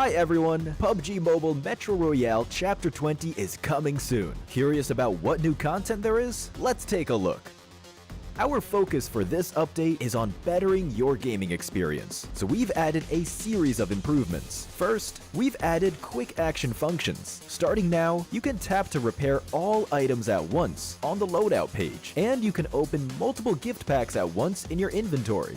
Hi everyone, PUBG Mobile Metro Royale Chapter 20 is coming soon. Curious about what new content there is? Let's take a look. Our focus for this update is on bettering your gaming experience, so we've added a series of improvements. First, we've added quick action functions. Starting now, you can tap to repair all items at once on the loadout page, and you can open multiple gift packs at once in your inventory.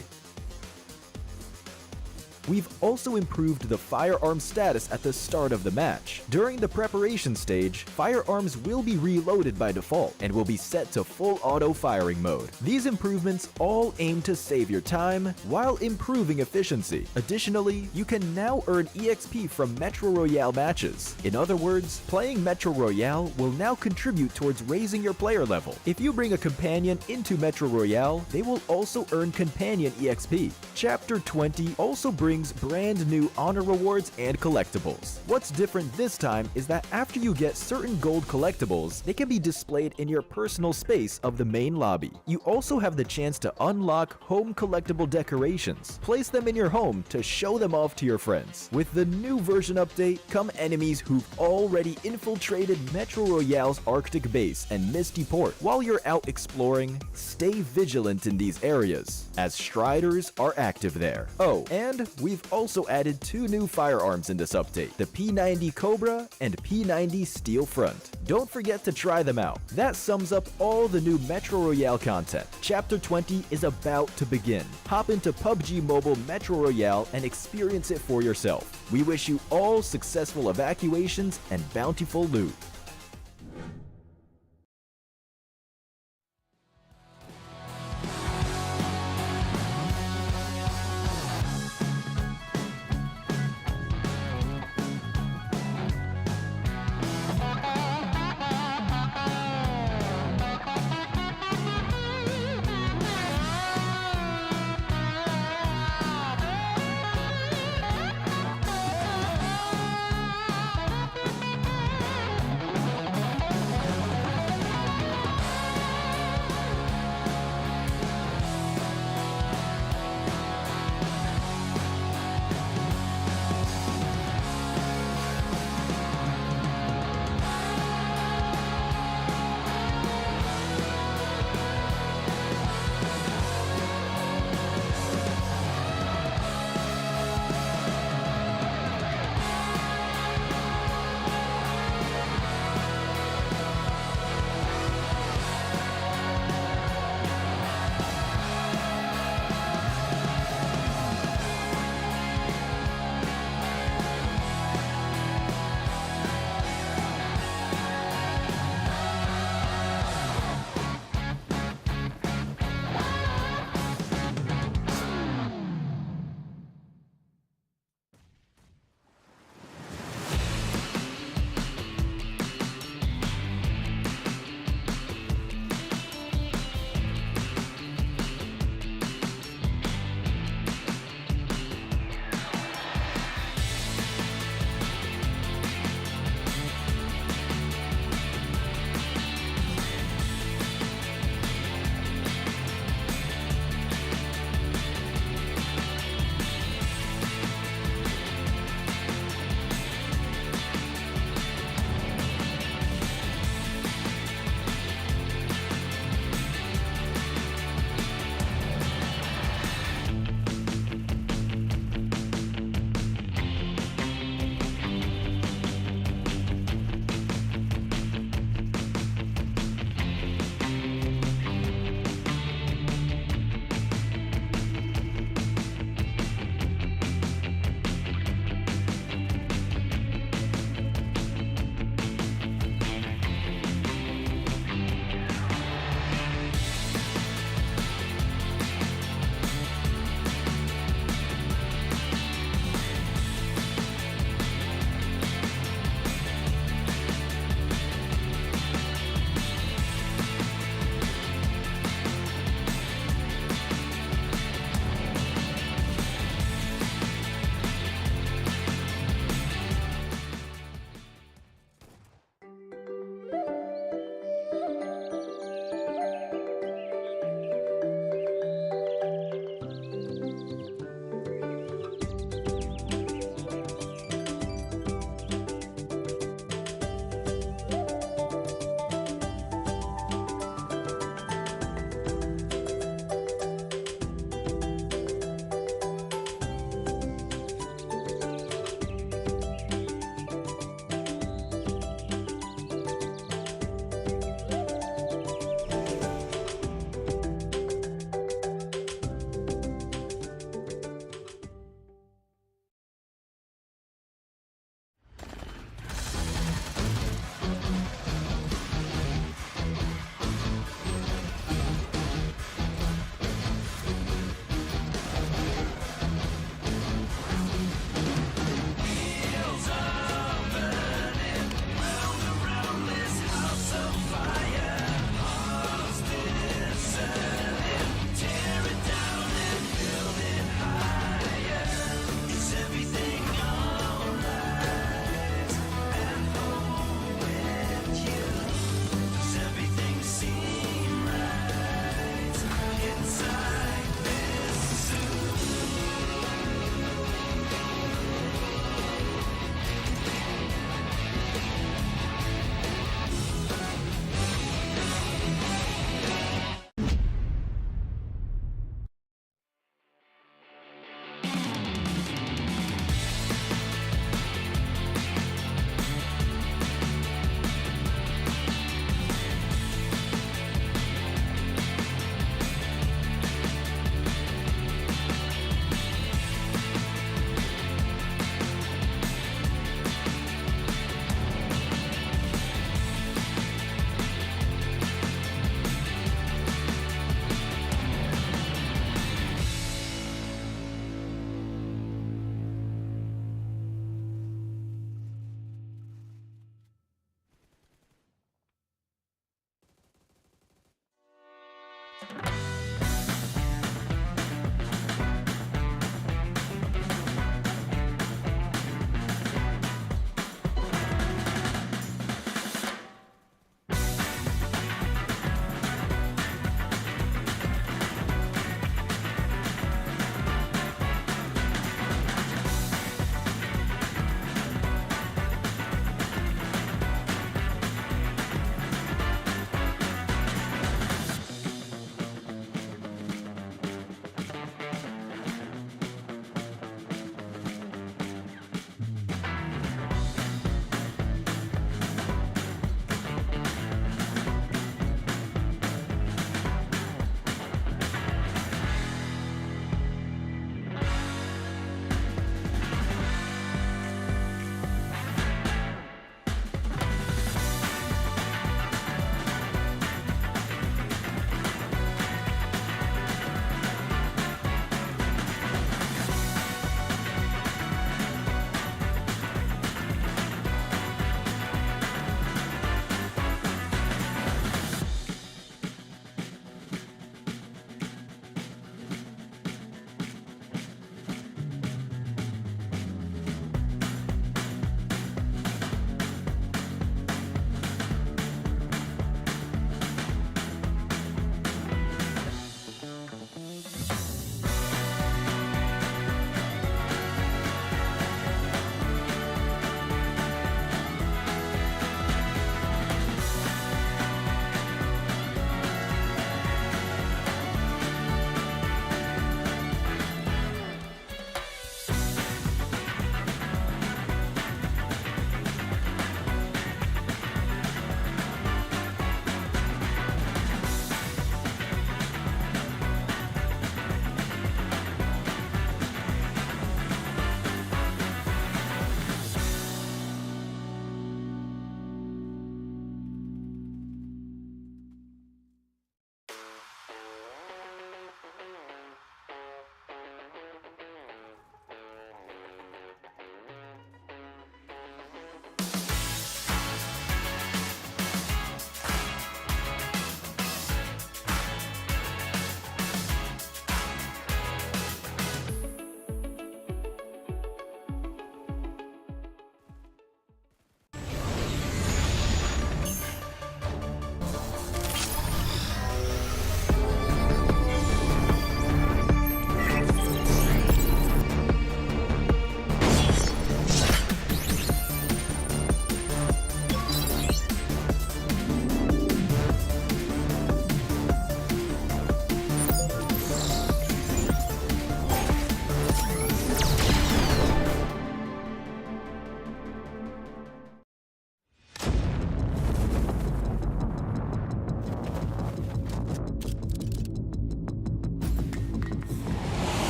We've also improved the firearm status at the start of the match. During the preparation stage, firearms will be reloaded by default and will be set to full auto firing mode. These improvements all aim to save your time while improving efficiency. Additionally, you can now earn EXP from Metro Royale matches. In other words, playing Metro Royale will now contribute towards raising your player level. If you bring a companion into Metro Royale, they will also earn companion EXP. Chapter 20 also brings brand new honor rewards and collectibles. What's different this time is that after you get certain gold collectibles, they can be displayed in your personal space of the main lobby. You also have the chance to unlock home collectible decorations. Place them in your home to show them off to your friends. With the new version update come enemies who've already infiltrated Metro Royale's Arctic base and Misty Port. While you're out exploring, stay vigilant in these areas, as Striders are active there. Oh, and we've also added two new firearms in this update, the P90 Cobra and P90 Steel Front. Don't forget to try them out. That sums up all the new Metro Royale content. Chapter 20 is about to begin. Hop into PUBG Mobile Metro Royale and experience it for yourself. We wish you all successful evacuations and bountiful loot.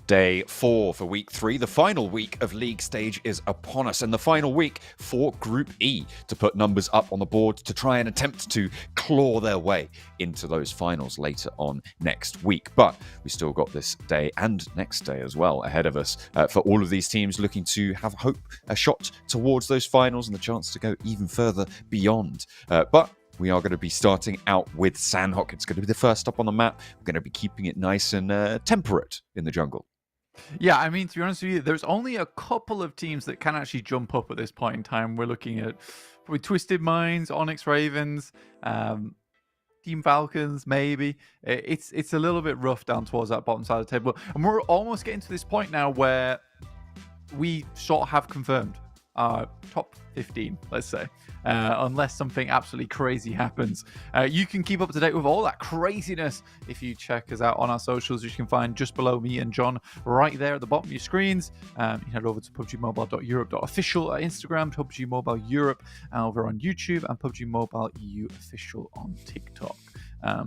Day 4 for week 3. The final week of league stage is upon us, and the final week for Group E to put numbers up on the board to try and attempt to claw their way into those finals later on next week. But we still got this day and next day as well ahead of us for all of these teams looking to have hope, a shot towards those finals and the chance to go even further beyond. But we are going to be starting out with Sanhok. It's going to be the first up on the map. We're going to be keeping it nice and temperate in the jungle. Yeah, I mean, to be honest with you, there's only a couple of teams that can actually jump up at this point in time. We're looking at probably Twisted Minds, Onyx Ravens, Team Falcons, maybe. It's a little bit rough down towards that bottom side of the table. And we're almost getting to this point now where we sort of have confirmed our top 15, let's say, unless something absolutely crazy happens. You can keep up to date with all that craziness if you check us out on our socials, which you can find just below me and John right there at the bottom of your screens. You can head over to pubgmobile.europe.official at Instagram, PUBG Mobile Europe over on YouTube, and PUBG Mobile EU official on TikTok.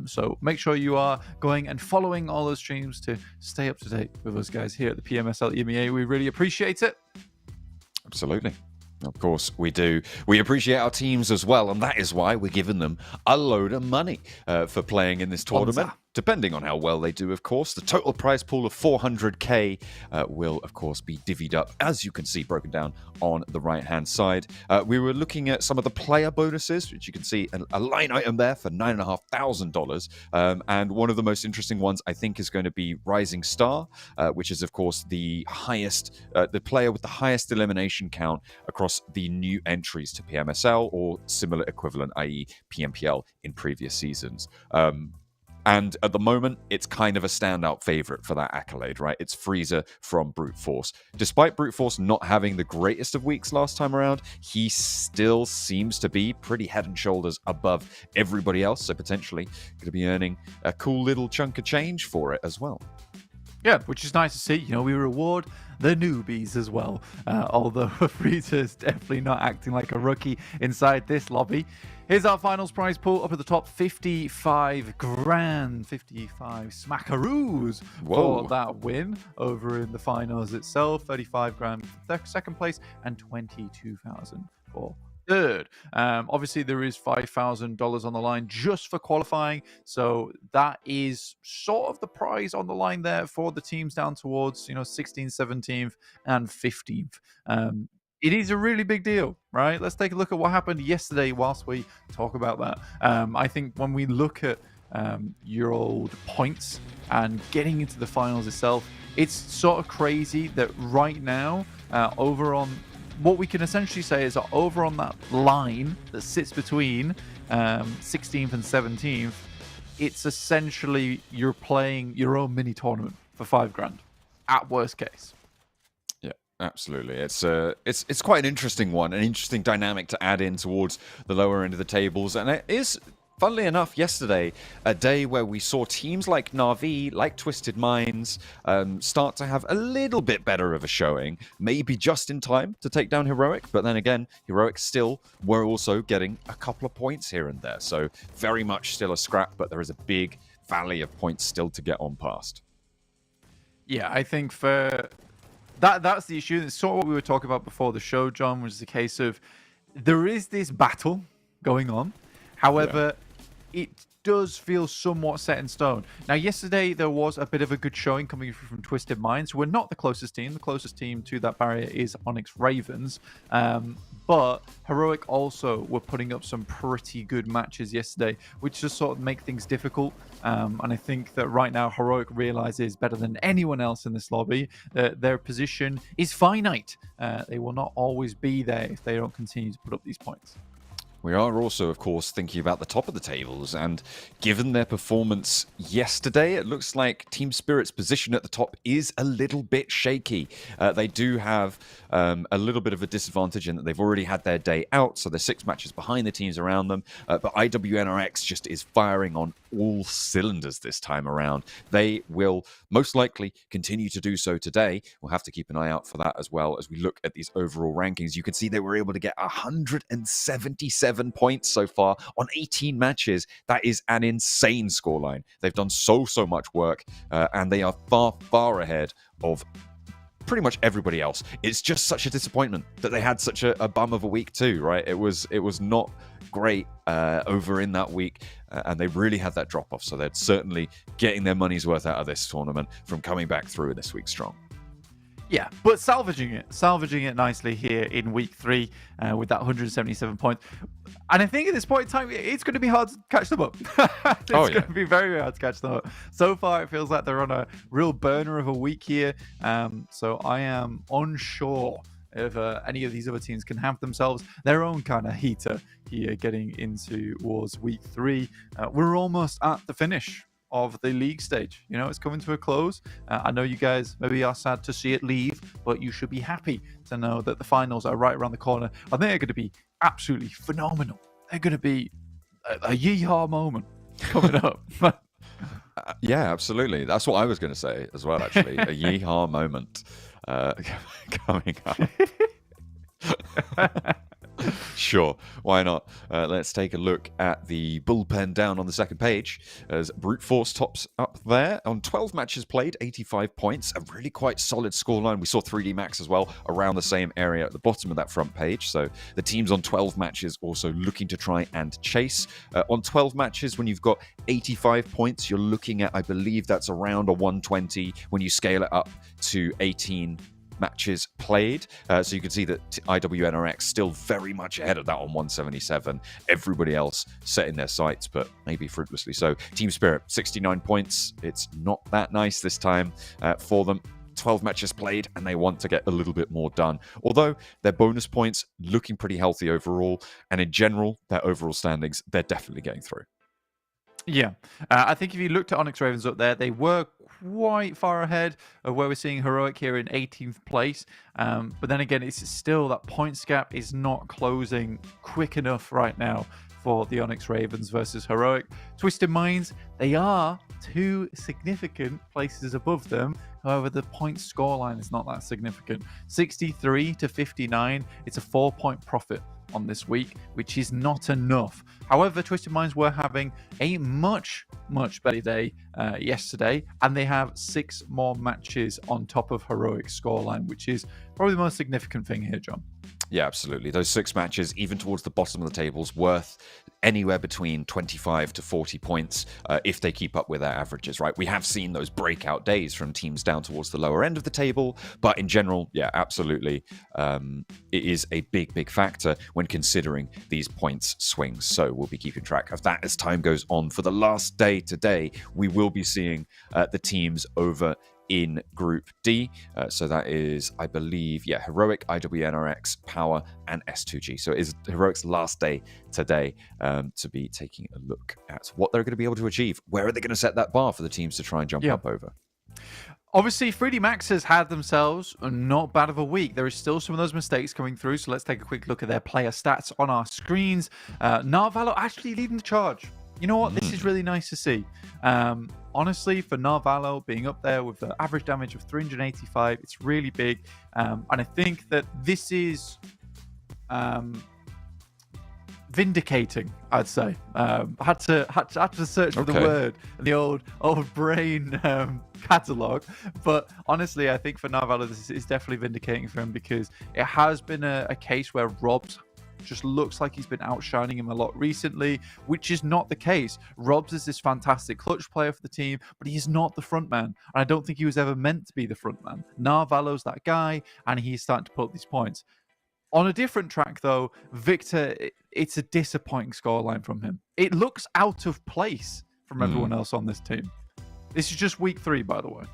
So make sure you are going and following all those streams to stay up to date with us guys here at the PMSL EMEA. We really appreciate it. Absolutely. Of course we do. We appreciate our teams as well, and that is why we're giving them a load of money for playing in this tournament. Depending on how well they do, of course. The total prize pool of 400k will, of course, be divvied up, as you can see, broken down on the right-hand side. We were looking at some of the player bonuses, which you can see a line item there for $9,500. And one of the most interesting ones, I think, is going to be Rising Star, which is, of course, the highest, the player with the highest elimination count across the new entries to PMSL or similar equivalent, i.e. PMPL in previous seasons. And at the moment, it's kind of a standout favorite for that accolade, right? It's Freezer from Brute Force. Despite Brute Force not having the greatest of weeks last time around, he still seems to be pretty head and shoulders above everybody else, so potentially going to be earning a cool little chunk of change for it as well. Yeah, which is nice to see. You know, we reward the newbies as well. Although Freezer's definitely not acting like a rookie inside this lobby. Here's our finals prize pool up at the top. 55 grand, 55 smackaroos for that win over in the finals itself. 35 grand for second place and 22,000 for third. Obviously, there is $5,000 on the line just for qualifying, so that is sort of the prize on the line there for the teams down towards 16th, 17th, and 15th. It is a really big deal, right? Let's take a look at what happened yesterday whilst we talk about that. I think when we look at your old points and getting into the finals itself, it's sort of crazy that right now, over on what we can essentially say is that over on that line that sits between 16th and 17th, it's essentially you're playing your own mini tournament for $5 grand at worst case. Yeah, absolutely. It's quite an interesting one, an interesting dynamic to add in towards the lower end of the tables, and it is, funnily enough, yesterday, a day where we saw teams like Na'Vi, like Twisted Minds, start to have a little bit better of a showing, maybe just in time to take down Heroic, but then again, Heroic still were also getting a couple of points here and there, so very much still a scrap, but there is a big valley of points still to get on past. Yeah, I think for that's the issue. It's sort of what we were talking about before the show, John, was the case of there is this battle going on. However, it does feel somewhat set in stone. Now, yesterday, there was a bit of a good showing coming from Twisted Minds. We're not the closest team. The closest team to that barrier is Onyx Ravens. But Heroic also were putting up some pretty good matches yesterday, which just sort of make things difficult. And I think that right now, Heroic realizes better than anyone else in this lobby that their position is finite. They will not always be there if they don't continue to put up these points. We are also, of course, thinking about the top of the tables, and given their performance yesterday, it looks like Team Spirit's position at the top is a little bit shaky. They do have a little bit of a disadvantage in that they've already had their day out, so they're 6 matches behind the teams around them, but IWNRX just is firing on all cylinders this time around. They will most likely continue to do so today. We'll have to keep an eye out for that as well as we look at these overall rankings. You can see they were able to get 177 177 points so far on 18 matches. That is an insane scoreline. They've done so much work, and they are far ahead of pretty much everybody else. It's just such a disappointment that they had such a bum of a week too, right? It was not great over in that week, and they really had that drop off. So they're certainly getting their money's worth out of this tournament from coming back through this week strong. Yeah, but salvaging it nicely here in week 3 with that 177 points. And I think at this point in time, it's going to be hard to catch them up. It's going to be very, very hard to catch them up. So far, it feels like they're on a real burner of a week here. So I am unsure if any of these other teams can have themselves their own kind of heater here getting into towards week 3. We're almost at the finish of the league stage. You know, it's coming to a close. I know you guys maybe are sad to see it leave, but you should be happy to know that the finals are right around the corner, and they're going to be absolutely phenomenal. They're going to be a yeehaw moment coming up. Yeah, absolutely. That's what I was going to say as well, actually. A yeehaw moment coming up. Sure, why not? Let's take a look at the bullpen down on the second page as Brute Force tops up there on 12 matches played, 85 points, a really quite solid scoreline. We saw 3D Max as well around the same area at the bottom of that front page. So the teams on 12 matches also looking to try and chase. On 12 matches, when you've got 85 points, you're looking at, I believe that's around a 120 when you scale it up to 18 matches played. So you can see that IWNRX still very much ahead of that on 177. Everybody else setting their sights, but maybe fruitlessly so. Team Spirit, 69 points. It's not that nice this time for them. 12 matches played, and they want to get a little bit more done. Although their bonus points looking pretty healthy overall, and in general, their overall standings, they're definitely getting through. Yeah, I think if you looked at Onyx Ravens up there, they were quite far ahead of where we're seeing Heroic here in 18th place. But then again, it's still that points gap is not closing quick enough right now for the Onyx Ravens versus Heroic. Twisted Minds, they are 2 significant places above them. However, the point scoreline is not that significant. 63 to 59, it's a 4-point profit on this week, which is not enough. However, Twisted Minds were having a much better day yesterday, and they have 6 more matches on top of Heroic scoreline, which is probably the most significant thing here, John. Yeah, absolutely. Those 6 matches, even towards the bottom of the tables, worth anywhere between 25 to 40 points if they keep up with their averages, right? We have seen those breakout days from teams down towards the lower end of the table, but in general, yeah, absolutely. It is a big factor when considering these points swings. So we'll be keeping track of that as time goes on. For the last day today, we will be seeing the teams over in Group D. So that is, I believe, Heroic, IWNRX, Power, and S2G. So it is Heroic's last day today to be taking a look at what they're going to be able to achieve. Where are they going to set that bar for the teams to try and jump up over? Obviously, 3D Max has had themselves not bad of a week. There is still some of those mistakes coming through, so let's take a quick look at their player stats on our screens. Narvalo actually leading the charge. You know what? This is really nice to see. Honestly, for Narvalo being up there with the average damage of 385, it's really big. And I think that this is vindicating, I'd say. I had to search for the word in the old brain catalog. But honestly, I think for Narvalo, this is definitely vindicating for him, because it has been a case where Rob's just looks like he's been outshining him a lot recently, which is not the case. Robs is this fantastic clutch player for the team, but he is not the front man, and I don't think he was ever meant to be the front man. Narvalo's that guy, and he's starting to put up these points. On a different track, though, Victor, it's a disappointing scoreline from him. It looks out of place from everyone else on this team. This is just week 3, by the way.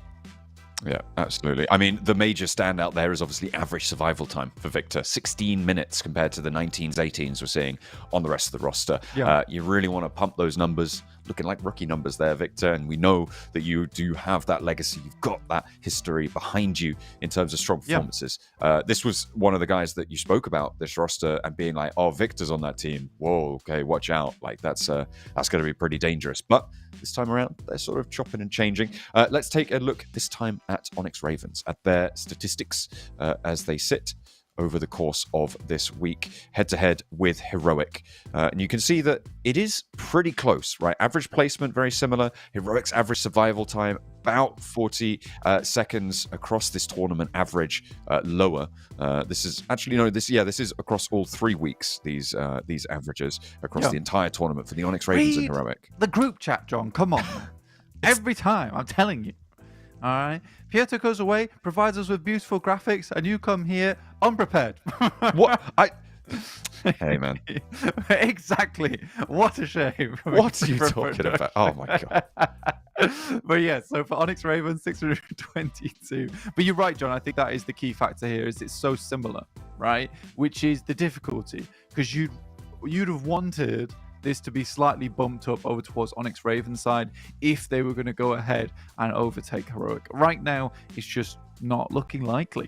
Yeah, absolutely. I mean, the major standout there is obviously average survival time for Victor. 16 minutes compared to the 19s, 18s we're seeing on the rest of the roster. Yeah. You really want to pump those numbers, looking like rookie numbers there, Victor. And we know that you do have that legacy. You've got that history behind you in terms of strong performances. This was one of the guys that you spoke about, this roster, and being like, oh, Victor's on that team. Whoa, okay, watch out. Like, that's going to be pretty dangerous. But this time around, they're sort of chopping and changing. Let's take a look this time at Onyx Ravens, at their statistics as they sit over the course of this week, head-to-head with Heroic. And you can see that it is pretty close, right? Average placement, very similar. Heroic's average survival time, about 40 seconds across this tournament, average lower. This is actually, this is across all 3 weeks, these averages across the entire tournament for the Onyx Ravens and Heroic. The group chat, John, come on. Every time, I'm telling you. All right. Pietro goes away, provides us with beautiful graphics, and you come here unprepared. What? Hey, man. Exactly. What a shame. What are you talking about? Oh, my God. But yeah, so for Onyx Ravens, 622. But you're right, John. I think that is the key factor here, is it's so similar, right? Which is the difficulty, because you'd have wanted this to be slightly bumped up over towards Onyx Ravens side if they were going to go ahead and overtake Heroic. Right now, it's just not looking likely.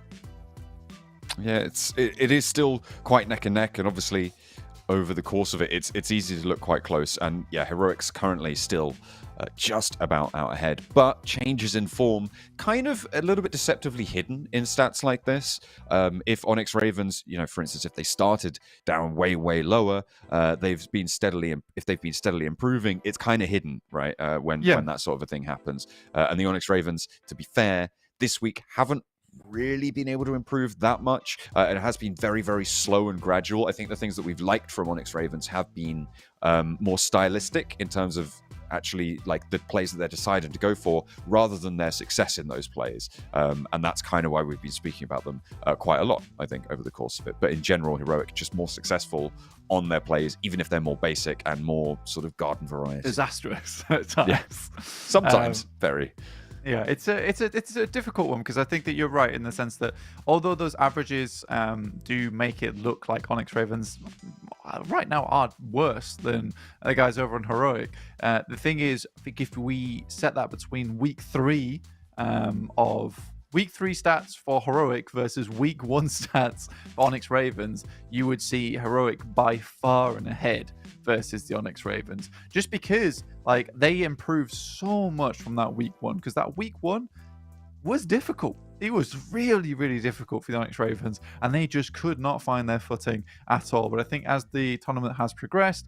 Yeah, it is still quite neck and neck, and obviously over the course of it, it's easy to look quite close. And yeah, Heroic's currently still just about out ahead, but changes in form kind of a little bit deceptively hidden in stats like this. If Onyx Ravens, for instance, if they started down way lower, if they've been steadily improving, it's kind of hidden, right? When that sort of a thing happens. And the Onyx Ravens, to be fair, this week haven't really been able to improve that much. It has been very, very slow and gradual. I think the things that we've liked from Onyx Ravens have been more stylistic in terms of actually like the plays that they're deciding to go for rather than their success in those plays. And that's kind of why we've been speaking about them quite a lot, I think, over the course of it. But in general, Heroic just more successful on their plays, even if they're more basic and more sort of garden variety. Disastrous at times. Yeah. Sometimes very. Yeah, it's a difficult one, because I think that you're right in the sense that although those averages do make it look like Onyx Ravens right now are worse than the guys over on Heroic, the thing is, I think if we set that between week 3 stats for Heroic versus week 1 stats for Onyx Ravens, you would see Heroic by far and ahead versus the Onyx Ravens, just because like they improved so much from that week 1, because that week 1 was difficult. It was really, really difficult for the Onyx Ravens, and they just could not find their footing at all. But I think as the tournament has progressed,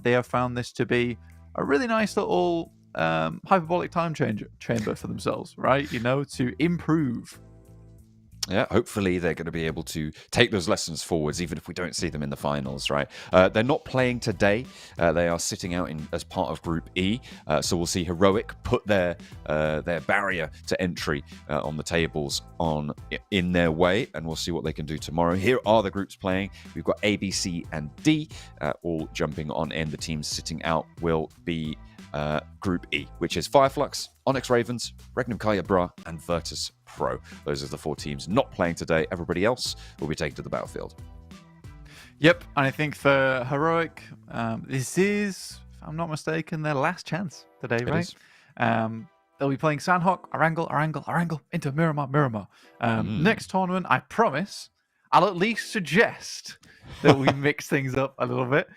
they have found this to be a really nice little hyperbolic time chamber for themselves, right? To improve. Yeah, hopefully they're going to be able to take those lessons forwards, even if we don't see them in the finals, right? They're not playing today. They are sitting out as part of Group E. So we'll see Heroic put their barrier to entry on the tables in their way, and we'll see what they can do tomorrow. Here are the groups playing. We've got A, B, C, and D all jumping on in. The teams sitting out will be Group E, which is FLUX, Onyx Ravens, Regnum Kaya Bra, and Virtus Pro. Those are the 4 teams not playing today. Everybody else will be taken to the battlefield. Yep, and I think for Heroic, this is, if I'm not mistaken, their last chance today, right? They'll be playing Sandhawk, Arangle, into Miramar. Next tournament, I promise, I'll at least suggest that we mix things up a little bit.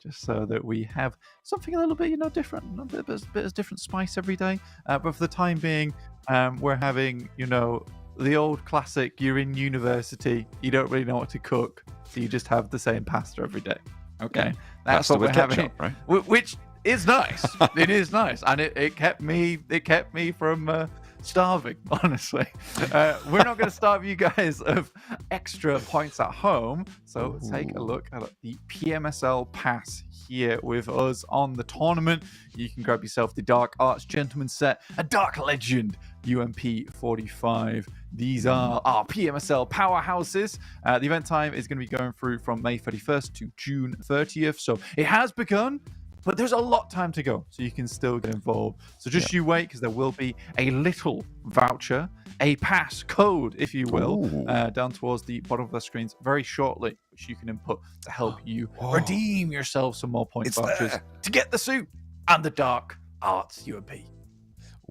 Just so that we have something a little bit, different, a bit of different spice every day. But for the time being, we're having, the old classic, you're in university, you don't really know what to cook, so you just have the same pasta every day. Okay? Yeah. That's pasta what we're with having. ketchup, right? Which is nice. It is nice. And it kept me from starving, honestly. We're not going to starve you guys of extra points at home, so take a look at the PMSL pass here with us on the tournament. You can grab yourself the Dark Arts Gentleman set, a Dark Legend UMP 45. These are our PMSL powerhouses. The event time is going to be going through from May 31st to June 30th, so it has begun. But there's a lot time to go, so you can still get involved. So just you wait, because there will be a little voucher, a pass code, if you will, down towards the bottom of the screens very shortly, which you can input to help you redeem yourself some more point vouchers to get the suit and the Dark Arts UMP.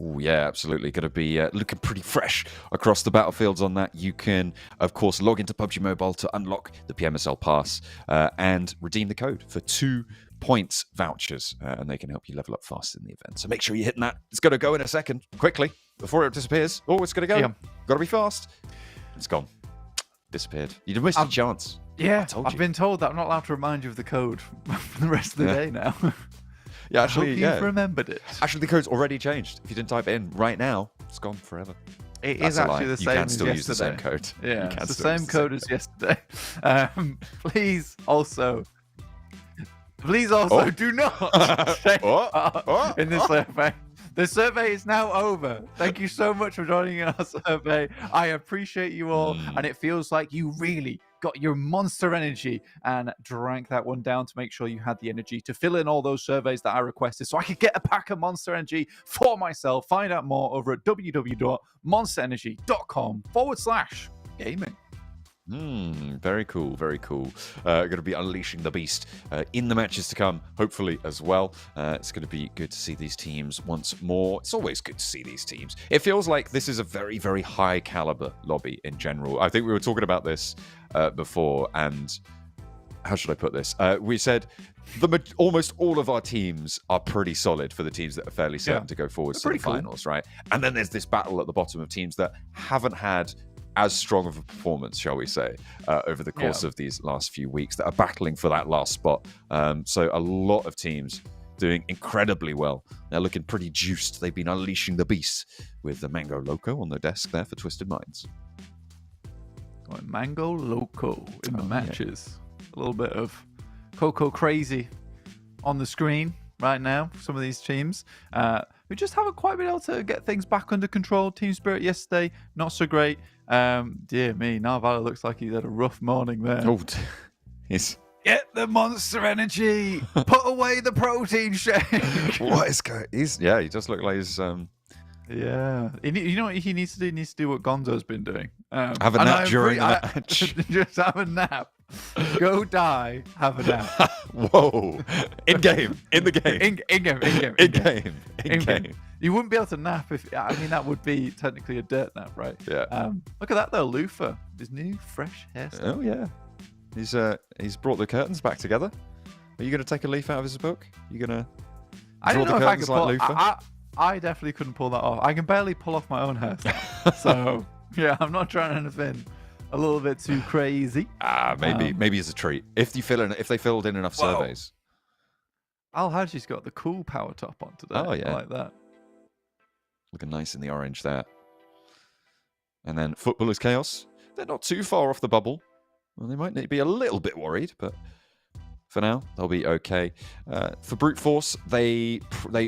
Oh, yeah, absolutely. Going to be looking pretty fresh across the battlefields on that. You can, of course, log into PUBG Mobile to unlock the PMSL pass and redeem the code for 2 points vouchers, and they can help you level up fast in the event. So make sure you're hitting that. It's going to go in a second, quickly, before it disappears. Oh, it's going to go. Got to be fast. It's gone. disappeared. You'd missed your chance. Yeah, I told I've you. been told that I'm not allowed to remind you of the code for the rest of the day now. Yeah, I actually, hope yeah. you've remembered it. Actually, the code's already changed. If you didn't type it in right now, it's gone forever. It That's is a actually lie. the same You can as still use the yesterday. same code. Yeah, You can it's the still same use the code as yesterday. Please also do not take part in the survey. The survey is now over. Thank you so much for joining our survey. I appreciate you all, and it feels like you really got your monster energy and drank that one down to make sure you had the energy to fill in all those surveys that I requested so I could get a pack of Monster Energy for myself. Find out more over at www.monsterenergy.com/gaming. Very cool, very cool. Going to be unleashing the beast in the matches to come, hopefully as well. It's going to be good to see these teams once more. It's always good to see these teams. It feels like this is a very, very high caliber lobby in general. I think we were talking about this before, and how should I put this? We said almost all of our teams are pretty solid for the teams that are fairly certain to go forward to the finals, right? And then there's this battle at the bottom of teams that haven't had as strong of a performance, shall we say, over the course of these last few weeks that are battling for that last spot. So a lot of teams doing incredibly well. They're looking pretty juiced. They've been unleashing the beast with the Mango Loco on the desk there for Twisted Minds. Mango Loco in the matches. A little bit of Coco Crazy on the screen right now for some of these teams. We just haven't quite been able to get things back under control. Team Spirit yesterday, not so great. Dear me, Narvala looks like he's had a rough morning there. Oh, he's... Get the Monster Energy! Put away the protein shake! What is going... He just looked like he's... Yeah. You know what he needs to do? He needs to do what Gonzo's been doing. Have a nap during the match. Just have a nap. Go die, have a nap. Whoa. In game. In the game. In game. You wouldn't be able to nap if... I mean, that would be technically a dirt nap, right? Yeah. Look at that, though. Lufa. His new, fresh hairstyle. Oh, yeah. He's brought the curtains back together. Are you going to take a leaf out of his book? You're going to draw the curtains like Lufa? I definitely couldn't pull that off. I can barely pull off my own hairstyle. So, yeah, I'm not trying anything a little bit too crazy. Maybe as a treat. If they filled in enough surveys. Al-Haji's got the cool power top on today. Oh, yeah. I like that. Looking nice in the orange there. And then Footballers KAOS. They're not too far off the bubble. Well, they might be a little bit worried, but for now, they'll be okay. For Brute Force, they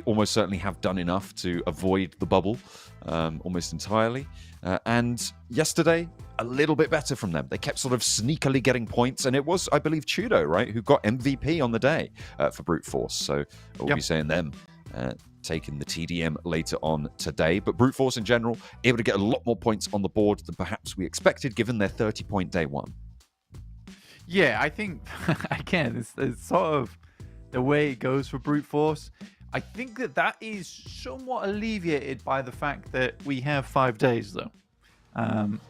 almost certainly have done enough to avoid the bubble almost entirely. And yesterday, a little bit better from them. They kept sort of sneakily getting points, and it was, I believe, Chudo, right, who got MVP on the day for Brute Force. So we'll be saying them taking the TDM later on today. But Brute Force in general, able to get a lot more points on the board than perhaps we expected, given their 30-point day one. Yeah, I think, again, it's sort of the way it goes for Brute Force. I think that is somewhat alleviated by the fact that we have 5 days, though.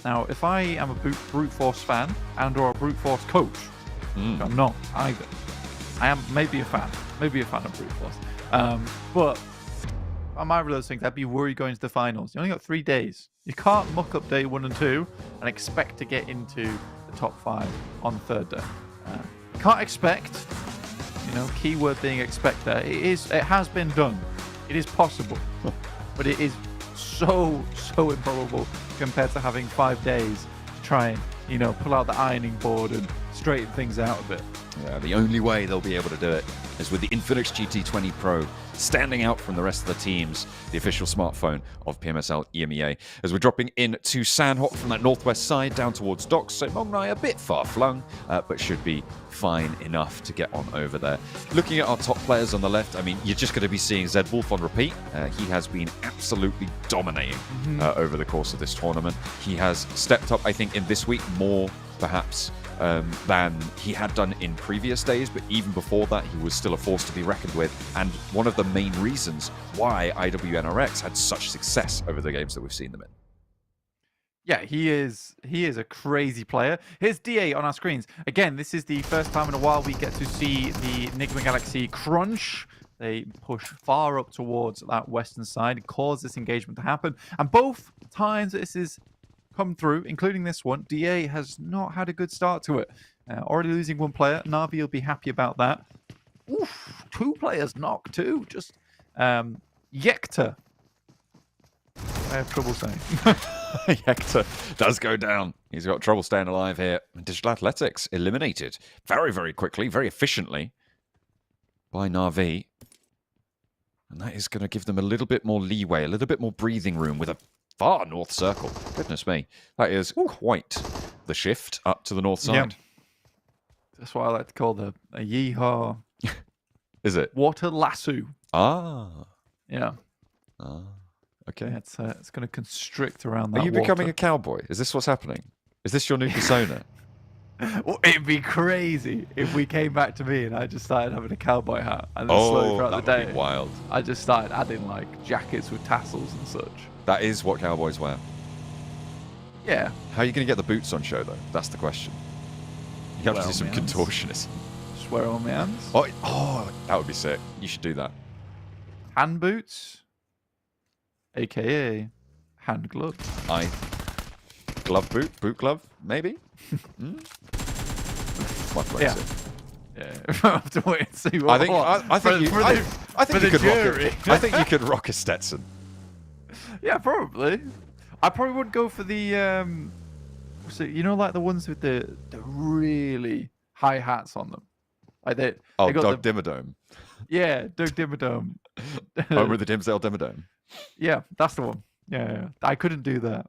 Now, if I am a Brute Force fan and or a Brute Force coach, which I'm not either, I am maybe a fan of Brute Force. But on my real things, I'd be worried going to the finals. You only got 3 days. You can't muck up day 1 and 2 and expect to get into the top 5 on the 3rd day. Can't expect, keyword being expect there. It has been done. It is possible, but it is so improbable compared to having 5 days to try and, pull out the ironing board and straighten things out a bit. Yeah, the only way they'll be able to do it is with the INFINIX GT20 Pro standing out from the rest of the teams, the official smartphone of PMSL EMEA. As we're dropping into Sandhawk from that northwest side down towards docks, so Mongnai a bit far flung, but should be fine enough to get on over there. Looking at our top players on the left, I mean, you're just going to be seeing Zed Wolf on repeat. He has been absolutely dominating over the course of this tournament. He has stepped up, I think, in this week more, perhaps, than he had done in previous days, but even before that, he was still a force to be reckoned with, and one of the main reasons why IWNRX had such success over the games that we've seen them in. Yeah, he is a crazy player. Here's DA on our screens. Again, this is the first time in a while we get to see the NIGMA Galaxy crunch. They push far up towards that western side, cause this engagement to happen, and both times this is come through, including this one. DA has not had a good start to it. Already losing one player. Na'Vi will be happy about that. Oof, 2 players knocked too. Just Yekta. I have trouble saying. Hector does go down. He's got trouble staying alive here. And Digital Athletics eliminated very, very quickly, very efficiently by Na'Vi. And that is going to give them a little bit more leeway, a little bit more breathing room with a far north circle. Goodness me. That is quite the shift up to the north side. Yeah. That's what I like to call a yeehaw. Is it? Water lasso. Ah. Yeah. Ah. Okay. Yeah, it's going to constrict around that. Are you becoming a cowboy? Is this what's happening? Is this your new persona? Well, it'd be crazy if we came back to me and I just started having a cowboy hat, and then slowly throughout the day, be wild. I just started adding like jackets with tassels and such. That is what cowboys wear. Yeah. How are you going to get the boots on show, though? That's the question. You have to do some man. contortionist. Swear on my hands. Oh, that would be sick. You should do that. Hand boots, aka hand gloves. Boot glove, maybe? My Yeah. Yeah. I have to wait and see what. I think you could rock a Stetson. Yeah, probably. I probably would go for the so you know, like the ones with the really high hats on them. Like they got Doug Dimmadome. Yeah, Doug Dimmadome. Over the Dimsdale Dimmadome. Yeah, that's the one. Yeah. I couldn't do that.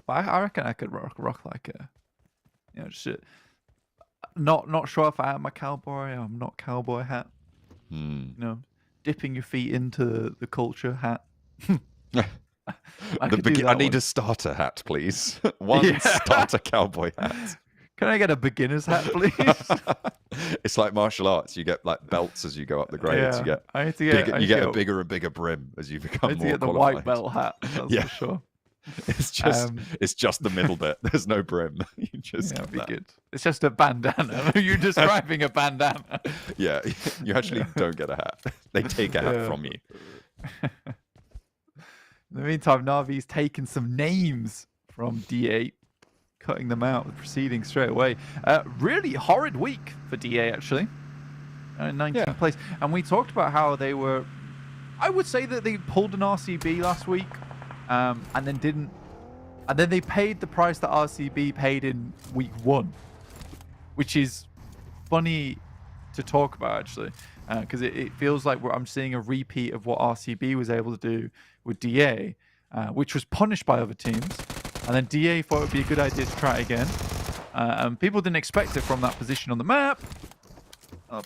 But I reckon I could rock like a, you know, just not sure if I am a cowboy. I'm not cowboy hat. You know, dipping your feet into the culture hat. I need a starter hat, please. One starter cowboy hat. Can I get a beginner's hat, please? It's like martial arts. You get like belts as you go up the grades. Yeah, You get a bigger and bigger brim as you become more qualified. The white belt hat. That's for sure. It's just the middle bit. There's no brim. You just be good. It's just a bandana. You're describing a bandana. Yeah, you actually don't get a hat. They take a hat from you. In the meantime, Na'Vi's taken some names from D8, cutting them out with proceedings straight away. Really horrid week for DA, actually. 19th place. And we talked about how they were... I would say that they pulled an RCB last week, and then didn't... And then they paid the price that RCB paid in week 1, which is funny to talk about, actually, because it feels like I'm seeing a repeat of what RCB was able to do with DA, which was punished by other teams. And then DA thought it would be a good idea to try it again. And people didn't expect it from that position on the map.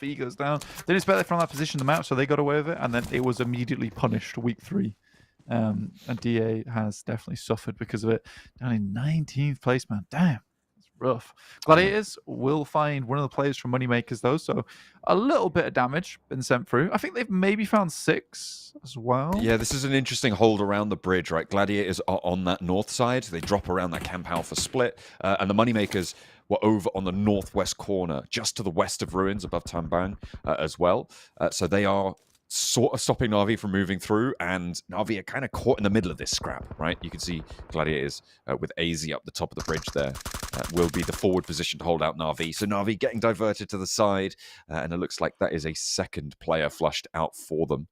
B goes down. Didn't expect it from that position on the map, so they got away with it. And then it was immediately punished week 3. And DA has definitely suffered because of it. Down in 19th place, man. Damn. Rough. Gladiators will find one of the players from Moneymakers, though, so a little bit of damage been sent through. I think they've maybe found 6 as well. Yeah, this is an interesting hold around the bridge, right? Gladiators are on that north side. They drop around that Camp Alpha split, and the Moneymakers were over on the northwest corner, just to the west of Ruins, above Tambang as well. So they are sort of stopping Na'Vi from moving through, and Na'Vi are kind of caught in the middle of this scrap, right? You can see Gladiators with AZ up the top of the bridge there. Will be the forward position to hold out Na'Vi. So Na'Vi getting diverted to the side, and it looks like that is a second player flushed out for them.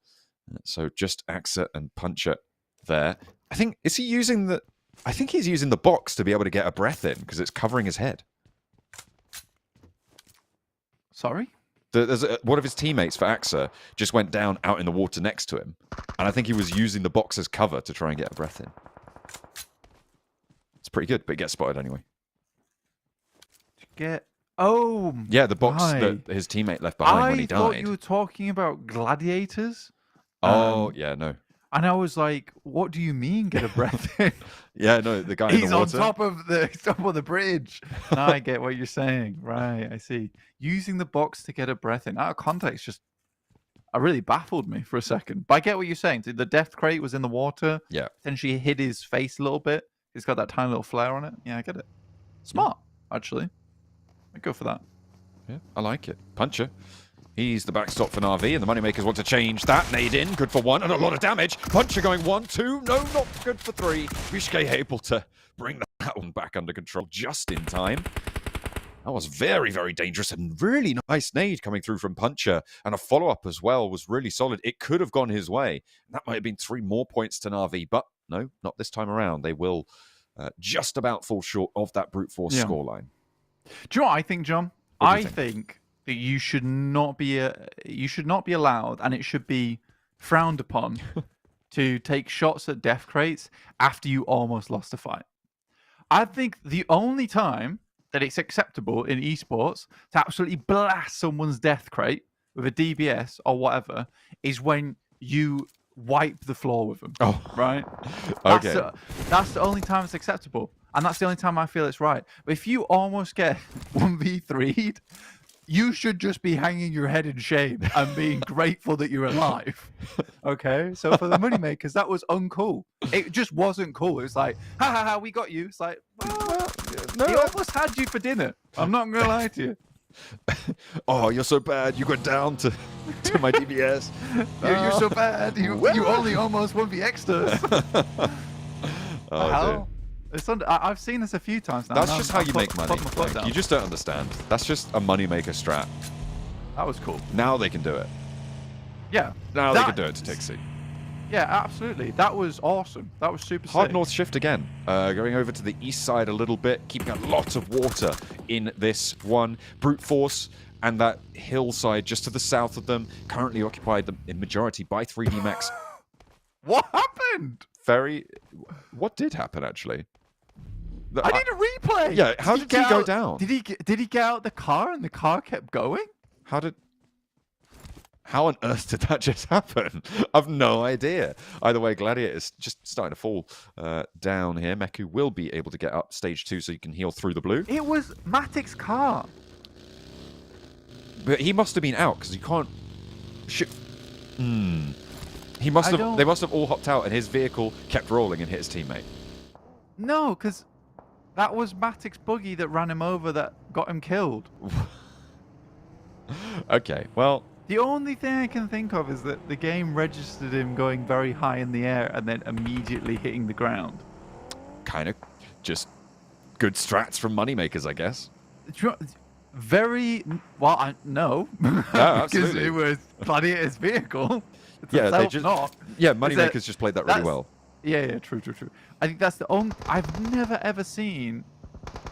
So just Axa and Puncher there. I think he's using the box to be able to get a breath in because it's covering his head. Sorry? There's one of his teammates for Axa just went down out in the water next to him, and I think he was using the box as cover to try and get a breath in. It's pretty good, but he gets spotted anyway. Yeah, the box that his teammate left behind when he died. I thought you were talking about gladiators. Yeah, no. And I was like, what do you mean get a breath in? Yeah, no, the guy in the water. He's on top of the bridge. Now I get what you're saying. Right, I see. Using the box to get a breath in. Out of context, really baffled me for a second. But I get what you're saying. The death crate was in the water. Yeah. Potentially hid his face a little bit. He's got that tiny little flare on it. Yeah, I get it. Smart, actually. I'd go for that. Yeah, I like it. Puncher. He's the backstop for Na'Vi, and the Moneymakers want to change that. Nade in, good for 1, and a lot of damage. Puncher going 1, 2, no, not good for 3. BEŞİKTAŞ able to bring that one back under control just in time. That was very, very dangerous and really nice nade coming through from Puncher. And a follow-up as well was really solid. It could have gone his way. That might have been 3 more points to Na'Vi, but no, not this time around. They will just about fall short of that brute force scoreline. Do you know what I think, John? I think that you should not be allowed, and it should be frowned upon to take shots at death crates after you almost lost a fight. I think the only time that it's acceptable in esports to absolutely blast someone's death crate with a DBS or whatever is when you wipe the floor with them. Oh, right. Okay. That's the only time it's acceptable, and that's the only time I feel it's right. But if you almost get 1v3'd, you should just be hanging your head in shame and being grateful that you're alive. Okay? So for the Moneymakers, that was uncool. It just wasn't cool. It was like, ha ha ha, we got you. It's like, well, no, he almost had you for dinner. I'm not going to lie to you. Oh, you're so bad. You got down to my DBS. You're so bad. You only almost won the extras. Oh, I've seen this a few times now. That's just how you make money. Like, you just don't understand. That's just a moneymaker strat. That was cool. Now they can do it. Yeah. Now they can do it to Tixie. Yeah, absolutely. That was awesome. That was super Hard sick. north shift again. Going over to the east side a little bit, keeping a lot of water in this one. Brute force and that hillside just to the south of them, currently occupied in majority by 3D Max. What happened? What did happen, actually? I need a replay. Yeah, how did he go down? Did he get out the car and the car kept going? How on earth did that just happen? I've no idea. Either way, Gladiator is just starting to fall down here. Meku will be able to get up stage 2 so you can heal through the blue. It was Matic's car. But he must have been out because you can't shoot. He must have. They must have all hopped out, and his vehicle kept rolling and hit his teammate. No, because that was Matic's buggy that ran him over that got him killed. Okay, well. The only thing I can think of is that the game registered him going very high in the air and then immediately hitting the ground. Kind of just good strats from Moneymakers, I guess. Very well, no. No, absolutely. Because it was Gladiator's vehicle. Yeah, Moneymakers just played that really well. Yeah, true. I think that's the only. I've never ever seen.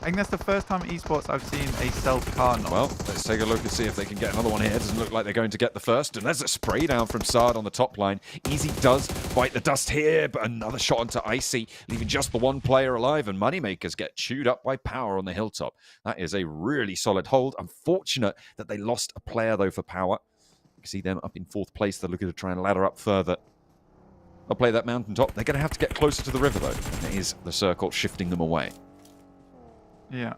I think that's the first time in esports I've seen a self-car knock. Well, let's take a look and see if they can get another one here. It doesn't look like they're going to get the first. And there's a spray down from Sard on the top line. Easy does bite the dust here, but another shot onto Icy, leaving just the one player alive. And Moneymakers get chewed up by Power on the hilltop. That is a really solid hold. Unfortunate that they lost a player, though, for Power. You can see them up in 4th place. They're looking to try and ladder up further. They'll play that mountaintop. They're going to have to get closer to the river, though. That is the circle shifting them away. Yeah.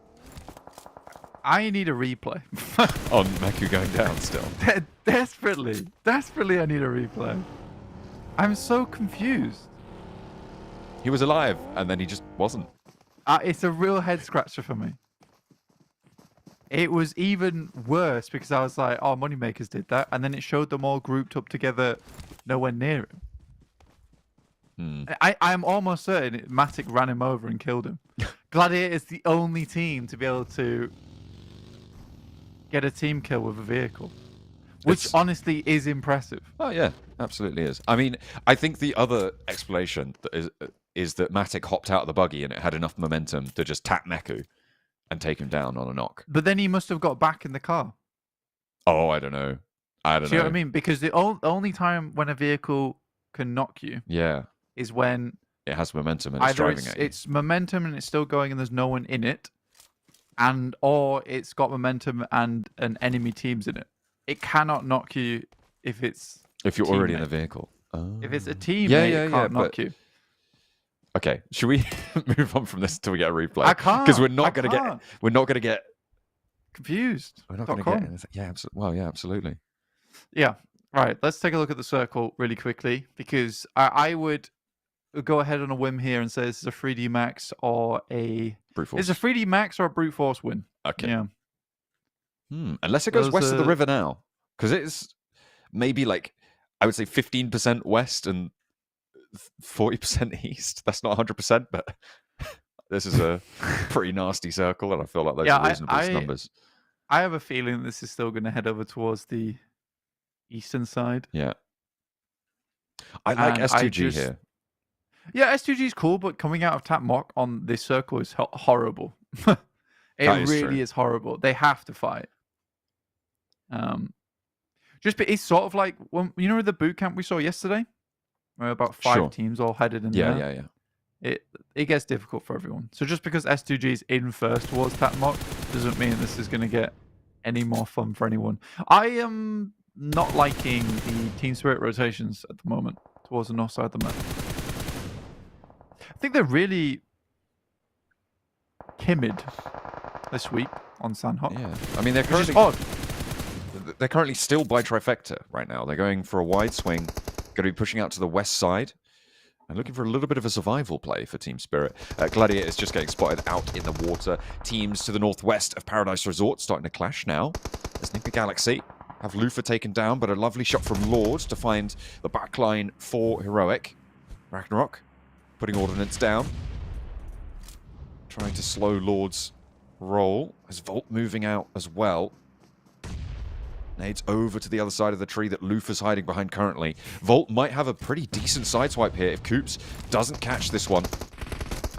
I need a replay. On Meku going down still. Desperately I need a replay. I'm so confused. He was alive, and then he just wasn't. It's a real head scratcher for me. It was even worse because I was like, oh, Moneymakers did that. And then it showed them all grouped up together nowhere near him. I'm almost certain Matic ran him over and killed him. Gladiator is the only team to be able to get a team kill with a vehicle, which honestly is impressive. Oh, yeah, absolutely is. I mean, I think the other explanation is that Matic hopped out of the buggy and it had enough momentum to just tap Meku and take him down on a knock. But then he must have got back in the car. Oh, I don't know. See what I mean? Because the only time when a vehicle can knock you is when it has momentum and it's driving at you. It's momentum and it's still going and there's no one in it, or it's got momentum and an enemy team's in it. It cannot knock you if you're already in the vehicle. Oh. If it's a team, it can't knock you. Okay, should we move on from this until we get a replay? I can't, because we're not going to get confused. We're not going to get anything. Yeah, absolutely. Well, yeah, absolutely. Yeah. Right. Let's take a look at the circle really quickly because I would go ahead on a whim here and say this is a 3D Max or a brute force. Is a 3D Max or a brute force win? Okay. Yeah. Unless it goes west of the river now. Because it's maybe like, I would say 15% west and 40% east. That's not 100%, but this is a pretty nasty circle, and I feel like those are reasonable numbers. I have a feeling this is still going to head over towards the eastern side. Yeah. I like S2G here. Yeah, S2G is cool, but coming out of Tap Mock on this circle is horrible. It really is horrible. They have to fight. It's sort of like when the boot camp we saw yesterday, where about 5 teams all headed in there. Yeah. It gets difficult for everyone. So just because S2G is in first towards Tap Mock doesn't mean this is going to get any more fun for anyone. I am not liking the Team Spirit rotations at the moment towards the north side of the map. I think they're really timid this week on Sandhawk. Yeah, I mean they're currently odd. They're currently still by trifecta right now. They're going for a wide swing, going to be pushing out to the west side, and looking for a little bit of a survival play for Team Spirit. Gladiator is just getting spotted out in the water. Teams to the northwest of Paradise Resort starting to clash now. As NIGMA Galaxy have Lufa taken down, but a lovely shot from Lord to find the backline for Heroic. Ragnarok putting Ordnance down, trying to slow Lord's roll. As Volt moving out as well. Nades over to the other side of the tree that Lufa's hiding behind currently. Volt might have a pretty decent sideswipe here if Coops doesn't catch this one.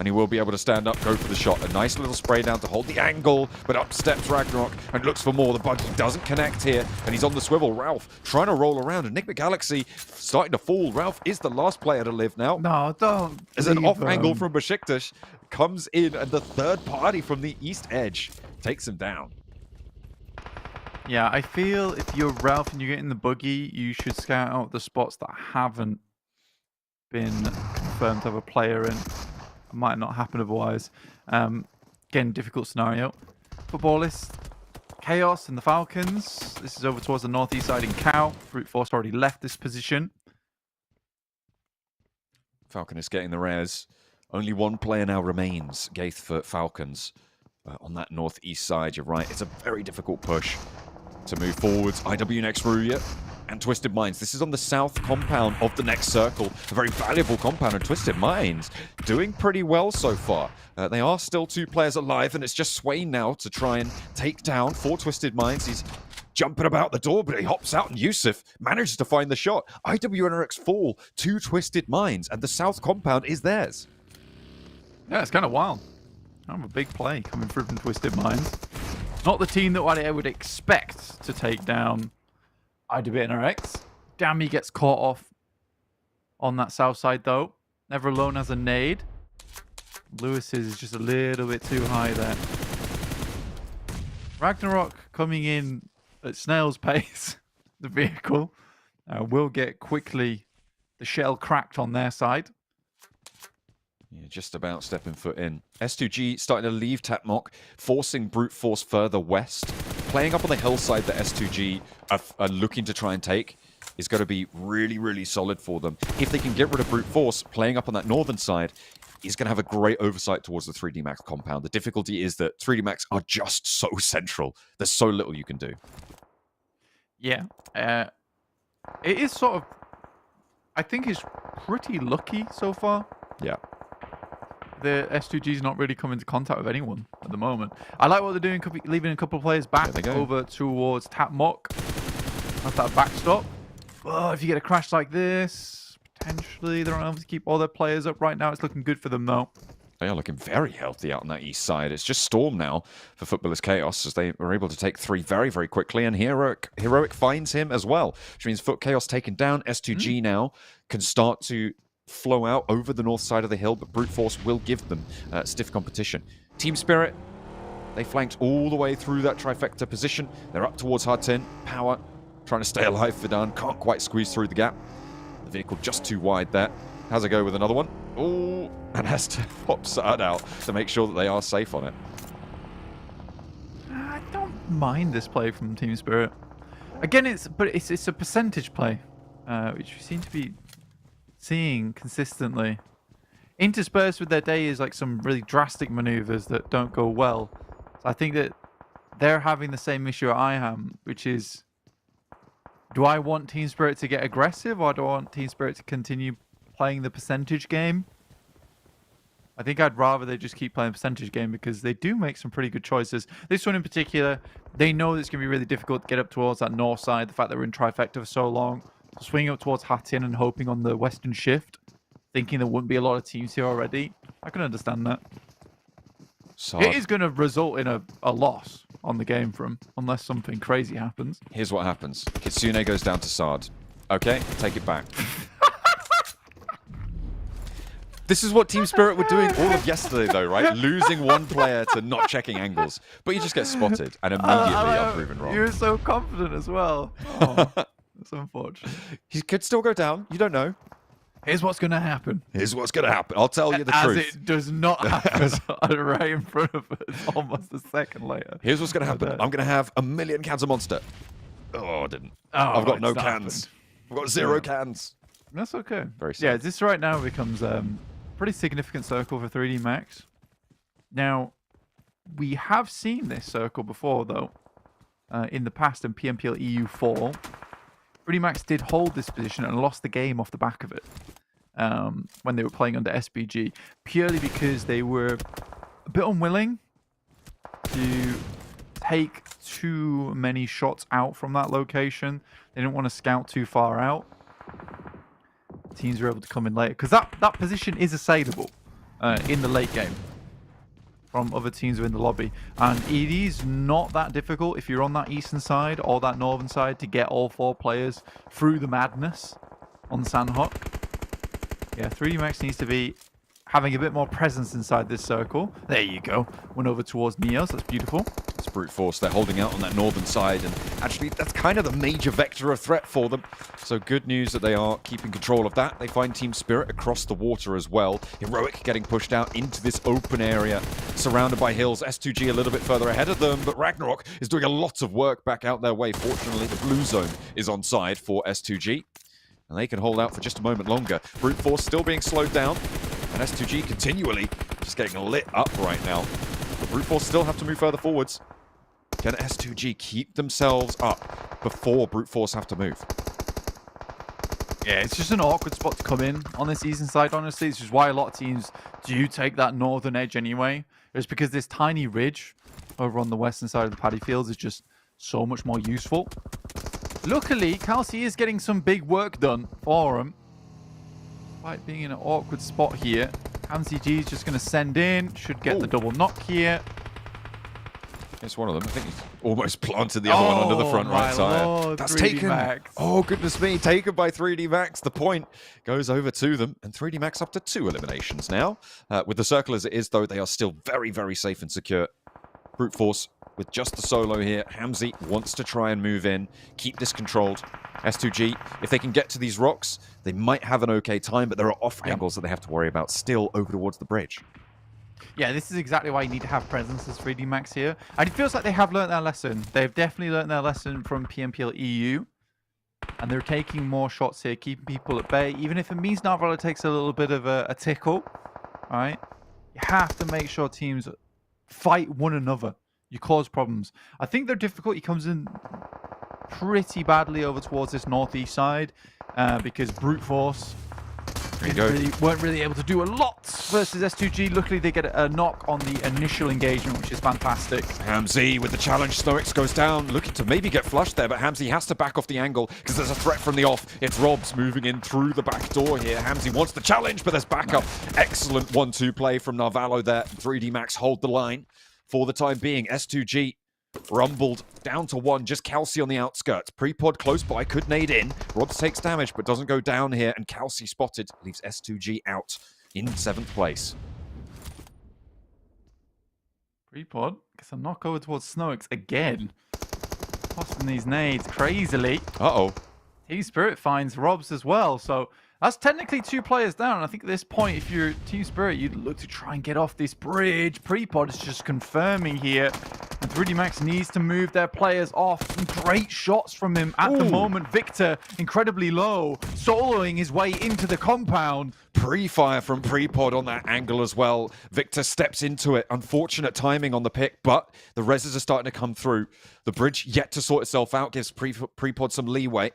And he will be able to stand up, go for the shot. A nice little spray down to hold the angle, but up steps Ragnarok and looks for more. The buggy doesn't connect here, and he's on the swivel. Ralph trying to roll around, and NIGMA Galaxy starting to fall. Ralph is the last player to live now. No, don't. As an off angle from BEŞİKTAŞ comes in, and the third party from the east edge takes him down. Yeah, I feel if you're Ralph and you get in the buggy, you should scout out the spots that haven't been confirmed to have a player in. It might not happen otherwise. Again, difficult scenario. Footballists, KAOS and the Falcons. This is over towards the northeast side in Cow. Brute Force already left this position. Falcon is getting the res. Only one player now remains, Gaith for Falcons. On that northeast side, you're right. It's a very difficult push to move forwards. IW next Ruya and Twisted Minds. This is on the south compound of the next circle. A very valuable compound, and Twisted Minds doing pretty well so far. They are still 2 players alive, and it's just Swain now to try and take down for Twisted Minds. He's jumping about the door, but he hops out, and Yusuf manages to find the shot. IWNRX fall to Twisted Minds, and the south compound is theirs. Yeah, it's kind of wild. Kind of a big play coming through from Twisted Minds. Not the team that I would expect to take down IWNRX. Dammy gets caught off on that south side, though. Never Alone has a nade. Lewis is just a little bit too high there. Ragnarok coming in at snail's pace. The vehicle will get quickly the shell cracked on their side. Yeah, just about stepping foot in. S2G starting to leave Tatmok, forcing Brute Force further west. Playing up on the hillside that S2G are looking to try and take is going to be really, really solid for them. If they can get rid of Brute Force, playing up on that northern side is going to have a great oversight towards the 3D Max compound. The difficulty is that 3D Max are just so central. There's so little you can do. Yeah. It is sort of... I think it's pretty lucky so far. Yeah. The S2G's not really come into contact with anyone at the moment. I like what they're doing, leaving a couple of players back over towards Tatmok. That's that backstop. Oh, if you get a crash like this, potentially they don't have to keep all their players up right now. It's looking good for them, though. They are looking very healthy out on that east side. It's just Storm now for Footballers KAOS, as they were able to take 3 very, very quickly, and Heroic finds him as well, which means Foot KAOS taken down. S2G now can start to flow out over the north side of the hill, but Brute Force will give them stiff competition. Team Spirit, they flanked all the way through that trifecta position. They're up towards hard tin. Power trying to stay alive for Dan. Can't quite squeeze through the gap. The vehicle just too wide there. Has a go with another one. Oh, and has to pop Sard out to make sure that they are safe on it. I don't mind this play from Team Spirit. Again, it's a percentage play, which we seem to be seeing consistently. Interspersed with their day is like some really drastic maneuvers that don't go well. So I think that they're having the same issue I am, which is Do I want Team Spirit to get aggressive, or do I want Team Spirit to continue playing the percentage game? I think I'd rather they just keep playing the percentage game because they do make some pretty good choices. This one in particular, they know it's going to be really difficult to get up towards that north side. The fact that we're in trifecta for so long. Swinging up towards Hattin and hoping on the western shift. Thinking there wouldn't be a lot of teams here already. I can understand that. It is going to result in a loss on the game from unless something crazy happens. Here's what happens. Kitsune goes down to Sard. Okay, take it back. This is what Team Spirit were doing all of yesterday, though, right? Losing one player to not checking angles. But you just get spotted and immediately are proven wrong. You were so confident as well. Oh, that's unfortunate. He could still go down. You don't know. Here's what's going to happen. Here's what's going to happen. I'll tell you the truth. As it does not happen right in front of us almost a second later. Here's what's going to happen. I'm going to have 1 million cans of Monster. Oh, I didn't. Oh, I've got no cans. I've got 0 cans. That's okay. Very sad. Yeah, this right now becomes pretty significant circle for 3D Max. Now, we have seen this circle before, though, in the past in PMPL EU4. 3D Max did hold this position and lost the game off the back of it when they were playing under SBG, purely because they were a bit unwilling to take too many shots out from that location. They didn't want to scout too far out. Teams were able to come in later because that position is assailable in the late game from other teams who are in the lobby, and it is not that difficult if you're on that eastern side or that northern side to get all 4 players through the madness on Sandhawk. Yeah, 3D Max needs to be having a bit more presence inside this circle. There you go. Went over towards Neos. That's beautiful. It's brute force. They're holding out on that northern side, and actually that's kind of the major vector of threat for them. So good news that they are keeping control of that. They find Team Spirit across the water as well. Heroic getting pushed out into this open area, surrounded by hills. S2G a little bit further ahead of them, but Ragnarok is doing a lot of work back out their way. Fortunately, the blue zone is on side for S2G, and they can hold out for just a moment longer. Brute force still being slowed down, and S2G continually just getting lit up right now. But Brute Force still have to move further forwards. Can S2G keep themselves up before Brute Force have to move? Yeah, it's just an awkward spot to come in on this eastern side, honestly. This is why a lot of teams do take that northern edge anyway. It's because this tiny ridge over on the western side of the paddy fields is just so much more useful. Luckily, KAOS is getting some big work done for him. Despite being in an awkward spot here, HamZG is just going to send in. Should get the double knock here. It's one of them. I think he's almost planted the other one under the front right side. Lord, That's 3D taken. Max. Oh, goodness me. Taken by 3D Max. The point goes over to them. And 3D Max up to 2 eliminations now. With the circle as it is, though, they are still very, very safe and secure. Brute Force with just the solo here. Hamzy wants to try and move in, keep this controlled. S2G, if they can get to these rocks, they might have an okay time, but there are off angles that they have to worry about still over towards the bridge. Yeah, this is exactly why you need to have presence as 3D Max here. And it feels like they have learned their lesson. They've definitely learned their lesson from PMPL EU. And they're taking more shots here, keeping people at bay. Even if it means Narvala takes a little bit of a tickle, all right? You have to make sure teams fight one another. You cause problems. I think their difficulty comes in pretty badly over towards this northeast side because Brute Force weren't really able to do a lot versus S2G. Luckily, they get a knock on the initial engagement, which is fantastic. Hamzy with the challenge. Snoix goes down, looking to maybe get flushed there, but Hamzy has to back off the angle because there's a threat from the off. It's Robs moving in through the back door here. Hamzy wants the challenge, but there's backup. Excellent 1-2 play from Narvalo there. 3D Max hold the line for the time being. S2G rumbled down to 1, just Kelsey on the outskirts. Prepod close by, could nade in. Robs takes damage, but doesn't go down here, and Kelsey spotted, leaves S2G out in 7th place. Prepod gets a knock over towards Snoix again. Tossing these nades crazily. Uh-oh. Team Spirit finds Robs as well, so that's technically 2 players down. I think at this point, if you're Team Spirit, you'd look to try and get off this bridge. Prepod is just confirming here. And 3D Max needs to move their players off. Some great shots from him at the moment. Victor, incredibly low, soloing his way into the compound. Pre-fire from Prepod on that angle as well. Victor steps into it. Unfortunate timing on the pick, but the reses are starting to come through. The bridge yet to sort itself out, gives Prepod some leeway.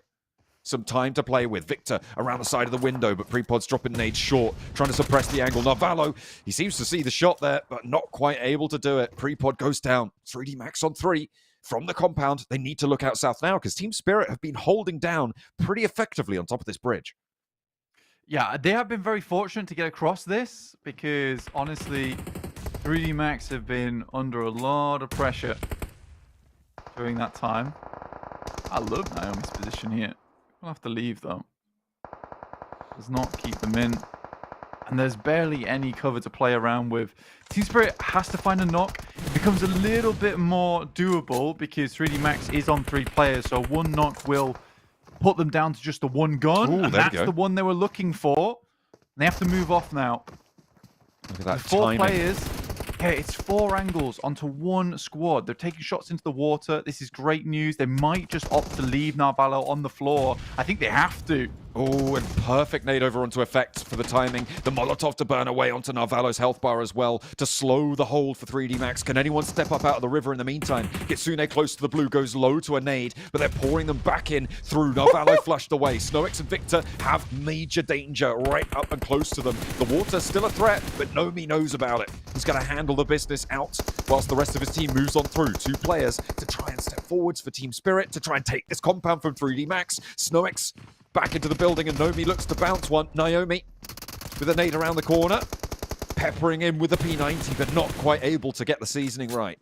some time to play with. Victor around the side of the window, but Prepod's dropping nades short, trying to suppress the angle. Narvalo, he seems to see the shot there, but not quite able to do it. Prepod goes down. 3D Max on 3 from the compound. They need to look out south now because Team Spirit have been holding down pretty effectively on top of this bridge. Yeah, they have been very fortunate to get across this because, honestly, 3D Max have been under a lot of pressure during that time. I love Naomi's position here. We'll have to leave, though. Does not keep them in. And there's barely any cover to play around with. Team Spirit has to find a knock. It becomes a little bit more doable because 3D Max is on 3 players, so one knock will put them down to just the one gun. Ooh, and that's the one they were looking for. They have to move off now. Look at that 4 timing. players. Yeah, it's 4 angles onto one squad. They're taking shots into the water. This is great news. They might just opt to leave Narvalo on the floor. I think they have to. Oh, and perfect nade over onto Effect for the timing. The Molotov to burn away onto Narvalo's health bar as well to slow the hold for 3D Max. Can anyone step up out of the river in the meantime? Kitsune close to the blue, goes low to a nade, but they're pouring them back in through. Narvalo flushed away. Snowix and Victor have major danger right up and close to them. The water's still a threat, but Nomi knows about it. He's going to handle the business out whilst the rest of his team moves on through. 2 players to try and step forwards for Team Spirit to try and take this compound from 3D Max. Snowix back into the building, and Nomi looks to bounce one. Naomi with a nade around the corner, peppering in with the P90, but not quite able to get the seasoning right.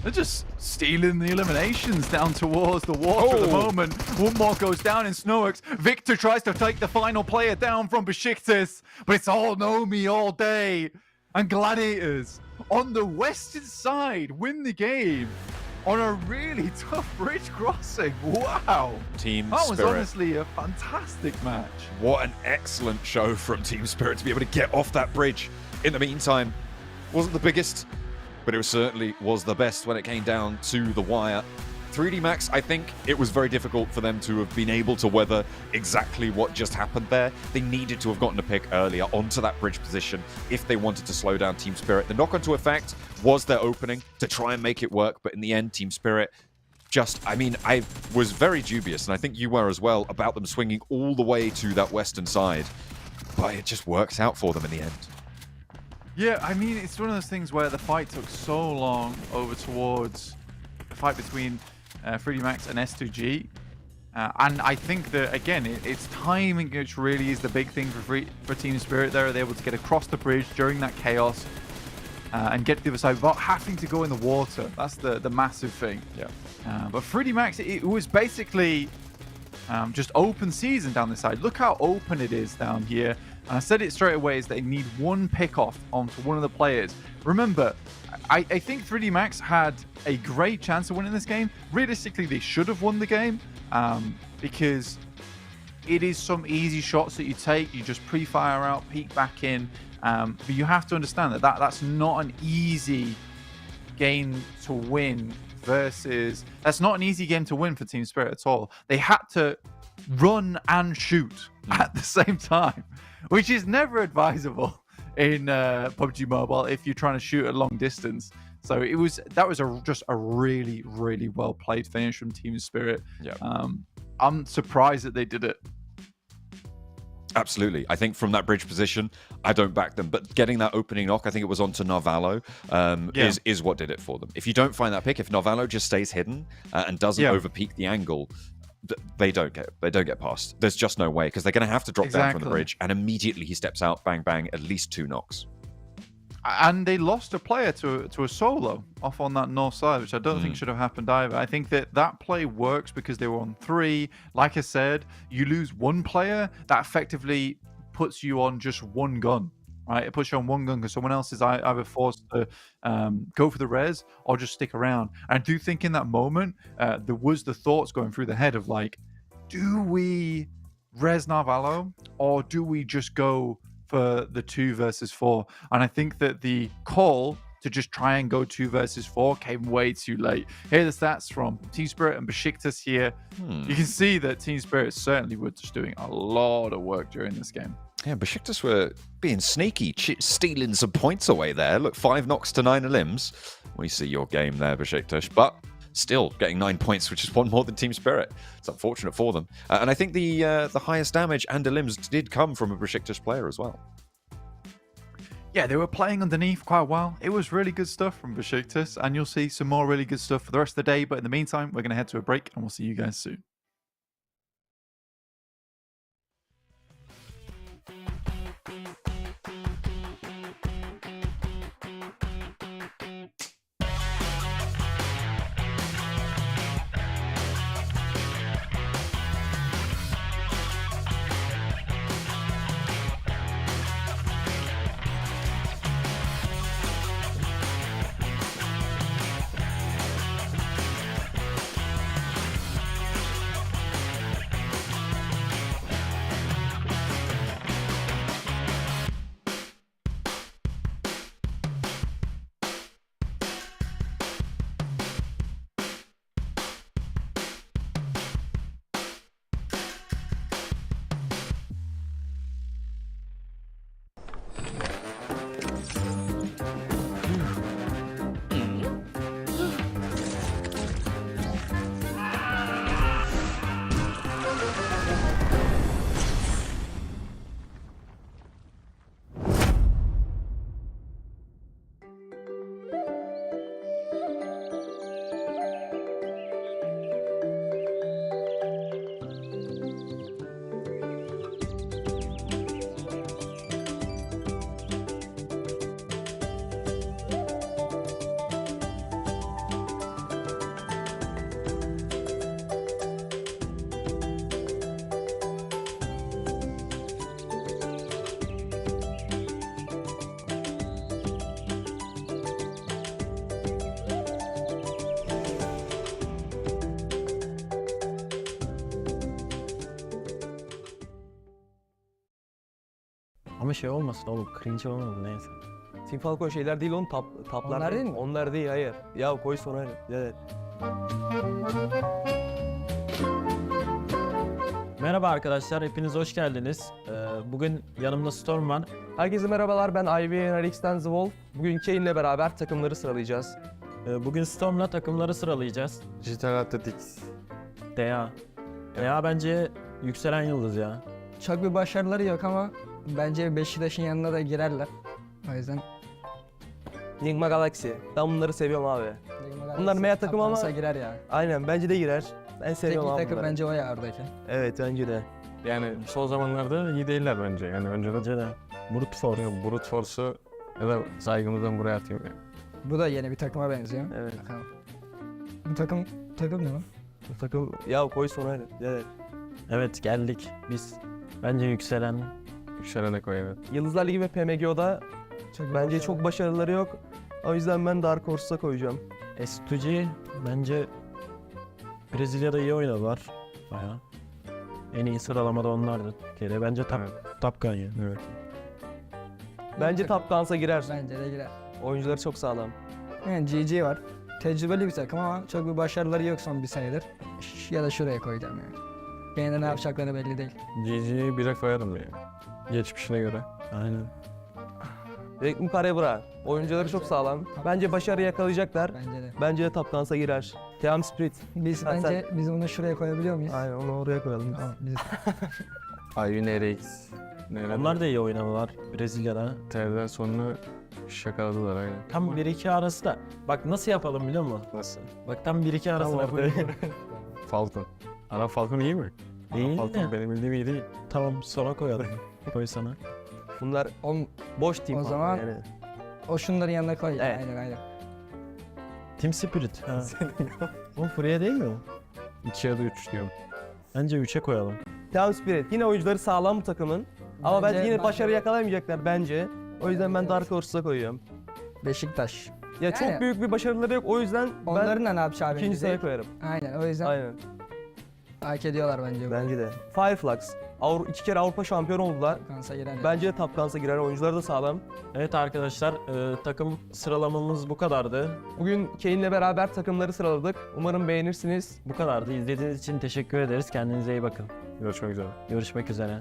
They're just stealing the eliminations down towards the water at the moment. One more goes down in Snowix. Victor tries to take the final player down from BEŞİKTAŞ, but it's all Nomi all day. And Gladiators on the western side win the game on a really tough bridge crossing. Wow. Team That was Spirit. honestly a fantastic match. What an excellent show from Team Spirit to be able to get off that bridge. In the meantime, wasn't the biggest, but it certainly was the best when it came down to the wire. 3D Max, I think it was very difficult for them to have been able to weather exactly what just happened there. They needed to have gotten a pick earlier onto that bridge position if they wanted to slow down Team Spirit. The knock-onto effect was their opening to try and make it work, but in the end, Team Spirit just, I mean, I was very dubious, and I think you were as well, about them swinging all the way to that western side, but it just worked out for them in the end. Yeah, I mean, it's one of those things where the fight took so long over towards the fight between 3D Max and S2G. And I think that, again, it's timing which really is the big thing for Team Spirit there. They're able to get across the bridge during that chaos and get to the other side without having to go in the water. That's the massive thing. Yeah. But 3D Max, it was basically just open season down this side. Look how open it is down here. And I said it straight away, is they need one pick off onto one of the players. Remember, I think 3D Max had a great chance of winning this game. Realistically, they should have won the game because it is some easy shots that you take. You just pre-fire out, peek back in. But you have to understand that that's not an easy game to win versus... That's not an easy game to win for Team Spirit at all. They had to run and shoot at the same time, which is never advisable in PUBG Mobile if you're trying to shoot at long distance. So that was just a really, really well played finish from Team Spirit. Yeah. I'm surprised that they did it. Absolutely. I think from that bridge position, I don't back them. But getting that opening knock, I think it was onto Narvalo, is what did it for them. If you don't find that pick, if Narvalo just stays hidden and doesn't overpeak the angle, they don't get past. There's just no way because they're going to have to drop down from the bridge, and immediately he steps out, bang bang, at least 2 knocks. And they lost a player to a solo off on that north side, which I don't think should have happened either. I think that play works because they were on 3. Like I said, you lose one player, that effectively puts you on just one gun, right? It puts you on one gun because someone else is either forced to go for the res or just stick around. And I do think in that moment, there was the thoughts going through the head of like, do we res Narvalo or do we just go for the 2 versus 4? And I think that the call to just try and go 2 versus 4 came way too late. Here are the stats from Team Spirit and BEŞİKTAŞ here. You can see that Team Spirit certainly were just doing a lot of work during this game. Yeah, BEŞİKTAŞ were being sneaky, stealing some points away there. Look, 5 knocks to 9 limbs. We see your game there, BEŞİKTAŞ. But still getting 9 points, which is one more than Team Spirit. It's unfortunate for them. And I think the highest damage and elims did come from a BEŞİKTAŞ player as well. Yeah, they were playing underneath quite well. It was really good stuff from Beşiktaş, and you'll see some more really good stuff for the rest of the day. But in the meantime, we're going to head to a break, and we'll see you guys soon. Ama şey olmasın oğlum, cringe olmadı neyse. Team Falcon şeyler değil oğlum, taplar Onlar değil mi? Onlar değil, hayır. Ya koy sonra. Evet. Merhaba arkadaşlar, hepiniz hoş geldiniz. Bugün yanımda Storm var. Herkese merhabalar, ben INFINIX'ten The Wolf. Bugün Kane'le beraber takımları sıralayacağız. Bugün Storm'la takımları sıralayacağız. Dijital Athletics. DA. DA bence yükselen yıldız ya. Çok bir başarıları yok ama bence Beşiktaş'ın yanına da girerler. O yüzden NIGMA Galaxy. Ben bunları seviyorum abi. Bunlar mega takım ama- Taplansa girer ya. Aynen, bence de girer. Ben seviyorum Teknik abi takım bunları. bence o ya oradaki. Evet, bence de. Yani son zamanlarda iyi değiller bence. Yani önceden Bence de. Brute Force. Brute Force'u ya da saygımızdan buraya atayım yani. Bu da yeni bir takıma benziyor. Evet. Bakalım. Bu takım ne lan? Bu takım, ya koy sonra. Evet. Evet geldik biz. Bence yükselen. Yükselene koy evet. Yıldızlar Ligi ve PMGO'da Çok bence çok başarıları yok. O yüzden ben Dark Horse'a koyacağım. S2G bence Brezilya'da iyi oynadılar. Bayağı. En iyi sıralamada onlardı. Kere bence Top Gun ya. Evet. Bence Top Guns'a girer. Bence de girer. Oyuncuları çok sağlam. Yani GG var. Tecrübeli bir takım ama çok bir başarıları yok son bir senedir. Ya da şuraya koyacağım yani. Gene de ne yapacakları belli değil. GG'yi 1'e koyarım ya. Geçmişine göre. Aynen. Reklam Karebra. Oyuncuları çok sağlam. Bence başarı yakalayacaklar. Bence de. Bence de Top Guns'a girer. Team Spirit. Biz Ha, bence biz onu şuraya koyabiliyor muyuz? Aynen, onu oraya koyalım. Tamam, biz INFINIX. Onlar da iyi oynadılar Brezilya'da. Terden sonra şakaladılar aynen. Tam 1-2 arası da. Bak nasıl yapalım biliyor musun? Nasıl? Bak tam 1-2 arası Tamam, var. Falcon. Ana Falcon iyi mi? Değil Falcon de. benim bildiğim iyi değil. Tamam sonra koyalım. Koy sana. Bunlar boş team. O falan zaman- yani. o şunların yanına koy. Evet. Aynen. Team Spirit. Ha. O Freya değil mi o? 2 ya da 3 diyorum. Bence 3'e koyalım. Team Spirit. Yine oyuncuları sağlam bu takımın. Ama Bence- bence yine başarı yakalayamayacaklar bence. O yüzden ben Dark Horse'a koyuyorum. Beşiktaş. Ya çok Yani- büyük bir başarıları yok. O yüzden Onların ben da ne yapacağı belli ikinci sıraya değil. koyarım. Aynen o yüzden Aynen. hak ediyorlar bence. Bence de. FLUX. 2 kere Avrupa şampiyonu oldular. Kansa girer. Bence de Top Guns'a girer. Oyuncuları da sağlam. Evet arkadaşlar takım sıralamamız bu kadardı. Bugün Kane'le beraber takımları sıraladık. Umarım beğenirsiniz. Bu kadardı. İzlediğiniz için teşekkür ederiz. Kendinize iyi bakın. Görüşmek üzere. Görüşmek üzere.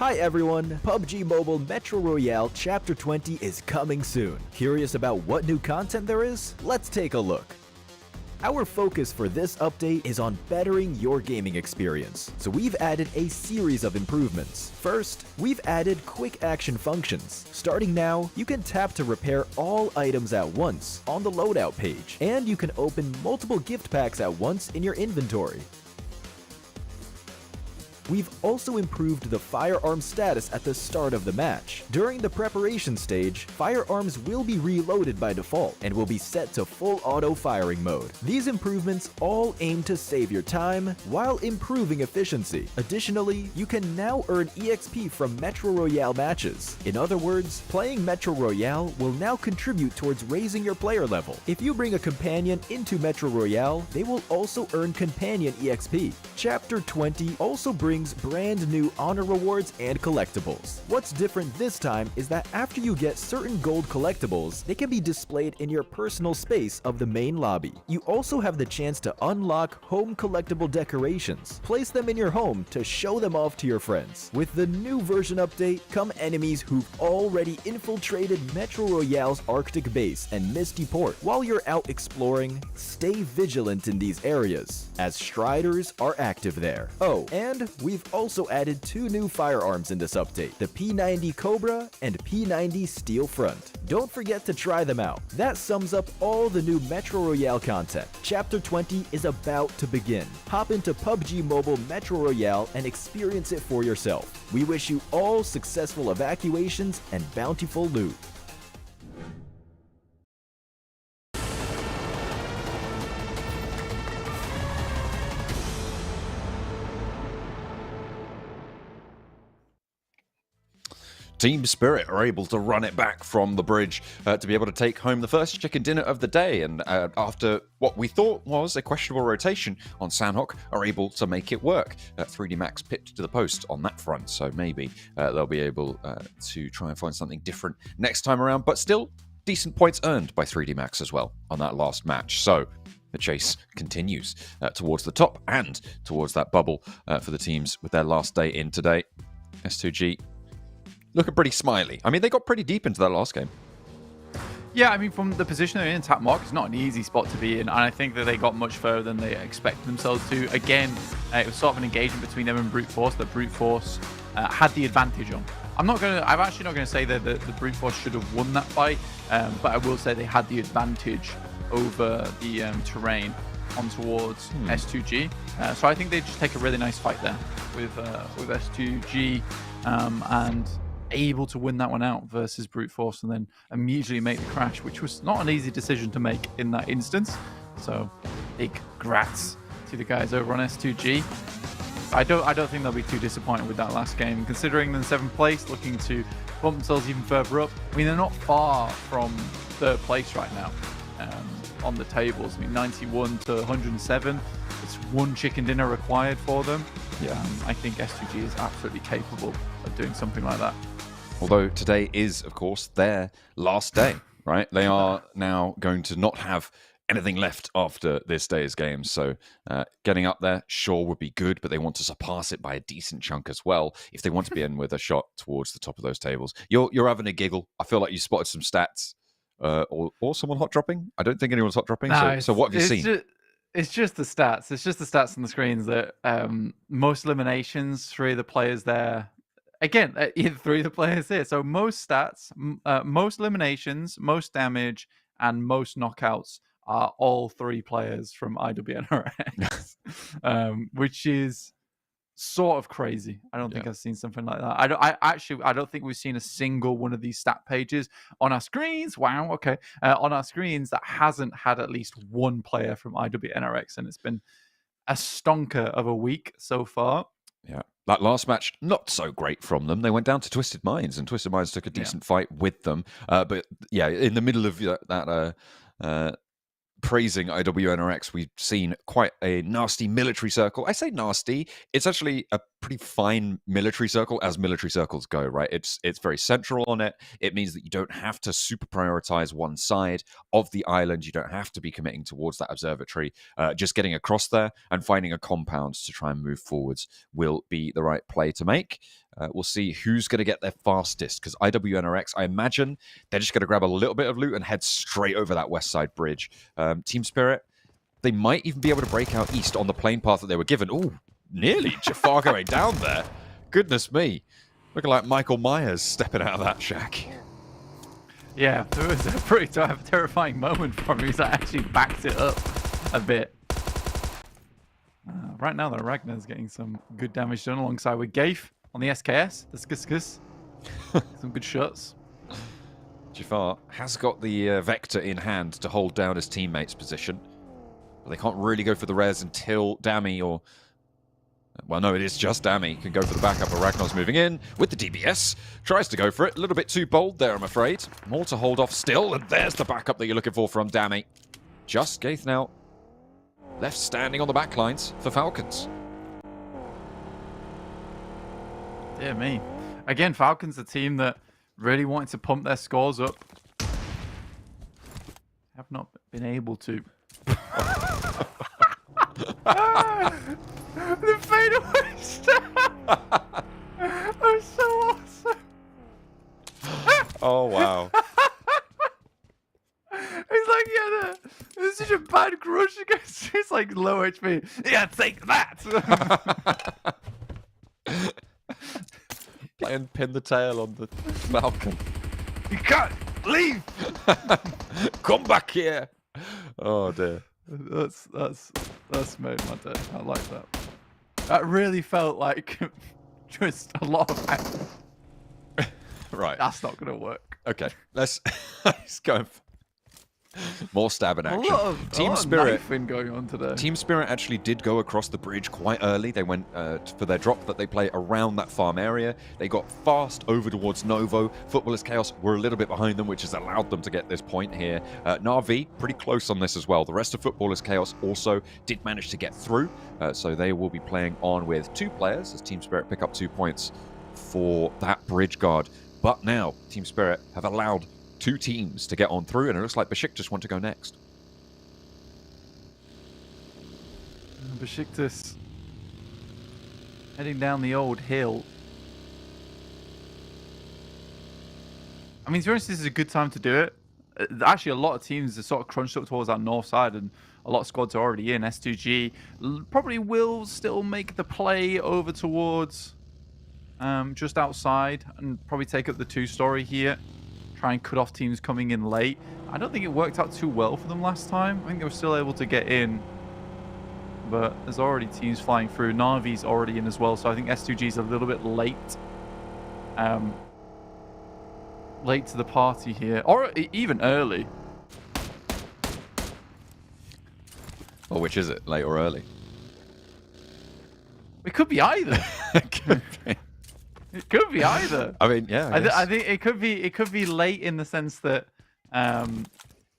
Hi everyone, PUBG Mobile Metro Royale Chapter 20 is coming soon. Curious about what new content there is? Let's take a look. Our focus for this update is on bettering your gaming experience, so we've added a series of improvements. First, we've added quick action functions. Starting now, you can tap to repair all items at once on the loadout page, and you can open multiple gift packs at once in your inventory. We've also improved the firearm status at the start of the match. During the preparation stage, firearms will be reloaded by default and will be set to full auto firing mode. These improvements all aim to save your time while improving efficiency. Additionally, you can now earn EXP from Metro Royale matches. In other words, playing Metro Royale will now contribute towards raising your player level. If you bring a companion into Metro Royale, they will also earn companion EXP. Chapter 20 also brings brand new honor rewards and collectibles. What's different this time is that after you get certain gold collectibles, they can be displayed in your personal space of the main lobby. You also have the chance to unlock home collectible decorations. Place them in your home to show them off to your friends. With the new version update come enemies who've already infiltrated Metro Royale's Arctic base and Misty Port. While you're out exploring, stay vigilant in these areas, as Striders are active there. Oh, and we've also added two new firearms in this update, the P90 Cobra and P90 Steel Front. Don't forget to try them out. That sums up all the new Metro Royale content. Chapter 20 is about to begin. Hop into PUBG Mobile Metro Royale and experience it for yourself. We wish you all successful evacuations and bountiful loot. Team Spirit are able to run it back from the bridge to be able to take home the first chicken dinner of the day. And after what we thought was a questionable rotation on Sandhawk, are able to make it work. 3D Max pipped to the post on that front, so maybe they'll be able to try and find something different next time around. But still, decent points earned by 3D Max as well on that last match. So the chase continues towards the top and towards that bubble for the teams with their last day in today. S2G looking pretty smiley. I mean, they got pretty deep into that last game. Yeah, I mean, from the position they're in, Tap Mark, it's not an easy spot to be in, and I think that they got much further than they expected themselves to. Again, it was sort of an engagement between them and Brute Force that Brute Force had the advantage on. I'm actually not gonna say that the Brute Force should have won that fight, but I will say they had the advantage over the terrain on towards S2G. So I think they just take a really nice fight there with S2G and able to win that one out versus Brute Force and then immediately make the crash, which was not an easy decision to make in that instance. So big grats to the guys over on S2G. I don't think they'll be too disappointed with that last game, considering they're in 7th place, looking to bump themselves even further up. I mean, they're not far from 3rd place right now on the tables. I mean, 91 to 107. It's one chicken dinner required for them. Yeah, I think S2G is absolutely capable of doing something like that. Although today is, of course, their last day, right? They are now going to not have anything left after this day's game. So getting up there, sure, would be good, but they want to surpass it by a decent chunk as well if they want to be in with a shot towards the top of those tables. You're having a giggle. I feel like you spotted some stats or someone hot dropping. I don't think anyone's hot dropping. No, so what have you seen? It's just the stats. It's just the stats on the screens that most eliminations, 3 of the players there. Again, 3 of the players here. So most stats, most eliminations, most damage, and most knockouts are all 3 players from IWNRX, which is sort of crazy. I don't think I've seen something like that. I don't think we've seen a single one of these stat pages on our screens. Wow, okay. On our screens that hasn't had at least one player from IWNRX, and it's been a stonker of a week so far. Yeah. That last match, not so great from them. They went down to Twisted Minds, and Twisted Minds took a decent fight with them. But yeah, in the middle of that praising IWNRX, we've seen quite a nasty military circle. I say nasty. It's actually a pretty fine military circle as military circles go, right? It's very central on it. It means that you don't have to super prioritize one side of the island. You don't have to be committing towards that observatory. Just getting across there and finding a compound to try and move forwards will be the right play to make. We'll see who's going to get there fastest, because IWNRX, I imagine they're just going to grab a little bit of loot and head straight over that west side bridge. Team Spirit, they might even be able to break out east on the plane path that they were given. Ooh, nearly Jafar going down there. Goodness me. Looking like Michael Myers stepping out of that shack. Yeah, there was a pretty terrifying moment for me. I actually backed it up a bit. Right now, the Ragnar's getting some good damage done alongside with Gaif on the SKS. The Skiskus. Some good shots. Jafar has got the Vector in hand to hold down his teammate's position. But they can't really go for the res until Dami or... Well, no, it is just Dami can go for the backup, but Ragnar's moving in with the DBS. Tries to go for it. A little bit too bold there, I'm afraid. More to hold off still, and there's the backup that you're looking for from Dami. Just Gaith now left standing on the back lines for Falcons. Dear me. Again, Falcons, a team that really wanted to pump their scores up. Have not been able to. The fadeaway step! I'm so awesome! Oh, wow. It's like, yeah, there's such a bad crush against it's like low HP. Yeah, take that! And pin the tail on the Falcon. You can't leave! Come back here! Oh, dear. That's made my day. I like that. That really felt like just a lot of... Right. That's not going to work. Okay, let's go. More stabbing action. A lot of knifing going on today. Team Spirit actually did go across the bridge quite early. They went for their drop that they play around that farm area. They got fast over towards Novo. Footballers Chaos were a little bit behind them, which has allowed them to get this point here. Na'Vi, pretty close on this as well. The rest of Footballers Chaos also did manage to get through. So they will be playing on with 2 players as Team Spirit pick up 2 points for that bridge guard. But now, Team Spirit have allowed 2 teams to get on through, and it looks like BEŞİKTAŞ want to go next. BEŞİKTAŞ heading down the old hill. I mean, to be honest, this is a good time to do it. Actually, a lot of teams are sort of crunched up towards that north side, and a lot of squads are already in. S2G probably will still make the play over towards just outside and probably take up the 2-story here. Try and cut off teams coming in late. I don't think it worked out too well for them last time. I think they were still able to get in, but there's already teams flying through. Na'Vi's already in as well, so I think S2G's a little bit late. Late to the party here, or even early. Well, which is it, late or early? It could be either. It could be either. I mean, yeah. I think it could be late in the sense that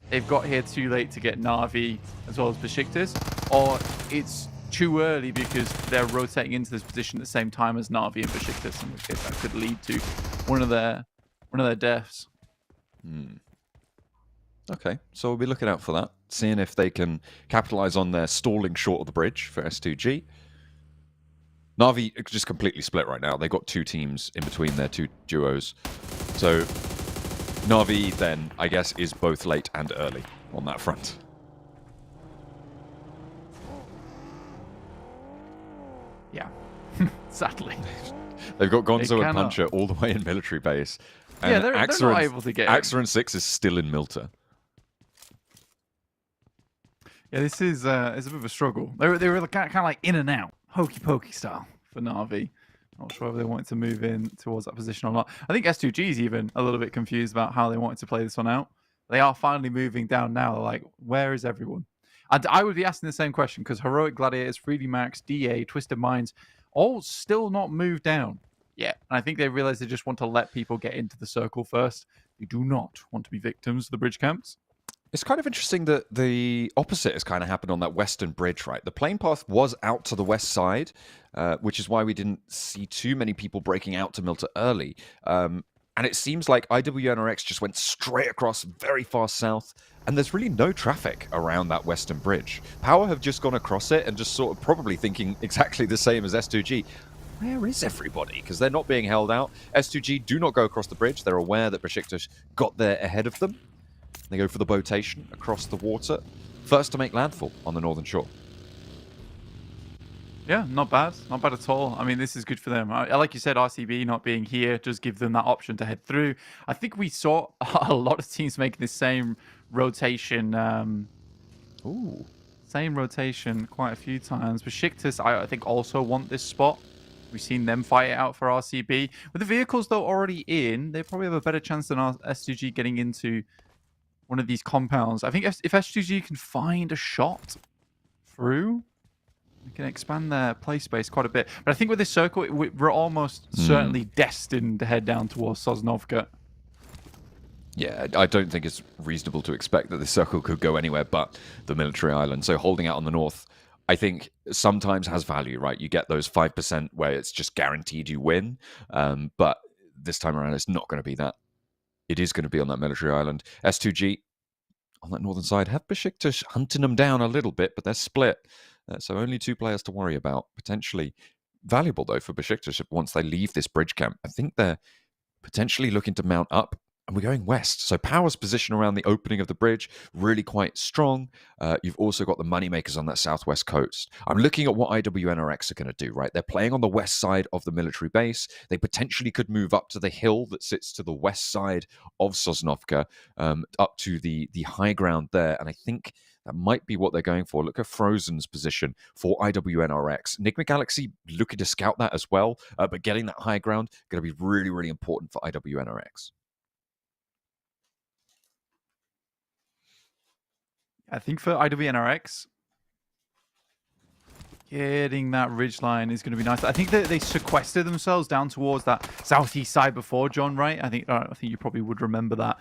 they've got here too late to get Na'Vi as well as BEŞİKTAŞ, or it's too early because they're rotating into this position at the same time as Na'Vi and BEŞİKTAŞ, in which case that could lead to one of their deaths. Okay, so we'll be looking out for that, seeing if they can capitalize on their stalling short of the bridge for S2G. Na'Vi just completely split right now. They've got 2 teams in between their 2 duos. So Na'Vi then, I guess, is both late and early on that front. Yeah, sadly. They've got Gonzo and Puncher all the way in military base. And yeah, they're not able to get Axa and 6 is still in Milta. Yeah, this is it's a bit of a struggle. They were kind of like in and out, hokey pokey style for Na'Vi. Not sure if they wanted to move in towards that position or not. I think S2G is even a little bit confused about how they wanted to play this one out. They are finally moving down now. They're like, where is everyone? And I would be asking the same question because Heroic Gladiators, 3D Max, DA, Twisted Minds, all still not moved down yet. And I think they realize they just want to let people get into the circle first. They do not want to be victims of the bridge camps. It's kind of interesting that the opposite has kind of happened on that western bridge, right? The plane path was out to the west side, which is why we didn't see too many people breaking out to Milta early. And it seems like IWNRX just went straight across very far south, and there's really no traffic around that western bridge. Power have just gone across it and just sort of probably thinking exactly the same as S2G. Where is everybody? Because they're not being held out. S2G do not go across the bridge. They're aware that BEŞİKTAŞ got there ahead of them. They go for the boatation across the water. First to make landfall on the northern shore. Yeah, not bad. Not bad at all. I mean, this is good for them. Like you said, RCB not being here does give them that option to head through. I think we saw a lot of teams making the same rotation. Same rotation quite a few times. BEŞİKTAŞ, I think, also want this spot. We've seen them fight it out for RCB. With the vehicles, though, already in, they probably have a better chance than S2G getting into one of these compounds. I think if S2G can find a shot through, they can expand their play space quite a bit. But I think with this circle, we're almost certainly destined to head down towards Sosnovka. Yeah, I don't think it's reasonable to expect that this circle could go anywhere but the military island. So holding out on the north, I think sometimes has value, right? You get those 5% where it's just guaranteed you win. But this time around, it's not going to be that. It is going to be on that military island. S2G on that northern side have BEŞİKTAŞ hunting them down a little bit, but they're split. So only 2 players to worry about. Potentially valuable, though, for BEŞİKTAŞ once they leave this bridge camp. I think they're potentially looking to mount up. And we're going west. So Power's position around the opening of the bridge, really quite strong. You've also got the moneymakers on that southwest coast. I'm looking at what IWNRX are going to do, right? They're playing on the west side of the military base. They potentially could move up to the hill that sits to the west side of Sosnovka, up to the high ground there. And I think that might be what they're going for. Look at Frozen's position for IWNRX. NIGMA Galaxy looking to scout that as well, but getting that high ground going to be really, really important for IWNRX. I think for IWNRX, getting that ridgeline is going to be nice. I think that they sequestered themselves down towards that southeast side before, John, right? I think you probably would remember that,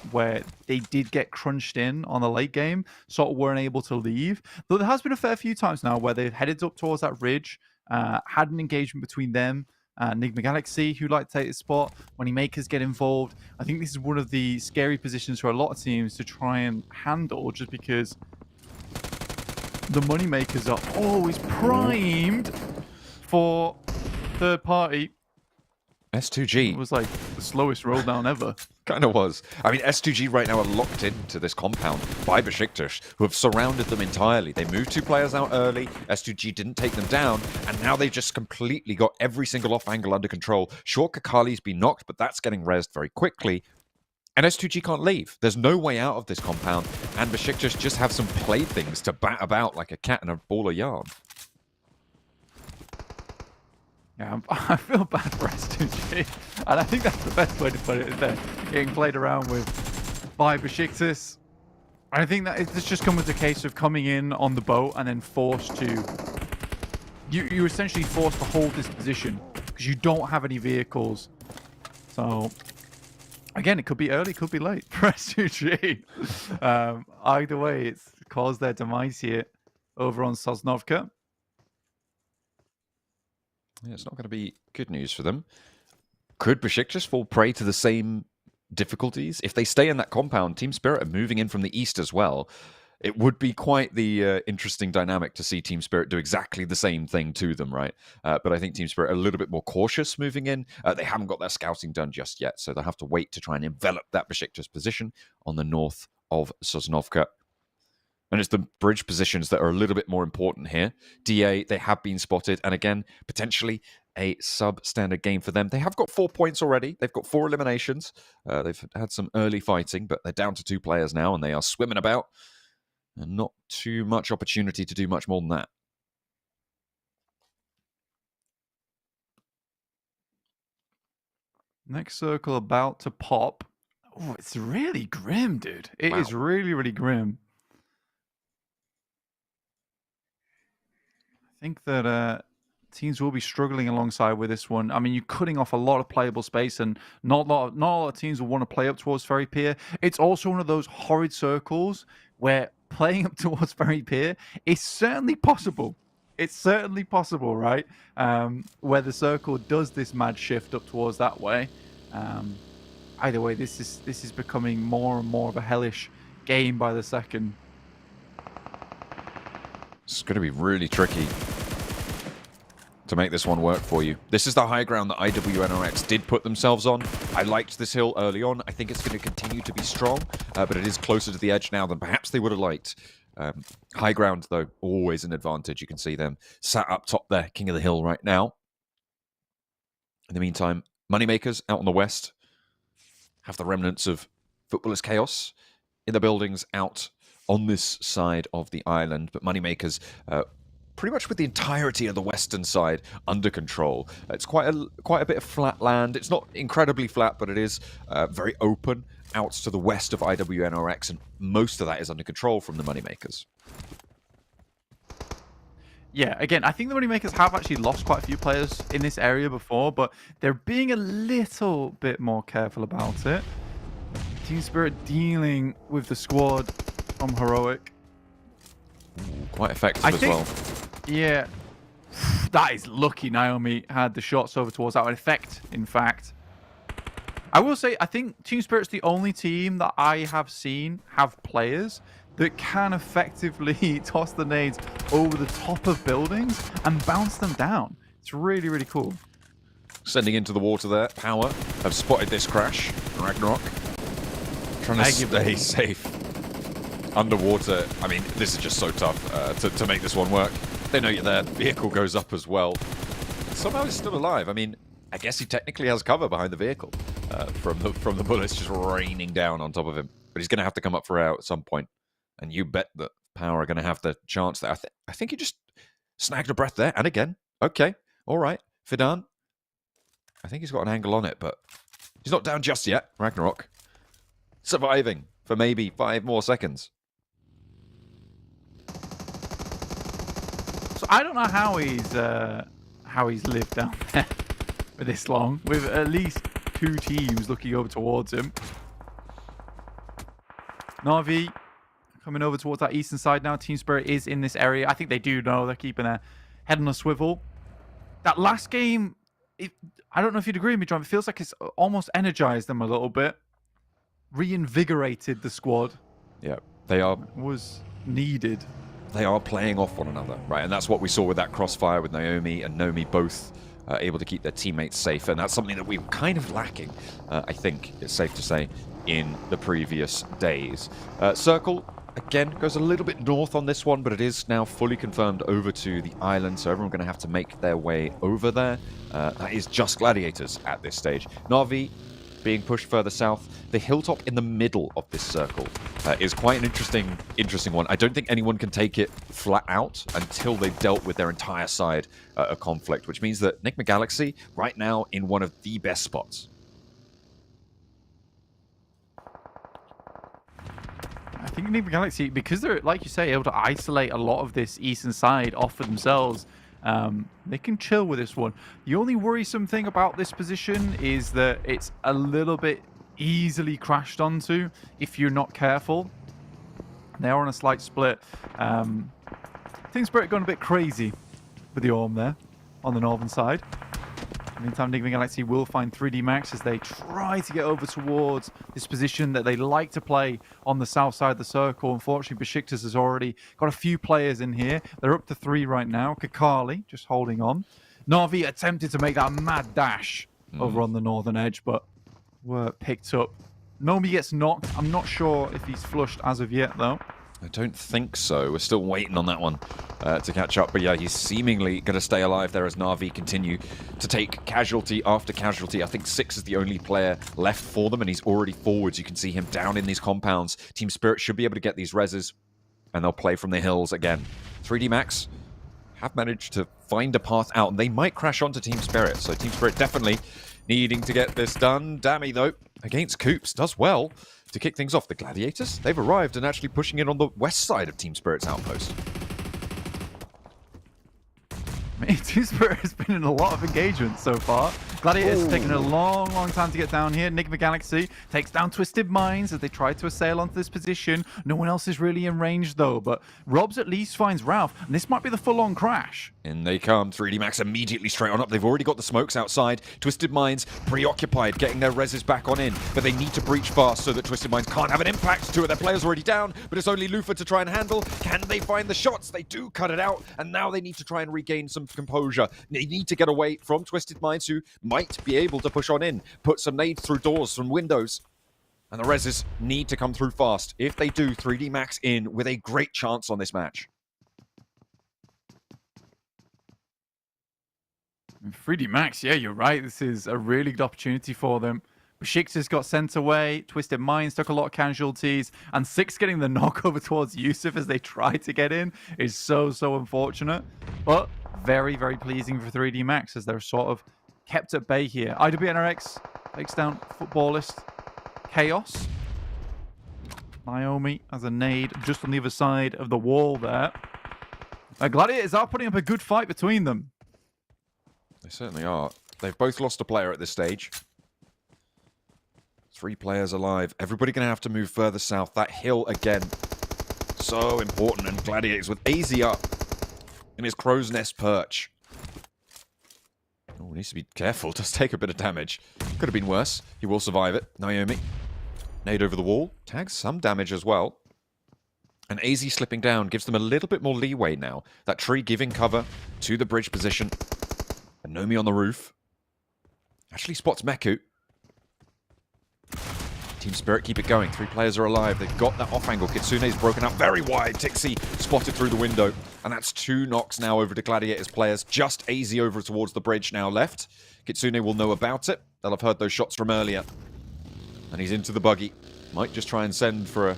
where they did get crunched in on the late game, sort of weren't able to leave. Though there has been a fair few times now where they've headed up towards that ridge, had an engagement between them, NIGMA Galaxy, who like to take the spot. Moneymakers get involved. I think this is one of the scary positions for a lot of teams to try and handle, just because the Moneymakers are always primed for third party. S2G. It was like the slowest roll down ever. Kind of was. I mean, S2G right now are locked into this compound by BEŞİKTAŞ, who have surrounded them entirely. They moved 2 players out early. S2G didn't take them down, and now they've just completely got every single off angle under control. Sure, Kakali's been knocked, but that's getting rezzed very quickly. And S2G can't leave. There's no way out of this compound, and BEŞİKTAŞ just have some playthings to bat about like a cat and a ball of yarn. Yeah, I feel bad for S2G, and I think that's the best way to put it, is they're getting played around with by BEŞİKTAŞ. I think that it's just come with a case of coming in on the boat and then forced to... You're essentially forced to hold this position because you don't have any vehicles. So, again, it could be early, could be late for S2G. Either way, it's caused their demise here over on Sosnovka. Yeah, it's not going to be good news for them. Could BEŞİKTAŞ fall prey to the same difficulties? If they stay in that compound, Team Spirit are moving in from the east as well. It would be quite the interesting dynamic to see Team Spirit do exactly the same thing to them, right? But I think Team Spirit are a little bit more cautious moving in. They haven't got their scouting done just yet, so they'll have to wait to try and envelop that BEŞİKTAŞ position on the north of Sosnovka. And it's the bridge positions that are a little bit more important here. DA, they have been spotted. And again, potentially a substandard game for them. They have got 4 points already. They've got 4 eliminations. They've had some early fighting, but they're down to 2 players now, and they are swimming about. And not too much opportunity to do much more than that. Next circle about to pop. Oh, it's really grim, dude. It is really, really grim. I think that teams will be struggling alongside with this one. I mean, you're cutting off a lot of playable space, and not a lot of teams will want to play up towards Ferry Pier. It's also one of those horrid circles where playing up towards Ferry Pier is certainly possible. It's certainly possible, right? Where the circle does this mad shift up towards that way. Either way, this is becoming more and more of a hellish game by the second. It's going to be really tricky to make this one work for you. This is the high ground that IWNRX did put themselves on. I liked this hill early on. I think it's going to continue to be strong, but it is closer to the edge now than perhaps they would have liked. High ground, though, always an advantage. You can see them sat up top there, king of the hill right now. In the meantime, Moneymakers out on the west have the remnants of Footballers Chaos in the buildings out on this side of the island. But Moneymakers, pretty much with the entirety of the western side under control. It's quite a bit of flat land. It's not incredibly flat, but it is very open out to the west of IWNRX, and most of that is under control from the Moneymakers. Yeah, again, I think the Moneymakers have actually lost quite a few players in this area before, but they're being a little bit more careful about it. Team Spirit dealing with the squad from Heroic. Ooh, quite effective as well. Yeah, that is lucky Naomi had the shots over towards that effect, in fact. I will say, I think Team Spirit's the only team that I have seen have players that can effectively toss the nades over the top of buildings and bounce them down. It's really, really cool. Sending into the water there. Power have spotted this crash. Ragnarok trying to stay safe underwater. I mean, this is just so tough to make this one work. They know you're there. Vehicle goes up as well. Somehow he's still alive. I mean, I guess he technically has cover behind the vehicle from the bullets just raining down on top of him. But he's going to have to come up for air at some point. And you bet that Power are going to have the chance there. I think he just snagged a breath there. And again, okay, all right. Fidan, I think he's got an angle on it, but he's not down just yet. Ragnarok surviving for maybe 5 more seconds. So I don't know how he's lived down there for this long, with at least 2 teams looking over towards him. Na'Vi coming over towards that eastern side now. Team Spirit is in this area. I think they do know. They're keeping their head on a swivel. That last game, I don't know if you'd agree with me, John. It feels like it's almost energized them a little bit. Reinvigorated the squad. Yeah, they are. Was needed. They are playing off one another, right? And that's what we saw with that crossfire with Naomi and Nomi both able to keep their teammates safe. And that's something that we were kind of lacking, I think it's safe to say, in the previous days. Circle, again, goes a little bit north on this one, but it is now fully confirmed over to the island, so everyone's going to have to make their way over there. That is just Gladiators at this stage. Na'Vi being pushed further south. The hilltop in the middle of this circle is quite an interesting one. I don't think anyone can take it flat out until they've dealt with their entire side of conflict, which means that NIGMA Galaxy right now in one of the best spots. I think NIGMA Galaxy, because they're, like you say, able to isolate a lot of this eastern side off for themselves, they can chill with this one. The only worrisome thing about this position is that it's a little bit easily crashed onto if you're not careful. They are on a slight split. Team Spirit going a bit crazy with the Orm there on the northern side. In the meantime, NIGMA Galaxy will find 3D Max as they try to get over towards this position that they like to play on the south side of the circle. Unfortunately, BEŞİKTAŞ has already got a few players in here. They're up to 3 right now. Kakali just holding on. Na'Vi attempted to make that mad dash over on the northern edge, but were picked up. Nomi gets knocked. I'm not sure if he's flushed as of yet, though. I don't think so. We're still waiting on that one to catch up. But yeah, he's seemingly going to stay alive there as Na'Vi continue to take casualty after casualty. I think 6 is the only player left for them, and he's already forwards. You can see him down in these compounds. Team Spirit should be able to get these reses, and they'll play from the hills again. 3D Max have managed to find a path out, and they might crash onto Team Spirit. So Team Spirit definitely needing to get this done. Dammy, though, against Coops, does well to kick things off. The Gladiators, they've arrived and actually pushing in on the west side of Team Spirit's outpost. Team Spirit has been in a lot of engagement so far. Gladiator's taken a long time to get down here. NIGMA Galaxy takes down Twisted Minds as they try to assail onto this position. No one else is really in range though, but Robs at least finds Ralph, and this might be the full-on crash. In they come. 3D Max immediately straight on up. They've already got the smokes outside. Twisted Minds preoccupied getting their reses back on in, but they need to breach fast so that Twisted Minds can't have an impact. 2 of their players already down, but it's only Lufa to try and handle. Can they find the shots? They do cut it out, and now they need to try and regain some composure. They need to get away from Twisted Minds, who might be able to push on in, put some nades through doors, from windows. And the reses need to come through fast. If they do, 3D Max in with a great chance on this match. 3D Max, yeah, you're right. This is a really good opportunity for them. BEŞİKTAŞ got sent away, Twisted Minds took a lot of casualties, and Six getting the knock over towards Yusuf as they try to get in is so unfortunate. But very pleasing for 3D Max as they're sort of kept at bay here. IWNRX takes down Footballist. KAOS. Naomi has a nade just on the other side of the wall there. Gladiators are putting up a good fight between them. They certainly are. They've both lost a player at this stage. 3 players alive. Everybody going to have to move further south. That hill again. So important. And Gladiators with AZ up in his crow's nest perch. Oh, needs to be careful. Does take a bit of damage. Could have been worse. He will survive it. Naomi. Nade over the wall. Tags some damage as well. And AZ slipping down gives them a little bit more leeway now. That tree giving cover to the bridge position. And Nomi on the roof. Actually spots Meku. Team Spirit keep it going. 3 players are alive. They've got that off angle. Kitsune's broken out very wide. Tixi spotted through the window. And that's 2 knocks now over to Gladiators players. Just AZ over towards the bridge now left. Kitsune will know about it. They'll have heard those shots from earlier. And he's into the buggy. Might just try and send for a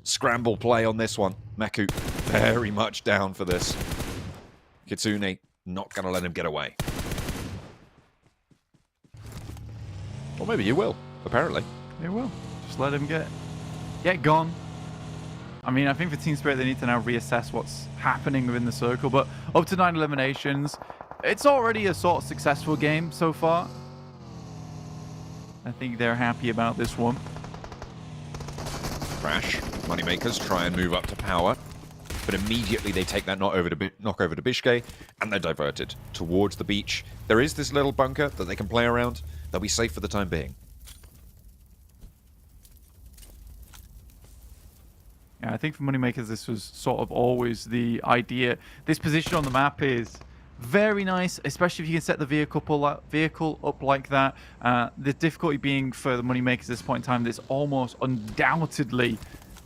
scramble play on this one. Meku very much down for this. Kitsune not going to let him get away. Or maybe you will, apparently. They will. Just let him get gone. I mean, I think for Team Spirit, they need to now reassess what's happening within the circle. But up to 9 eliminations, it's already a sort of successful game so far. I think they're happy about this one. Crash. Moneymakers try and move up to power. But immediately they take that knock over to Bishke, and they're diverted towards the beach. There is this little bunker that they can play around. They'll be safe for the time being. Yeah, I think for Moneymakers, this was sort of always the idea. This position on the map is very nice, especially if you can set the vehicle up like that. The difficulty being for the Moneymakers at this point in time, that's almost undoubtedly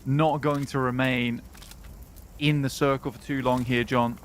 not going to remain in the circle for too long here, John.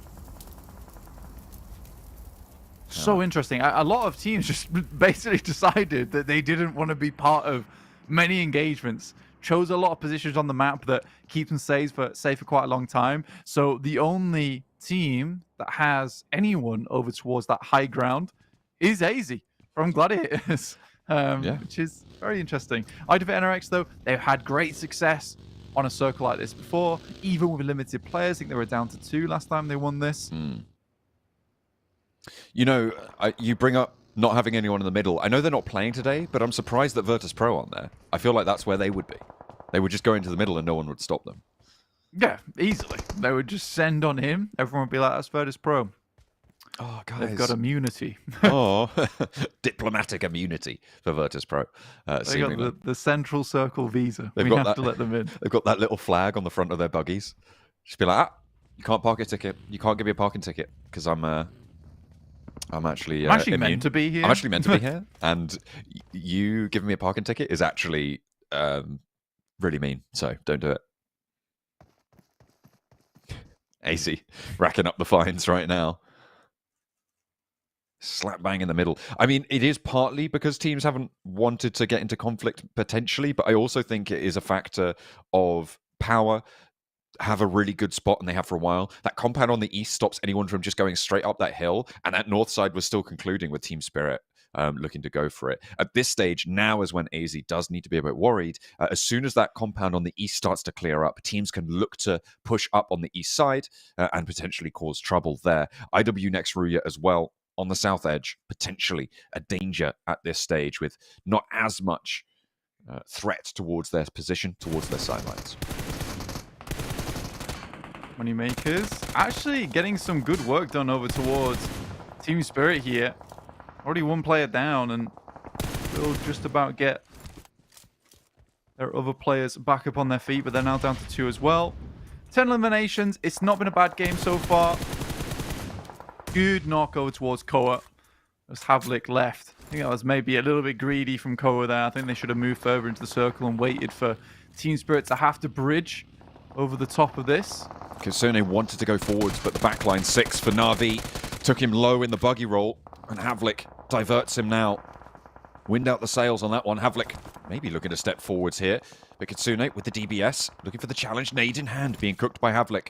So interesting. A lot of teams just basically decided that they didn't want to be part of many engagements. Chose a lot of positions on the map that keep them safe for quite a long time. So the only team that has anyone over towards that high ground is AZ from Gladiators, which is very interesting. IWNRX, though, they've had great success on a circle like this before, even with limited players. I think they were down to 2 last time they won this. You know, you bring up not having anyone in the middle. I know they're not playing today, but I'm surprised that Virtus Pro on there. I feel like that's where they would be. They would just go into the middle and no one would stop them. Yeah, easily. They would just send on him. Everyone would be like, that's Virtus Pro. Oh, guys. They've got immunity. Oh, diplomatic immunity for Virtus Pro. They got the Central Circle visa. They've We got have that, to let them in. They've got that little flag on the front of their buggies. Just be like, you can't park a ticket. You can't give me a parking ticket because I'm actually meant to be here. I'm actually meant to be here, and you giving me a parking ticket is actually really mean. So don't do it. AC racking up the fines right now. Slap bang in the middle. I mean, it is partly because teams haven't wanted to get into conflict potentially, but I also think it is a factor of power. Have a really good spot, and they have for a while. That compound on the east stops anyone from just going straight up that hill, and that north side was still concluding with Team Spirit. looking to go for it. At this stage, now is when AZ does need to be a bit worried. As soon as that compound on the east starts to clear up, teams can look to push up on the east side and potentially cause trouble there. IW next Ruya as well on the south edge, potentially a danger at this stage with not as much threat towards their position, towards their sidelines. Moneymakers actually getting some good work done over towards Team Spirit here. Already one player down, and will just about get their other players back up on their feet, but they're now down to 2 as well. 10 eliminations. It's not been a bad game so far. Good knock over towards Koa as Havlik left. I think that was maybe a little bit greedy from Koa there. I think they should have moved further into the circle and waited for Team Spirit to have to bridge over the top of this. Kasune wanted to go forwards, but the backline 6 for Na'Vi took him low in the buggy roll, and Havlik diverts him now. Wind out the sails on that one. Havlik maybe looking to step forwards here, but Kitsune with the DBS, looking for the challenge. Nade in hand, being cooked by Havlik.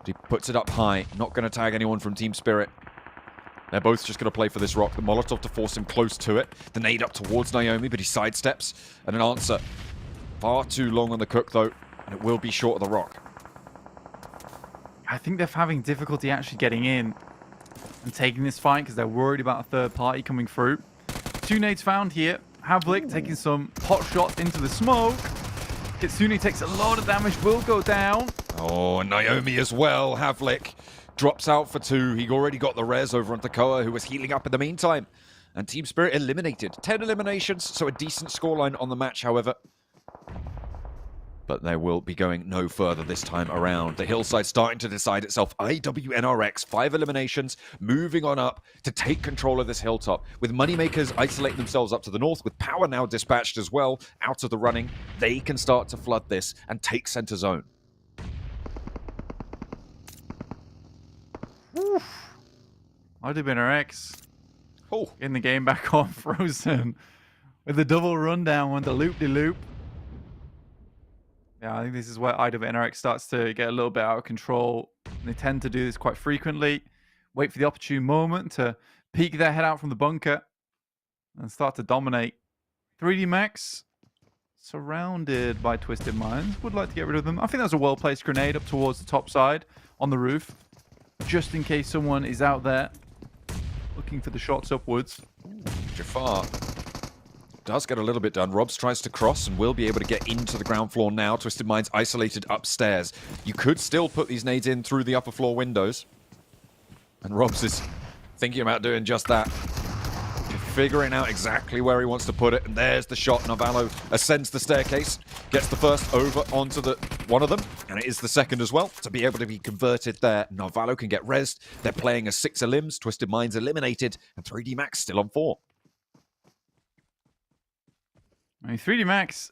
He puts it up high, not going to tag anyone from Team Spirit. They're both just going to play for this rock. The Molotov to force him close to it. The nade up towards Naomi, but he sidesteps. And an answer. Far too long on the cook, though, and it will be short of the rock. I think they're having difficulty actually getting in and taking this fight because they're worried about a third party coming through. 2 nades found here. Havlik taking some hot shots into the smoke. Kitsune takes a lot of damage, will go down. Oh, and Naomi as well. Havlik drops out for 2. He already got the res over onto Koa, who was healing up in the meantime. And Team Spirit eliminated. 10 eliminations, so a decent scoreline on the match, however. But they will be going no further this time around. The hillside starting to decide itself. IWNRX, 5 eliminations, moving on up to take control of this hilltop. With Moneymakers isolating themselves up to the north, with Power now dispatched as well, out of the running, they can start to flood this and take center zone. IWNRX in the game back on Frozen with the double rundown on the loop-de-loop. Yeah, I think this is where IWNRX starts to get a little bit out of control. They tend to do this quite frequently. Wait for the opportune moment to peek their head out from the bunker and start to dominate. 3D Max, surrounded by Twisted Minds, would like to get rid of them. I think that's a well-placed grenade up towards the top side on the roof, just in case someone is out there looking for the shots upwards. Jafar does get a little bit done. Robs tries to cross and will be able to get into the ground floor now. Twisted Minds isolated upstairs. You could still put these nades in through the upper floor windows. And Robs is thinking about doing just that. Figuring out exactly where he wants to put it. And there's the shot. Narvalo ascends the staircase. Gets the first over onto the one of them. And it is the second as well. To be able to be converted there. Narvalo can get rezzed. They're playing as 6 elims. Twisted Minds eliminated. And 3D Max still on 4. I mean, 3D Max,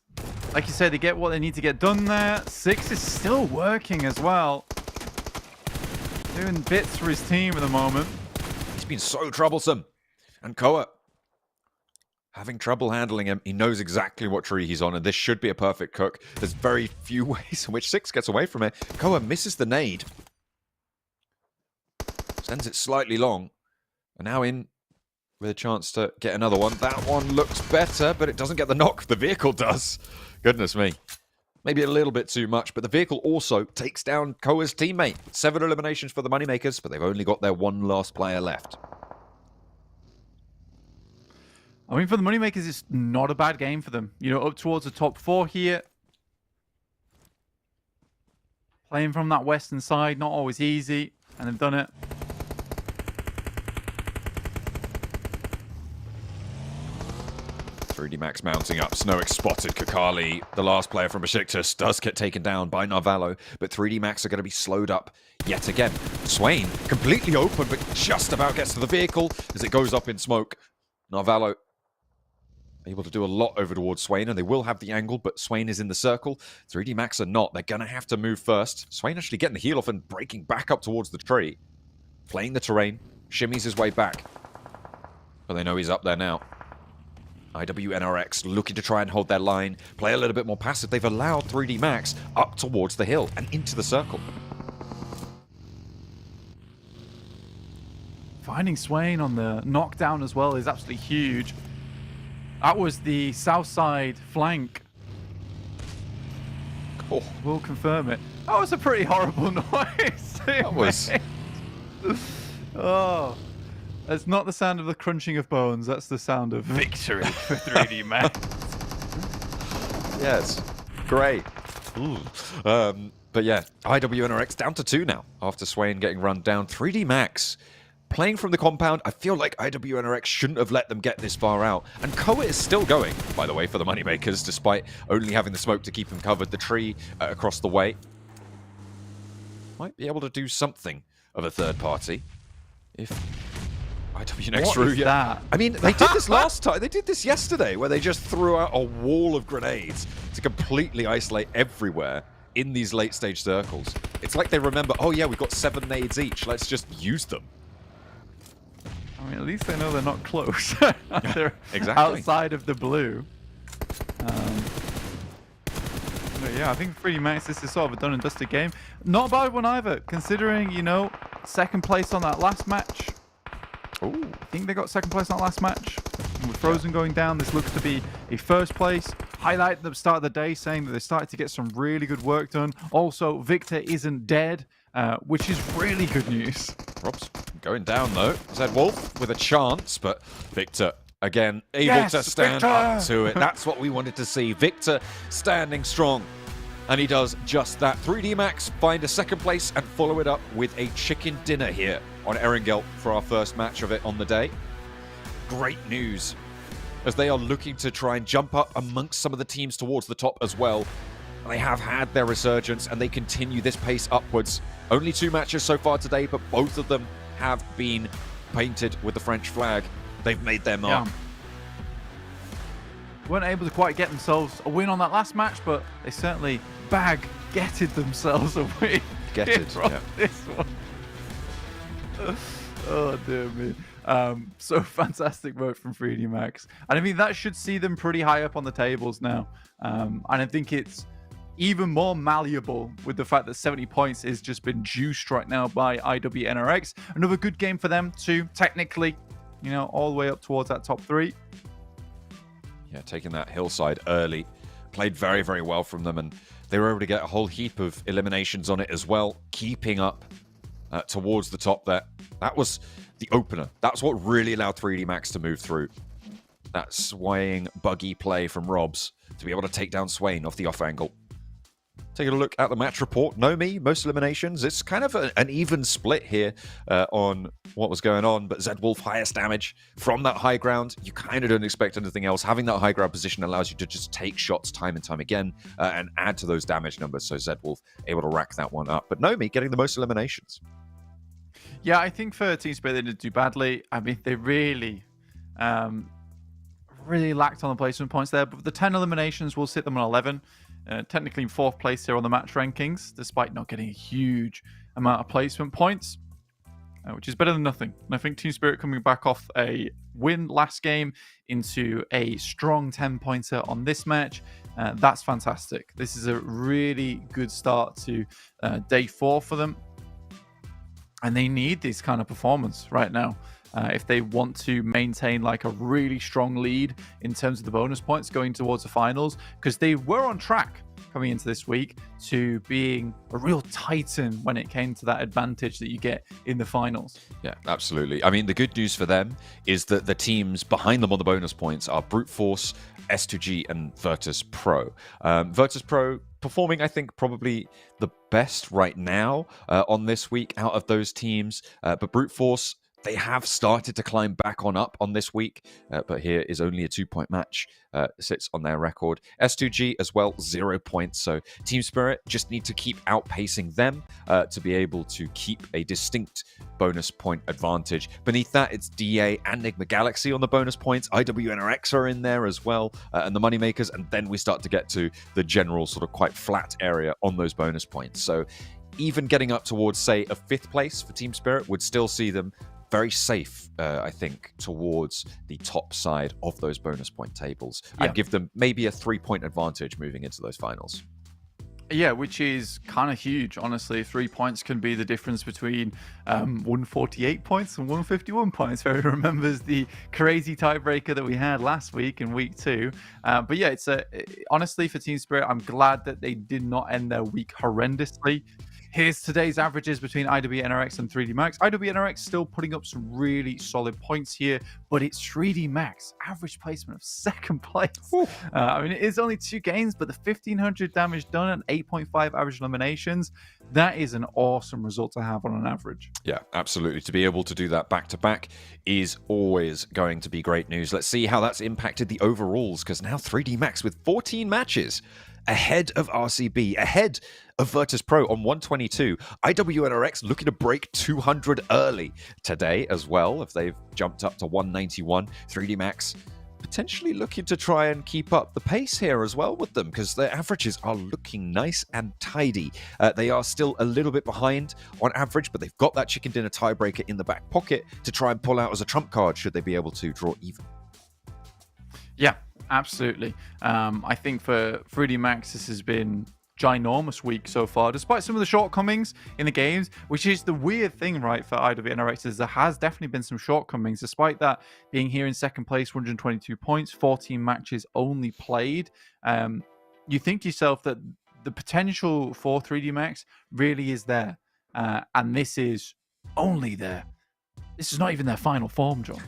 like you said, they get what they need to get done there. 6 is still working as well. Doing bits for his team at the moment. He's been so troublesome. And Koa, having trouble handling him. He knows exactly what tree he's on, and this should be a perfect cook. There's very few ways in which 6 gets away from it. Koa misses the nade. Sends it slightly long. And now in with a chance to get another one. That one looks better, but it doesn't get the knock. The vehicle does. Goodness me. Maybe a little bit too much, but the vehicle also takes down Koa's teammate. 7 eliminations for the Moneymakers, but they've only got their one last player left. I mean, for the Moneymakers, it's not a bad game for them. You know, up towards the top 4 here. Playing from that western side, not always easy, and they've done it. Max mounting up. Snowick spotted Kakali. The last player from BEŞİKTAŞ does get taken down by Narvalo, but 3D Max are going to be slowed up yet again. Swain completely open, but just about gets to the vehicle as it goes up in smoke. Narvalo able to do a lot over towards Swain, and they will have the angle, but Swain is in the circle. 3D Max are not. They're going to have to move first. Swain actually getting the heal off and breaking back up towards the tree. Playing the terrain. Shimmies his way back. But they know he's up there now. IWNRX looking to try and hold their line, play a little bit more passive. They've allowed 3D Max up towards the hill and into the circle. Finding Swain on the knockdown as well is absolutely huge. That was the south side flank. Oh, We'll confirm it. That was a pretty horrible noise. that was. Oh, that's not the sound of the crunching of bones. That's the sound of victory for 3D Max. Yes, great. But yeah, IWNRX down to 2 now after Swain getting run down. 3D Max playing from the compound. I feel like IWNRX shouldn't have let them get this far out. And Koa is still going, by the way, for the moneymakers, despite only having the smoke to keep him covered. The tree across the way might be able to do something of a third party if IWNX What is that? I mean, they did this last time. They did this yesterday, where they just threw out a wall of grenades to completely isolate everywhere in these late-stage circles. It's like they remember, oh yeah, we've got 7 nades each. Let's just use them. I mean, at least they know they're not close. They're Exactly. outside of the blue. But yeah, I think 3D Max, this is sort of a done and dusted game. Not a bad one either, considering, you know, second place on that last match. Ooh. I think they got second place on that last match. And with Frozen going down, this looks to be a first place. Highlight at the start of the day saying that they started to get some really good work done. Also, Victor isn't dead, which is really good news. Rob's going down though. Zed Wolf with a chance, but Victor again able to stand up to it. That's what we wanted to see. Victor standing strong. And he does just that. 3D Max find a second place and follow it up with a chicken dinner here on Erangel for our first match of it on the day. Great news, as they are looking to try and jump up amongst some of the teams towards the top as well. They have had their resurgence and they continue this pace upwards. Only 2 matches so far today, but both of them have been painted with the French flag. They've made their mark. Yeah. Weren't able to quite get themselves a win on that last match, but they certainly getted themselves a win. Getted, from yeah. this one. Oh dear me. So fantastic work from 3D Max. And I mean, that should see them pretty high up on the tables now. And I think it's even more malleable with the fact that 70 points has just been juiced right now by IWNRX. Another good game for them too, technically, you know, all the way up towards that top 3. Yeah, taking that hillside early. Played very, very well from them, and they were able to get a whole heap of eliminations on it as well, keeping up towards the top there. That was the opener. That's what really allowed 3D Max to move through. That swaying, buggy play from Robs to be able to take down Swain off the off angle. Taking a look at the match report. Nomi, most eliminations. It's kind of an even split here on what was going on, but Zed Wolf, highest damage from that high ground. You kind of don't expect anything else. Having that high ground position allows you to just take shots time and time again and add to those damage numbers. So Zed Wolf able to rack that one up. But Nomi getting the most eliminations. Yeah, I think for Team Spirit, they didn't do badly. I mean, they really lacked on the placement points there, but the 10 eliminations will sit them on 11. Technically in 4th place here on the match rankings, despite not getting a huge amount of placement points, which is better than nothing. And I think Team Spirit coming back off a win last game into a strong 10-pointer on this match, that's fantastic. This is a really good start to day 4 for them. And they need this kind of performance right now if they want to maintain like a really strong lead in terms of the bonus points going towards the finals, because they were on track coming into this week to being a real titan when it came to that advantage that you get in the finals. Yeah, absolutely. I mean, the good news for them is that the teams behind them on the bonus points are Brute Force, S2G, and Virtus Pro. Virtus Pro performing, I think, probably the best right now on this week out of those teams. But Brute Force, they have started to climb back on up on this week, but here is only a 2-point match, sits on their record. S2G as well, 0 points. So Team Spirit just need to keep outpacing them to be able to keep a distinct bonus point advantage. Beneath that, it's DA and NIGMA Galaxy on the bonus points. IWNRX are in there as well, and the Moneymakers, and then we start to get to the general sort of quite flat area on those bonus points. So even getting up towards, say, a 5th place for Team Spirit would still see them very safe, I think, towards the top side of those bonus point tables, and give them maybe a 3-point advantage moving into those finals. Yeah, which is kind of huge, honestly. 3 points can be the difference between 148 points and 151 points. If everyone remembers the crazy tiebreaker that we had last week in week 2. But yeah, honestly, for Team Spirit, I'm glad that they did not end their week horrendously. Here's today's averages between IWNRX and 3D Max. IWNRX still putting up some really solid points here, but it's 3D Max average placement of 2nd place. I mean, it is only 2 games, but the 1500 damage done and 8.5 average eliminations, that is an awesome result to have on an average. Yeah, absolutely. To be able to do that back-to-back is always going to be great news. Let's see how that's impacted the overalls, because now 3D Max with 14 matches ahead of RCB, ahead of Virtus Pro on 122. IWNRX looking to break 200 early today as well, if they've jumped up to 191. 3D Max potentially looking to try and keep up the pace here as well with them, because their averages are looking nice and tidy. They are still a little bit behind on average, but they've got that chicken dinner tiebreaker in the back pocket to try and pull out as a trump card should they be able to draw even. Yeah, absolutely. I think for 3D Max, this has been ginormous week so far, despite some of the shortcomings in the games, which is the weird thing, right, for IWNRX, is there has definitely been some shortcomings, despite that being here in 2nd place, 122 points, 14 matches only played. You think to yourself that the potential for 3D Max really is there, and this is only there. This is not even their final form, John.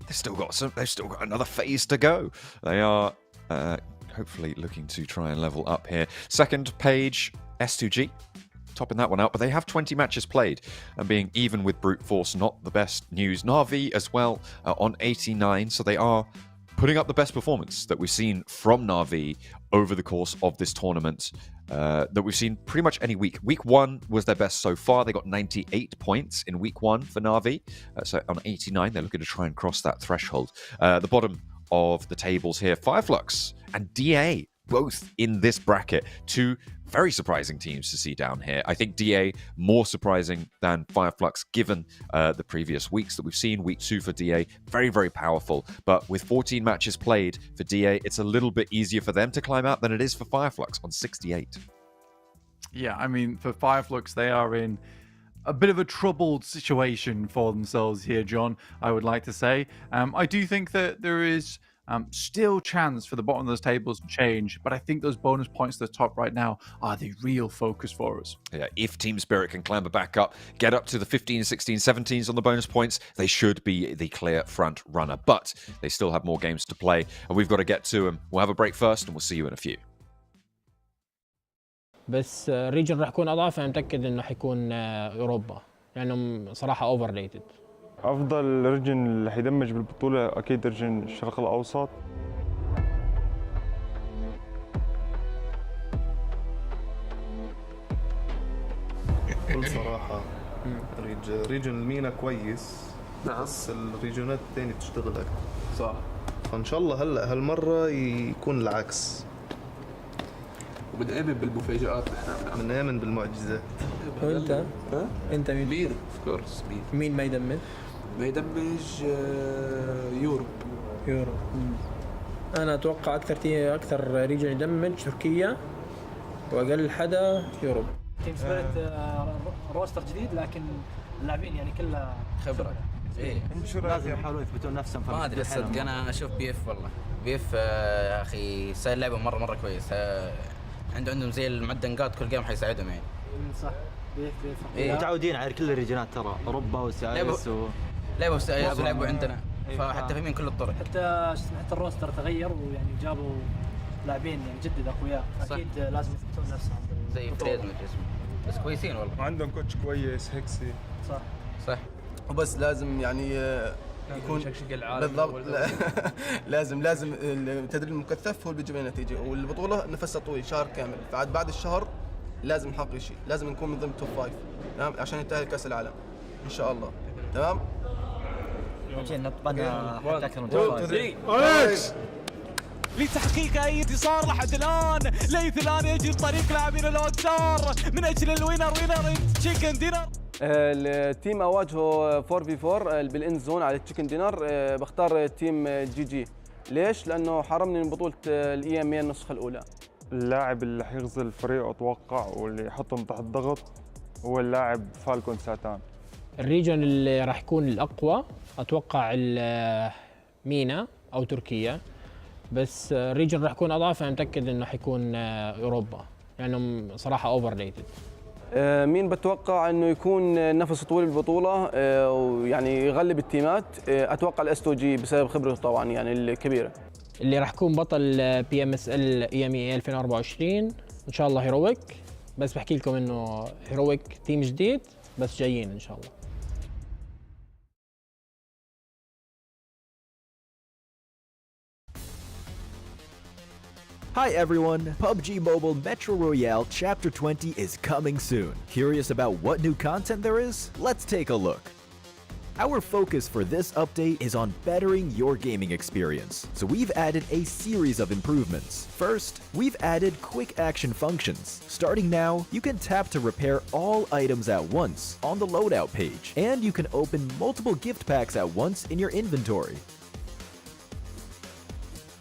They've still got another phase to go. They are hopefully looking to try and level up here. 2nd page, S2G, topping that one out, but they have 20 matches played, and being even with Brute Force, not the best news. Na'Vi as well on 89, so they are putting up the best performance that we've seen from Na'Vi over the course of this tournament, that we've seen pretty much any week. Week 1 was their best so far. They got 98 points in week 1 for Na'Vi. So on 89, they're looking to try and cross that threshold. The bottom of the tables here, FLUX and DA, both in this bracket. 2 very surprising teams to see down here. I think DA more surprising than FLUX, given the previous weeks that we've seen. Week 2 for DA, very, very powerful. But with 14 matches played for DA, it's a little bit easier for them to climb out than it is for FLUX on 68. Yeah, I mean, for FLUX, they are in a bit of a troubled situation for themselves here, John, I would like to say. I do think that there is still chance for the bottom of those tables to change, but I think those bonus points to the top right now are the real focus for us. Yeah, if Team Spirit can clamber back up, get up to the 15, 16, 17s on the bonus points, they should be the clear front runner. But they still have more games to play, and we've got to get to them. We'll have a break first, and we'll see you in a few. بس الريجن راح يكون اضعف. انا متاكد انه حيكون اوروبا لانهم صراحه اوفر ريتد. افضل ريجن اللي حيدمج بالبطوله اكيد ريجن الشرق الاوسط. بكل صراحه ريجن المينا كويس. بس الريجونات الثانيه بتشتغل اكثر. صح. فان شاء الله هلا هالمره يكون العكس. وبنآمن بالمفاجآت. نحن بنآمن بالمعجزات. وانت؟ انت مين؟ مين؟ اوف كورس مين؟ مين ما يدمج؟ ما يدمج يورو. انا اتوقع اكثر ريجن يدمج تركيا، واقل حدا يوروب. تيم سبيريت روستر جديد، لكن اللاعبين يعني كلها خبره. ايه لازم يحاولون يثبتون نفسهم. ما ادري صدق، انا اشوف بي اف والله بي اف يا اخي ساير لعبه مره كويس. عندهم زي المعدنقات كل جيم حيساعدهم يعني. صح. إيه. متعودين على كل الريجنات ترى، اوروبا وسايس لعبوا في سايس ولعبوا عندنا، فحتى فاهمين كل الطرق. حتى الروستر تغير، ويعني جابوا لاعبين يعني جدد اقوياء، اكيد لازم يثبتون نفسهم زي فريد مدري اسمه، بس كويسين والله. وعندهم كوتش كويس هيكسي. صح. وبس لازم يعني يكون بالضبط. لازم التدريب المكثف هو اللي بيجيب لنا نتيجه، والبطوله نفسها طويل شهر كامل، بعد الشهر لازم نحقق شيء، لازم نكون من ضمن توب 5 تمام عشان نتاهل كاس العالم ان شاء الله. تمام. نطبقنا اكثر من توب 5 لتحقيق اي انتصار لحد الان. ليث الان يجري طريق لاعبين الاوتار من اجل الوينر تشيكن دينر. التيم اواجهه 4v4 بالاند زون على التشيكن دينر. بختار تيم جي. ليش؟ لانه حرمني من بطوله الاي ام اي النسخه الاولى. اللاعب اللي حيغزل الفريق أتوقع واللي يحطهم تحت ضغط هو اللاعب فالكون ساتان. الريجن اللي راح يكون الأقوى أتوقع مينا أو تركيا، بس الريجن راح يكون أضعف. أنا متأكد إنه حيكون أوروبا لأنهم صراحة أوفر ريتد. مين بتوقع انه يكون نفس طويل البطوله ويعني يغلب التيمات؟ اتوقع الاس 2 جي بسبب خبرته طبعا يعني الكبيره. اللي راح يكون بطل PMSL EMEA 2024 ان شاء الله هيرويك، بس بحكي لكم انه هيرويك تيم جديد بس جايين ان شاء الله. Hi everyone, PUBG Mobile Metro Royale Chapter 20 is coming soon. Curious about what new content there is? Let's take a look. Our focus for this update is on bettering your gaming experience, so we've added a series of improvements. First, we've added quick action functions. Starting now, you can tap to repair all items at once on the loadout page, and you can open multiple gift packs at once in your inventory.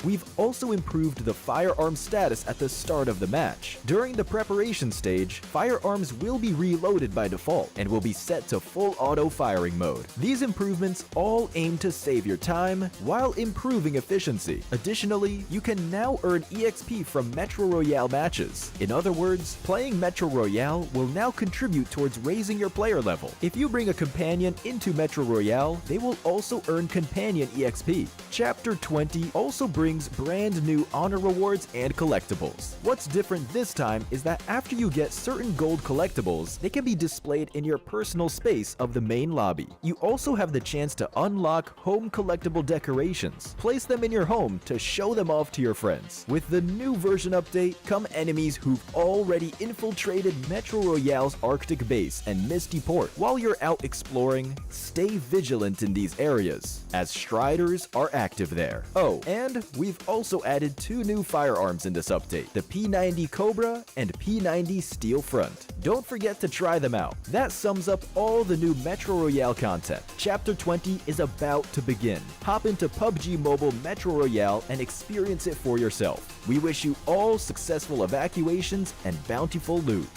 We've also improved the firearm status at the start of the match. During the preparation stage, firearms will be reloaded by default and will be set to full auto firing mode. These improvements all aim to save your time while improving efficiency. Additionally, you can now earn EXP from Metro Royale matches. In other words, playing Metro Royale will now contribute towards raising your player level. If you bring a companion into Metro Royale, they will also earn companion EXP. Chapter 20 also brings brand new honor rewards and collectibles. What's different this time is that after you get certain gold collectibles, they can be displayed in your personal space of the main lobby. You also have the chance to unlock home collectible decorations. Place them in your home to show them off to your friends. With the new version update come enemies who've already infiltrated Metro Royale's Arctic base and Misty Port. While you're out exploring, stay vigilant in these areas, as Striders are active there. Oh, and we've also added two new firearms in this update, the P90 Cobra and P90 Steel Front. Don't forget to try them out. That sums up all the new Metro Royale content. Chapter 20 is about to begin. Hop into PUBG Mobile Metro Royale and experience it for yourself. We wish you all successful evacuations and bountiful loot.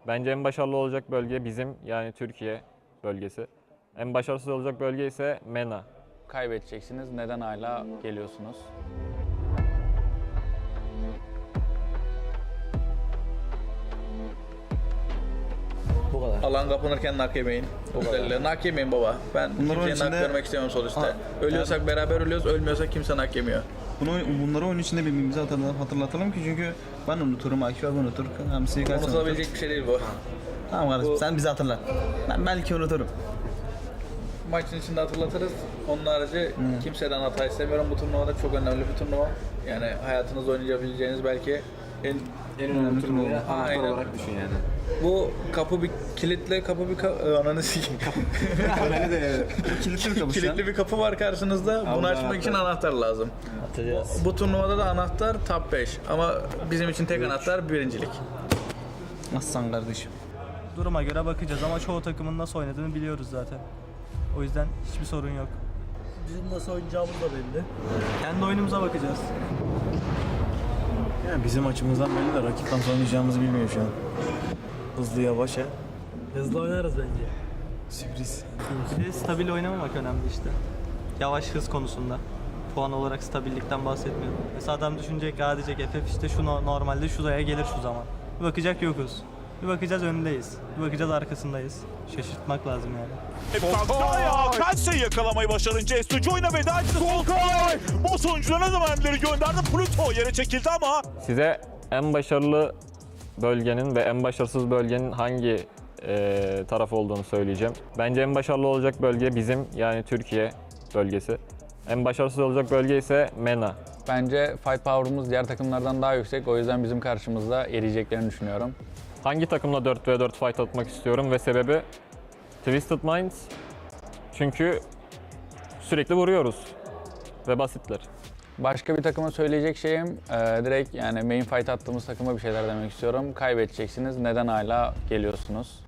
Bence en başarılı olacak bölge bizim, yani Türkiye bölgesi. En başarısız olacak bölge ise MENA. Kaybedeceksiniz. Neden hala geliyorsunuz? Bu kadar. Alan kapanırken nak yemeyin. Güzelliği. Nak yemeyin baba. Ben kimseye nak görmek istemiyorum sol üstte. Ölüyorsak beraber ölüyoruz, ölmüyorsak kimse nak yemiyor. Bunları oyun içinde birbirimize hatırlatalım ki çünkü ben unuturum, Akif abi unutur, Hamsi'yi kaç unutur. Unutulabilecek bir şey değil bu. Tamam kardeşim sen bizi hatırlat. Ben belki unuturum. Maçın içinde hatırlatırız. Onun harici kimseden hata istemiyorum. Bu turnuvada çok önemli bir turnuva. Yani hayatınızda oynayabileceğiniz belki en önemli turnuva. Aynen. Olarak düşün yani. Bu kapı bir kilitle kapı bir ananı sikeyim. Kilitli bir kapı var karşınızda. Bunu açmak için anahtar lazım. Bu turnuvada da anahtar top 5 ama bizim için tek anahtar birincilik. Nasılsın kardeşim? Duruma göre bakacağız ama çoğu takımın nasıl oynadığını biliyoruz zaten. O yüzden hiçbir sorun yok. Bizim nasıl oynayacağımız da belli. Kendi oyunumuza bakacağız. Yani bizim açımızdan belli de rakip nasıl oynayacağımızı bilmiyor şu an. Hızlı yavaş ya. Hızlı oynarız bence. Sürpriz. Stabil oynamamak önemli işte. Yavaş hız konusunda. Puan olarak stabillikten bahsetmiyorum. Mesela adam düşünecek, diyecek FF işte şu normalde şuraya gelir şu zaman. Bir bakacak yokuz. Bir bakacağız önündeyiz. Bir bakacağız arkasındayız. Şaşırtmak lazım yani. Kaç sayı yakalamayı başarınca Estoji oyuna veda etti. Solkay! Bu sonuçlarına da mermileri gönderdi. Pluto yere çekildi ama. Size en başarılı bölgenin ve en başarısız bölgenin hangi taraf olduğunu söyleyeceğim. Bence en başarılı olacak bölge bizim, yani Türkiye bölgesi. En başarısız olacak bölge ise MENA. Bence fight power'ımız diğer takımlardan daha yüksek. O yüzden bizim karşımızda eriyeceklerini düşünüyorum. Hangi takımla 4v4 fight atmak istiyorum ve sebebi Twisted Minds. Çünkü sürekli vuruyoruz ve basitler. Başka bir takıma söyleyecek şeyim direkt yani main fight attığımız takıma bir şeyler demek istiyorum. Kaybedeceksiniz. Neden hala geliyorsunuz?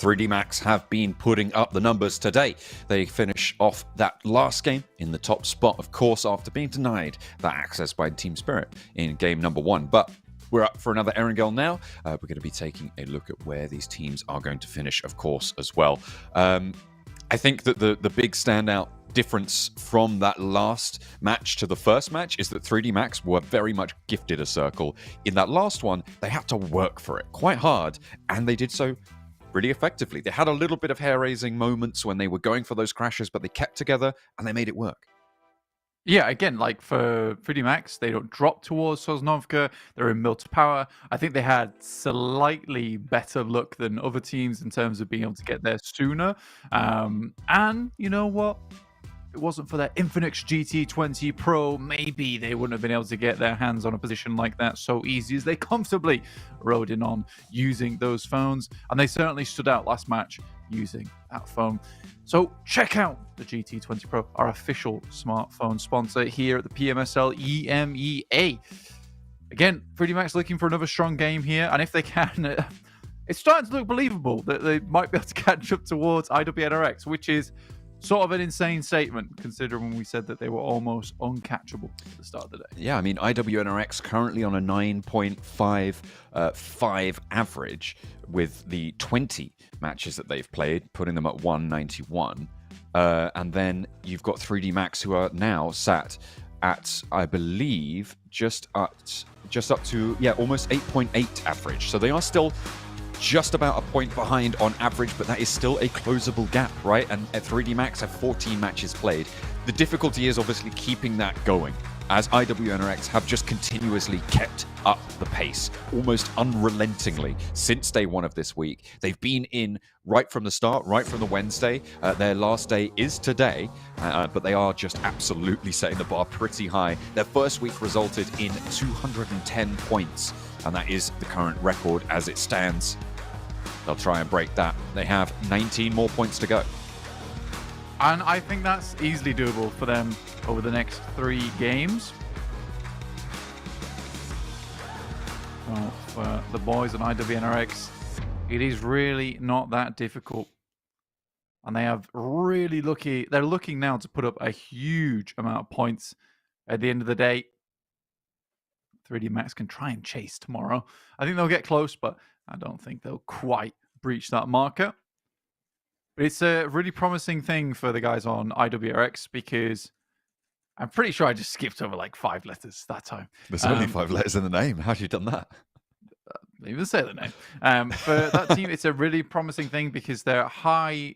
.3D Max have been putting up the numbers today. They finish off that last game in the top spot, of course, after being denied that access by Team Spirit in game number 1. But we're up for another Erangel now. We're going to be taking a look at where these teams are going to finish, of course, as well. I think that the big standout difference from that last match to the first match is that 3D Max were very much gifted a circle. In that last one, they had to work for it quite hard, and they did so really effectively. They had a little bit of hair-raising moments when they were going for those crashes, but they kept together and they made it work. Yeah, again, like for 3D Max, they don't drop towards Sosnovka. They're in Milt's power. I think they had slightly better luck than other teams in terms of being able to get there sooner. And you know what? If it wasn't for their INFINIX GT20 Pro, maybe they wouldn't have been able to get their hands on a position like that so easy as they comfortably rode in on using those phones. And they certainly stood out last match using that phone. So check out the GT20 Pro, our official smartphone sponsor here at the PMSL EMEA. Again, 3D Max looking for another strong game here. And if they can, it's starting to look believable that they might be able to catch up towards IWNRX, which is sort of an insane statement, considering we said that they were almost uncatchable at the start of the day. Yeah, I mean, IWNRX currently on a 9.55 average with the 20 matches that they've played, putting them at 191. And then you've got 3D Max, who are now sat at, I believe, just up to, almost 8.8 average. So they are still just about a point behind on average, but that is still a closable gap, right? And at 3D Max have 14 matches played. The difficulty is obviously keeping that going, as IWNRX have just continuously kept up the pace, almost unrelentingly, since day one of this week. They've been in right from the start, right from the Wednesday. Their last day is today, but they are just absolutely setting the bar pretty high. Their first week resulted in 210 points, and that is the current record as it stands. They'll try and break that. They have 19 more points to go. And I think that's easily doable for them over the next 3 games. Well, for the boys on IWNRX, it is really not that difficult. And they have really they're looking now to put up a huge amount of points at the end of the day. 3D Max can try and chase tomorrow. I think they'll get close, but I don't think they'll quite breach that marker. But it's a really promising thing for the guys on IWRX, because I'm pretty sure I just skipped over like 5 letters that time. There's only 5 letters in the name. How have you done that? Even say the name. For that team, it's a really promising thing because their highs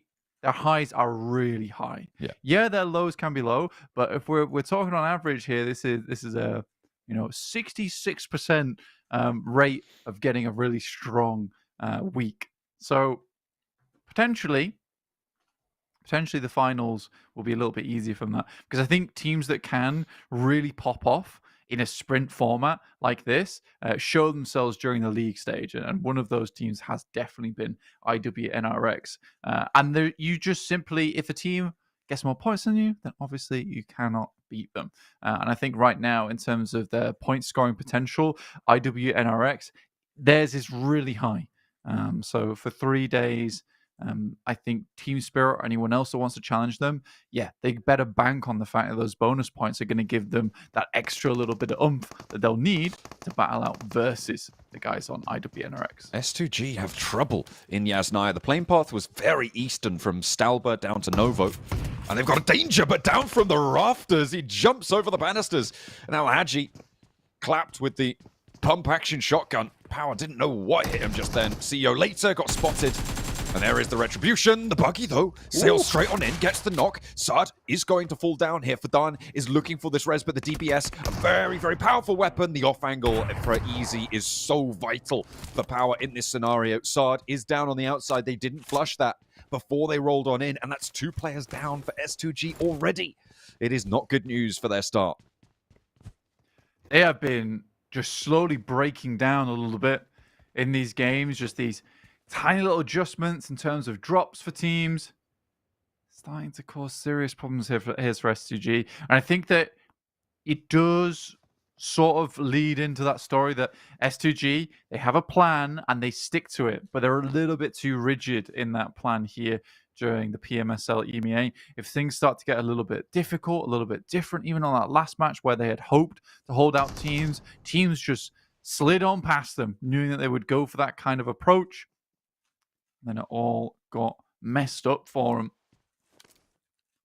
are really high. Yeah, their lows can be low, but if we're talking on average here, this is a 66% rate of getting a really strong week. So potentially the finals will be a little bit easier from that, because I think teams that can really pop off in a sprint format like this show themselves during the league stage, and one of those teams has definitely been IWNRX. And you just simply, if a team gets more points than you, then obviously you cannot beat them. And I think right now, in terms of their point scoring potential, IWNRX, theirs is really high. So for 3 days, I think Team Spirit or anyone else that wants to challenge them, they better bank on the fact that those bonus points are going to give them that extra little bit of oomph that they'll need to battle out versus the guys on IWNRX. S2G have trouble in Yasnaya. The playing path was very eastern from Stalber down to Novo. And they've got a danger, but down from the rafters. He jumps over the banisters. Now Haji clapped with the pump action shotgun. Power didn't know what hit him just then. CEO later got spotted. And there is the retribution. The buggy, though, sails straight on in, gets the knock. Sard is going to fall down here. Fadan is looking for this res, but the DPS, a very, very powerful weapon. The off angle for Easy is so vital for Power in this scenario. Sard is down on the outside. They didn't flush that before they rolled on in, and that's 2 players down for S2G already. It is not good news for their start. They have been just slowly breaking down a little bit in these games, just these tiny little adjustments in terms of drops for teams, starting to cause serious problems here for S2G. And I think that it does sort of lead into that story that S2G, they have a plan and they stick to it, but they're a little bit too rigid in that plan here during the PMSL EMEA. If things start to get a little bit difficult, a little bit different, even on that last match where they had hoped to hold out teams just slid on past them, knowing that they would go for that kind of approach. Then it all got messed up for him.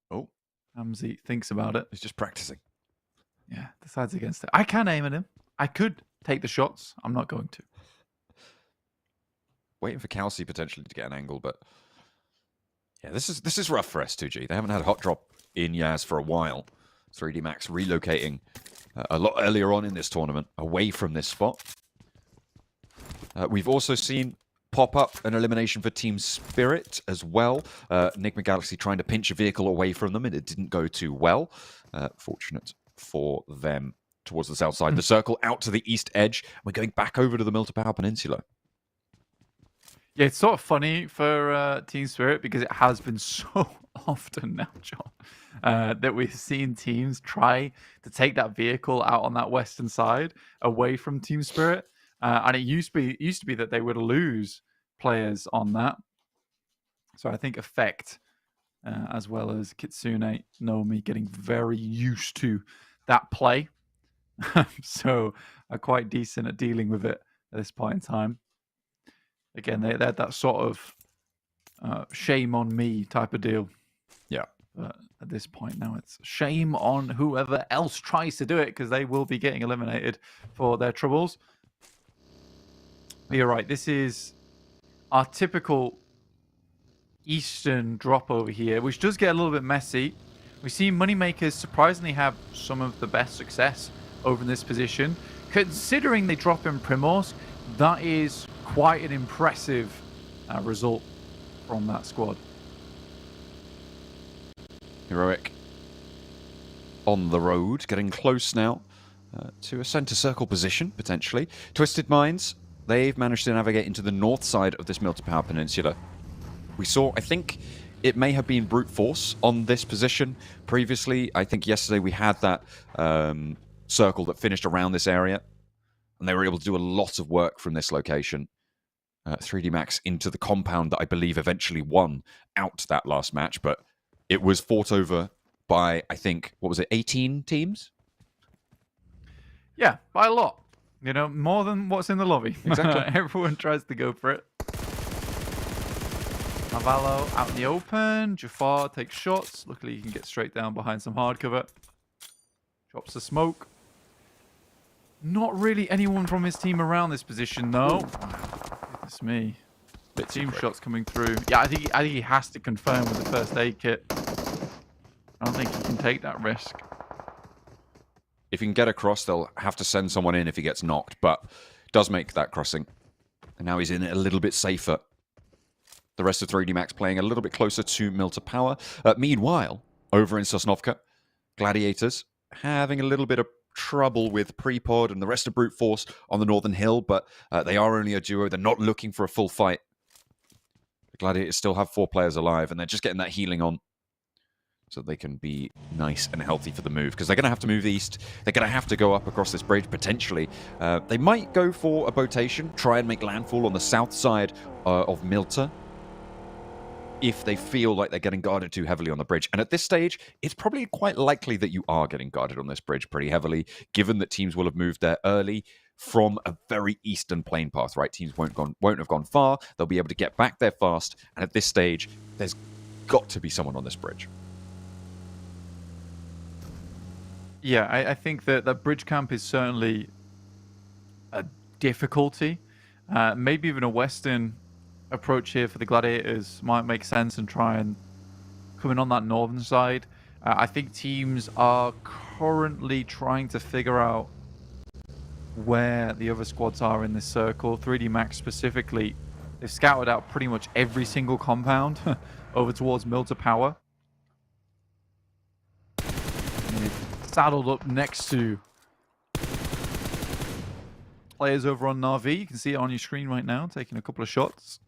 Oh. Hamzy thinks about it. He's just practicing. Yeah, decides against it. I can aim at him. I could take the shots. I'm not going to. Waiting for Kelsey potentially to get an angle, but yeah, this is rough for S2G. They haven't had a hot drop in Yaz for a while. 3D Max relocating a lot earlier on in this tournament, away from this spot. We've also seen pop up an elimination for Team Spirit as well. NIGMA Galaxy trying to pinch a vehicle away from them, and it didn't go too well. Fortunate for them towards the south side. The circle out to the east edge. We're going back over to the Milta Power Peninsula. Yeah, it's sort of funny for Team Spirit because it has been so often now, John, that we've seen teams try to take that vehicle out on that western side away from Team Spirit. And it used to be that they would lose players on that. So I think Effect as well as Kitsune, Nomi getting very used to that play. So are quite decent at dealing with it at this point in time. Again, they had that sort of shame on me type of deal. Yeah. But at this point now, it's shame on whoever else tries to do it, because they will be getting eliminated for their troubles. But you're right. This is our typical Eastern drop over here, which does get a little bit messy. We see Moneymakers surprisingly have some of the best success over in this position. Considering they drop in Primorsk, that is quite an impressive result from that squad. Heroic on the road, getting close now to a center circle position, potentially. Twisted Minds, they've managed to navigate into the north side of this Milta Power Peninsula. We saw, I think, it may have been Brute Force on this position previously. I think yesterday we had that circle that finished around this area, and they were able to do a lot of work from this location. 3D Max into the compound that I believe eventually won out that last match, but it was fought over by, I think, what was it, 18 teams? Yeah, by a lot. You know, more than what's in the lobby. Exactly. Everyone tries to go for it. Navallo out in the open. Jafar takes shots. Luckily, he can get straight down behind some hard cover. Drops the smoke. Not really anyone from his team around this position, though. Goodness me. Team shots coming through. Yeah, I think he has to confirm with the first aid kit. I don't think he can take that risk. If he can get across, they'll have to send someone in if he gets knocked, but does make that crossing. And now he's in it a little bit safer. The rest of 3D Max playing a little bit closer to Milta Power. Meanwhile, over in Sosnovka, Gladiators having a little bit of trouble with Prepod and the rest of Brute Force on the Northern Hill, but they are only a duo. They're not looking for a full fight. The Gladiators still have 4 players alive, and they're just getting that healing on so they can be nice and healthy for the move, because they're going to have to move east. They're going to have to go up across this bridge, potentially. They might go for a botation, try and make landfall on the south side of Milta, if they feel like they're getting guarded too heavily on the bridge. And at this stage, it's probably quite likely that you are getting guarded on this bridge pretty heavily, given that teams will have moved there early from a very eastern plane path, right? Teams won't have gone far. They'll be able to get back there fast. And at this stage, there's got to be someone on this bridge. Yeah, I think that that bridge camp is certainly a difficulty. Maybe even a Western approach here for the Gladiators might make sense and try and come in on that northern side. I think teams are currently trying to figure out where the other squads are in this circle. 3D Max specifically, they've scouted out pretty much every single compound over towards Milta Power. Saddled up next to players over on Na'Vi. You can see it on your screen right now, taking a couple of shots.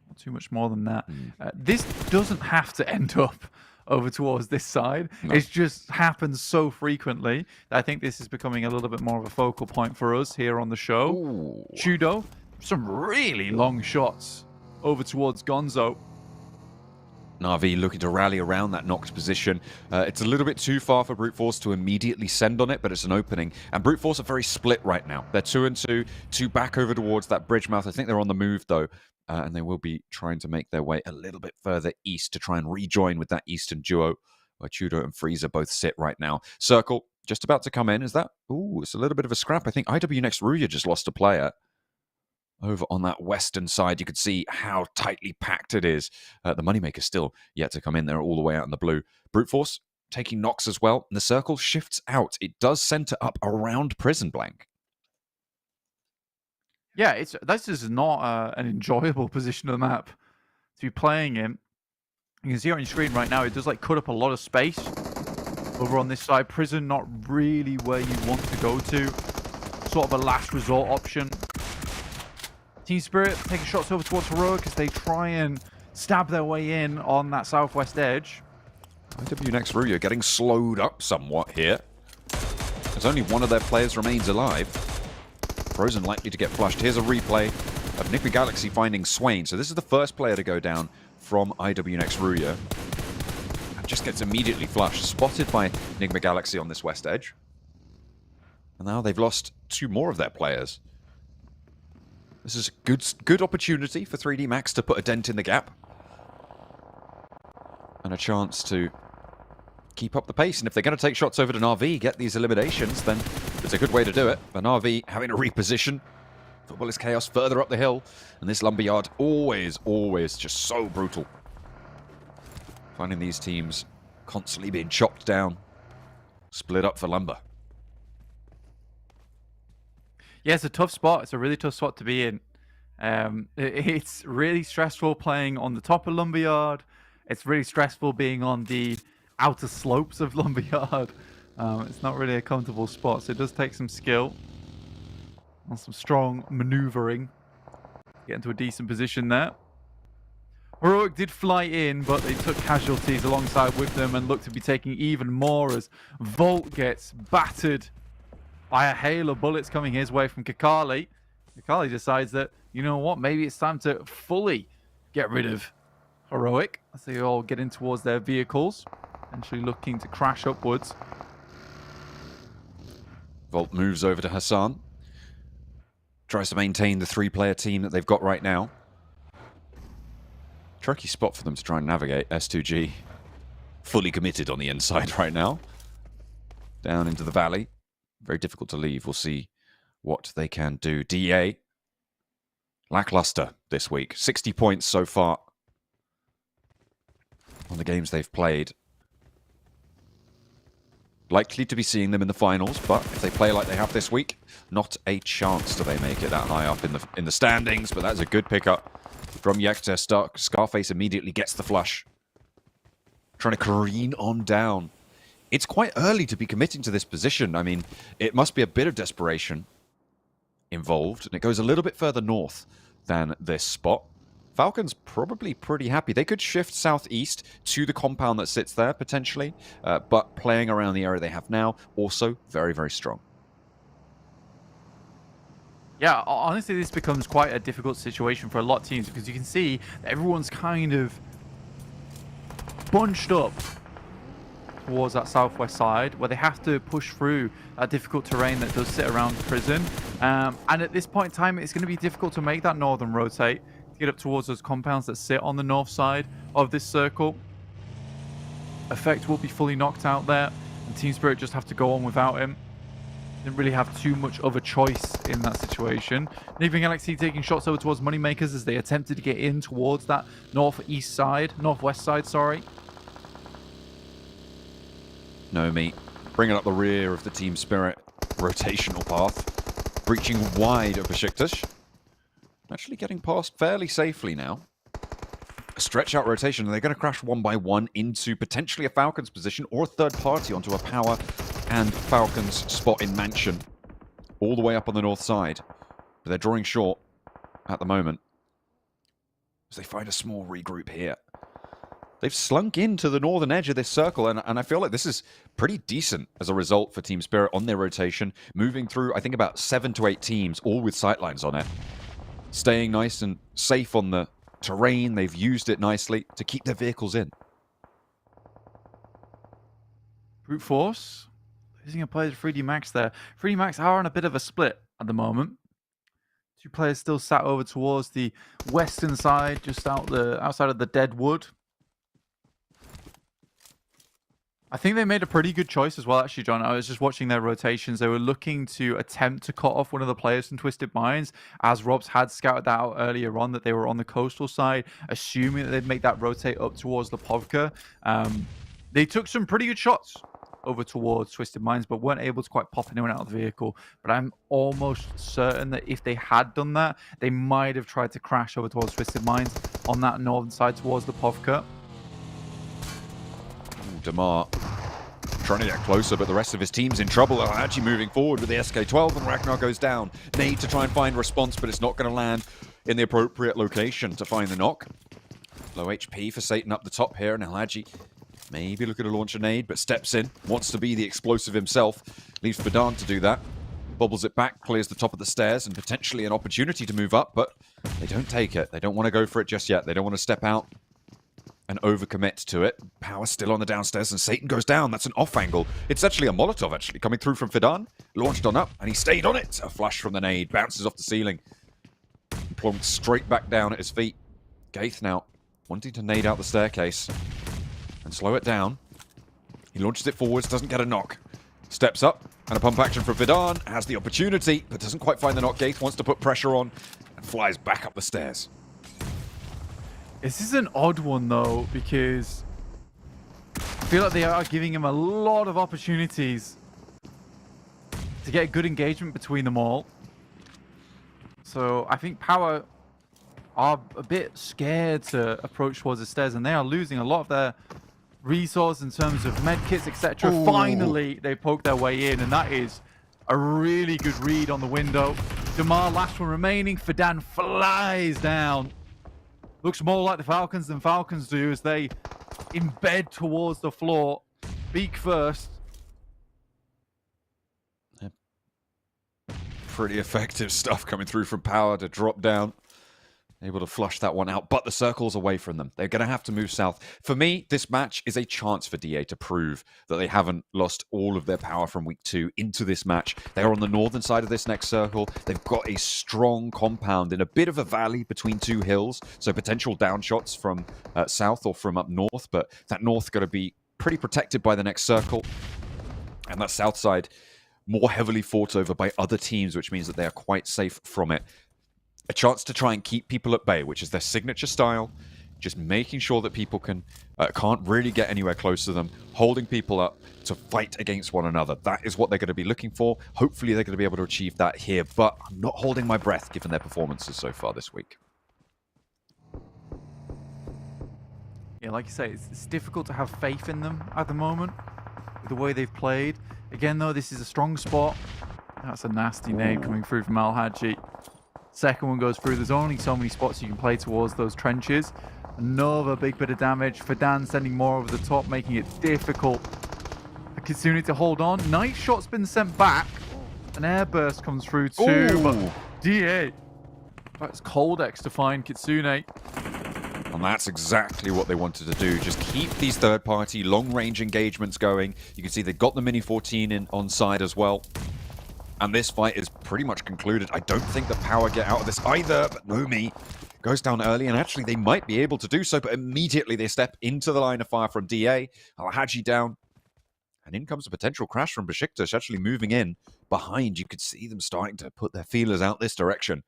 Not too much more than that. This doesn't have to end up over towards this side. No. It just happens so frequently that I think this is becoming a little bit more of a focal point for us here on the show. Ooh. Chudo, some really long shots over towards Gonzo. Na'Vi looking to rally around that knocked position. It's a little bit too far for Brute Force to immediately send on it, but it's an opening. And Brute Force are very split right now. They're 2-2, 2 back over towards that bridge mouth. I think they're on the move, though. And they will be trying to make their way a little bit further east to try and rejoin with that eastern duo where Chudo and Frieza both sit right now. Circle just about to come in. Is that? Ooh, it's a little bit of a scrap. I think IWNext Ruya just lost a player. Over on that western side, you could see how tightly packed it is. The Moneymaker's still yet to come in. They're all the way out in the blue. Brute Force taking knocks as well. And the circle shifts out. It does center up around Prison Blank. Yeah, this is not an enjoyable position of the map to be playing in. You can see on your screen right now, it does like cut up a lot of space over on this side. Prison, not really where you want to go to. Sort of a last resort option. Team Spirit taking shots over towards Heroic as they try and stab their way in on that southwest edge. IWNext Ruya getting slowed up somewhat here. As only one of their players remains alive. Frozen likely to get flushed. Here's a replay of NIGMA Galaxy finding Swain. So this is the first player to go down from IWNX Ruya. And just gets immediately flushed. Spotted by NIGMA Galaxy on this west edge. And now they've lost 2 more of their players. This is a good opportunity for 3D Max to put a dent in the gap. And a chance to keep up the pace. And if they're going to take shots over to Na'Vi, get these eliminations, then it's a good way to do it. But Na'Vi having to reposition. Football is chaos further up the hill. And this lumberyard always just so brutal. Finding these teams constantly being chopped down. Split up for lumber. Yeah, it's a tough spot. It's a really tough spot to be in. It's really stressful playing on the top of lumberyard. It's really stressful being on the outer slopes of lumberyard. It's not really a comfortable spot, so it does take some skill and some strong maneuvering to get into a decent position there. Heroic did fly in, but they took casualties alongside with them and look to be taking even more as Volt gets battered by a hail of bullets coming his way from Kakali. Kakali decides that, you know what, maybe it's time to fully get rid of Heroic as they all get in towards their vehicles, eventually looking to crash upwards. Volt moves over to Hassan. Tries to maintain the 3-player team that they've got right now. Tricky spot for them to try and navigate. S2G fully committed on the inside right now. Down into the valley. Very difficult to leave. We'll see what they can do. DA, lackluster this week. 60 points so far on the games they've played. Likely to be seeing them in the finals, but if they play like they have this week, not a chance do they make it that high up in the standings. But that's a good pickup from Yekta. Scarface immediately gets the flush. Trying to careen on down. It's quite early to be committing to this position. I mean, it must be a bit of desperation involved, and it goes a little bit further north than this spot. Falcons probably pretty happy. They could shift southeast to the compound that sits there, potentially, but playing around the area they have now, also very, very strong. Yeah, honestly, this becomes quite a difficult situation for a lot of teams because you can see that everyone's kind of bunched up towards that southwest side where they have to push through that difficult terrain that does sit around the prison. And at this point in time, it's going to be difficult to make that northern rotate to get up towards those compounds that sit on the north side of this circle. Effect will be fully knocked out there, and Team Spirit just have to go on without him. Didn't really have too much of a choice in that situation. NIGMA Galaxy taking shots over towards Moneymakers as they attempted to get in towards that northwest side, sorry. Nomi bringing up the rear of the Team Spirit rotational path. Breaching wide of BEŞİKTAŞ. Actually getting past fairly safely now. A stretch out rotation, and they're going to crash one by one into potentially a Falcons position or a third party onto a Power and Falcons spot in Mansion. All the way up on the north side. But they're drawing short at the moment as they find a small regroup here. They've slunk into the northern edge of this circle, and I feel like this is pretty decent as a result for Team Spirit on their rotation. Moving through, I think, about 7 to 8 teams, all with sightlines on it. Staying nice and safe on the terrain. They've used it nicely to keep their vehicles in. Brute Force. Losing a player to 3D Max there. 3D Max are on a bit of a split at the moment. 2 players still sat over towards the western side, just outside of the dead wood. I think they made a pretty good choice as well, actually, John. I was just watching their rotations. They were looking to attempt to cut off one of the players from Twisted Minds, as Robs had scouted that out earlier on, that they were on the coastal side, assuming that they'd make that rotate up towards the Povka. They took some pretty good shots over towards Twisted Minds, but weren't able to quite pop anyone out of the vehicle. But I'm almost certain that if they had done that, they might have tried to crash over towards Twisted Minds on that northern side towards the Povka. Damar trying to get closer, but the rest of his team's in trouble. They're actually moving forward with the SK-12, and Ragnar goes down. Nade to try and find response, but it's not going to land in the appropriate location to find the knock. Low HP for Satan up the top here, and Alhaji maybe looking to launch a nade, but steps in, wants to be the explosive himself. Leaves Badan to do that. Bobbles it back, clears the top of the stairs, and potentially an opportunity to move up, but they don't take it. They don't want to go for it just yet. They don't want to step out and overcommit to it. Power still on the downstairs, and Satan goes down. That's an off angle. It's actually a Molotov, actually, coming through from Fidan. Launched on up, and he stayed on it. A flash from the nade, bounces off the ceiling. Plonked straight back down at his feet. Gaith now wanting to nade out the staircase and slow it down. He launches it forwards, doesn't get a knock. Steps up, and a pump action from Fidan. Has the opportunity, but doesn't quite find the knock. Gaith wants to put pressure on and flies back up the stairs. This is an odd one, though, because I feel like they are giving him a lot of opportunities to get good engagement between them all. So I think Power are a bit scared to approach towards the stairs, and they are losing a lot of their resource in terms of medkits, etc. Finally, they poke their way in, and that is a really good read on the window. Damar, last one remaining. Fidan flies down. Looks more like the Falcons than Falcons do as they embed towards the floor. Beak first. Pretty effective stuff coming through from Power to drop down. Able to flush that one out, but the circle's away from them. They're going to have to move south. For me, this match is a chance for DA to prove that they haven't lost all of their power from week 2 into this match. They're on the northern side of this next circle. They've got a strong compound in a bit of a valley between 2 hills, so potential down shots from south or from up north, but that north got to be pretty protected by the next circle. And that south side more heavily fought over by other teams, which means that they are quite safe from it. A chance to try and keep people at bay, which is their signature style. Just making sure that people can't really get anywhere close to them. Holding people up to fight against one another. That is what they're going to be looking for. Hopefully they're going to be able to achieve that here. But I'm not holding my breath given their performances so far this week. Yeah, like you say, it's difficult to have faith in them at the moment with the way they've played. Again, though, this is a strong spot. That's a nasty nade coming through from Al-Hadji. Second one goes through. There's only so many spots you can play towards those trenches. Another big bit of damage. Fidan sending more over the top, making it difficult for Kitsune to hold on. Nice shot's been sent back. An air burst comes through too, but DA. That's Coldex to find Kitsune. And that's exactly what they wanted to do. Just keep these third-party long-range engagements going. You can see they've got the Mini 14 in on side as well. And this fight is pretty much concluded. I don't think that Power get out of this either, but Nomi goes down early, and actually they might be able to do so, but immediately they step into the line of fire from DA. Al-Hadji down, and in comes a potential crash from BEŞİKTAŞ, actually moving in behind. You could see them starting to put their feelers out this direction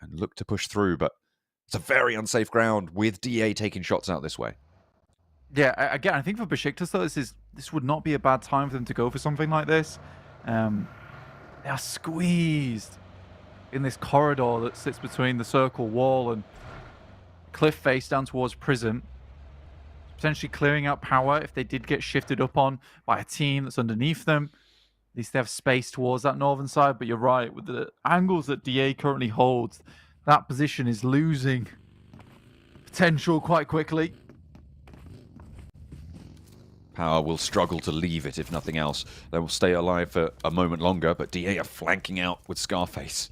and look to push through, but it's a very unsafe ground with DA taking shots out this way. Yeah, again, I think for BEŞİKTAŞ, though, this would not be a bad time for them to go for something like this. They are squeezed in this corridor that sits between the circle wall and cliff face down towards Prism. Potentially clearing out Power if they did get shifted up on by a team that's underneath them. At least they have space towards that northern side, but you're right, with the angles that DA currently holds, that position is losing potential quite quickly. Power will struggle to leave it, if nothing else. They will stay alive for a moment longer, but DA are flanking out with Scarface.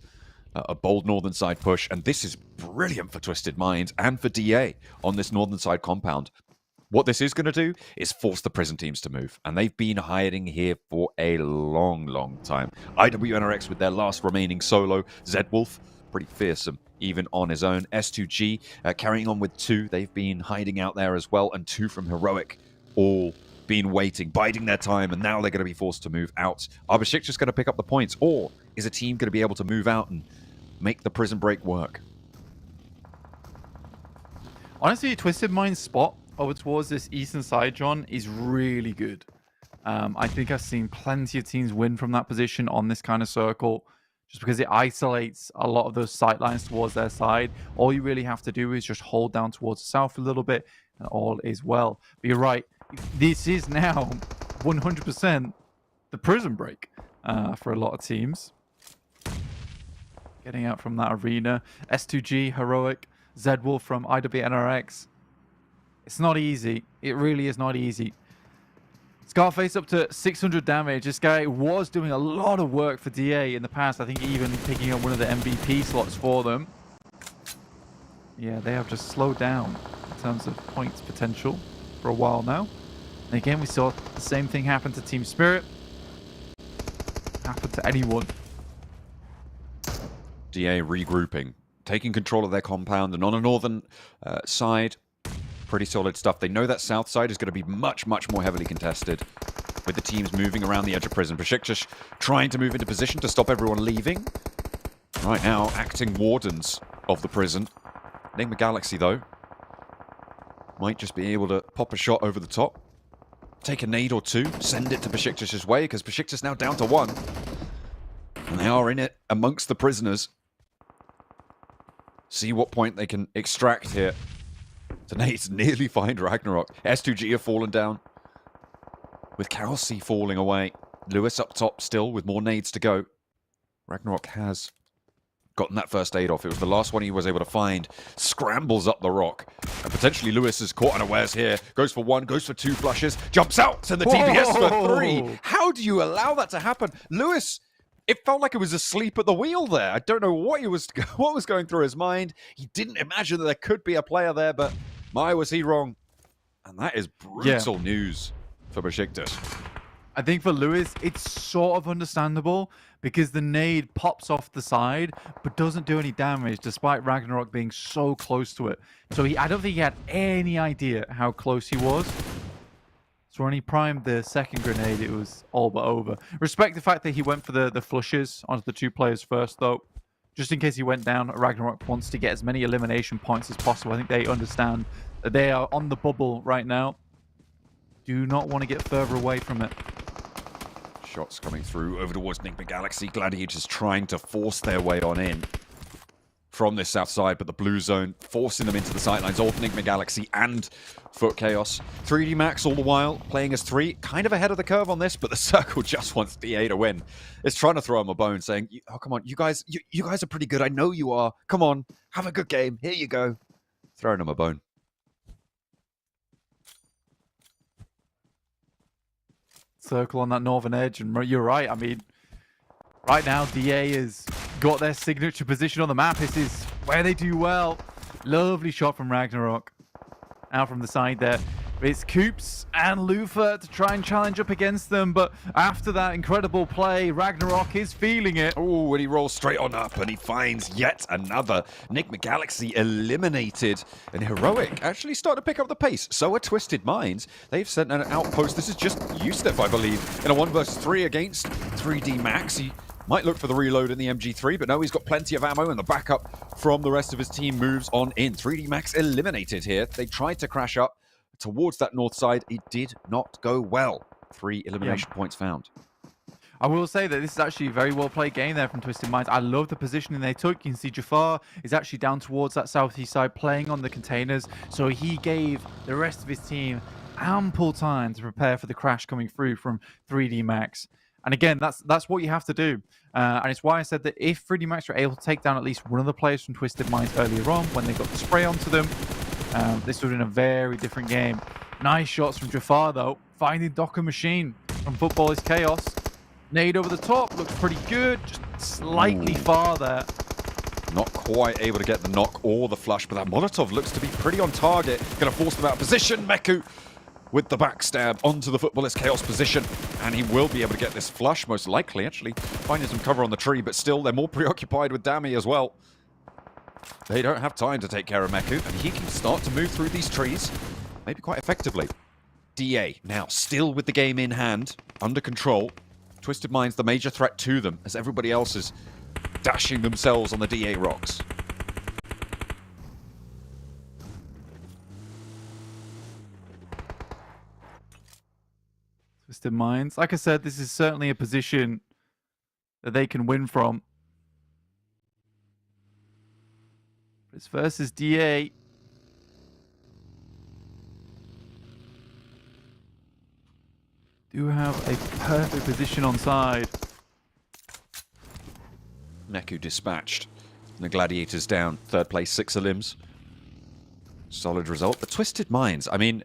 A bold northern side push, and this is brilliant for Twisted Minds and for DA on this northern side compound. What this is going to do is force the prison teams to move, and they've been hiding here for a long, long time. IWNRX with their last remaining solo, Zedwolf, pretty fearsome, even on his own. S2G carrying on with 2. They've been hiding out there as well, and 2 from Heroic, all been waiting, biding their time, and now they're going to be forced to move out. Are BEŞİKTAŞ just going to pick up the points, or is a team going to be able to move out and make the prison break work? Honestly, Twisted Mind's spot over towards this eastern side, John, is really good. I think I've seen plenty of teams win from that position on this kind of circle, just because it isolates a lot of those sight lines towards their side. All you really have to do is just hold down towards the south a little bit, and all is well. But you're right, this is now 100% the prison break for a lot of teams. Getting out from that arena. S2G, Heroic, Zedwolf from IWNRX. It's not easy. It really is not easy. Scarface up to 600 damage. This guy was doing a lot of work for DA in the past. I think even picking up one of the MVP slots for them. Yeah, they have just slowed down in terms of points potential for a while now. And again, we saw the same thing happen to Team Spirit. Happen to anyone. DA regrouping, taking control of their compound, and on a northern side, pretty solid stuff. They know that south side is going to be much, much more heavily contested, with the teams moving around the edge of prison. BEŞİKTAŞ trying to move into position to stop everyone leaving. Right now, acting wardens of the prison. NIGMA Galaxy, though, might just be able to pop a shot over the top, take a nade or two, send it to BEŞİKTAŞ's way, because BEŞİKTAŞ now down to 1. And they are in it amongst the prisoners. See what point they can extract here. The nades nearly find Ragnarok. S2G have fallen down, with KAOS falling away. Lewis up top still, with more nades to go. Ragnarok has gotten that first aid off. It was the last one he was able to find. Scrambles up the rock. And potentially Lewis is caught unawares here. Goes for 1, goes for 2 flushes. Jumps out, and the TBS for 3. How do you allow that to happen? Lewis, it felt like it was asleep at the wheel there. I don't know what was going through his mind. He didn't imagine that there could be a player there, but my, was he wrong. And that is brutal news for BEŞİKTAŞ. I think for Lewis, it's sort of understandable because the nade pops off the side but doesn't do any damage despite Ragnarok being so close to it. So I don't think he had any idea how close he was. So when he primed the second grenade, it was all but over. Respect the fact that he went for the flushes onto the 2 players first, though. Just in case he went down, Ragnarok wants to get as many elimination points as possible. I think they understand that they are on the bubble right now. Do not want to get further away from it. Shots coming through over towards NIGMA Galaxy. Gladiators trying to force their way on in from this south side, but the blue zone forcing them into the sightlines of NIGMA Galaxy and FUT KAOS. 3D Max all the while playing as 3, kind of ahead of the curve on this, but the circle just wants DA to win. It's trying to throw him a bone, saying, "Oh, come on, you guys are pretty good. I know you are. Come on, have a good game. Here you go." Throwing him a bone. Circle on that northern edge, and you're right. I mean, right now DA has got their signature position on the map. This is where they do well. Lovely shot from Ragnarok out from the side there. It's Coops and Lufa to try and challenge up against them, but after that incredible play, Ragnarok is feeling it. Oh, and he rolls straight on up, and he finds yet another. NIGMA Galaxy eliminated, and Heroic actually started to pick up the pace. So are Twisted Minds. They've sent an outpost. This is just Yusuf, I believe, in a 1 versus 3 against 3D Max. He might look for the reload in the MG3, but no, he's got plenty of ammo, and the backup from the rest of his team moves on in. 3D Max eliminated here. They tried to crash up towards that north side. It did not go well. 3 elimination points found. I will say that this is actually a very well played game there from Twisted Minds. I love the positioning they took. You can see Jafar is actually down towards that southeast side playing on the containers. So he gave the rest of his team ample time to prepare for the crash coming through from 3D Max. And again, that's what you have to do. And it's why I said that if 3D Max were able to take down at least one of the players from Twisted Minds earlier on when they got the spray onto them, this would have been a very different game. Nice shots from Jafar, though. Finding Docker Machine from Football is Chaos. Nade over the top. Looks pretty good. Just slightly far there. Not quite able to get the knock or the flush, but that Molotov looks to be pretty on target. Going to force them out of position. Meku with the backstab onto the Football is Chaos position. And he will be able to get this flush, most likely, actually. Finding some cover on the tree, but still, they're more preoccupied with Dami as well. They don't have time to take care of Meku, and he can start to move through these trees, maybe quite effectively. DA now still with the game in hand, under control. Twisted Minds the major threat to them, as everybody else is dashing themselves on the DA rocks. Twisted Minds. Like I said, this is certainly a position that they can win from. It's versus DA. Do have a perfect position on side. Meku dispatched. The Gladiators down. 3rd place, 6 elims. Solid result. But Twisted Minds, I mean,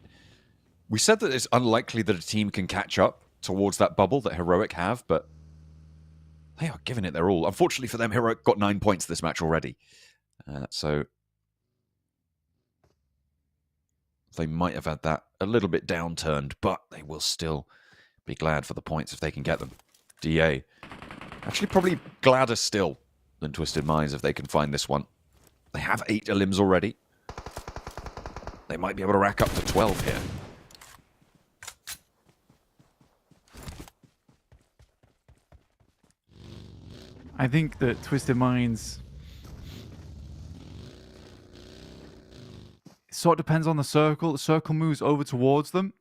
we said that it's unlikely that a team can catch up towards that bubble that Heroic have, but they are giving it their all. Unfortunately for them, Heroic got 9 points this match already. So They might have had that a little bit downturned, but they will still be glad for the points if they can get them. DA. Actually, probably gladder still than Twisted Minds if they can find this one. They have 8 elims already. They might be able to rack up to 12 here. I think that Twisted Minds... It sort of depends on the circle. The circle moves over towards them.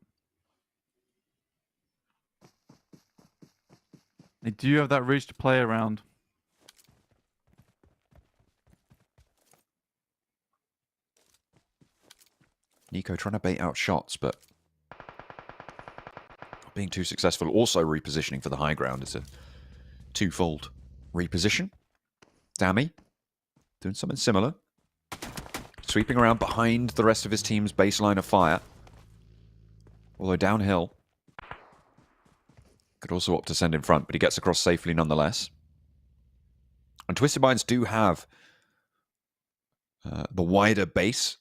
They do have that ridge to play around. Nico trying to bait out shots, but not being too successful. Also repositioning for the high ground. It's a twofold reposition. Dammy doing something similar. Sweeping around behind the rest of his team's baseline of fire. Although downhill. Could also opt to send in front, but he gets across safely nonetheless. And Twisted Minds do have the wider base,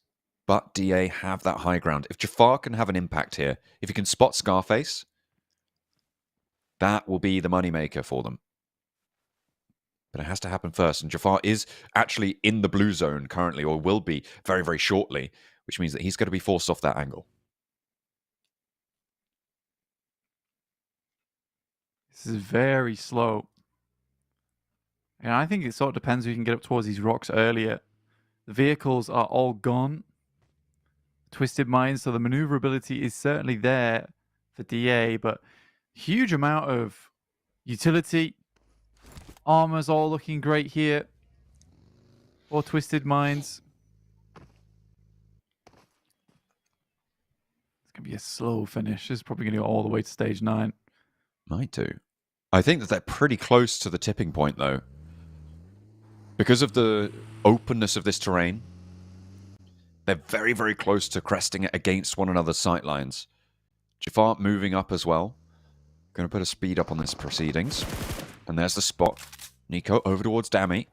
but DA have that high ground. If Jafar can have an impact here, if he can spot Scarface, that will be the moneymaker for them. But it has to happen first, and Jafar is actually in the blue zone currently, or will be very, very shortly, which means that he's going to be forced off that angle. This is very slow. And I think it sort of depends if you can get up towards these rocks earlier. The vehicles are all gone. Twisted Minds, so the maneuverability is certainly there for DA, but huge amount of utility. Armor's all looking great here for Twisted Minds. It's going to be a slow finish. This is probably going to go all the way to stage 9. Might do. I think that they're pretty close to the tipping point, though. Because of the openness of this terrain, they're very, very close to cresting it against one another's sightlines. Jafar moving up as well. Going to put a speed up on this proceedings. And there's the spot. Nico over towards Dammy.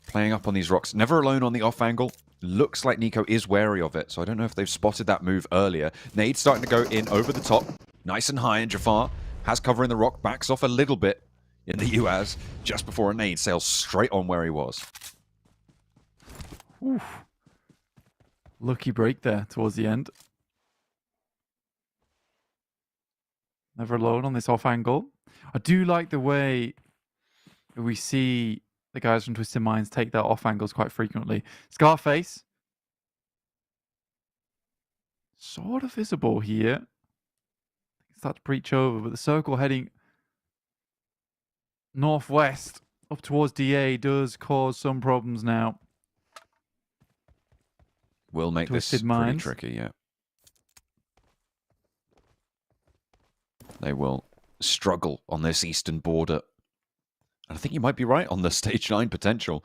Playing up on these rocks. Never alone on the off angle. Looks like Nico is wary of it, so I don't know if they've spotted that move earlier. Nade starting to go in over the top. Nice and high, and Jafar has cover in the rock. Backs off a little bit in the UAZ just before a nade sails straight on where he was. Oof. Lucky break there towards the end. Never alone on this off angle. I do like the way we see the guys from Twisted Minds take their off angles quite frequently. Scarface. Sort of visible here. Start to breach over, but the circle heading northwest up towards DA does cause some problems now. Will make Twisted this Minds. pretty tricky, yeah. They will struggle on this eastern border. And I think you might be right on the stage 9 potential.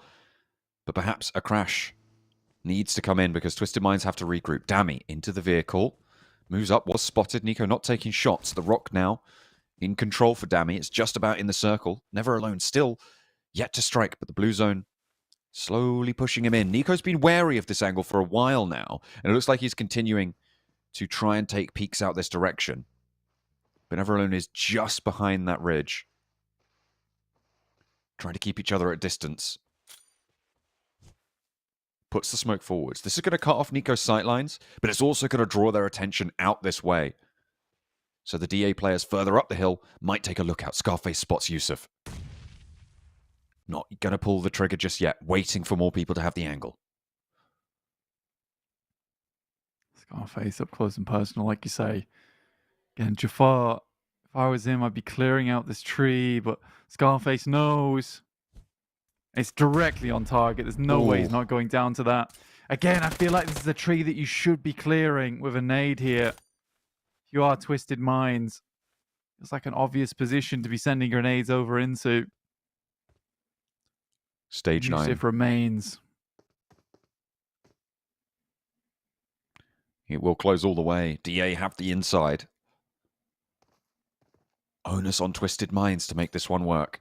But perhaps a crash needs to come in because Twisted Minds have to regroup. Dammy into the vehicle. Moves up, was spotted. Nico not taking shots. The rock now in control for Dammy. It's just about in the circle. Never alone. Still yet to strike, but the blue zone slowly pushing him in. Nico's been wary of this angle for a while now, and it looks like he's continuing to try and take peeks out this direction. But Never Alone is just behind that ridge. Trying to keep each other at distance. Puts the smoke forwards. This is going to cut off Nico's sightlines, but it's also going to draw their attention out this way. So the DA players further up the hill might take a look out. Scarface spots Yusuf. Not going to pull the trigger just yet. Waiting for more people to have the angle. Scarface up close and personal, like you say. Again, Jafar, if I was him, I'd be clearing out this tree, but Scarface knows. It's directly on target. There's no way he's not going down to that. Again, I feel like this is a tree that you should be clearing with a nade here. If you are Twisted Minds, it's like an obvious position to be sending grenades over into. Stage 9. Yusuf remains. It will close all the way. DA have the inside. Onus on Twisted Minds to make this one work.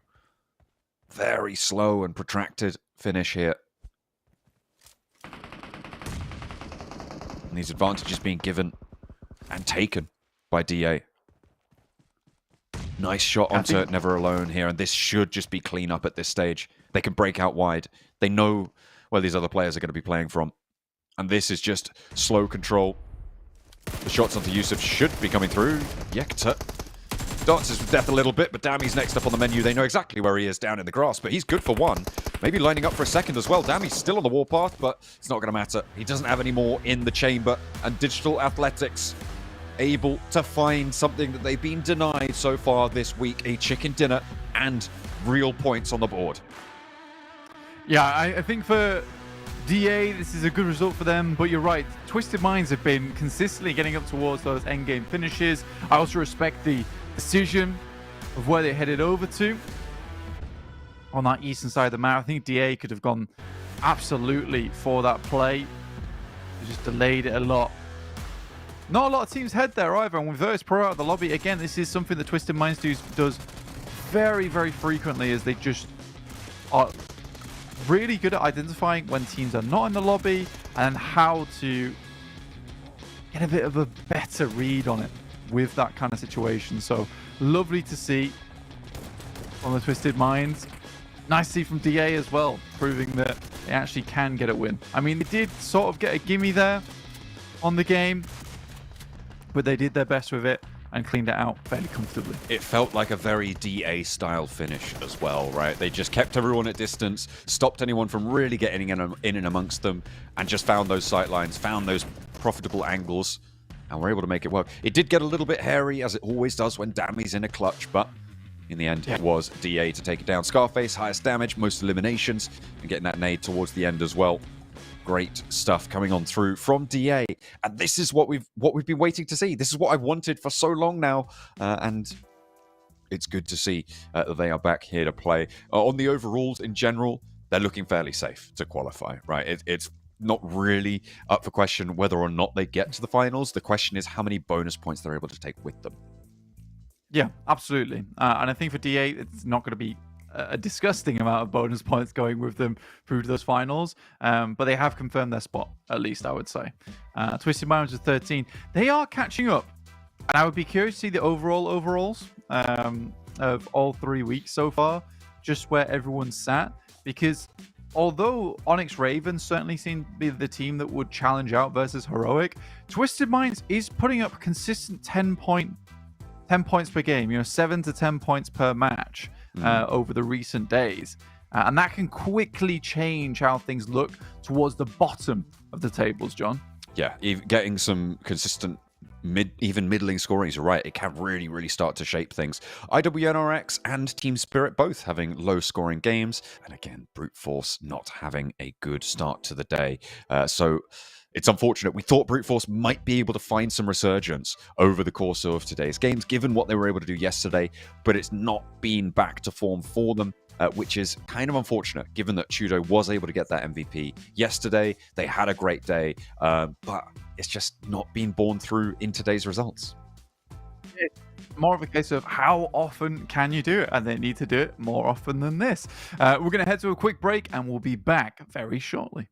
Very slow and protracted finish here. And these advantages being given and taken by DA. Nice shot onto Never Alone here, and this should just be clean up at this stage. They can break out wide. They know where these other players are going to be playing from. And this is just slow control. The shots onto Yusuf should be coming through. Yekta dances with death a little bit, but Dami's next up on the menu. They know exactly where he is down in the grass, but he's good for one. Maybe lining up for a second as well. Dami's still on the warpath, but it's not going to matter. He doesn't have any more in the chamber, and Digital Athletics able to find something that they've been denied so far this week, a chicken dinner and real points on the board. Yeah, I think for DA, this is a good result for them, but you're right. Twisted Minds have been consistently getting up towards those endgame finishes. I also respect the decision of where they headed over to on that eastern side of the map. I think DA could have gone absolutely for that play. They just delayed it a lot. Not a lot of teams head there either, and with Virtus Pro out of the lobby, again, this is something that Twisted Minds does very, very frequently, as they just are really good at identifying when teams are not in the lobby and how to get a bit of a better read on it with that kind of situation. So lovely to see on the Twisted Minds. Nice to see from DA as well, proving that they actually can get a win. I mean, they did sort of get a gimme there on the game, but they did their best with it and cleaned it out fairly comfortably. It felt like a very DA style finish as well, right? They just kept everyone at distance, stopped anyone from really getting in and amongst them, and just found those sight lines, found those profitable angles, and were able to make it work. It did get a little bit hairy, as it always does when Dami's in a clutch, but in the end, it was DA to take it down. Scarface, highest damage, most eliminations, and getting that nade towards the end as well. Great stuff coming on through from DA, and this is what we've been waiting to see. This is what I've wanted for so long now, and it's good to see that they are back here to play. On the overalls in general, they're looking fairly safe to qualify, right? It's not really up for question whether or not they get to the finals. The question is how many bonus points they're able to take with them. Yeah, absolutely. And I think for DA, it's not going to be a disgusting amount of bonus points going with them through to those finals, but they have confirmed their spot, at least I would say. Twisted Minds with 13. They are catching up, and I would be curious to see the overalls of all 3 weeks so far, just where everyone's sat, because although Onyx Ravens certainly seem to be the team that would challenge out versus Heroic, Twisted Minds is putting up consistent 10 points per game, 7 to 10 points per match over the recent days. And that can quickly change how things look towards the bottom of the tables, John. Yeah, getting some consistent even middling scoring, you're right, it can really, really start to shape things. IWNRX and Team Spirit both having low scoring games, and again, Brute Force not having a good start to the day. So it's unfortunate. We thought Brute Force might be able to find some resurgence over the course of today's games, given what they were able to do yesterday, but it's not been back to form for them, which is kind of unfortunate, given that Chudo was able to get that MVP yesterday. They had a great day, but it's just not been borne through in today's results. It's more of a case of how often can you do it, and they need to do it more often than this. We're going to head to a quick break, and we'll be back very shortly.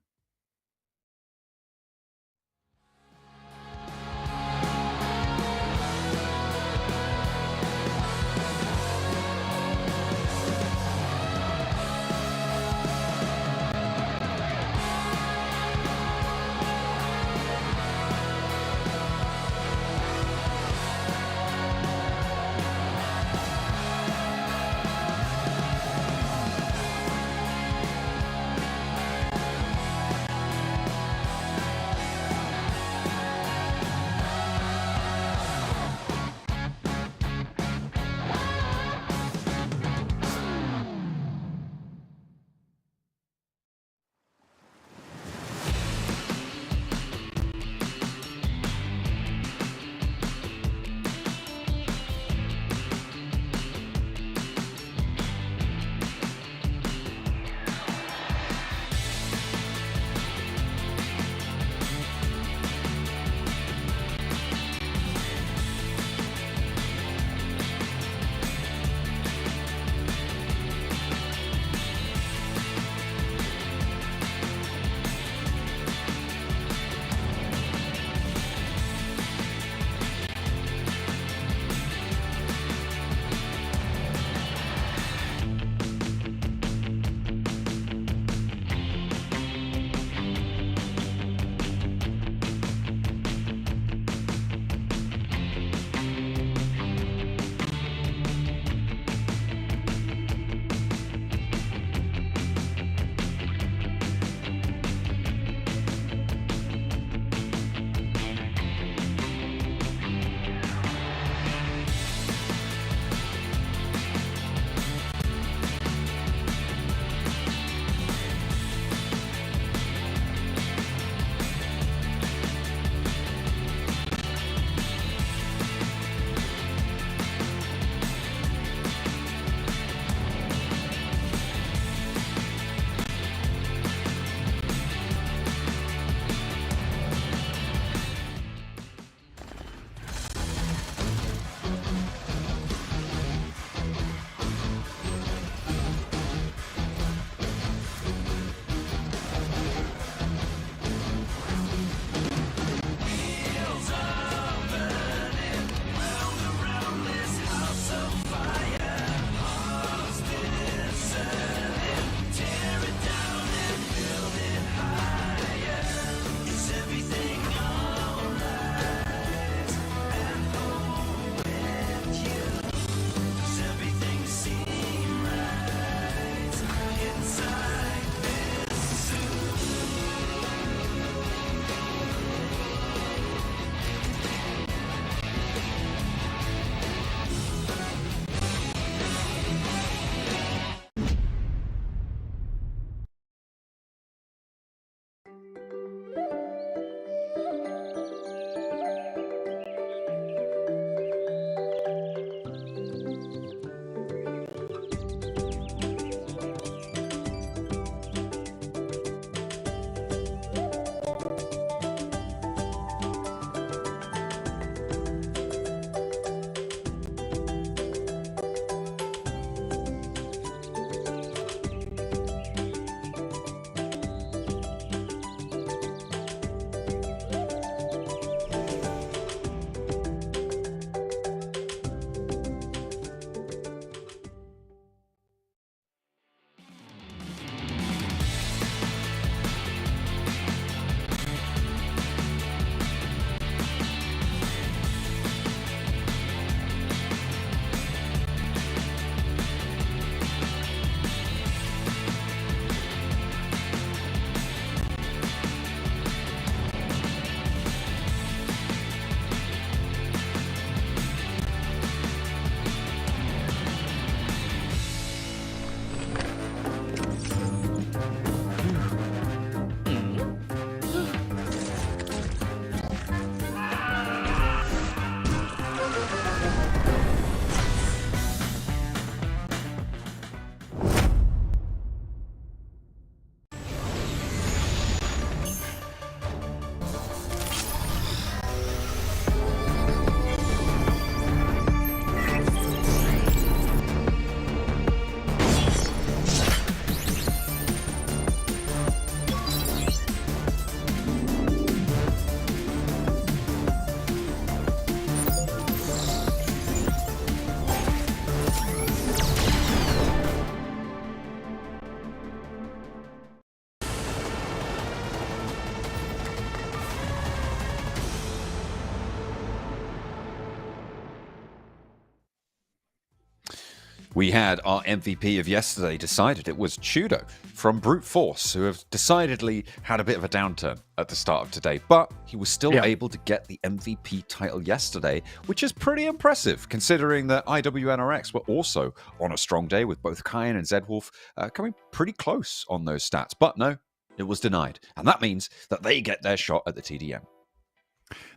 We had our MVP of yesterday decided. It was Tudo from Brute Force, who have decidedly had a bit of a downturn at the start of today, but he was still able to get the MVP title yesterday, which is pretty impressive considering that IWNRX were also on a strong day with both Kyan and Zedwolf coming pretty close on those stats. But no, it was denied, and that means that they get their shot at the TDM.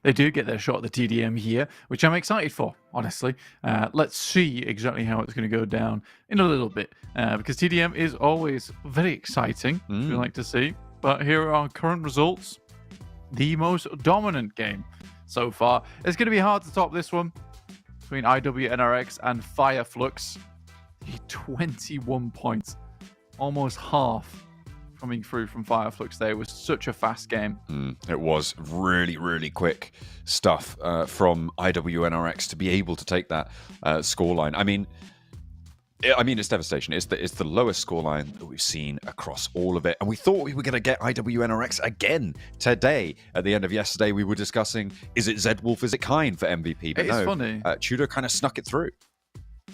They do get their shot at the TDM here, which I'm excited for, honestly. Let's see exactly how it's going to go down in a little bit, because TDM is always very exciting, we like to see. But here are our current results. The most dominant game so far. It's going to be hard to top this one between IWNRX and FLUX. 21 points, almost half coming through from FLUX there. It was such a fast game. It was really, really quick stuff from IWNRX to be able to take that scoreline. I mean, it's devastation. It's the lowest scoreline that we've seen across all of it. And we thought we were going to get IWNRX again today. At the end of yesterday, we were discussing, is it Zedwolf, is it Kine for MVP? But it is funny. Tudo kind of snuck it through.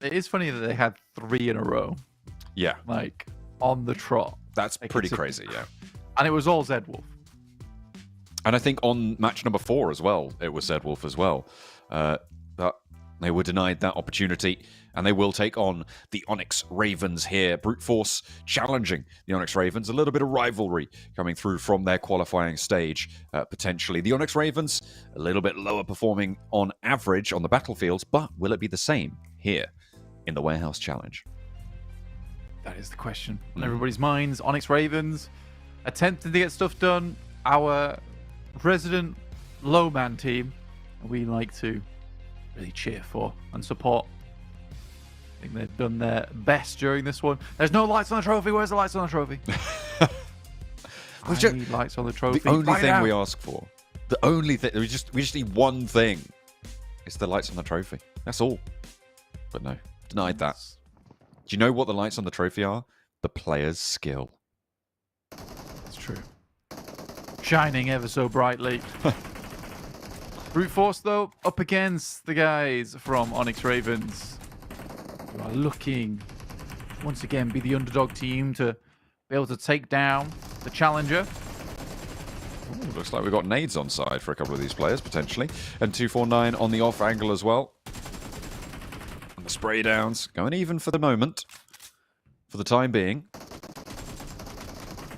It is funny that they had 3 in a row. Yeah. Like, on the trot. That's pretty crazy, yeah. And it was all Zedwolf. And I think on match number 4 as well, it was Zedwolf as well. But they were denied that opportunity, and they will take on the Onyx Ravens here. Brute Force challenging the Onyx Ravens. A little bit of rivalry coming through from their qualifying stage, potentially. The Onyx Ravens, a little bit lower performing on average on the battlefields, but will it be the same here in the Warehouse Challenge? That is the question on everybody's minds. Onyx Ravens attempting to get stuff done. Our resident low-man team, we like to really cheer for and support. I think they've done their best during this one. There's no lights on the trophy. Where's the lights on the trophy? I need lights on the trophy. The only thing we ask for, the only thing, we just need one thing. It's the lights on the trophy. That's all. But no, denied that. Do you know what the lights on the trophy are? The player's skill. It's true. Shining ever so brightly. Brute Force, though, up against the guys from Onyx Ravens, who are looking, once again, be the underdog team to be able to take down the challenger. Ooh, looks like we've got nades on side for a couple of these players, potentially. And 249 on the off angle as well. Spray downs going even for the moment, for the time being.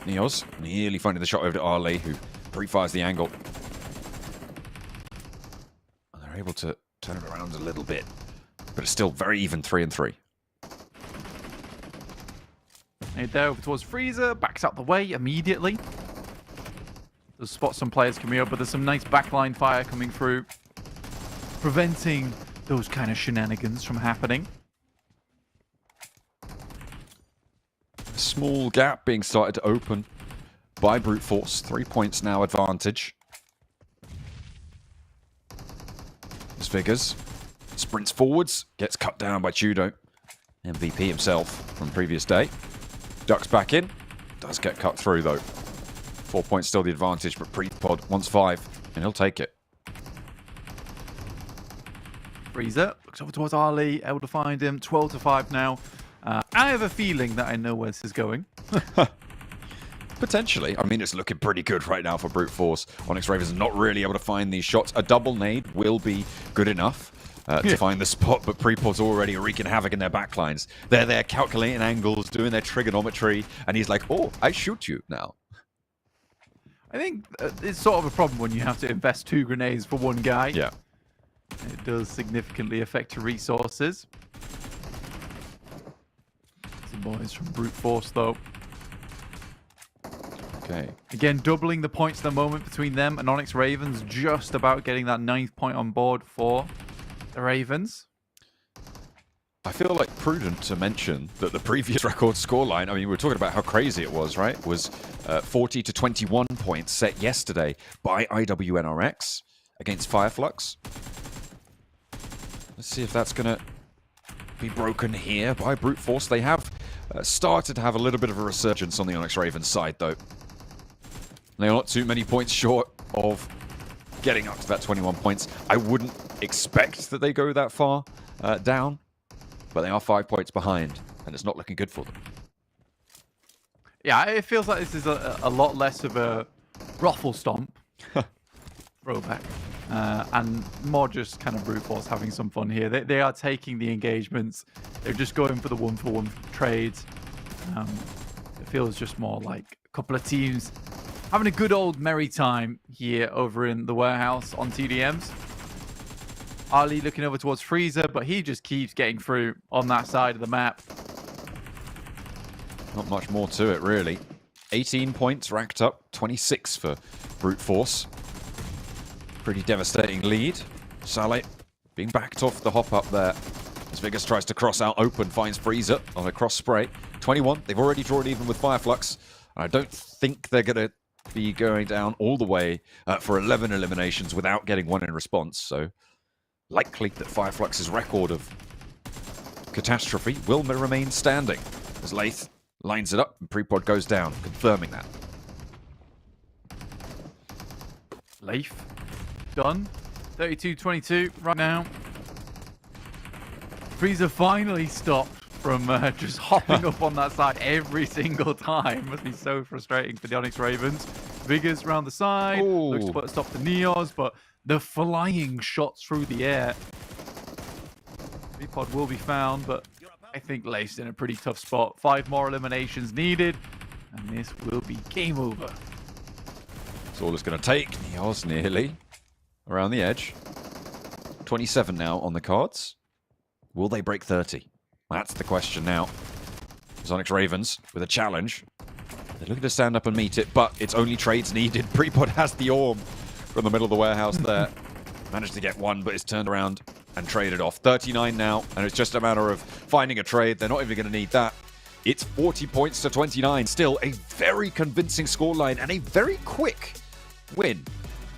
Neos nearly finding the shot over to Arley, who pre-fires the angle. And they're able to turn it around a little bit, but it's still very even 3-3. Nade there over towards Freezer, backs out the way immediately. Does spot some players coming up, but there's some nice backline fire coming through, preventing those kind of shenanigans from happening. A small gap being started to open by Brute Force. 3 points now advantage. As Figures sprints forwards, gets cut down by Tudo. MVP himself from previous day. Ducks back in. Does get cut through though. 4 points still the advantage, but Prepod wants 5, and he'll take it. Freezer looks over towards Ali, able to find him. 12-5 now. I have a feeling that I know where this is going. Potentially. I mean, it's looking pretty good right now for Brute Force. Onyx Ravens not really able to find these shots. A double nade will be good enough to find the spot, but Prepod's already wreaking havoc in their backlines. They're there calculating angles, doing their trigonometry, and he's like, oh, I shoot you now. I think it's sort of a problem when you have to invest 2 grenades for one guy. Yeah. It does significantly affect your resources. Some boys from Brute Force, though. Okay. Again, doubling the points at the moment between them and Onyx Ravens. Just about getting that 9th point on board for the Ravens. I feel like prudent to mention that the previous record scoreline, I mean, we were talking about how crazy it was, right? Was 40 to 21 points set yesterday by IWNRX against FLUX. Let's see if that's going to be broken here by Brute Force. They have started to have a little bit of a resurgence on the Onyx Ravens side, though. They're not too many points short of getting up to that 21 points. I wouldn't expect that they go that far down. but they are 5 points behind, and it's not looking good for them. Yeah, it feels like this is a lot less of a ruffle stomp throwback, and more just kind of brute force having some fun here. They are taking the engagements. They're just going for the one-for-one trades. It feels just more like a couple of teams having a good old merry time here over in the warehouse on TDMs. Ali looking over towards Freezer, but he just keeps getting through on that side of the map. Not much more to it, really. 18 points racked up, 26 for brute force. Pretty devastating lead. Saleh being backed off the hop up there. As Vigas tries to cross out open, finds Freezer on a cross spray. 21, they've already drawn even with FLUX. I don't think they're going to be going down all the way for 11 eliminations without getting one in response. So likely that FLUX's record of catastrophe will remain standing. As Lath lines it up and Prepod goes down, confirming that. Lath done. 32-22 right now. Freezer finally stopped from just hopping up on that side every single time. Must be so frustrating for the Onyx Ravens. Vigas around the side. Looks to put a stop to Neos, but the flying shots through the air. Prepod will be found, but I think Lath's in a pretty tough spot. 5 more eliminations needed, and this will be game over. That's all it's going to take. Neos nearly around the edge. 27 now on the cards. Will they break 30? That's the question now. Onyx Ravens with a challenge. They're looking to stand up and meet it, but it's only trades needed. Prepod has the Orm from the middle of the warehouse there. Managed to get one, but it's turned around and traded off. 39 now, and it's just a matter of finding a trade. They're not even going to need that. It's 40 points to 29. Still a very convincing scoreline and a very quick win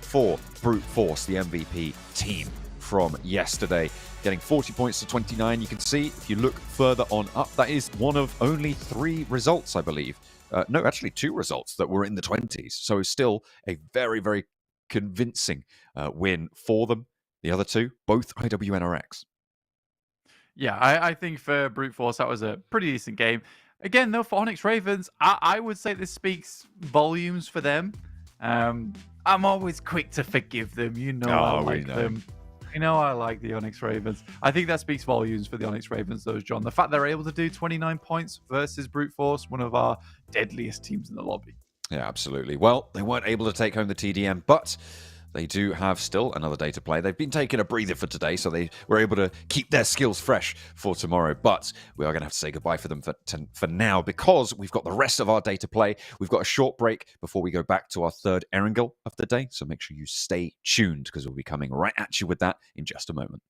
for Brute Force, the MVP team from yesterday. Getting 40 points to 29. You can see, if you look further on up, that is one of only 3 results, I believe. No, actually 2 results that were in the 20s. So still a very, very convincing win for them. The other 2, both IWNRX. Yeah, I think for Brute Force, that was a pretty decent game. Again, though, for Onyx Ravens, I would say this speaks volumes for them. I'm always quick to forgive them. You know, I like them. You know, I like the Onyx Ravens. I think that speaks volumes for the Onyx Ravens, though, John. The fact they're able to do 29 points versus Brute Force, one of our deadliest teams in the lobby. Yeah, absolutely. Well, they weren't able to take home the TDM, but they do have still another day to play. They've been taking a breather for today, so they were able to keep their skills fresh for tomorrow. But we are going to have to say goodbye for them for now, because we've got the rest of our day to play. We've got a short break before we go back to our third Erangel of the day. So make sure you stay tuned, because we'll be coming right at you with that in just a moment.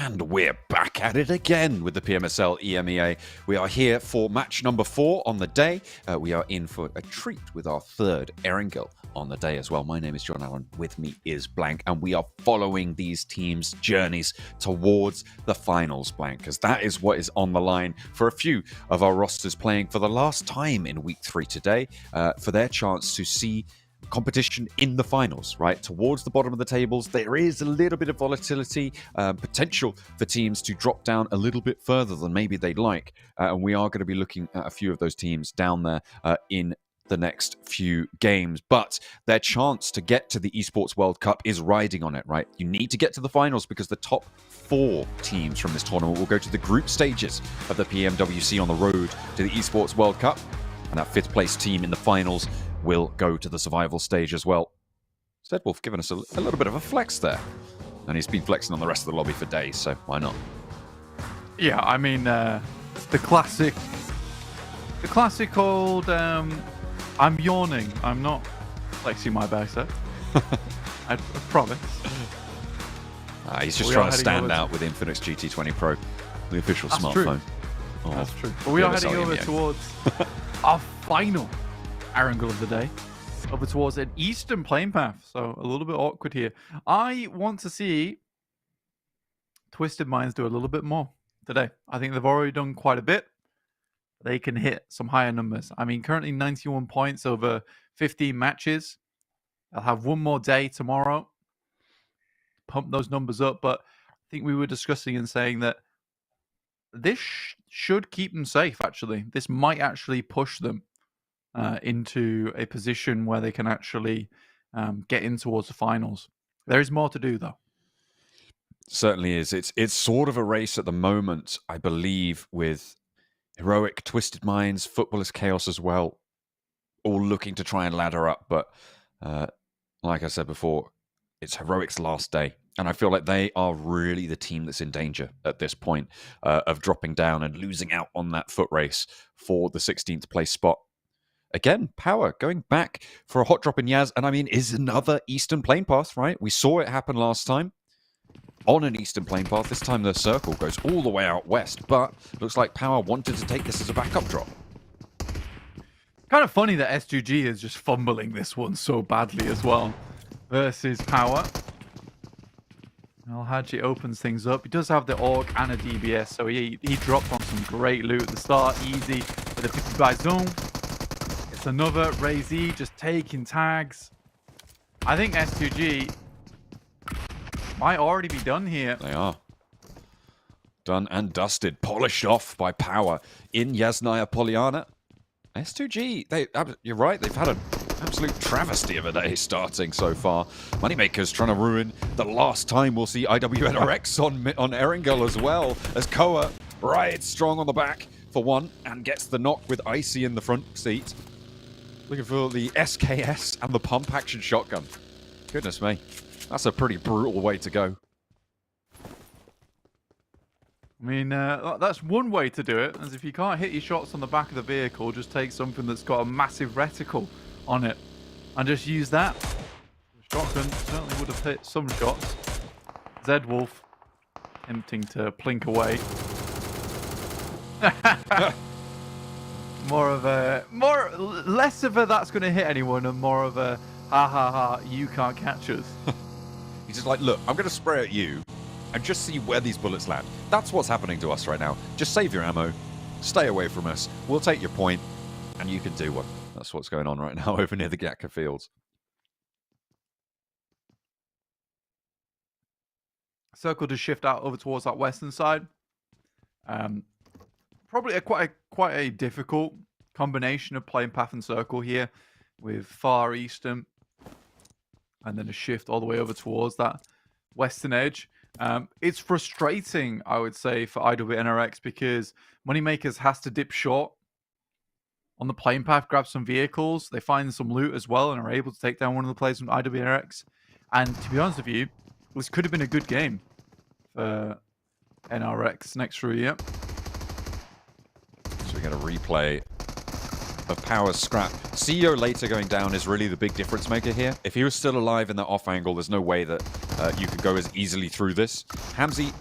And we're back at it again with the PMSL EMEA. We are here for match number 4 on the day. We are in for a treat with our third Erangel on the day as well. My name is John Allen. With me is Blank, and we are following these teams' journeys towards the finals, Blank, because that is what is on the line for a few of our rosters playing for the last time in week 3 today, for their chance to see competition in the finals, right? Towards the bottom of the tables, there is a little bit of volatility, potential for teams to drop down a little bit further than maybe they'd like. And we are going to be looking at a few of those teams down there in the next few games. But their chance to get to the Esports World Cup is riding on it, right? You need to get to the finals because the top 4 teams from this tournament will go to the group stages of the PMWC on the road to the Esports World Cup. And that 5th place team in the finals will go to the survival stage as well. Zedwolf giving us a little bit of a flex there. And he's been flexing on the rest of the lobby for days, so why not? Yeah, I mean, the classic old, I'm yawning. I'm not flexing my bicep. I promise. He's just trying to stand out with INFINIX GT20 Pro, the official smartphone. Oh, that's true. But we are heading over towards our final Erangel of the day, over towards an eastern plane path, so a little bit awkward here. I want to see Twisted Minds do a little bit more today. I think they've already done quite a bit. They can hit some higher numbers. I mean, currently 91 points over 15 matches. They'll have one more day tomorrow, pump those numbers up, but I think we were discussing and saying that this should keep them safe, actually. This might actually push them into a position where they can actually get in towards the finals. There is more to do, though. Certainly is. It's sort of a race at the moment, I believe, with Heroic, Twisted Minds, Footballers KAOS as well, all looking to try and ladder up. But like I said before, it's Heroic's last day. And I feel like they are really the team that's in danger at this point of dropping down and losing out on that foot race for the 16th place spot. Again, Power going back for a hot drop in Yaz, and I mean, is another Eastern plane path, right? We saw it happen last time on an Eastern plane path. This time the circle goes all the way out west, but looks like Power wanted to take this as a backup drop. Kind of funny that S2G is just fumbling this one so badly as well versus Power. Alhaji opens things up. He does have the AUG and a DBS, so he dropped on some great loot at the start. Easy with a 50 by zone. It's another Ray-Z just taking tags. I think S2G might already be done here. They are. Done and dusted. Polished off by Power in Yasnaya Poliana. S2G, you're right, they've had an absolute travesty of a day starting so far. Moneymaker's trying to ruin the last time we'll see IWNRX on Erangel as well, as Koa rides strong on the back for one and gets the knock with Icy in the front seat. Looking for the SKS and the pump action shotgun. Goodness me. That's a pretty brutal way to go. I mean, that's one way to do it, as if you can't hit your shots on the back of the vehicle, just take something that's got a massive reticle on it and just use that. The shotgun certainly would have hit some shots. Zedwolf tempting to plink away. Less of a that's going to hit anyone and more of a ha ha ha, you can't catch us. He's just like, look, I'm going to spray at you and just see where these bullets land. That's what's happening to us right now. Just save your ammo, stay away from us, we'll take your point, and you can do one. That's what's going on right now over near the Gatka fields. Circle to shift out over towards that western side. Probably quite a difficult combination of playing path and circle here, with far eastern and then a shift all the way over towards that western edge. It's frustrating, I would say, for IWNRX because Moneymakers has to dip short on the plane path, grab some vehicles. They find some loot as well and are able to take down one of the players from IWNRX. And to be honest with you, this could have been a good game for NRX next through here. So we get a replay of Power's scrap. CEO later going down is really the big difference maker here. If he was still alive in that off angle, there's no way that you could go as easily through this. Hamzy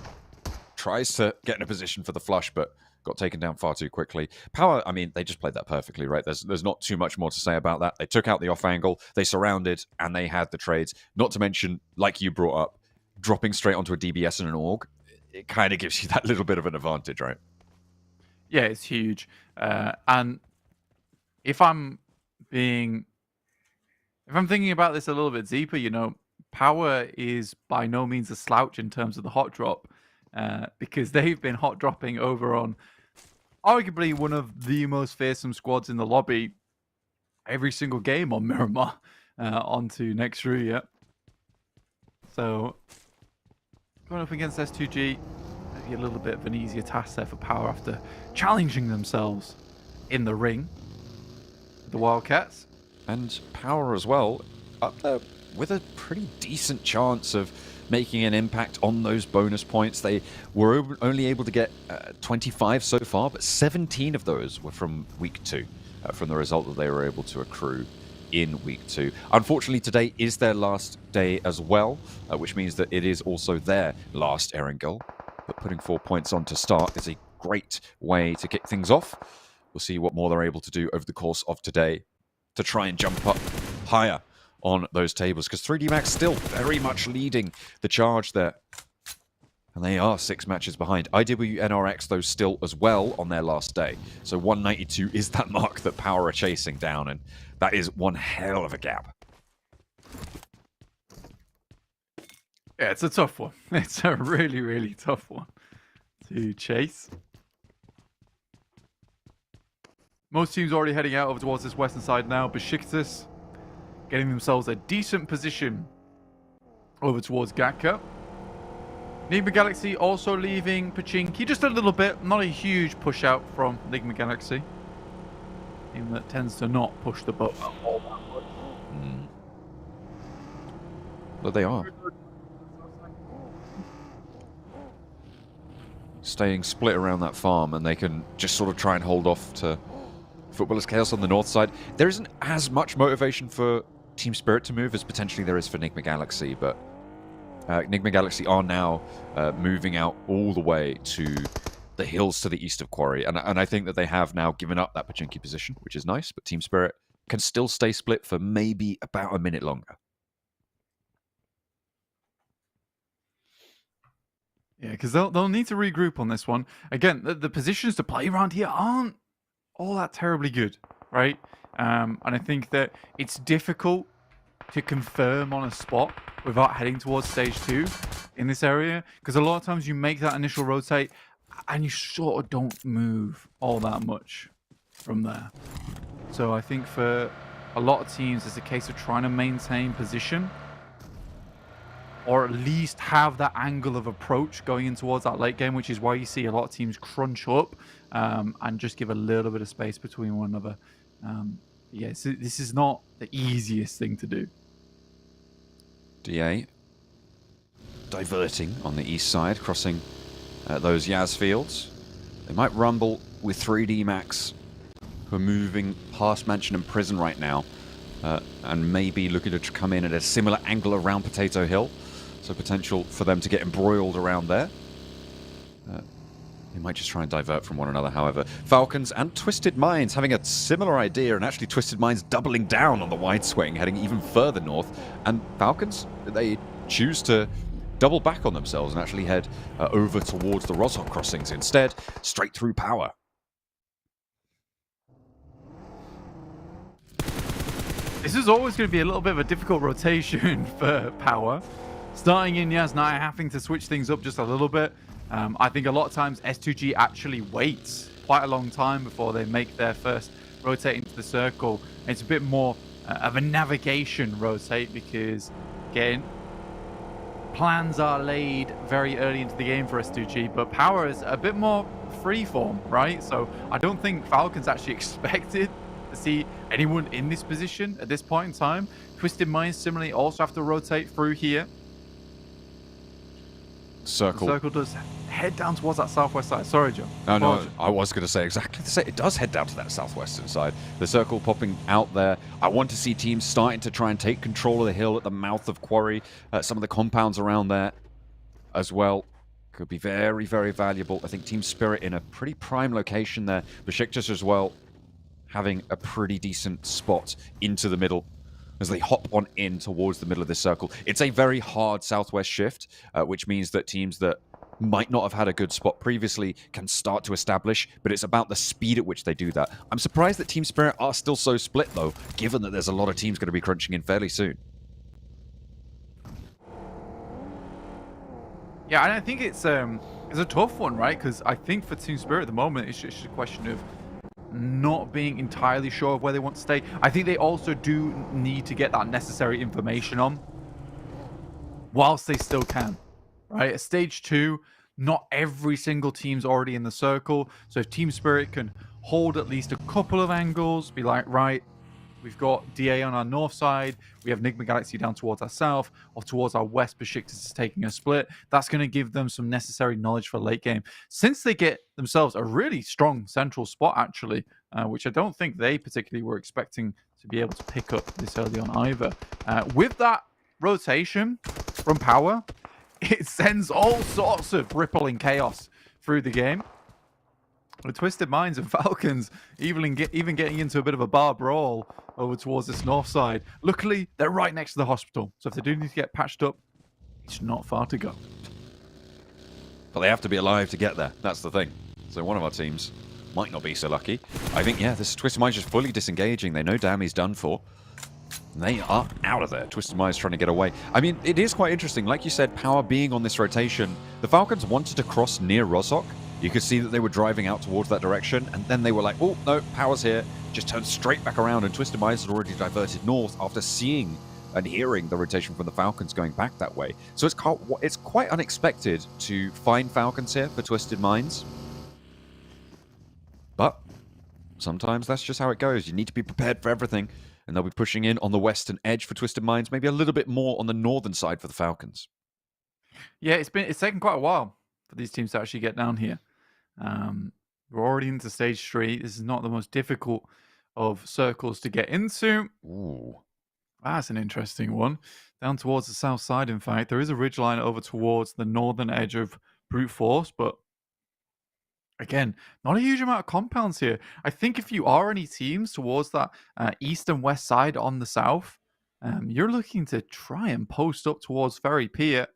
tries to get in a position for the flush, but got taken down far too quickly. Power, I mean, they just played that perfectly, right? There's not too much more to say about that. They took out the off angle, they surrounded, and they had the trades. Not to mention, like you brought up, dropping straight onto a DBS and an AUG, it kind of gives you that little bit of an advantage, right? Yeah, it's huge. And if I'm thinking about this a little bit deeper, you know, Power is by no means a slouch in terms of the hot drop, because they've been hot dropping over on arguably one of the most fearsome squads in the lobby every single game on Miramar, onto next through, yeah. So going up against S2G, maybe a little bit of an easier task there for Power after challenging themselves in the ring. The Wildcats. And Power as well, up there with a pretty decent chance of making an impact on those bonus points. They were only able to get 25 so far, but 17 of those were from week 2, from the result that they were able to accrue in week 2. Unfortunately, today is their last day as well, which means that it is also their last Erangel. But putting 4 points on to start is a great way to kick things off. We'll see what more they're able to do over the course of today to try and jump up higher on those tables, because 3D Max still very much leading the charge there. And they are 6 matches behind. IWNRX, though, still as well on their last day. So 192 is that mark that Power are chasing down, and that is one hell of a gap. Yeah, it's a tough one. It's a really, really tough one to chase. Most teams already heading out over towards this western side now. BEŞİKTAŞ getting themselves a decent position over towards Gatka. NIGMA Galaxy also leaving Pachinki just a little bit. Not a huge push out from NIGMA Galaxy. Team that tends to not push the boat all that much. But they are. Staying split around that farm, and they can just sort of try and hold off to Footballers Chaos on the north side. There isn't as much motivation for Team Spirit to move as potentially there is for NIGMA Galaxy, but NIGMA Galaxy are now moving out all the way to the hills to the east of Quarry, and I think that they have now given up that Pachinki position, which is nice, but Team Spirit can still stay split for maybe about a minute longer. Yeah, because they'll need to regroup on this one. Again, the positions to play around here aren't all that terribly good, right? And I think that it's difficult to confirm on a spot without heading towards stage 2 in this area, because a lot of times you make that initial rotate and you sort of don't move all that much from there. So I think for a lot of teams, it's a case of trying to maintain position, or at least have that angle of approach going in towards that late game, which is why you see a lot of teams crunch up and just give a little bit of space between one another. Yeah, so this is not the easiest thing to do. DA diverting on the east side, crossing those Yaz fields. They might rumble with 3D Max, who are moving past Mansion and Prison right now, and maybe looking to come in at a similar angle around Potato Hill. So potential for them to get embroiled around there. They might just try and divert from one another, however. Falcons and Twisted Minds having a similar idea, and actually Twisted Minds doubling down on the wide swing, heading even further north. And Falcons, they choose to double back on themselves and actually head over towards the Roshok crossings instead, straight through Power. This is always going to be a little bit of a difficult rotation for Power. Starting in Yasnaya, having to switch things up just a little bit. I think a lot of times S2G actually waits quite a long time before they make their first rotate into the circle. It's a bit more of a navigation rotate because, again, plans are laid very early into the game for S2G, but Power is a bit more freeform, right? So I don't think Falcons actually expected to see anyone in this position at this point in time. Twisted Minds similarly also have to rotate through here. Circle. The circle does head down towards that southwest side. Sorry, Joe. Oh, no, I was going to say exactly the same. It does head down to that southwestern side. The circle popping out there. I want to see teams starting to try and take control of the hill at the mouth of Quarry. Some of the compounds around there as well. Could be very, very valuable. I think Team Spirit in a pretty prime location there. BEŞİKTAŞ as well, having a pretty decent spot into the middle as they hop on in towards the middle of this circle. It's a very hard southwest shift, which means that teams that might not have had a good spot previously can start to establish, but it's about the speed at which they do that. I'm surprised that Team Spirit are still so split, though, given that there's a lot of teams going to be crunching in fairly soon. Yeah, and I think it's a tough one, right? Because I think for Team Spirit at the moment, it's just a question of not being entirely sure of where they want to stay. I think they also do need to get that necessary information on whilst they still can, right? At stage 2, not every single team's already in the circle. So if Team Spirit can hold at least a couple of angles, be like, right, we've got DA on our north side, we have NIGMA Galaxy down towards our south, or towards our west, BEŞİKTAŞ is taking a split. That's going to give them some necessary knowledge for late game. Since they get themselves a really strong central spot, actually, which I don't think they particularly were expecting to be able to pick up this early on either. With that rotation from Power, it sends all sorts of rippling chaos through the game. With Twisted Minds and Falcons even getting into a bit of a bar brawl over towards this north side. Luckily, they're right next to the hospital. So if they do need to get patched up, it's not far to go. But they have to be alive to get there. That's the thing. So one of our teams might not be so lucky. I think, yeah, this Twisted Minds just fully disengaging. They know Dammy's done for. They are out of there. Twisted Minds trying to get away. I mean, it is quite interesting. Like you said, Power being on this rotation, the Falcons wanted to cross near Rozhok. You could see that they were driving out towards that direction, and then they were like, oh, no, Power's here. Just turned straight back around, and Twisted Minds had already diverted north after seeing and hearing the rotation from the Falcons going back that way. So it's quite unexpected to find Falcons here for Twisted Minds. But sometimes that's just how it goes. You need to be prepared for everything, and they'll be pushing in on the western edge for Twisted Minds, maybe a little bit more on the northern side for the Falcons. Yeah, it's taken quite a while for these teams to actually get down here. We're already into stage 3. This is not the most difficult of circles to get into. Ooh. That's an interesting one. Down towards the south side, in fact. There is a ridgeline over towards the northern edge of Brute Force, but again, not a huge amount of compounds here. I think if you are any teams towards that east and west side on the south, you're looking to try and post up towards Ferry Pier.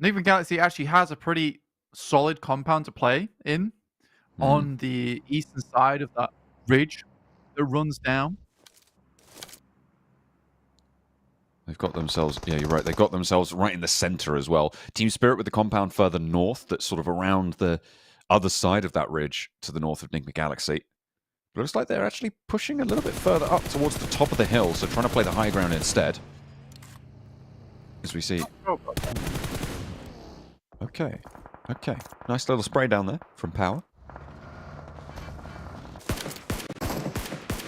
NIGMA Galaxy actually has a pretty solid compound to play in on the eastern side of that ridge that runs down. They've got themselves, yeah, you're right, they've got themselves right in the center as well. Team Spirit with the compound further north, that's sort of around the other side of that ridge to the north of NIGMA Galaxy. But it looks like they're actually pushing a little bit further up towards the top of the hill, so trying to play the high ground instead. As we see. Okay. Nice little spray down there from Power.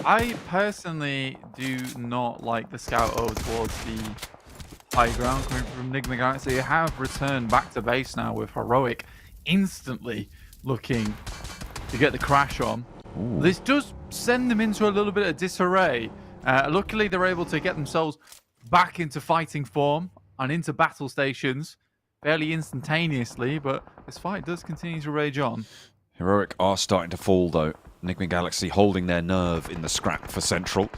I personally do not like the scout over towards the high ground coming from NIGMA Galaxy. They have returned back to base now with Heroic instantly looking to get the crash on. Ooh. This does send them into a little bit of disarray. Luckily, they're able to get themselves back into fighting form and into battle stations fairly instantaneously, but this fight does continue to rage on. Heroic are starting to fall, though. NIGMA Galaxy holding their nerve in the scrap for Central.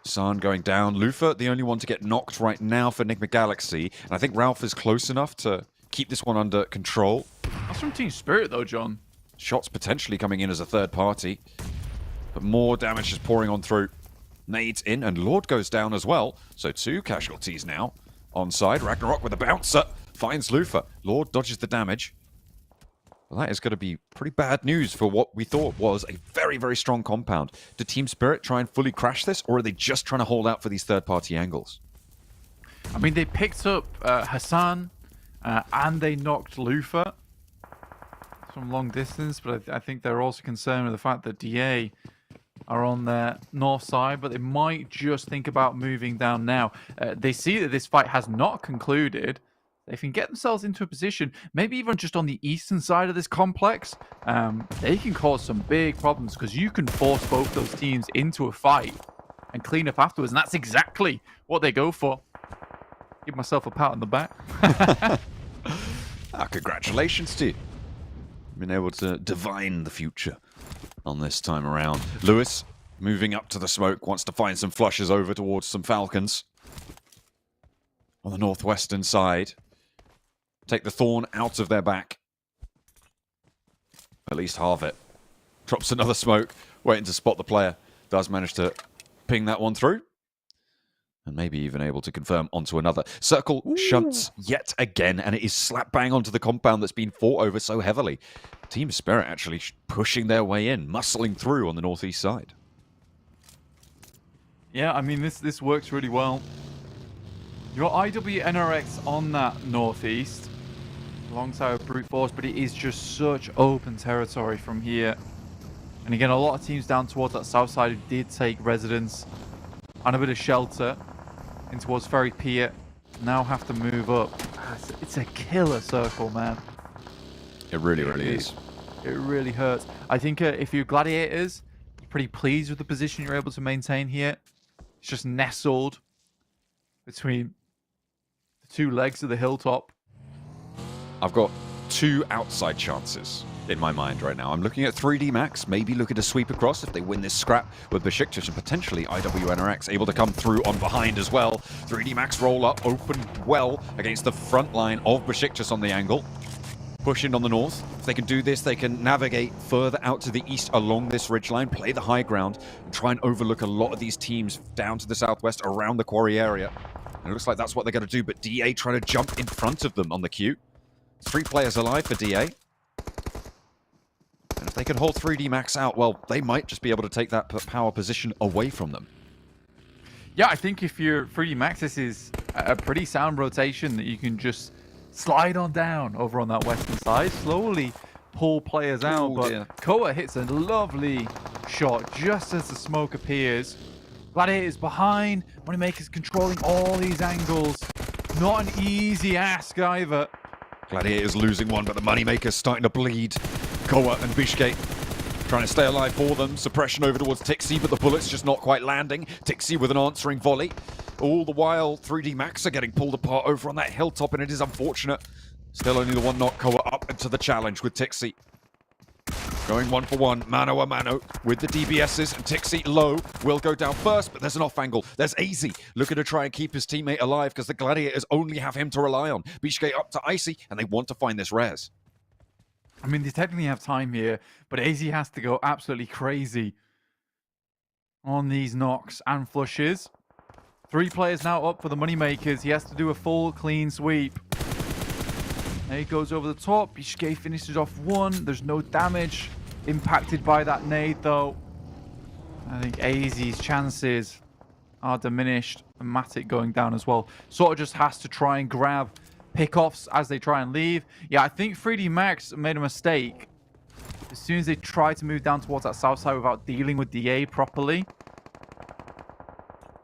San going down. Lufa, the only one to get knocked right now for NIGMA Galaxy. And I think Ralph is close enough to keep this one under control. That's from Team Spirit, though, John. Shots potentially coming in as a third party. But more damage is pouring on through. Nades in, and Lord goes down as well. So 2 casualties now. Onside, Ragnarok with a bouncer. Finds Lufa. Lord dodges the damage. Well, that is going to be pretty bad news for what we thought was a very, very strong compound. Do Team Spirit try and fully crash this, or are they just trying to hold out for these third-party angles? I mean, they picked up Hassan, and they knocked Lufa from long distance, but I think they're also concerned with the fact that DA are on their north side, but they might just think about moving down now. They see that this fight has not concluded. They can get themselves into a position, maybe even just on the eastern side of this complex. They can cause some big problems because you can force both those teams into a fight and clean up afterwards, and that's exactly what they go for. Give myself a pat on the back. Congratulations to you. Been able to divine the future on this time around. Lewis, moving up to the smoke, wants to find some flushes over towards some Falcons. On the northwestern side. Take the thorn out of their back. At least halve it. Drops another smoke, waiting to spot the player. Does manage to ping that one through. And maybe even able to confirm onto another. Circle shunts yet again, and it is slap bang onto the compound that's been fought over so heavily. Team Spirit actually pushing their way in, muscling through on the northeast side. Yeah, I mean, this works really well. Your IWNRX on that northeast, alongside with Brute Force, but it is just such open territory from here. And again, a lot of teams down towards that south side who did take residence and a bit of shelter in towards Ferry Pier now have to move up. It's a killer circle, man. It really, really is. It really hurts. I think if you're Gladiators, you're pretty pleased with the position you're able to maintain here. It's just nestled between the two legs of the hilltop. I've got two outside chances in my mind right now. I'm looking at 3D Max, maybe looking to sweep across if they win this scrap with BEŞİKTAŞ, and potentially IWNRX able to come through on behind as well. 3D Max roll up, open well against the front line of BEŞİKTAŞ on the angle. Push in on the north. If they can do this, they can navigate further out to the east along this ridgeline, play the high ground, and try and overlook a lot of these teams down to the southwest around the quarry area. And it looks like that's what they're going to do, but DA trying to jump in front of them on the queue. 3 players alive for DA. And if they can hold 3D Max out, well, they might just be able to take that power position away from them. Yeah, I think if you're 3D Max, this is a pretty sound rotation that you can just slide on down over on that western side, slowly pull players out. But Koa hits a lovely shot just as the smoke appears. Gladiators behind, Moneymaker's controlling all these angles. Not an easy ask either. Gladiators losing one, but the Moneymaker's starting to bleed. Koa and Bishke trying to stay alive for them. Suppression over towards Tixi, but the bullet's just not quite landing. Tixi with an answering volley. All the while, 3D Max are getting pulled apart over on that hilltop, and it is unfortunate. Still only the one knock. Koa up into the challenge with Tixi. Going 1-for-1, mano a mano with the DBSs, and Tixi low will go down first, but there's an off angle. There's AZ looking to try and keep his teammate alive because the Gladiators only have him to rely on. Bishke up to Icy, and they want to find this res. I mean, they technically have time here, but AZ has to go absolutely crazy on these knocks and flushes. 3 players now up for the Moneymakers. He has to do a full clean sweep. There he goes over the top. Bishke finishes off 1. There's no damage impacted by that nade, though. I think AZ's chances are diminished. And Matic going down as well. Sort of just has to try and grab pickoffs as they try and leave. Yeah, I think 3D Max made a mistake. As soon as they try to move down towards that south side without dealing with DA properly.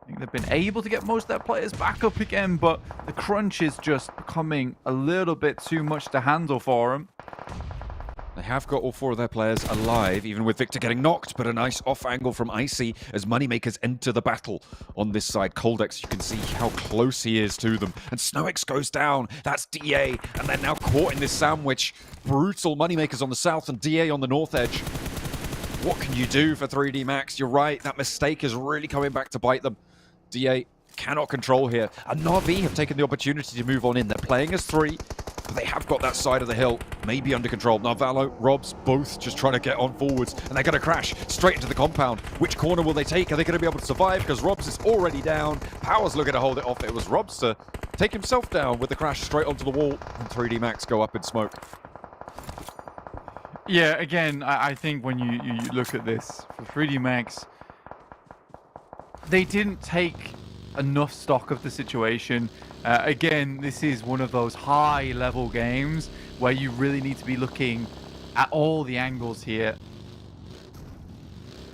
I think they've been able to get most of their players back up again, but the crunch is just becoming a little bit too much to handle for them. They have got all 4 of their players alive, even with Victor getting knocked, but a nice off angle from Icy as Moneymakers enter the battle on this side. Coldex, you can see how close he is to them. And SnowX goes down. That's DA, and they're now caught in this sandwich. Brutal Moneymakers on the south and DA on the north edge. What can you do for 3D Max? You're right, that mistake is really coming back to bite them. DA cannot control here. And Na'Vi have taken the opportunity to move on in. They're playing as 3, but they have got that side of the hill maybe under control. Narvalo, Robs, both just trying to get on forwards, and they're going to crash straight into the compound. Which corner will they take? Are they going to be able to survive? Because Robs is already down. Power's looking to hold it off. It was Robs to take himself down with the crash straight onto the wall, and 3D Max go up in smoke. Yeah, again, I think when you look at this, for 3D Max, they didn't take enough stock of the situation. Again, this is one of those high-level games where you really need to be looking at all the angles here.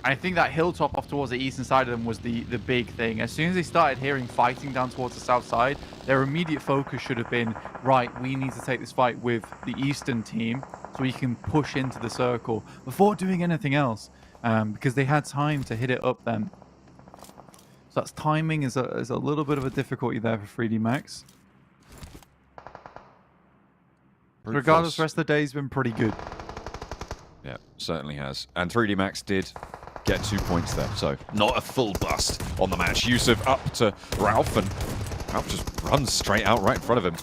I think that hilltop off towards the eastern side of them was the big thing. As soon as they started hearing fighting down towards the south side, their immediate focus should have been, right, we need to take this fight with the eastern team so we can push into the circle before doing anything else, because they had time to hit it up then. So that's timing is a little bit of a difficulty there for 3D Max. Regardless, the rest of the day's been pretty good. Yeah, certainly has. And 3D Max did get 2 points there, so not a full bust on the match. Yusuf up to Ralph, and Ralph just runs straight out right in front of him.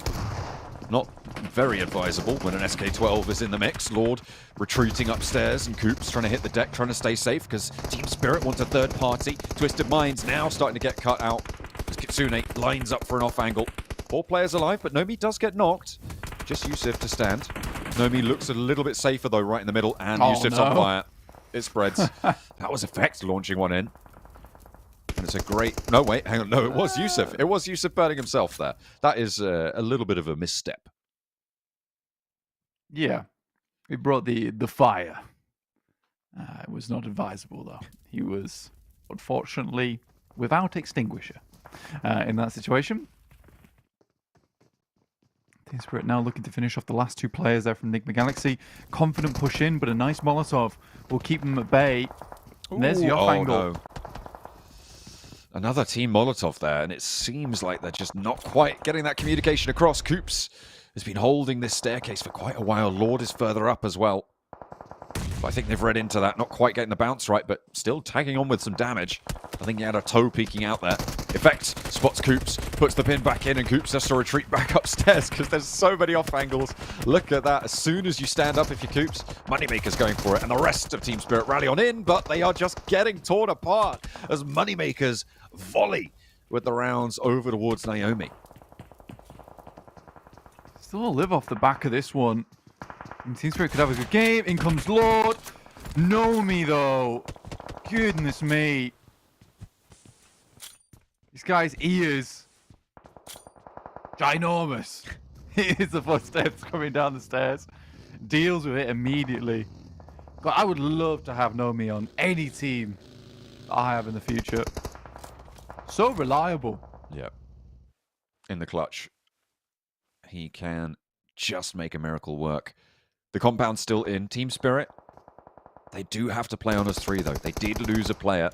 Not very advisable when an SK-12 is in the mix. Lord retreating upstairs, and Coops trying to hit the deck, trying to stay safe, because Team Spirit wants a third party. Twisted Minds now starting to get cut out, as Kitsune lines up for an off angle. 4 players alive, but Nomi does get knocked. Just Yusuf to stand. Nomi looks a little bit safer, though, right in the middle, and Yusuf's on fire. It spreads. That was Effect launching one in. And it's a great... No, wait, hang on. No, it was Yusuf. It was Yusuf burning himself there. That is a little bit of a misstep. Yeah. He brought the fire. It was not advisable, though. He was, unfortunately, without extinguisher in that situation. Team Spirit now looking to finish off the last 2 players there from NIGMA Galaxy. Confident push in, but a nice Molotov will keep them at bay. And there's the off angle. No. Another Team Molotov there, and it seems like they're just not quite getting that communication across. Coops has been holding this staircase for quite a while. Lord is further up as well. But I think they've read into that, not quite getting the bounce right, but still tagging on with some damage. I think he had a toe peeking out there. Effect spots Coops, puts the pin back in, and Coops has to retreat back upstairs because there's so many off angles. Look at that. As soon as you stand up, if you're Coops, Moneymaker's going for it, and the rest of Team Spirit rally on in, but they are just getting torn apart as Moneymakers volley with the rounds over towards Naomi. Still live off the back of this one. And Team Spirit could have a good game. In comes Lord. Nomi, though. Goodness me. This guy's ears. Ginormous. He hears the footsteps coming down the stairs. Deals with it immediately. But I would love to have Nomi on any team I have in the future. So reliable. Yeah. In the clutch. He can just make a miracle work. The compound's still in. Team Spirit, they do have to play on us 3, though. They did lose a player,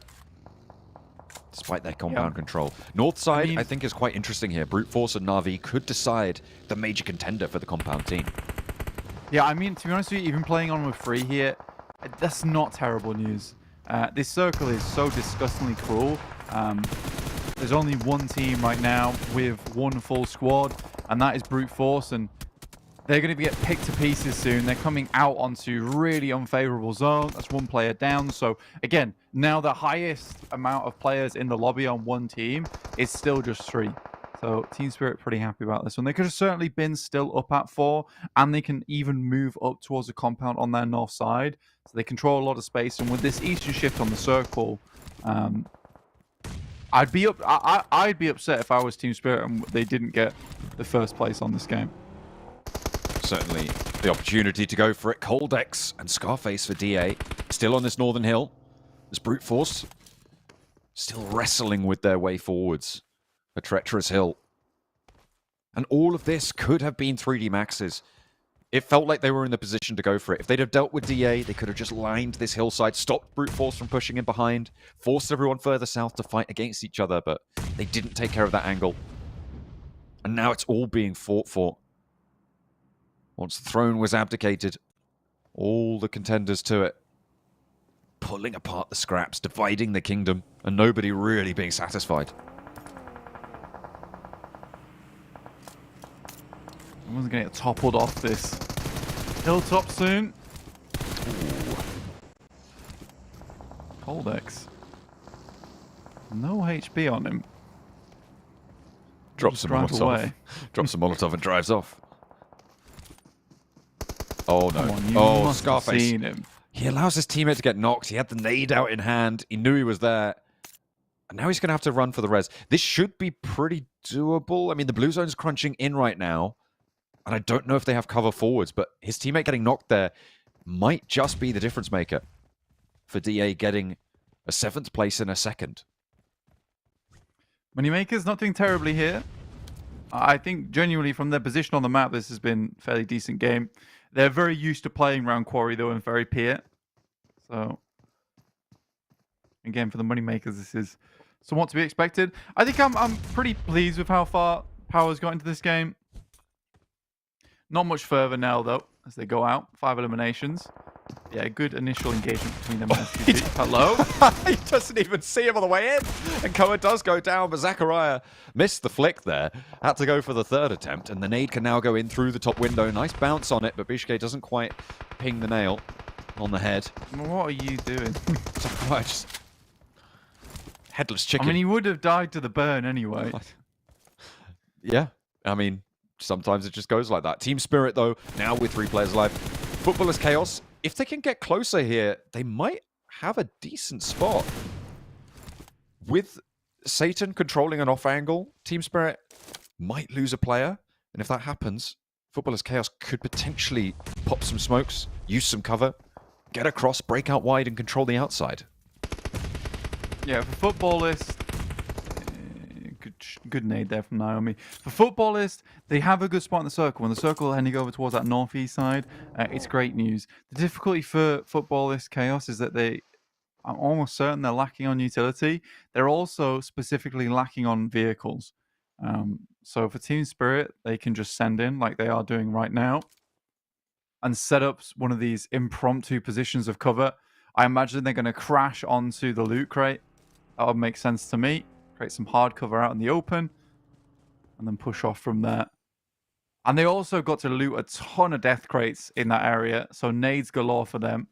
despite their compound control. North side, I think, is quite interesting here. Brute Force and Na'Vi could decide the major contender for the compound team. Yeah, I mean, to be honest with you, even playing on with 3 here, that's not terrible news. This circle is so disgustingly cruel. There's only one team right now with 1 full squad, and that is Brute Force, and they're going to get picked to pieces soon. They're coming out onto really unfavorable zone. That's 1 player down. So, again, now the highest amount of players in the lobby on 1 team is still just 3. So, Team Spirit pretty happy about this one. They could have certainly been still up at 4, and they can even move up towards the compound on their north side. So, they control a lot of space. And with this eastern shift on the circle, I'd be upset if I was Team Spirit and they didn't get the first place on this game. Certainly the opportunity to go for it. Coldex and Scarface for DA. Still on this northern hill. This Brute Force still wrestling with their way forwards. A treacherous hill. And all of this could have been 3D Max's. It felt like they were in the position to go for it. If they'd have dealt with DA, they could have just lined this hillside, stopped Brute Force from pushing in behind, forced everyone further south to fight against each other, but they didn't take care of that angle. And now it's all being fought for. Once the throne was abdicated, all the contenders to it, pulling apart the scraps, dividing the kingdom, and nobody really being satisfied. Someone's going to get toppled off this hilltop soon. Ooh. Coldex. No HP on him. Drops a Molotov. Drops a Molotov and drives off. Oh no. Oh, Scarface. Seen him. He allows his teammate to get knocked. He had the nade out in hand. He knew he was there. And now he's going to have to run for the res. This should be pretty doable. I mean, the blue zone's crunching in right now. And I don't know if they have cover forwards, but his teammate getting knocked there might just be the difference maker for DA getting a 7th place in a second. Moneymaker's not doing terribly here. I think genuinely from their position on the map, this has been a fairly decent game. They're very used to playing around Quarry, though, and very peer. So, again, for the Moneymakers, this is somewhat to be expected. I think I'm pretty pleased with how far Power's got into this game. Not much further now, though, as they go out. 5 eliminations. Yeah, good initial engagement between them and SQG. Hello? He doesn't even see him on the way in. And Koa does go down, but Zachariah missed the flick there. Had to go for the 3rd attempt, and the nade can now go in through the top window. Nice bounce on it, but BEŞİKTAŞ doesn't quite ping the nail on the head. What are you doing? Zachariah just... Headless chicken. I mean, he would have died to the burn anyway. Yeah, I mean, sometimes it just goes like that. Team Spirit, though, now with 3 players alive. Footballers KAOS, if they can get closer here, they might have a decent spot. With Satan controlling an off angle, Team Spirit might lose a player. And if that happens, Footballers KAOS could potentially pop some smokes, use some cover, get across, break out wide, and control the outside. Yeah, for Footballist, good nade there from Naomi. For Footballist, they have a good spot in the circle. When the circle heading over towards that northeast side, it's great news. The difficulty for Footballist KAOS is that I'm almost certain they're lacking on utility. They're also specifically lacking on vehicles. So for Team Spirit, they can just send in, like they are doing right now, and set up one of these impromptu positions of cover. I imagine they're going to crash onto the loot crate. That would make sense to me. Create some hard cover out in the open, and then push off from there. And they also got to loot a ton of death crates in that area, so nades galore for them.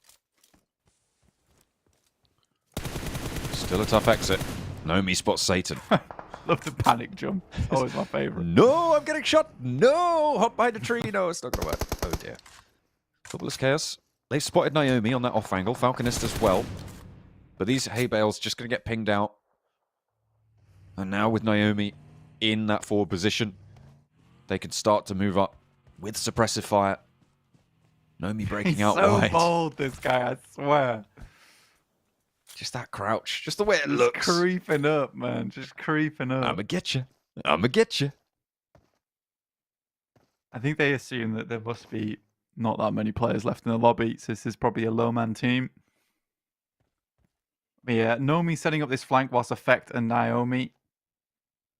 Still a tough exit. Naomi spots Satan. Love the panic jump. Always my favorite. No, I'm getting shot. No, hop behind a tree. No, it's not going to work. Oh dear. Footballers KAOS. They've spotted Naomi on that off angle. Falconist as well. But these hay bales just going to get pinged out. And now with Naomi in that forward position, they can start to move up with suppressive fire. Naomi breaking out wide. So bold, this guy, I swear. Just that crouch. Just the way it looks. Creeping up, man. Just creeping up. I'ma get you. I'ma get you. I think they assume that there must be not that many players left in the lobby, so this is probably a low-man team. But yeah, Naomi setting up this flank whilst Effect and Naomi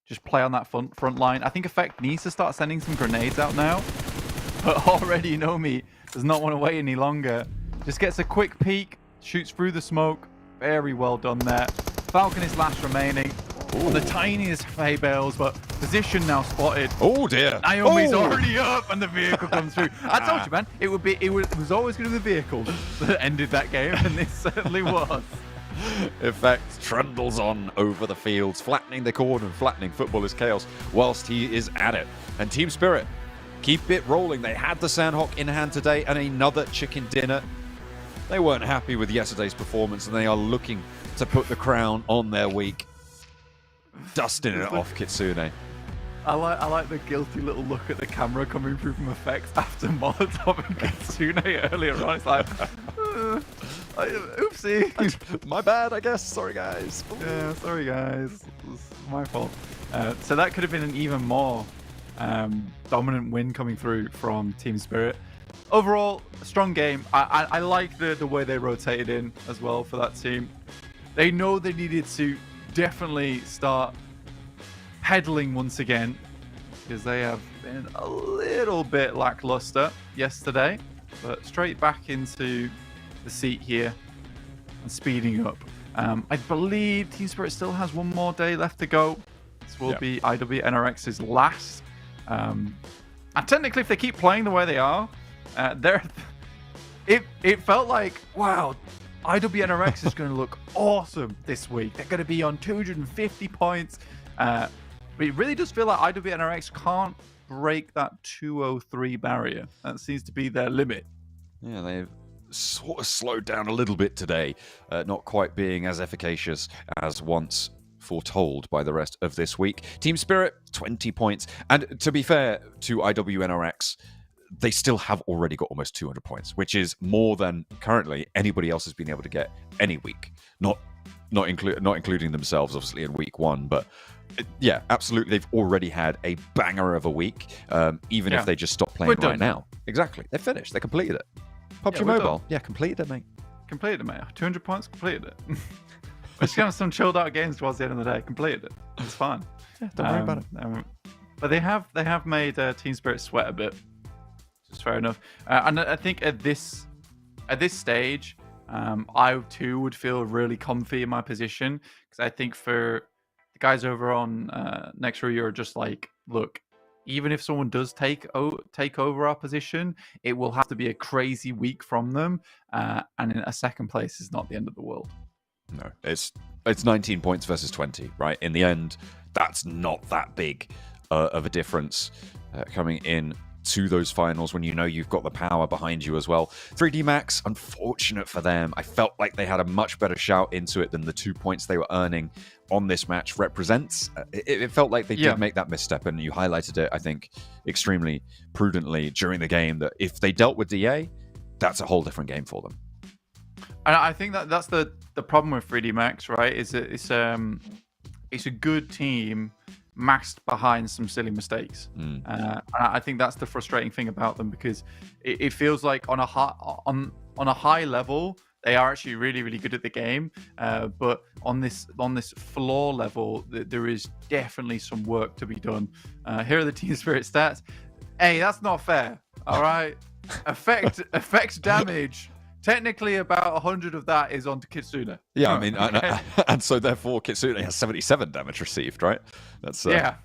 just play on that front line. I think Effect needs to start sending some grenades out now. But already Naomi does not want to wait any longer. Just gets a quick peek, shoots through the smoke. Very well done there. Falcon is last remaining. On the tiniest hay bales, but position now spotted. Oh dear. Naomi's already up and the vehicle comes through. I told you, man, it was always going to be the vehicle that ended that game, and this certainly was. Effect trundles on over the fields, flattening the corner and flattening Footballers KAOS whilst he is at it. And Team Spirit keep it rolling. They had the Sandhawk in hand today and another chicken dinner. They weren't happy with yesterday's performance, and they are looking to put the crown on their week. Dusting it off Kitsune. I like the guilty little look at the camera coming through from Effect after Molotov and Kitsune earlier on. It's like, oopsie. My bad, I guess. Sorry, guys. Yeah, sorry, guys. It's my fault. So that could have been an even more dominant win coming through from Team Spirit. Overall, a strong game. I like the way they rotated in as well for that team. They know they needed to definitely start pedaling once again, because they have been a little bit lackluster yesterday, but straight back into the seat here and speeding up. I believe Team Spirit still has one more day left to go. This will be IWNRX's last. And technically, if they keep playing the way they are, it felt like, wow, IWNRX is going to look awesome this week. They're going to be on 250 points. But it really does feel like IWNRX can't break that 203 barrier. That seems to be their limit. Yeah, they've sort of slowed down a little bit today, not quite being as efficacious as once foretold by the rest of this week. Team Spirit, 20 points. And to be fair to IWNRX, they still have already got almost 200 points, which is more than currently anybody else has been able to get any week. Not including themselves, obviously, in week one, but yeah, absolutely, they've already had a banger of a week, even if they just stop playing right now. Exactly, they finished, they completed it. PUBG Mobile, completed it, mate. Completed it, mate. 200 points, completed it. We're just gonna have some chilled out games towards the end of the day. Completed it. It's fine. Don't worry about it. But they have made Team Spirit sweat a bit. Just fair enough. And I think at this stage, I too would feel really comfy in my position, because I think for the guys over on Next Row, you're just like, look, even if someone does take over our position, it will have to be a crazy week from them, and in a second place is not the end of the world. No, it's 19 points versus 20, right? In the end, that's not that big of a difference coming in to those finals when you know you've got the power behind you as well. 3D Max, unfortunate for them. I felt like they had a much better shout into it than the 2 points they were earning on this match represents. It felt like they did make that misstep, and you highlighted it, I think, extremely prudently during the game, that if they dealt with DA, that's a whole different game for them. And I think that's the problem with 3D Max, right? Is that it's a good team masked behind some silly mistakes. And I think that's the frustrating thing about them, because it feels like on a high level they are actually really, really good at the game, but on this floor level there is definitely some work to be done. Here are the Team Spirit stats. Hey, that's not fair. All right. effect damage. Technically, about 100 of that is onto Kitsune. Yeah, I mean, and so therefore Kitsune has 77 damage received, right? That's yeah,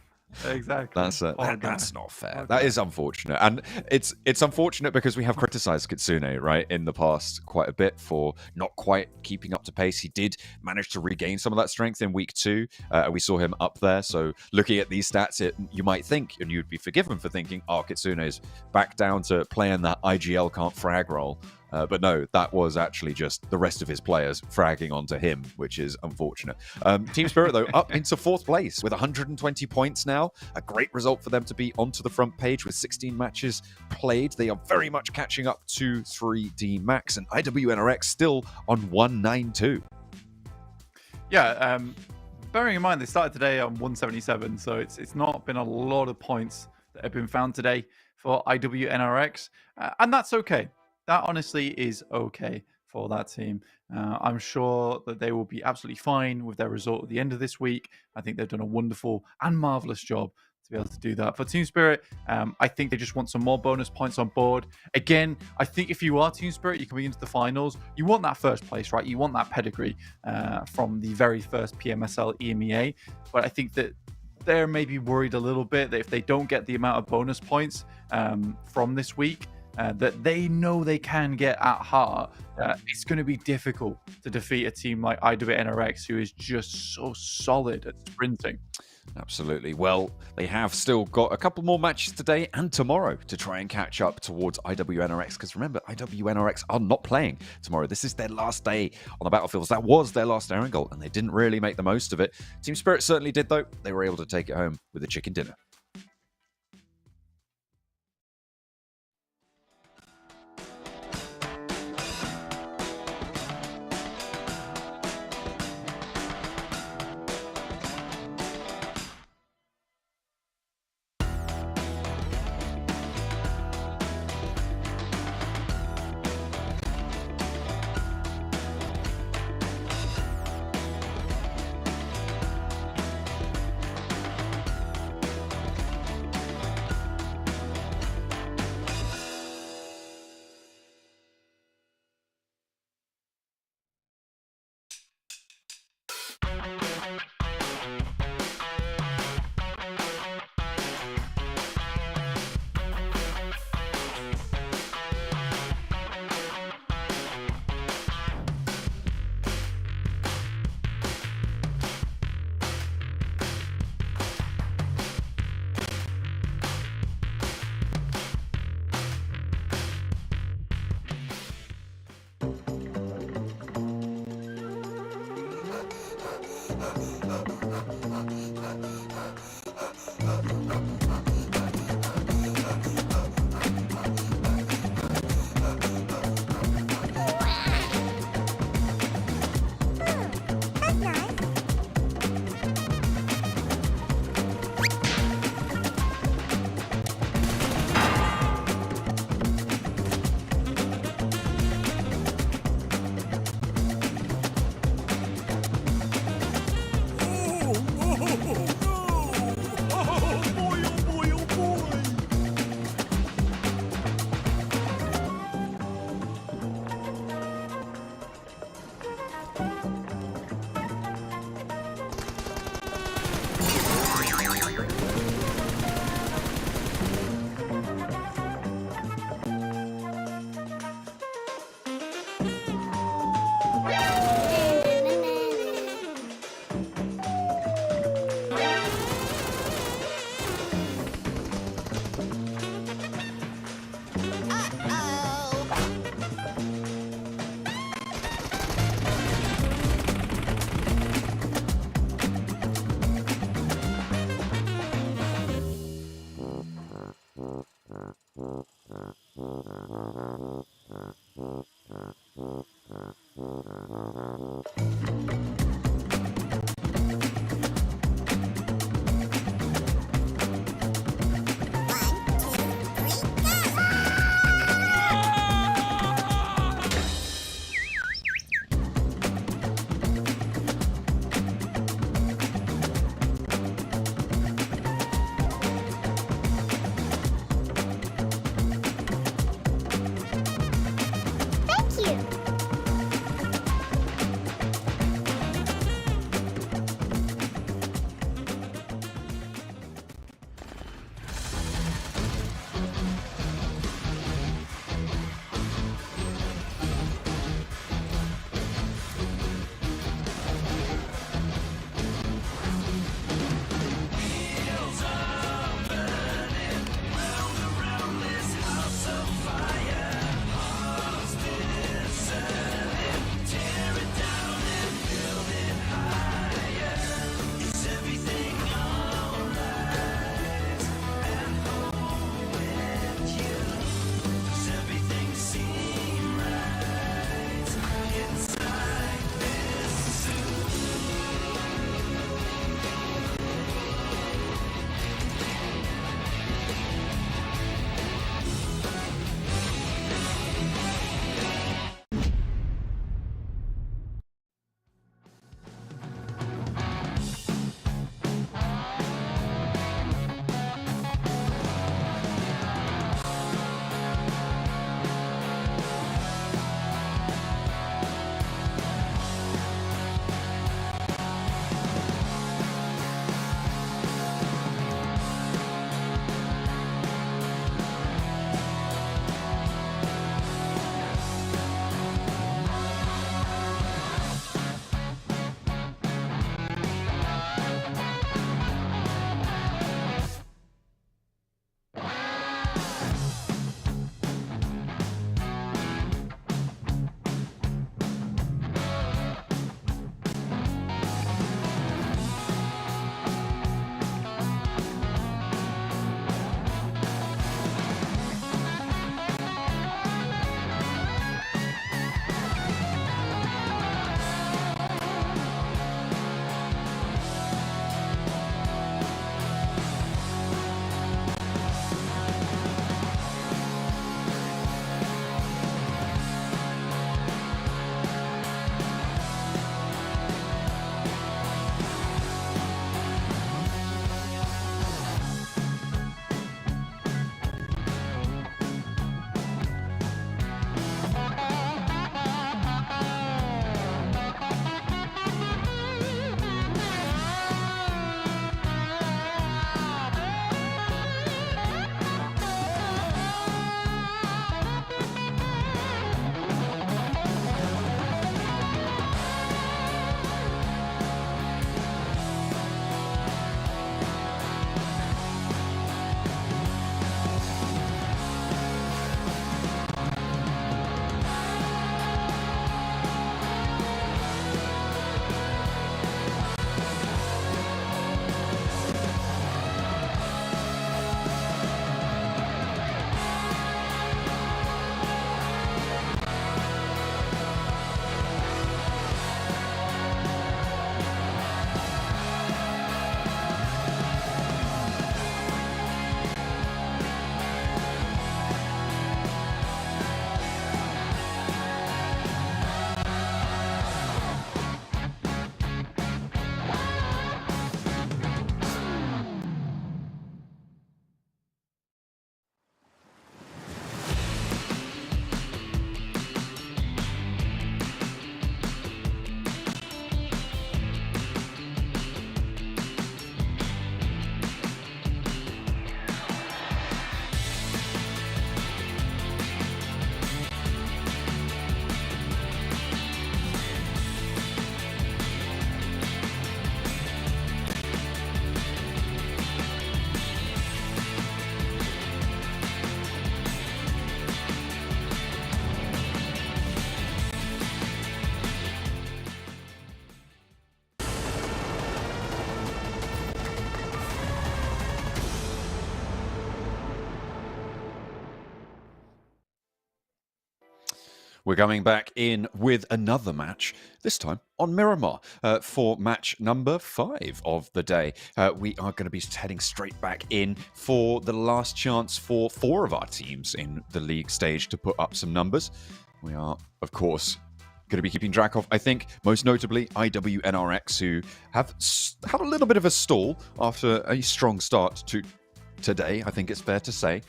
exactly. That's not fair. That is unfortunate, and it's unfortunate because we have criticized Kitsune, right, in the past quite a bit for not quite keeping up to pace. He did manage to regain some of that strength in week 2. We saw him up there. So looking at these stats, you might think, and you'd be forgiven for thinking, oh, Kitsune is back down to playing that IGL can't frag role. But no, that was actually just the rest of his players fragging onto him, which is unfortunate. Team Spirit, though, up into 4th place with 120 points now. A great result for them to be onto the front page with 16 matches played. They are very much catching up to 3D Max, and IWNRX still on 192. Yeah, bearing in mind they started today on 177, so it's not been a lot of points that have been found today for IWNRX, and that's okay. That honestly is okay for that team. I'm sure that they will be absolutely fine with their result at the end of this week. I think they've done a wonderful and marvelous job to be able to do that. For Team Spirit, I think they just want some more bonus points on board. Again, I think if you are Team Spirit, you're coming into the finals, you want that first place, right? You want that pedigree from the very first PMSL EMEA. But I think that they're maybe worried a little bit that if they don't get the amount of bonus points from this week, that they know they can get at heart, it's going to be difficult to defeat a team like IWNRX, who is just so solid at sprinting. Absolutely. Well, they have still got a couple more matches today and tomorrow to try and catch up towards IWNRX, because remember, IWNRX are not playing tomorrow. This is their last day on the battlefields. That was their last airing goal, and they didn't really make the most of it. Team Spirit certainly did, though. They were able to take it home with a chicken dinner. We're coming back in with another match, this time on Miramar, for match number 5 of the day. We are going to be heading straight back in for the last chance for 4 of our teams in the league stage to put up some numbers. We are, of course, going to be keeping track of, I think, most notably IWNRX, who have had a little bit of a stall after a strong start to today, I think it's fair to say.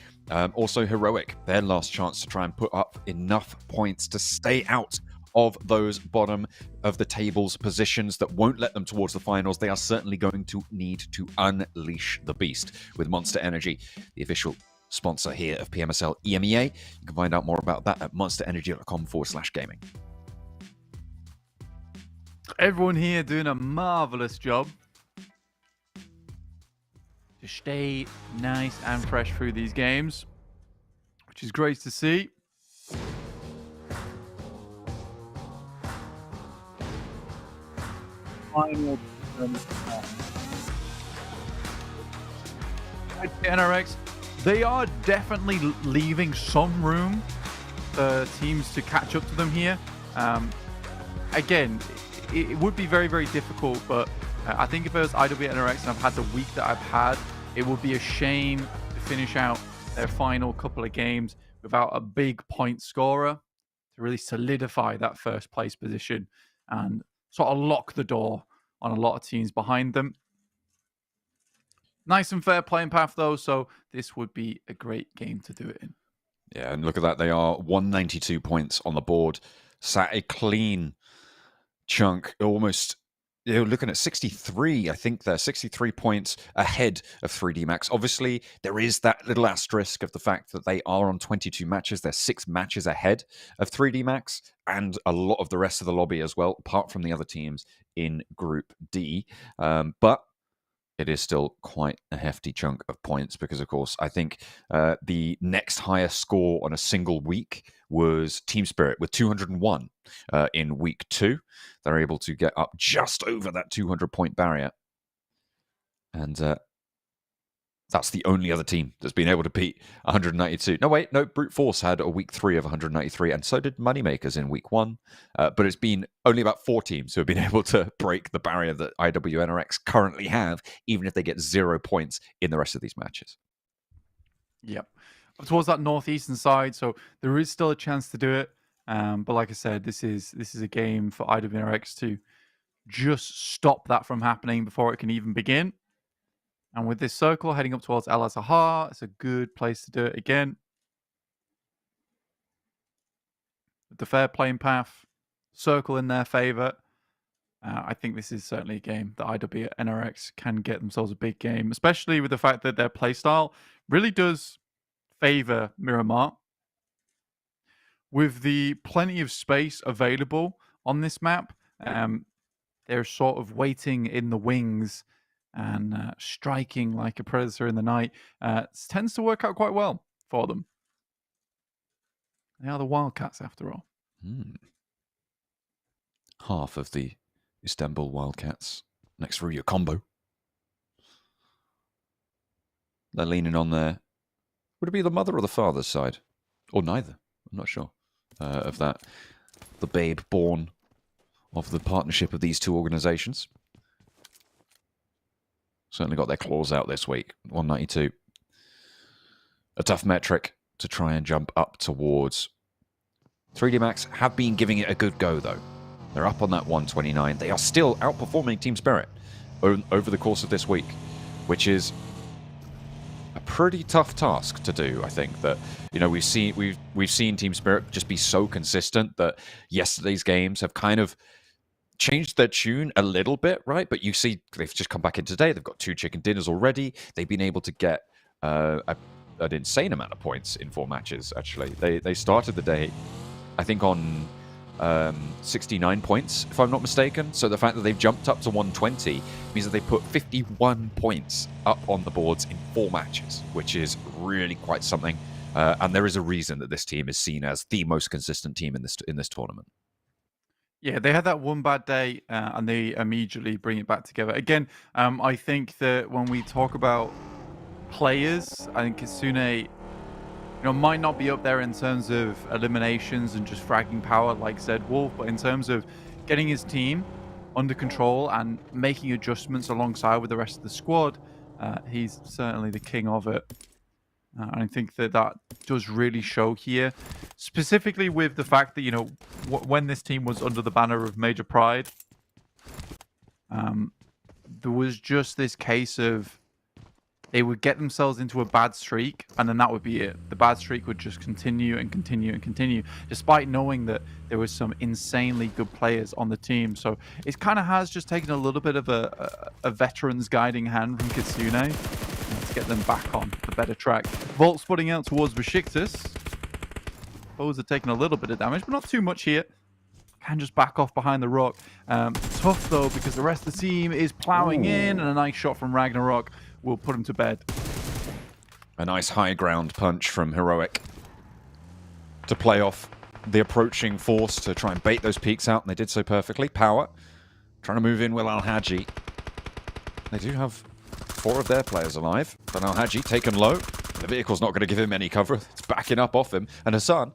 Also Heroic, their last chance to try and put up enough points to stay out of those bottom of the tables positions that won't let them towards the finals. They are certainly going to need to unleash the beast with Monster Energy, the official sponsor here of PMSL EMEA. You can find out more about that at monsterenergy.com/gaming. Everyone here doing a marvelous job to stay nice and fresh through these games, which is great to see. Final NRX, they are definitely leaving some room for teams to catch up to them here. Again, it would be very, very difficult, but I think if it was IWNRX and I've had the week that I've had, it would be a shame to finish out their final couple of games without a big point scorer to really solidify that first place position and sort of lock the door on a lot of teams behind them. Nice and fair playing path, though, so this would be a great game to do it in. Yeah, and look at that. They are 192 points on the board. Sat a clean chunk, almost... You're looking at 63, I think they're 63 points ahead of 3D Max. Obviously, there is that little asterisk of the fact that they are on 22 matches. They're 6 matches ahead of 3D Max and a lot of the rest of the lobby as well, apart from the other teams in Group D. But it is still quite a hefty chunk of points because, of course, I think the next highest score on a single week was Team Spirit with 201 in week 2. They're able to get up just over that 200-point barrier. And that's the only other team that's been able to beat 192. No, wait, no, Brute Force had a week 3 of 193, and so did Moneymakers in week 1. But it's been only about 4 teams who have been able to break the barrier that IWNRX currently have, even if they get 0 points in the rest of these matches. Yep. Up towards that northeastern side, so there is still a chance to do it. But like I said, this is a game for IWNRX to just stop that from happening before it can even begin. And with this circle heading up towards Al Azhar, it's a good place to do it again. With the fair playing path, circle in their favor, I think this is certainly a game that IWNRX can get themselves a big game, especially with the fact that their playstyle really does favor Miramar. With the plenty of space available on this map, they're sort of waiting in the wings and striking like a predator in the night. Tends to work out quite well for them. They are the Wildcats, after all. Half of the Istanbul Wildcats next through your combo. They're leaning on their... Would it be the mother or the father's side? Or neither. I'm not sure of that. The babe born of the partnership of these two organizations. Certainly got their claws out this week. 192. A tough metric to try and jump up towards. 3D Max have been giving it a good go, though. They're up on that 129. They are still outperforming Team Spirit over the course of this week, which is a pretty tough task to do. I think that, you know, we've seen Team Spirit just be so consistent that yesterday's games have kind of changed their tune a little bit, right? But you see they've just come back in today. They've got 2 chicken dinners already. They've been able to get an insane amount of points in 4 matches, actually. They started the day, I think, on 69 points, if I'm not mistaken. So the fact that they've jumped up to 120 means that they put 51 points up on the boards in 4 matches, which is really quite something. And there is a reason that this team is seen as the most consistent team in this tournament. Yeah, they had that one bad day and they immediately bring it back together. Again, I think that when we talk about players, I think Kisune might not be up there in terms of eliminations and just fragging power like Zed Wolf, but in terms of getting his team under control and making adjustments alongside with the rest of the squad, he's certainly the king of it. And I think that does really show here, specifically with the fact that, when this team was under the banner of Major Pride, there was just this case of they would get themselves into a bad streak, and then that would be it. The bad streak would just continue and continue and continue, despite knowing that there was some insanely good players on the team. So it kind of has just taken a little bit of a veteran's guiding hand from Kitsune to get them back on the better track. Volt spotting out towards Beşiktaş. Bows are taking a little bit of damage, but not too much here. Can just back off behind the rock. Tough, though, because the rest of the team is plowing in, and a nice shot from Ragnarok will put him to bed. A nice high ground punch from Heroic to play off the approaching force to try and bait those peaks out, and they did so perfectly. Power trying to move in with Al-Haji. They do have 4 of their players alive, but Al-Haji taken low. The vehicle's not going to give him any cover. It's backing up off him, and Hassan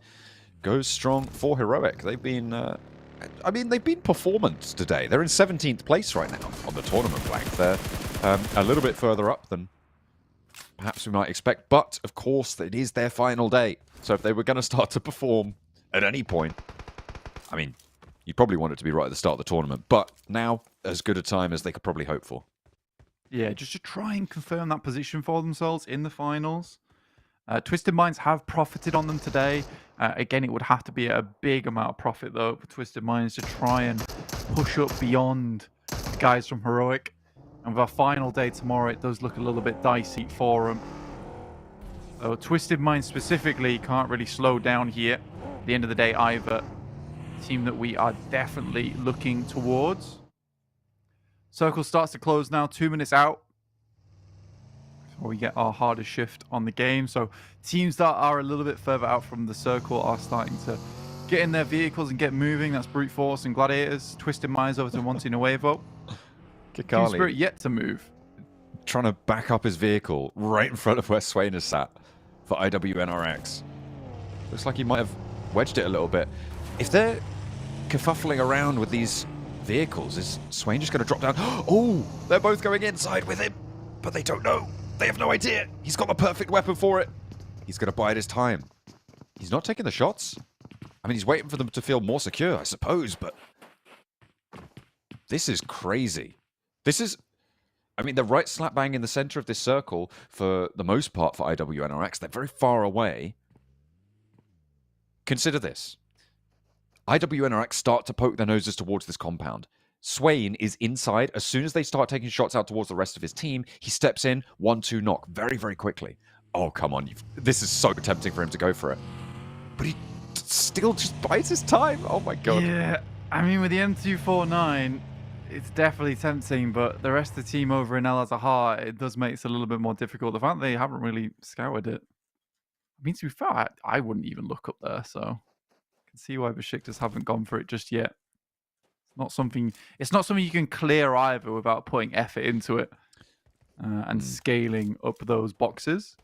goes strong for Heroic. They've been, they've been performant today. They're in 17th place right now on the tournament flank. They're a little bit further up than perhaps we might expect, but of course it is their final day. So if they were going to start to perform at any point, I mean, you probably want it to be right at the start of the tournament, but now as good a time as they could probably hope for. Yeah, just to try and confirm that position for themselves in the finals. Twisted Minds have profited on them today. Again, it would have to be a big amount of profit, though, for Twisted Minds to try and push up beyond the guys from Heroic. And with our final day tomorrow, it does look a little bit dicey for them. So Twisted Minds specifically can't really slow down here at the end of the day either. Team that we are definitely looking towards. Circle starts to close now, 2 minutes out before we get our hardest shift on the game. So teams that are a little bit further out from the circle are starting to get in their vehicles and get moving. That's Brute Force and Gladiators. Twisted Minds over to Monty Nuevo. Team Spirit yet to move. Trying to back up his vehicle right in front of where Swain is sat for IWNRX. Looks like he might have wedged it a little bit. If they're kerfuffling around with these vehicles, is Swain just going to drop down? Oh, they're both going inside with him, but they don't know. They have no idea. He's got the perfect weapon for it. He's going to bide his time. He's not taking the shots. I mean, he's waiting for them to feel more secure, I suppose, but this is crazy. This is, I mean, they're right slap bang in the center of this circle for the most part for IWNRX. They're very far away. Consider this. IWNRX start to poke their noses towards this compound. Swain is inside. As soon as they start taking shots out towards the rest of his team, he steps in, 1-2 knock very, very quickly. Oh, come on. This is so tempting for him to go for it. But he still just bides his time. Oh, my God. Yeah, I mean, with the M249, it's definitely tempting, but the rest of the team over in El Azhar, it does make it a little bit more difficult. The fact they haven't really scoured it. I mean, to be fair, I wouldn't even look up there, so I can see why Beşiktaş haven't gone for it just yet. It's not something you can clear either without putting effort into it and scaling up those boxes.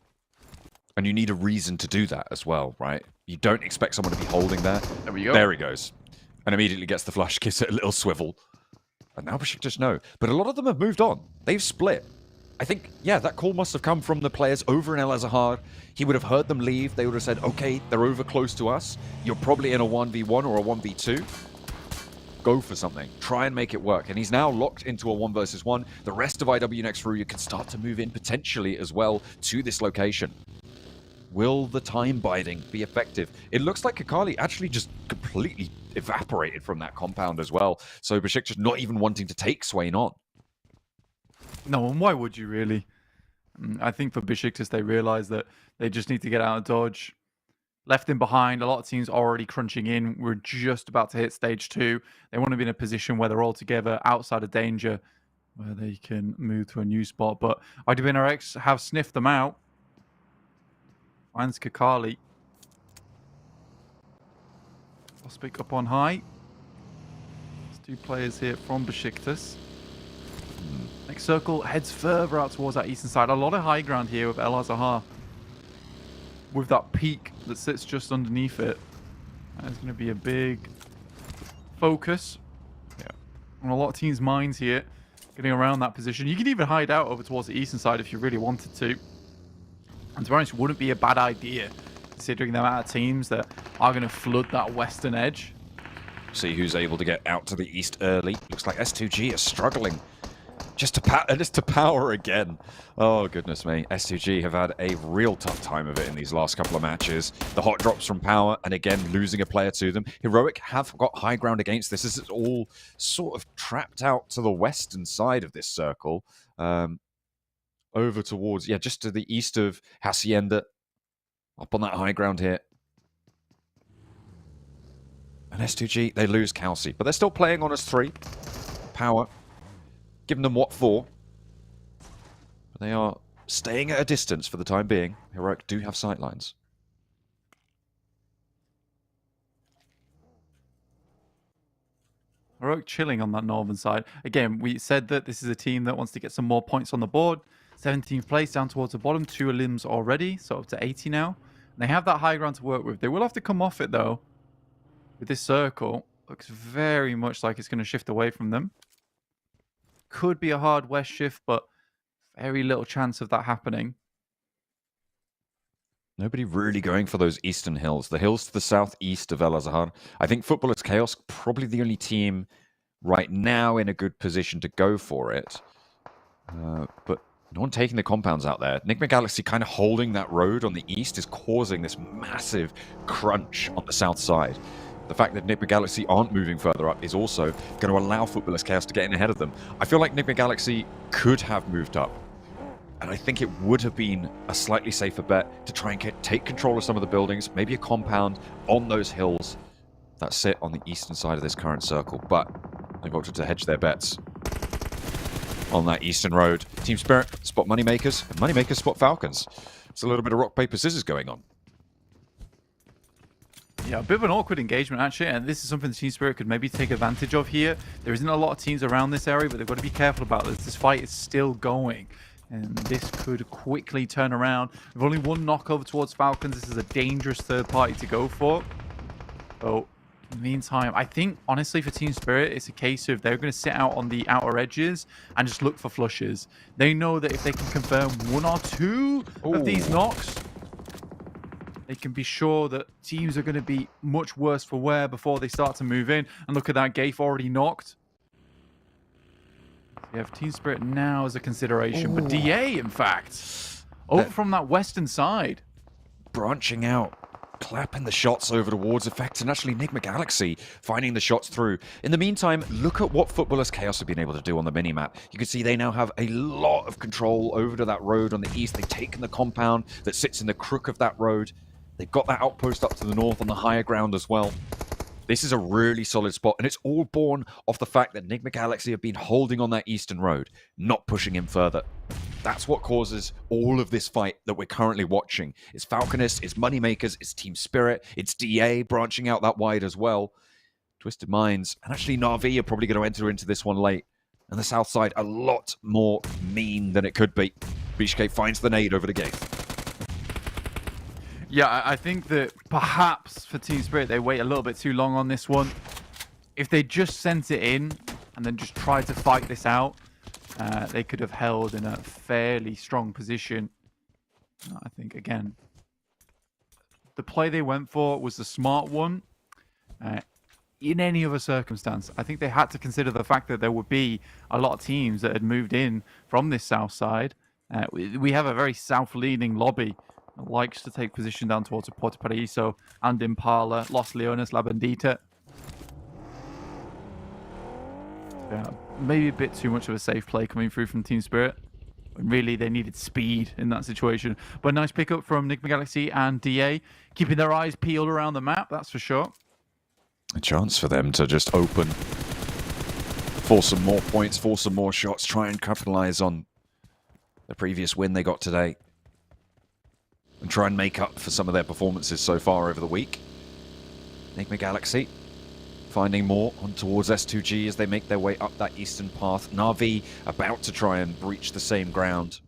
And you need a reason to do that as well, right? You don't expect someone to be holding there. There we go. There he goes. And immediately gets the flush, gives it a little swivel. And now Beşiktaş know. But a lot of them have moved on. They've split. I think, yeah, that call must have come from the players over in El Azhar. He would have heard them leave. They would have said, okay, they're over close to us. You're probably in a 1v1 or a 1v2. Go for something. Try and make it work. And he's now locked into a 1 versus 1. The rest of IWNX Furuya can start to move in potentially as well to this location. Will the time biding be effective? It looks like Kakali actually just completely evaporated from that compound as well. So Beşiktaş not even wanting to take Swain on. No, and why would you really? I think for Beşiktaş, they realize that they just need to get out of dodge. Left him behind. A lot of teams already crunching in. We're just about to hit stage 2. They want to be in a position where they're all together outside of danger, where they can move to a new spot. But IWNRX have sniffed them out. Finds Kakali. I'll speak up on high. There's 2 players here from Beşiktaş. Next circle heads further out towards that eastern side. A lot of high ground here with El Azhar. with that peak that sits just underneath it. There's going to be a big focus on a lot of teams' minds here, getting around that position. You can even hide out over towards the eastern side if you really wanted to. And to be honest, it wouldn't be a bad idea, considering the amount of teams that are going to flood that western edge. See who's able to get out to the east early. Looks like S2G is struggling just to power again. Oh, goodness me. S2G have had a real tough time of it in these last couple of matches. The hot drops from power, and again, losing a player to them. Heroic have got high ground against this. This is all sort of trapped out to the western side of this circle. Over towards, yeah, just to the east of Hacienda. Up on that high ground here. And S2G, they lose Calci, but they're still playing on us 3. Power. Giving them what for. But they are staying at a distance for the time being. Heroic do have sightlines. Heroic chilling on that northern side. Again, we said that this is a team that wants to get some more points on the board. 17th place down towards the bottom. 2 elims already, so up to 80 now. And they have that high ground to work with. They will have to come off it, though. With this circle, looks very much like it's going to shift away from them. Could be a hard west shift, but very little chance of that happening. Nobody really going for those eastern hills. The hills to the southeast of El Azhar. I think Footballers KAOS probably the only team right now in a good position to go for it. But no one taking the compounds out there. NIGMA Galaxy kind of holding that road on the east is causing this massive crunch on the south side. The fact that NIGMA Galaxy aren't moving further up is also going to allow Footballers KAOS to get in ahead of them. I feel like NIGMA Galaxy could have moved up. And I think it would have been a slightly safer bet to try and take control of some of the buildings, maybe a compound on those hills that sit on the eastern side of this current circle. But they've opted to hedge their bets on that eastern road. Team Spirit spot Moneymakers, and Moneymakers spot Falcons. It's a little bit of rock, paper, scissors going on. Yeah, a bit of an awkward engagement, actually, and this is something the Team Spirit could maybe take advantage of here. There isn't a lot of teams around this area, but they've got to be careful about this. This fight is still going, and this could quickly turn around. We've only one knock over towards Falcons. This is a dangerous third party to go for. So, in the meantime, I think, honestly, for Team Spirit, it's a case of they're going to sit out on the outer edges and just look for flushes. They know that if they can confirm 1 or 2 of these knocks, they can be sure that teams are going to be much worse for wear before they start to move in. And look at that, Gafe already knocked. We have Team Spirit now as a consideration, but DA, in fact, over from that western side. Branching out, clapping the shots over towards effects, and actually NIGMA Galaxy finding the shots through. In the meantime, look at what Footballers KAOS have been able to do on the minimap. You can see they now have a lot of control over to that road on the east. They've taken the compound that sits in the crook of that road. They've got that outpost up to the north on the higher ground as well. This is a really solid spot, and it's all born off the fact that NIGMA Galaxy have been holding on that eastern road, not pushing him further. That's what causes all of this fight that we're currently watching. It's Falconists, it's Moneymakers, it's Team Spirit, it's DA branching out that wide as well. Twisted Minds, and actually Na'Vi are probably going to enter into this one late. And the south side a lot more mean than it could be. BEŞİKTAŞ finds the nade over the gate. Yeah, I think that perhaps for Team Spirit, they wait a little bit too long on this one. If they just sent it in and then just tried to fight this out, they could have held in a fairly strong position. I think, again, the play they went for was the smart one. In any other circumstance, I think they had to consider the fact that there would be a lot of teams that had moved in from this south side. We have a very south-leaning lobby. It likes to take position down towards Puerto Paraíso and Impala, Los Leones, La Bendita. Yeah, maybe a bit too much of a safe play coming through from Team Spirit. Really, they needed speed in that situation. But nice pickup from NIGMA Galaxy and DA, keeping their eyes peeled around the map, that's for sure. A chance for them to just open, force some more points, force some more shots, try and capitalize on the previous win they got today. And try and make up for some of their performances so far over the week. NIGMA Galaxy finding more on towards S2G as they make their way up that eastern path. Na'Vi about to try and breach the same ground.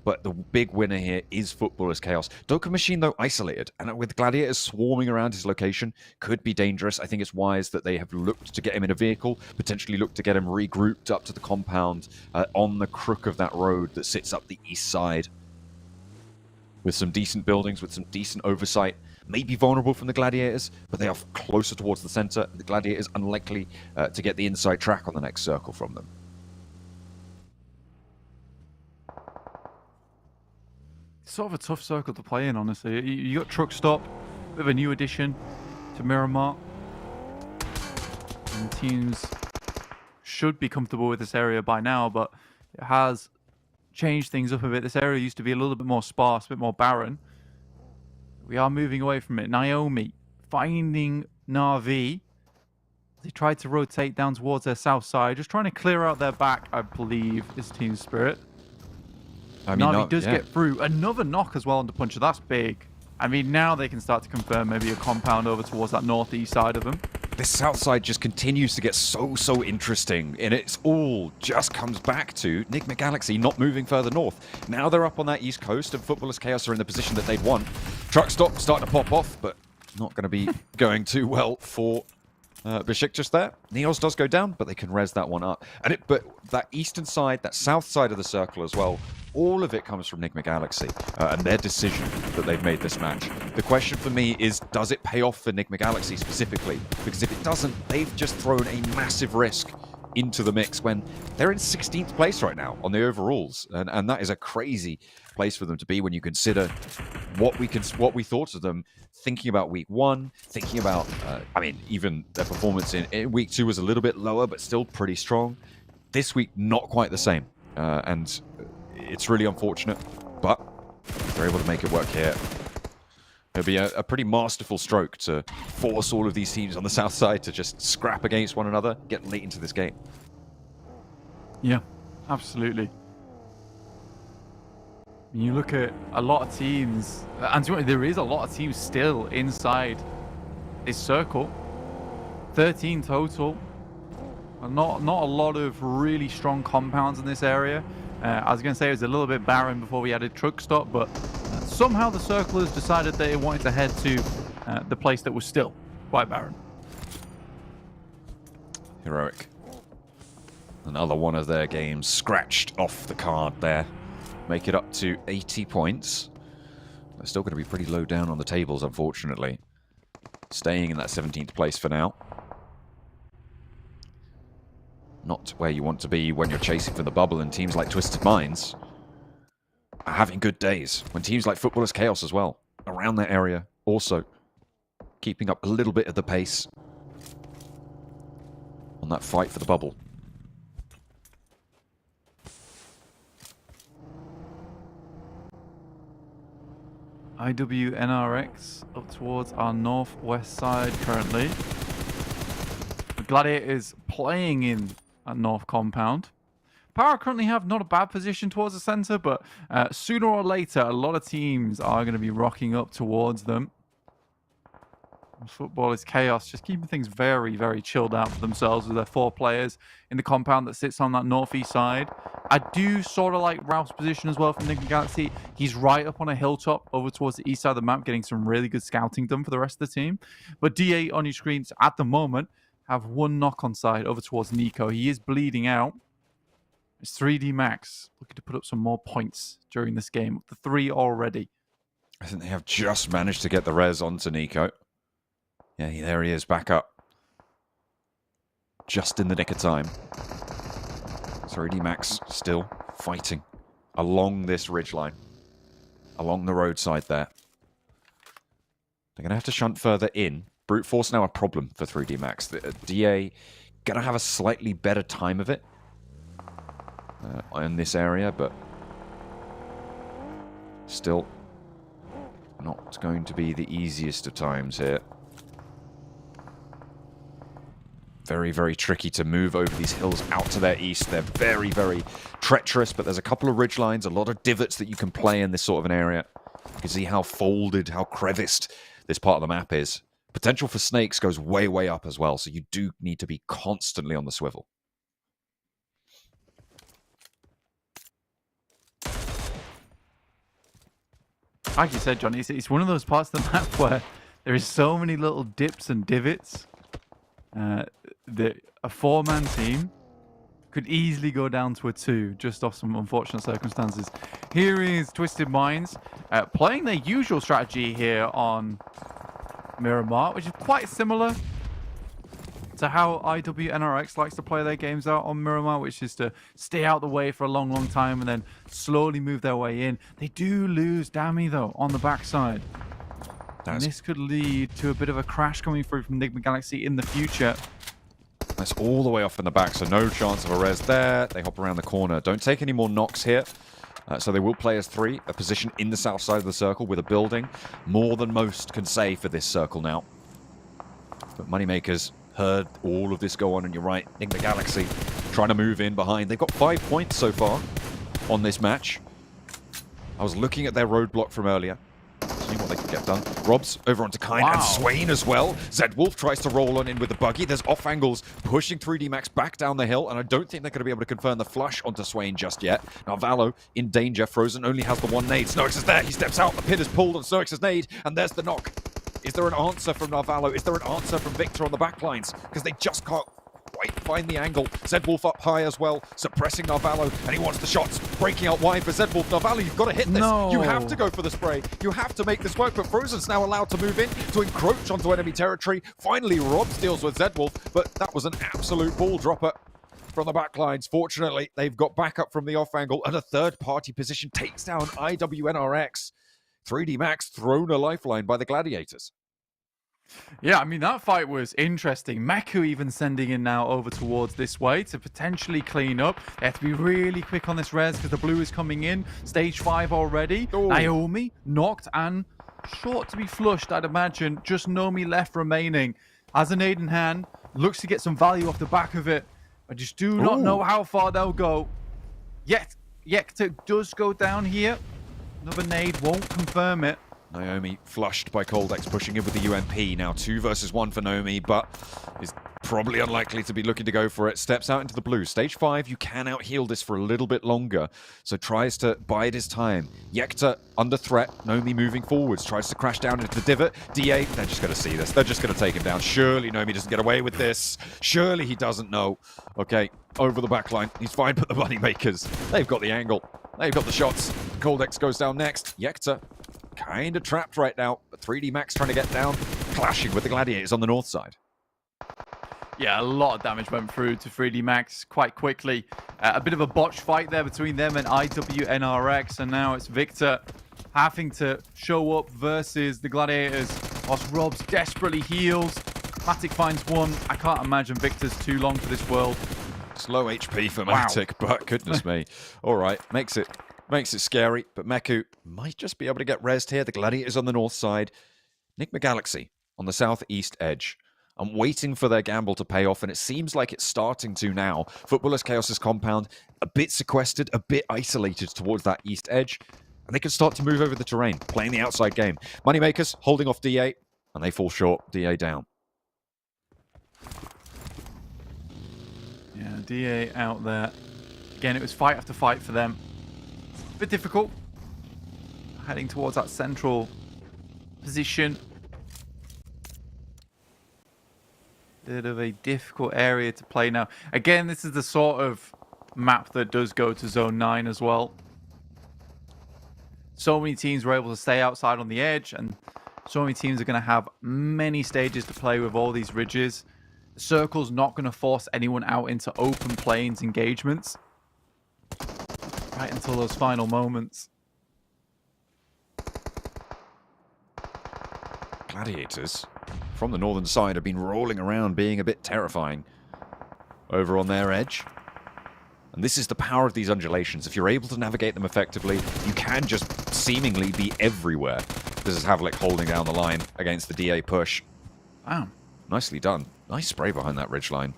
But the big winner here is Footballers Chaos. Doka Machine, though, isolated. And with Gladiators swarming around his location, could be dangerous. I think it's wise that they have looked to get him in a vehicle, potentially looked to get him regrouped up to the compound on the crook of that road that sits up the east side. With some decent buildings, with some decent oversight. Maybe vulnerable from the Gladiators, but they are closer towards the center. The Gladiators unlikely to get the inside track on the next circle from them. Sort of a tough circle to play in, honestly. You got Truck Stop, bit of a new addition to Miramar. And teams should be comfortable with this area by now, but it has changed things up a bit. This area used to be a little bit more sparse, a bit more barren. We are moving away from it. Naomi finding Na'Vi. They tried to rotate down towards their south side, just trying to clear out their back, I believe, is Team Spirit. I mean, Na'Vi does get through. Another knock as well on the puncher. That's big. I mean, now they can start to confirm maybe a compound over towards that northeast side of them. This south side just continues to get so interesting, and it's all just comes back to NIGMA Galaxy not moving further north. Now they're up on that east coast, and Footballers Chaos are in the position that they'd want. Truck Stop starting to pop off, but not going to be going too well for BEŞİKTAŞ there. Neos does go down, but they can res that one up. But that eastern side, that south side of the circle as well, all of it comes from NIGMA Galaxy and their decision that they've made this match. The question for me is, does it pay off for NIGMA Galaxy specifically? Because if it doesn't, they've just thrown a massive risk into the mix when they're in 16th place right now on the overalls. And that is a crazy place for them to be when you consider what we thought of them thinking about week one, thinking about, I mean, even their performance in week two was a little bit lower, but still pretty strong. This week, not quite the same. And it's really unfortunate, but they're able to make it work here. It'll be a pretty masterful stroke to force all of these teams on the south side to just scrap against one another, get late into this game. Yeah, absolutely. You look at a lot of teams, and there is a lot of teams still inside this circle. 13 total. Not a lot of really strong compounds in this area. I was going to say it was a little bit barren before we added Truck Stop, but somehow the circlers decided they wanted to head to the place that was still quite barren. Heroic. Another one of their games scratched off the card there. Make it up to 80 points. They're still going to be pretty low down on the tables, unfortunately. Staying in that 17th place for now. Not where you want to be when you're chasing for the bubble, and teams like Twisted Minds are having good days. When teams like Footballers Chaos as well, around that area, also keeping up a little bit of the pace on that fight for the bubble. IWNRX up towards our northwest side currently. The Gladiator is playing in at North Compound. Power currently have not a bad position towards the center, but sooner or later, a lot of teams are going to be rocking up towards them. Footballers Chaos just keeping things very chilled out for themselves with their 4 players in the compound that sits on that northeast side. I do sort of like Ralph's position as well from NIGMA Galaxy. He's right up on a hilltop over towards the east side of the map, getting some really good scouting done for the rest of the team. But D8 on your screens at the moment have 1 knock on side over towards Nico. He is bleeding out. It's 3D Max looking to put up some more points during this game. Up to 3 already. I think they have just managed to get the res onto Nico. Yeah, there he is, back up. Just in the nick of time. 3D Max still fighting along this ridgeline. Along the roadside there. They're going to have to shunt further in. Brute Force now a problem for 3D Max. The DA going to have a slightly better time of it in this area, but still not going to be the easiest of times here. Very tricky to move over these hills out to their east. They're very treacherous, but there's a couple of ridge lines, a lot of divots that you can play in this sort of an area. You can see how folded, how creviced this part of the map is. Potential for snakes goes way up as well, so you do need to be constantly on the swivel. Like you said, Johnny, it's one of those parts of the map where there is so many little dips and divots that a 4-man team could easily go down to a 2 just off some unfortunate circumstances. Here is Twisted Minds playing their usual strategy here on Miramar, which is quite similar to how IWNRX likes to play their games out on Miramar, which is to stay out the way for a long, long time and then slowly move their way in. They do lose Dami, though, on the backside. And this could lead to a bit of a crash coming through from NIGMA Galaxy in the future. That's all the way off in the back, so no chance of a res there. They hop around the corner. Don't take any more knocks here. So they will play as 3, a position in the south side of the circle with a building. More than most can say for this circle now. But Moneymakers heard all of this go on, and you're right, NIGMA Galaxy trying to move in behind. They've got 5 points so far on this match. I was looking at their roadblock from earlier, seeing what they can get done. Rob's over onto Kind and Swain as well. Zedwolf tries to roll on in with the buggy. There's off angles pushing 3D Max back down the hill, and I don't think they're going to be able to confirm the flush onto Swain just yet. Now Valo in danger. Frozen only has the 1 nade. Snoix is there. He steps out. The pin is pulled on Snoix's nade, and there's the knock. Is there an answer from Narvalo? Is there an answer from Victor on the backlines? Because they just can't quite find the angle. Zedwolf up high as well, suppressing Narvalo, and he wants the shots. Breaking out wide for Zedwolf. Narvalo, you've got to hit this. No. You have to go for the spray. You have to make this work, but Frozen's now allowed to move in to encroach onto enemy territory. Finally, Rob deals with Zedwolf, but that was an absolute ball dropper from the backlines. Fortunately, they've got backup from the off angle, and a third-party position takes down IWNRX. 3D Max thrown a lifeline by the Gladiators. Yeah, I mean, that fight was interesting. Meku even sending in now over towards this way to potentially clean up. They have to be really quick on this res because the blue is coming in. Stage 5 already. Ooh. Naomi knocked and short to be flushed, I'd imagine. Just Nomi left remaining. Has a nade in hand. Looks to get some value off the back of it. I just do not know how far they'll go. Yekta does go down here. Another nade won't confirm it. Naomi flushed by Coldex, pushing in with the UMP. Now 2 versus 1 for Naomi, but is probably unlikely to be looking to go for it. Steps out into the blue. Stage 5, you can out-heal this for a little bit longer, so tries to bide his time. Yekta under threat. Naomi moving forwards, tries to crash down into the divot. DA, they're just going to see this. They're just going to take him down. Surely Naomi doesn't get away with this. Surely he doesn't know. Okay, over the back line. He's fine, but the Moneymakers, they've got the angle. They've got the shots. Coldex goes down next. Yekta kind of trapped right now, but 3D Max trying to get down, clashing with the Gladiators on the north side. Yeah, a lot of damage went through to 3D Max quite quickly. A bit of a botch fight there between them and IWNRX, and now it's Victor having to show up versus the Gladiators. Whilst Robs desperately heals. Matic finds 1. I can't imagine Victor's too long for this world. Slow HP for Matic, but goodness me. All right, makes it scary, but Meku might just be able to get rezzed here. The Gladiators on the north side. NIGMA Galaxy on the southeast edge. I'm waiting for their gamble to pay off, and it seems like it's starting to now. Footballers Chaos' compound, a bit sequestered, a bit isolated towards that east edge, and they can start to move over the terrain, playing the outside game. Moneymakers holding off DA, and they fall short. DA down. Yeah, DA out there. Again, it was fight after fight for them. A bit difficult. Heading towards that central position. Bit of a difficult area to play now. Again, this is the sort of map that does go to Zone 9 as well. So many teams were able to stay outside on the edge, and so many teams are going to have many stages to play with all these ridges. The circle's not going to force anyone out into open plains engagements. Right until those final moments. Gladiators from the northern side have been rolling around, being a bit terrifying over on their edge. And this is the power of these undulations. If you're able to navigate them effectively, you can just seemingly be everywhere. This is Havlik holding down the line against the DA push. Wow. Nicely done. Nice spray behind that ridgeline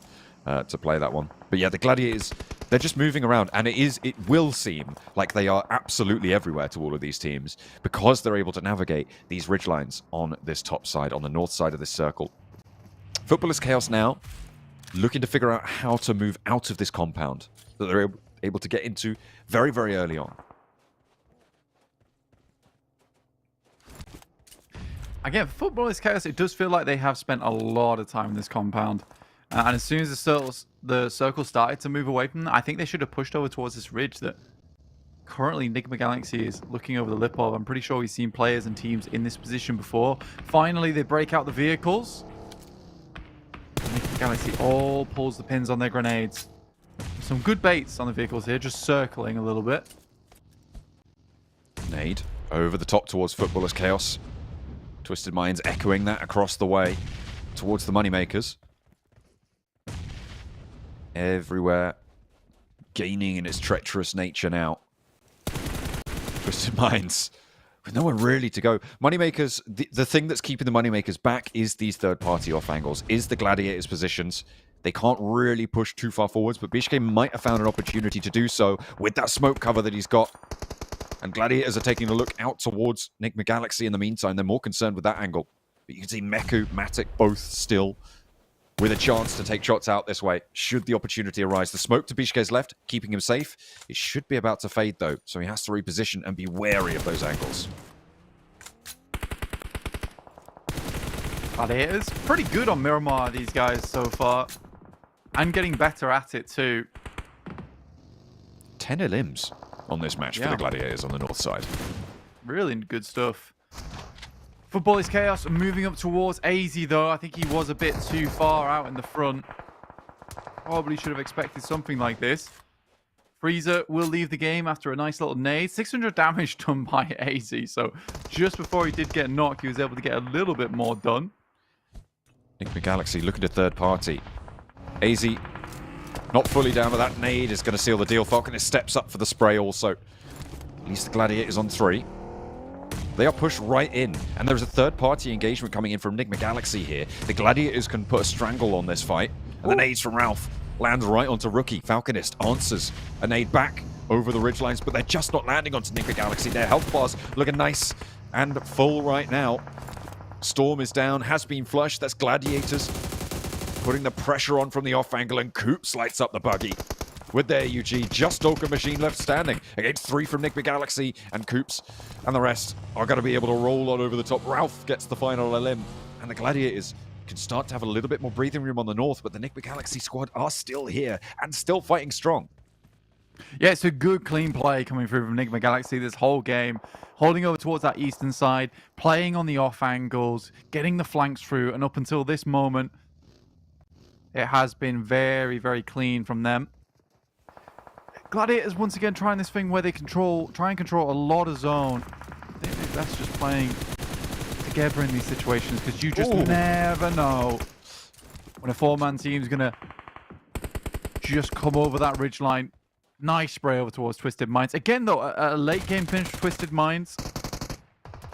to play that one. But yeah, the Gladiators, they're just moving around, and it will seem like they are absolutely everywhere to all of these teams because they're able to navigate these ridgelines on this top side, on the north side of this circle. Footballers Chaos now looking to figure out how to move out of this compound that they're able to get into very, very early on. Again, Football is Chaos. It does feel like they have spent a lot of time in this compound. And as soon as the circle started to move away from them, I think they should have pushed over towards this ridge that currently NIGMA Galaxy is looking over the lip of. I'm pretty sure we've seen players and teams in this position before. Finally, they break out the vehicles. NIGMA Galaxy all pulls the pins on their grenades. Some good baits on the vehicles here, just circling a little bit. Nade over the top towards Footballers Chaos. Twisted Minds echoing that across the way towards the Moneymakers. Everywhere gaining in its treacherous nature now. Twisted Minds with nowhere really to go. Moneymakers, the thing that's keeping the Moneymakers back is these third-party off angles, is the Gladiators' positions. They can't really push too far forwards, but BEŞİKTAŞ might have found an opportunity to do so with that smoke cover that he's got. And Gladiators are taking a look out towards NIGMA Galaxy in the meantime. They're more concerned with that angle. But you can see Meku, Matic, both still with a chance to take shots out this way, should the opportunity arise. The smoke to BEŞİKTAŞ's left, keeping him safe. It should be about to fade, though, so he has to reposition and be wary of those angles. Gladiators, pretty good on Miramar, these guys, so far. And getting better at it, too. 10 elims on this match for the Gladiators on the north side. Really good stuff. Football is Chaos moving up towards AZ, though. I think he was a bit too far out in the front. Probably should have expected something like this. Freezer will leave the game after a nice little nade. 600 damage done by AZ, so just before he did get knocked, he was able to get a little bit more done. NIGMA Galaxy looking to third party. AZ not fully down, but that nade is going to seal the deal. Falconer steps up for the spray also. At least the Gladiators on 3. They are pushed right in, and there's a third-party engagement coming in from NIGMA Galaxy here. The Gladiators can put a strangle on this fight, and the nades from Ralph lands right onto Rookie. Falconist answers a nade back over the ridgelines, but they're just not landing onto NIGMA Galaxy. Their health bars looking nice and full right now. Storm is down, has been flushed. That's Gladiators putting the pressure on from the off angle, and Coops lights up the buggy with their UG. Just Stalker Machine left standing against 3 from NIGMA Galaxy, and Coops and the rest are going to be able to roll on over the top. Ralph gets the final elim, and the Gladiators can start to have a little bit more breathing room on the north, but the NIGMA Galaxy squad are still here and still fighting strong. Yeah, it's a good, clean play coming through from NIGMA Galaxy this whole game. Holding over towards that eastern side, playing on the off angles, getting the flanks through, and up until this moment, it has been very, very clean from them. Gladiators once again trying this thing where they try and control a lot of zone. I think that's just playing together in these situations, because you just never know when a 4-man team is going to just come over that ridge line. Nice spray over towards Twisted Minds. Again, though, a late game finish for Twisted Minds.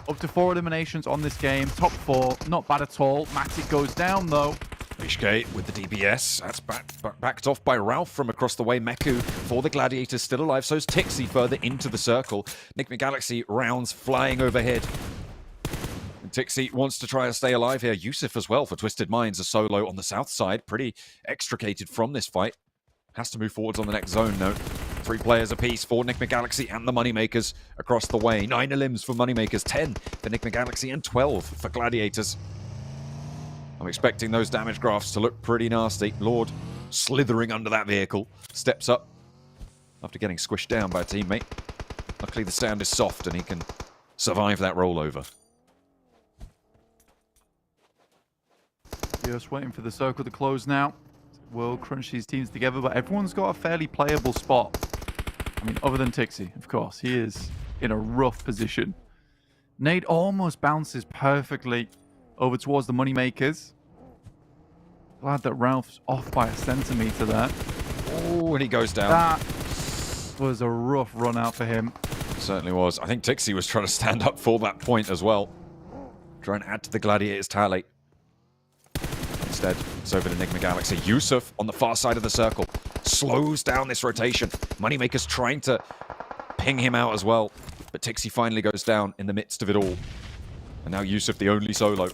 Up to 4 eliminations on this game. Top 4, not bad at all. Matic goes down, though. BEŞİKTAŞ with the DBS. That's backed off by Ralph from across the way. Meku for the Gladiators still alive. So's Tixi further into the circle. NIGMA Galaxy rounds flying overhead. And Tixi wants to try to stay alive here. Yusuf as well for Twisted Minds. A solo on the south side. Pretty extricated from this fight. Has to move forwards on the next zone, though. 3 players apiece for NIGMA Galaxy and the Moneymakers across the way. 9 elims for Moneymakers, 10 for NIGMA Galaxy, and 12 for Gladiators. I'm expecting those damage graphs to look pretty nasty. Lord slithering under that vehicle. Steps up after getting squished down by a teammate. Luckily the stand is soft and he can survive that rollover. Just waiting for the circle to close now. We'll crunch these teams together, but everyone's got a fairly playable spot. I mean, other than Tixi, of course. He is in a rough position. Nade almost bounces perfectly over towards the Moneymakers. Glad that Ralph's off by a centimeter there. Oh, and he goes down. That was a rough run out for him. Certainly was. I think Tixi was trying to stand up for that point as well. Try and add to the Gladiators' tally. Instead, it's over to NIGMA Galaxy. Yusuf on the far side of the circle slows down this rotation. Moneymaker's trying to ping him out as well, but Tixi finally goes down in the midst of it all. And now Yusuf the only solo.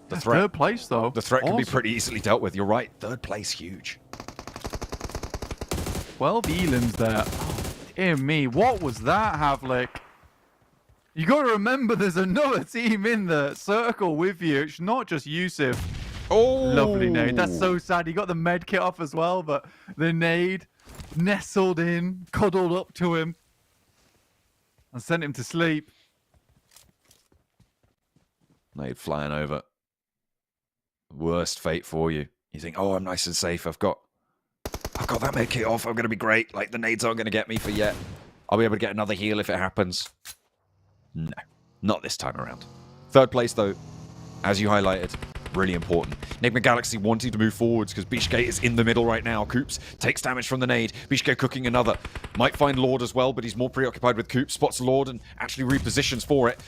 The threat, third place, though. The threat can be pretty easily dealt with. You're right. Third place, huge. 12 elims there. Oh, dear me. What was that, Havlik? You got to remember there's another team in the circle with you. It's not just Yusuf. Oh, lovely nade. That's so sad. He got the med kit off as well, but the nade nestled in, cuddled up to him, and sent him to sleep. Nade flying over. Worst fate for you. You think, oh, I'm nice and safe. I've got that med kit off. I'm going to be great. Like, the nades aren't going to get me for yet. I'll be able to get another heal if it happens. No, not this time around. Third place, though, as you highlighted, really important. NIGMA Galaxy wanting to move forwards because BEŞİKTAŞ is in the middle right now. Koops takes damage from the nade. BEŞİKTAŞ cooking another. Might find Lord as well, but he's more preoccupied with Koops. Spots Lord and actually repositions for it.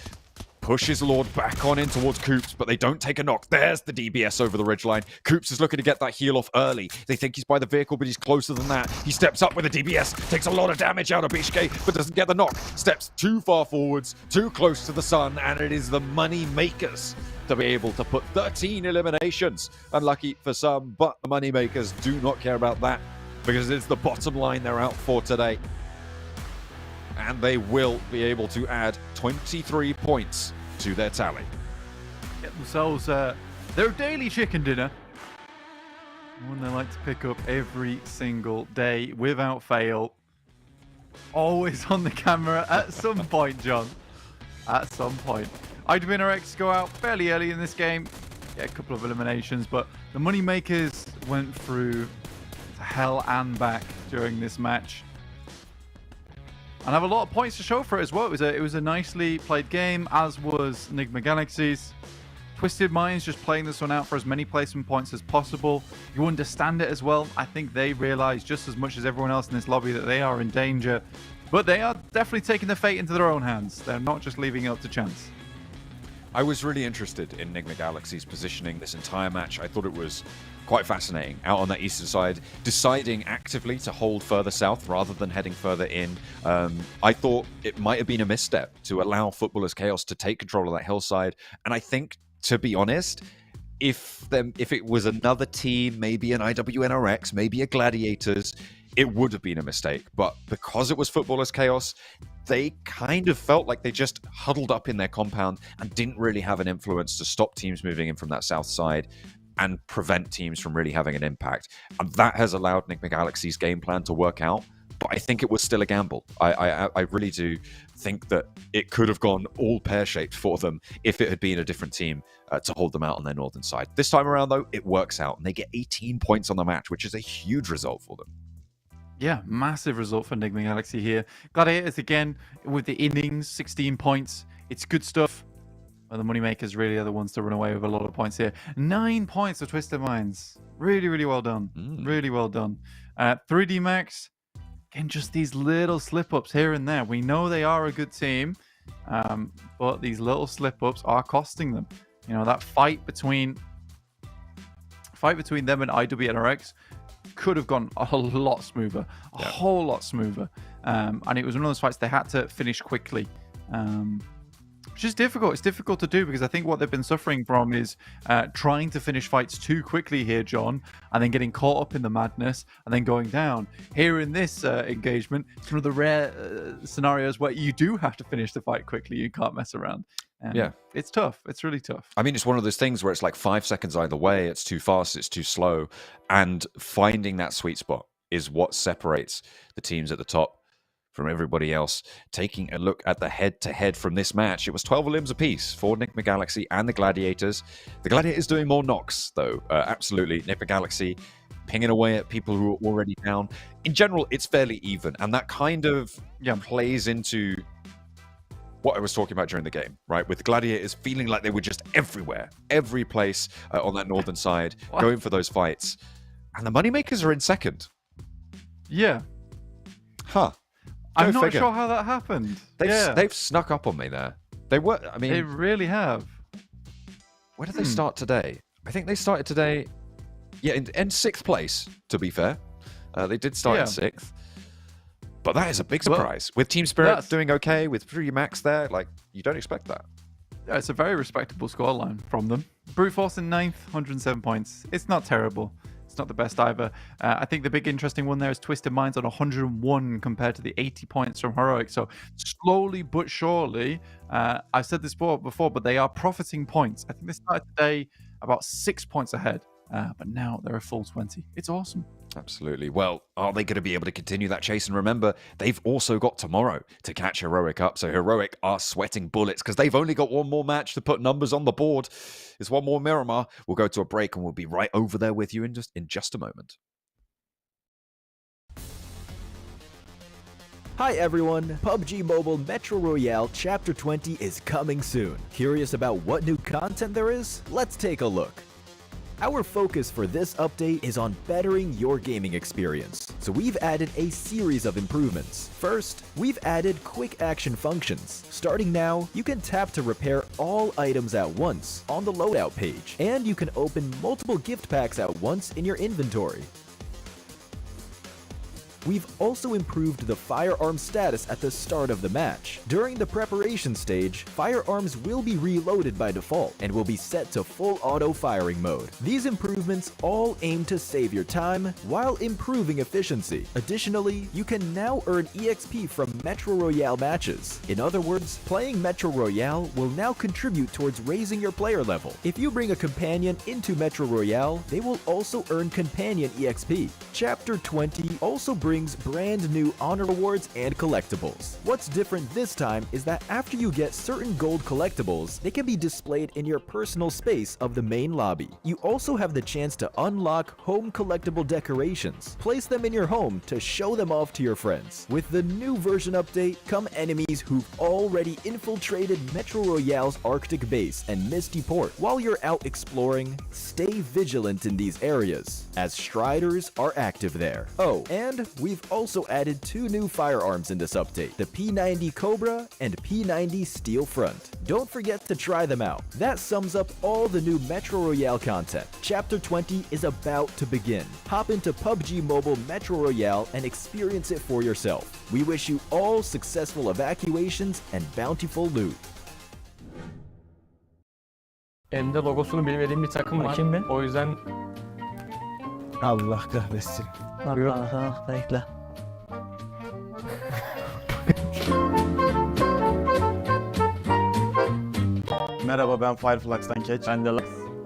Pushes Lord back on in towards Koops, but they don't take a knock. There's the DBS over the ridgeline. Koops is looking to get that heal off early. They think he's by the vehicle, but he's closer than that. He steps up with a DBS, takes a lot of damage out of BEŞİKTAŞ, but doesn't get the knock. Steps too far forwards, too close to the sun, and it is the money makers to be able to put 13 eliminations. Unlucky for some, but the money makers do not care about that because it's the bottom line they're out for today. And they will be able to add 23 points to their tally. Get themselves their daily chicken dinner. One they like to pick up every single day without fail. Always on the camera at some point, John. At some point. INFINIX go out fairly early in this game. Get a couple of eliminations, but the Moneymakers went through to hell and back during this match. And have a lot of points to show for it as well. It was a nicely played game, as was NIGMA Galaxy's. Twisted Minds just playing this one out for as many placement points as possible. You understand it as well. I think they realize just as much as everyone else in this lobby that they are in danger. But they are definitely taking the fate into their own hands. They're not just leaving it up to chance. I was really interested in NIGMA Galaxy's positioning this entire match. I thought it was quite fascinating. Out on that eastern side, deciding actively to hold further south rather than heading further in. I thought it might have been a misstep to allow Footballers KAOS to take control of that hillside. And I think, to be honest, if it was another team, maybe an IWNRX, maybe a Gladiators, it would have been a mistake. But because it was Footballers KAOS, they kind of felt like they just huddled up in their compound and didn't really have an influence to stop teams moving in from that south side and prevent teams from really having an impact. And that has allowed NIGMA Galaxy's game plan to work out. But I think it was still a gamble. I really do think that it could have gone all pear-shaped for them if it had been a different team to hold them out on their northern side. This time around, though, it works out. And they get 18 points on the match, which is a huge result for them. Yeah, massive result for NIGMA Galaxy here. Gladiators, again, with the innings, 16 points. It's good stuff. Well, the Moneymakers really are the ones to run away with a lot of points here. 9 points for Twisted Minds. Really, really well done. Really well done. 3D Max, again, just these little slip-ups here and there. We know they are a good team, but these little slip-ups are costing them. You know, that fight between them and IWNRX could have gone a lot smoother, a whole lot smoother. And it was one of those fights they had to finish quickly. Which is difficult. It's difficult to do because I think what they've been suffering from is trying to finish fights too quickly here, John, and then getting caught up in the madness and then going down. Here in this engagement, it's one of the rare scenarios where you do have to finish the fight quickly. You can't mess around. Yeah. It's tough. It's really tough. I mean, it's one of those things where it's like 5 seconds either way. It's too fast. It's too slow. And finding that sweet spot is what separates the teams at the top from everybody else. Taking a look at the head-to-head from this match, it was 12 limbs apiece for NIGMA Galaxy and the Gladiators. The Gladiators doing more knocks, though. Absolutely. NIGMA Galaxy pinging away at people who are already down. In general, it's fairly even, and that kind of plays into what I was talking about during the game, right? With the Gladiators feeling like they were just everywhere, every place on that northern side, going for those fights. And the Moneymakers are in second. Yeah. Huh. I'm not sure how that happened. They've snuck up on me there. They were, I mean... They really have. Where did they start today? I think they started today, in 6th place, to be fair. They did start in 6th. But that is a big surprise. With Team Spirit doing okay, with 3 Max there, like, you don't expect that. Yeah, it's a very respectable scoreline from them. Brute Force in 9th, 107 points. It's not terrible. It's not the best either. I think the big interesting one there is Twisted Minds on 101 compared to the 80 points from Heroic. So slowly but surely, I've said this before, but they are profiting points. I think they started today about 6 points ahead, but now they're a full 20. It's awesome. Absolutely. Well, are they going to be able to continue that chase? And remember, they've also got tomorrow to catch Heroic up. So Heroic are sweating bullets because they've only got one more match to put numbers on the board. It's one more Miramar. We'll go to a break and we'll be right over there with you in just a moment. Hi everyone, PUBG Mobile Metro Royale Chapter 20 is coming soon. Curious about what new content there is? Let's take a look. Our focus for this update is on bettering your gaming experience, so we've added a series of improvements. First, we've added quick action functions. Starting now, you can tap to repair all items at once on the loadout page, and you can open multiple gift packs at once in your inventory. We've also improved the firearm status at the start of the match. During the preparation stage, firearms will be reloaded by default and will be set to full auto firing mode. These improvements all aim to save your time while improving efficiency. Additionally, you can now earn EXP from Metro Royale matches. In other words, playing Metro Royale will now contribute towards raising your player level. If you bring a companion into Metro Royale, they will also earn companion EXP. Chapter 20 also brings brand new honor rewards and collectibles. What's different this time is that after you get certain gold collectibles, they can be displayed in your personal space of the main lobby. You also have the chance to unlock home collectible decorations. Place them in your home to show them off to your friends. With the new version update come enemies who've already infiltrated Metro Royale's Arctic base and Misty Port. While you're out exploring, stay vigilant in these areas, as Striders are active there. Oh, and we've also added 2 new firearms in this update, the P90 Cobra and P90 Steel Front. Don't forget to try them out. That sums up all the new Metro Royale content. Chapter 20 is about to begin. Hop into PUBG Mobile Metro Royale and experience it for yourself. We wish you all successful evacuations and bountiful loot. Elimde logosunu bilmediğim bir takım var. Bakayım bir. O yüzden Allah kahretsin. Aha, bekle. Merhaba, ben FLUX'tan Keç. Ben de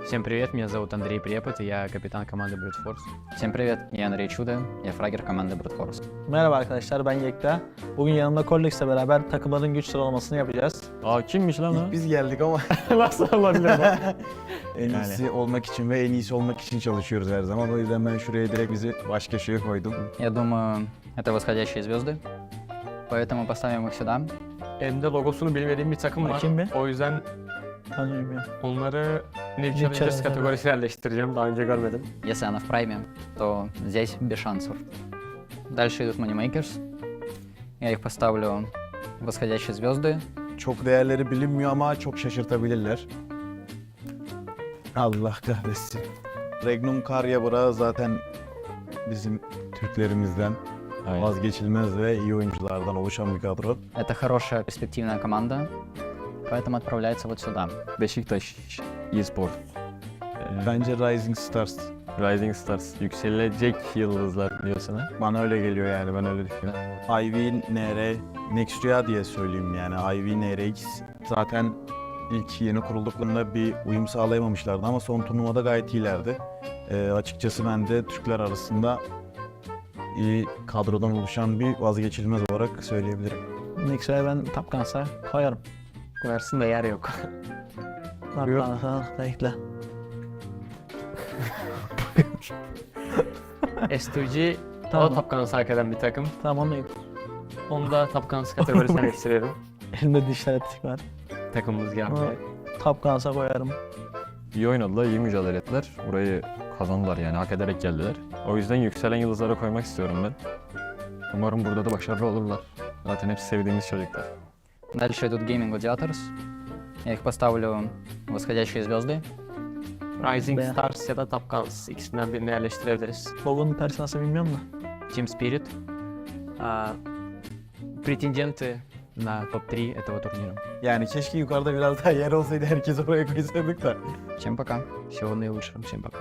Всем привет, меня зовут Андрей Препод, и я капитан команды Brute Force. Всем привет, я Андрей Чудо, я фрагер команды Brute Force. Merhaba arkadaşlar, ben Yekta. Bugün yanımda Kollex'le beraber takımların güç sıralamasını yapacağız. Kimmiş lan o? Biz geldik ama Nasıl olabilir? en iyisi olmak için ve en iyisi olmak için çalışıyoruz her zaman. O yüzden ben şuraya direkt bizi baş köşeye koydum. Я думаю, это восходящие звезды, поэтому поставим их сюда. Elimde logosunu bilmediğim bir takım var. Bakayım bir. O yüzden Tanıyorum. onları New Challengers kategorisine yerleştireceğim. Daha önce görmedim. Если она в прайме, то здесь без шансов. Дальше идут Moneymakers. Я их поставлю восходящие звезды. Çok değerleri bilinmiyor ama çok şaşırtabilirler. Allah kahretsin. Regnum Karya Bırağı zaten bizim Türklerimizden vazgeçilmez ve iyi oyunculardan oluşan bir kadro. Это хорошая перспективная команда, поэтому отправляется вот сюда. BEŞİKTAŞ Esports. Bence Rising Stars. Rising Stars. Yükselecek yıldızlar diyorsun ha? Bana öyle geliyor yani, ben öyle düşünüyorum. INFINIX Nextria diye söyleyeyim yani. INFINIX zaten ilk yeni kurulduklarında bir uyum sağlayamamışlardı ama son turnuvada gayet iyilerdi. Açıkçası ben de Türkler arasında iyi kadrodan oluşan bir vazgeçilmez olarak söyleyebilirim. Next'e ben Top Guns'a koyarım. Koyarsın da yer yok. Aha, bekle. S2G Tamam. o da Top Guns'ı hak eden bir takım. Tamam, Onu da Top Guns kategorisine yerleştirelim. elimde dişler etik var. Takımımız geldi. Top Guns'a koyarım. İyi oynadılar, iyi mücadele ettiler. Burayı kazandılar yani, hak ederek geldiler. O yüzden yükselen yıldızlara koymak istiyorum ben. Umarım burada da başarılı olurlar. Zaten hepsi sevdiğimiz çocuklar. Дальше идут Gaming Gladiators. Я их поставлю восходящие звезды. Rising Stars ya da Top Guns, ikisinden birini yerleştirebiliriz. Logo'nun personası bilmiyorum da. Team Spirit. Претенденты на топ-3 этого турнира. Yani keşke yukarıda biraz daha yer olsaydı, herkes oraya koysaydık da. Всем пока. Всего наилучшего. Всем пока.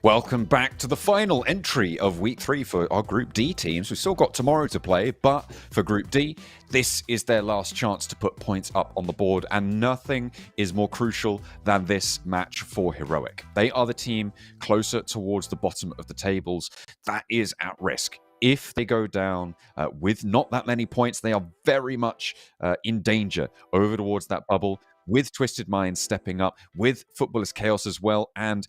Welcome back to the final entry of Week 3 for our Group D teams. We've still got tomorrow to play, but for Group D, this is their last chance to put points up on the board, and nothing is more crucial than this match for Heroic. They are the team closer towards the bottom of the tables that is at risk. If they go down with not that many points, they are very much in danger over towards that bubble, with Twisted Minds stepping up, with Footballers KAOS as well, and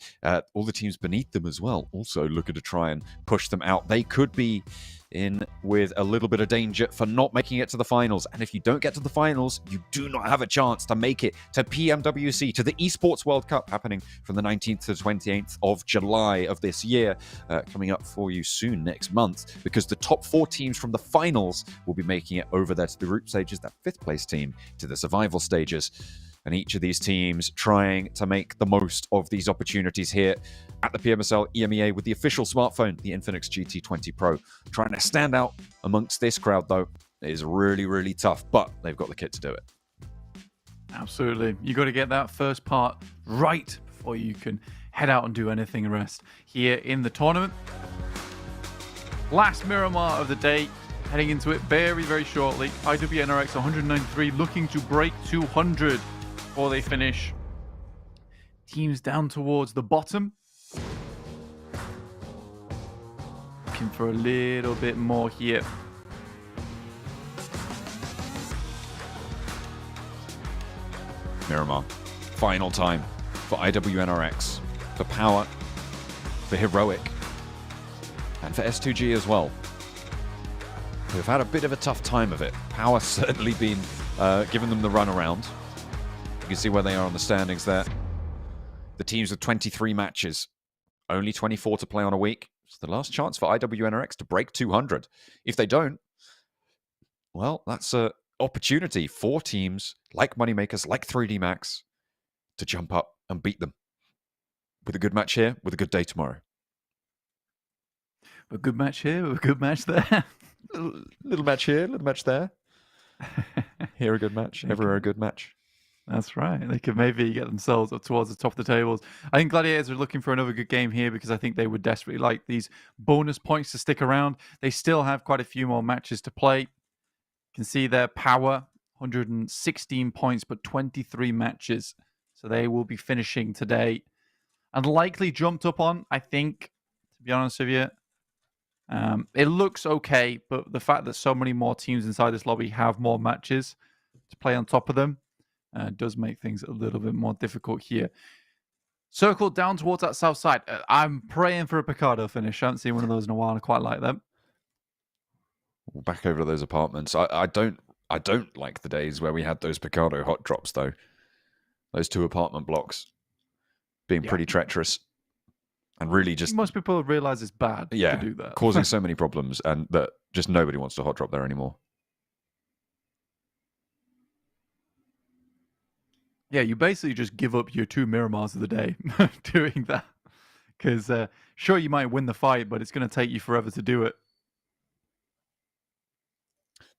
all the teams beneath them as well, also looking to try and push them out. They could be in with a little bit of danger for not making it to the finals. And if you don't get to the finals, you do not have a chance to make it to PMWC, to the Esports World Cup happening from the 19th to the 28th of July of this year, coming up for you soon next month, because the top 4 teams from the finals will be making it over there to the group stages, that 5th place team to the survival stages. And each of these teams trying to make the most of these opportunities here at the PMSL EMEA with the official smartphone, the INFINIX GT20 Pro. Trying to stand out amongst this crowd, though, is really, really tough, but they've got the kit to do it. Absolutely. You got to get that first part right before you can head out and do anything rest here in the tournament. Last Miramar of the day, heading into it very, very shortly. IWNRX 193 looking to break 200 before they finish. Teams down towards the bottom. Looking for a little bit more here. Miramar, final time for IWNRX, for Power, for Heroic, and for S2G as well. Who've had a bit of a tough time of it. Power certainly been giving them the run around. You can see where they are on the standings there. The teams with 23 matches, only 24 to play on a week. It's the last chance for IWNRX to break 200. If they don't, well, that's an opportunity for teams like Moneymakers, like 3D Max, to jump up and beat them. With a good match here, with a good day tomorrow. A good match here, a good match there. Little match here, little match there. Here a good match, everywhere a good match. That's right. They could maybe get themselves up towards the top of the tables. I think Gladiators are looking for another good game here because I think they would desperately like these bonus points to stick around. They still have quite a few more matches to play. You can see their Power, 116 points, but 23 matches. So they will be finishing today. And likely jumped up on, I think, to be honest with you. It looks okay, but the fact that so many more teams inside this lobby have more matches to play on top of them does make things a little bit more difficult here. Circle down towards that south side. I'm praying for a Picardo finish. I haven't seen one of those in a while. I quite like them. Back over to those apartments. I don't like the days where we had those Picardo hot drops, though. Those 2 apartment blocks being pretty treacherous. And really just... Most people realize it's bad to do that. Causing so many problems, and that just nobody wants to hot drop there anymore. Yeah, you basically just give up your 2 Miramars of the day doing that. Because sure, you might win the fight, but it's going to take you forever to do it.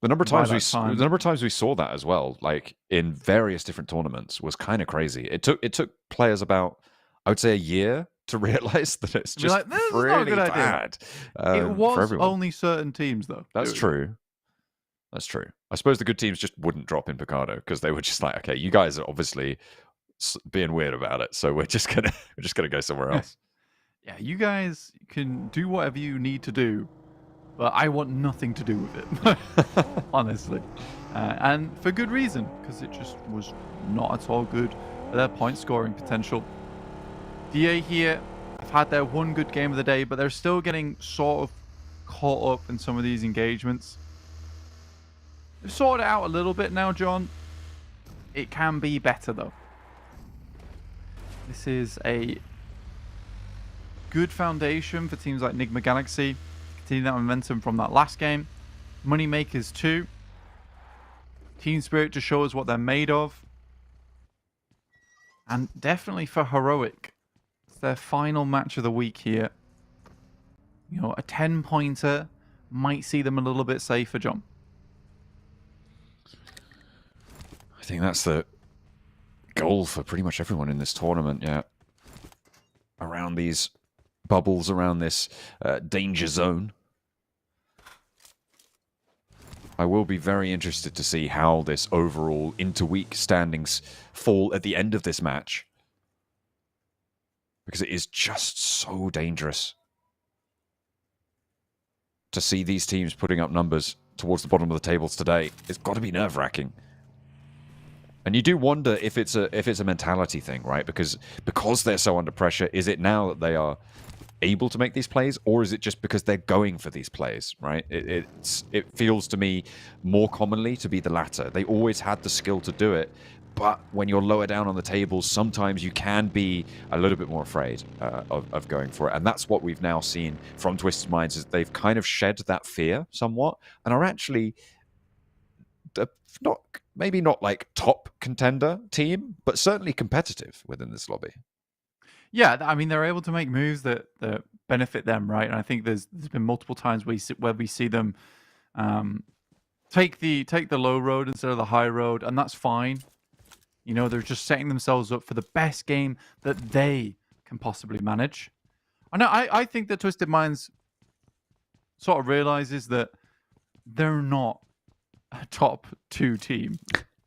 The number of times we saw that as well, like in various different tournaments, was kind of crazy. It took players about, I would say, a year to realize that it's just like, this really is not a good bad. Idea. It was for everyone. only certain teams, though. That's true. That's true. I suppose the good teams just wouldn't drop in Picardo because they were just like, okay, you guys are obviously being weird about it, so we're just gonna go somewhere else. Yeah, you guys can do whatever you need to do, but I want nothing to do with it, honestly, and for good reason, because it just was not at all good for their point scoring potential. DA here have had their one good game of the day, but they're still getting sort of caught up in some of these engagements. They've sorted it out a little bit now, John. It can be better, though. This is a good foundation for teams like NIGMA Galaxy. Continue that momentum from that last game. Moneymakers too. Team Spirit to show us what they're made of. And definitely for Heroic. It's their final match of the week here. You know, a 10-pointer might see them a little bit safer, John. I think that's the goal for pretty much everyone in this tournament, yeah. Around these bubbles around this danger zone. I will be very interested to see how this overall interweek standings fall at the end of this match. Because it is just so dangerous to see these teams putting up numbers towards the bottom of the tables today. It's got to be nerve-wracking. And you do wonder if it's a mentality thing, right? Because they're so under pressure, is it now that they are able to make these plays, or is it just because they're going for these plays, right? It feels to me more commonly to be the latter. They always had the skill to do it, but when you're lower down on the tables, sometimes you can be a little bit more afraid of going for it. And that's what we've now seen from Twisted Minds, is they've kind of shed that fear somewhat and are actually maybe not like top contender team, but certainly competitive within this lobby. Yeah, I mean, they're able to make moves that benefit them, right? And I think there's been multiple times where we see them take the low road instead of the high road, and that's fine. You know, they're just setting themselves up for the best game that they can possibly manage. I think that Twisted Minds sort of realizes that they're not a top 2 team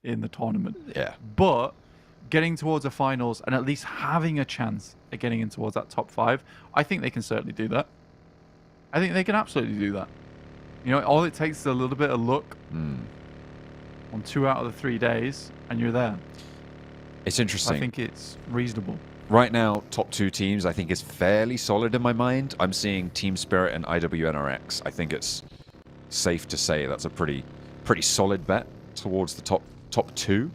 in the tournament. Yeah. But getting towards the finals and at least having a chance at getting in towards that top 5, I think they can certainly do that. I think they can absolutely do that. You know, all it takes is a little bit of luck on 2 out of the 3 days, and you're there. It's interesting. I think it's reasonable. Right now, top 2 teams, I think, is fairly solid in my mind. I'm seeing Team Spirit and IWNRX. I think it's safe to say that's a pretty solid bet towards the top 2.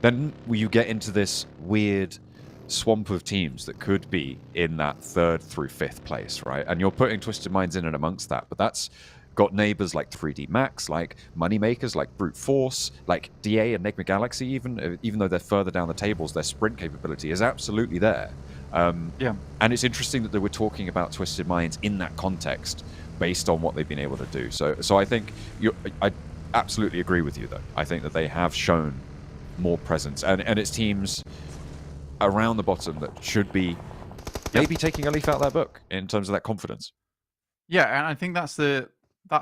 Then you get into this weird swamp of teams that could be in that 3rd through 5th place, right? And you're putting Twisted Minds in and amongst that, but that's got neighbors like 3D Max, like Moneymakers, like Brute Force, like DA and NIGMA Galaxy, even though they're further down the tables, their sprint capability is absolutely there. Yeah. And it's interesting that they were talking about Twisted Minds in that context based on what they've been able to do. So I think I absolutely agree with you, though. I think that they have shown more presence, and it's teams around the bottom that should be maybe taking a leaf out of their book in terms of that confidence. Yeah, and I think that's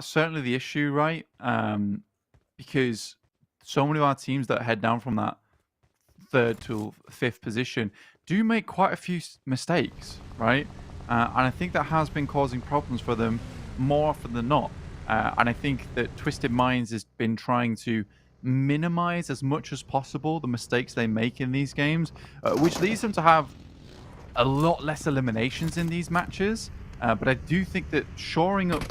certainly the issue, right? Because so many of our teams that head down from that 3rd to 5th position do make quite a few mistakes, right? And I think that has been causing problems for them more often than not. And I think that Twisted Minds has been trying to minimize as much as possible the mistakes they make in these games, which leads them to have a lot less eliminations in these matches. But I do think that shoring up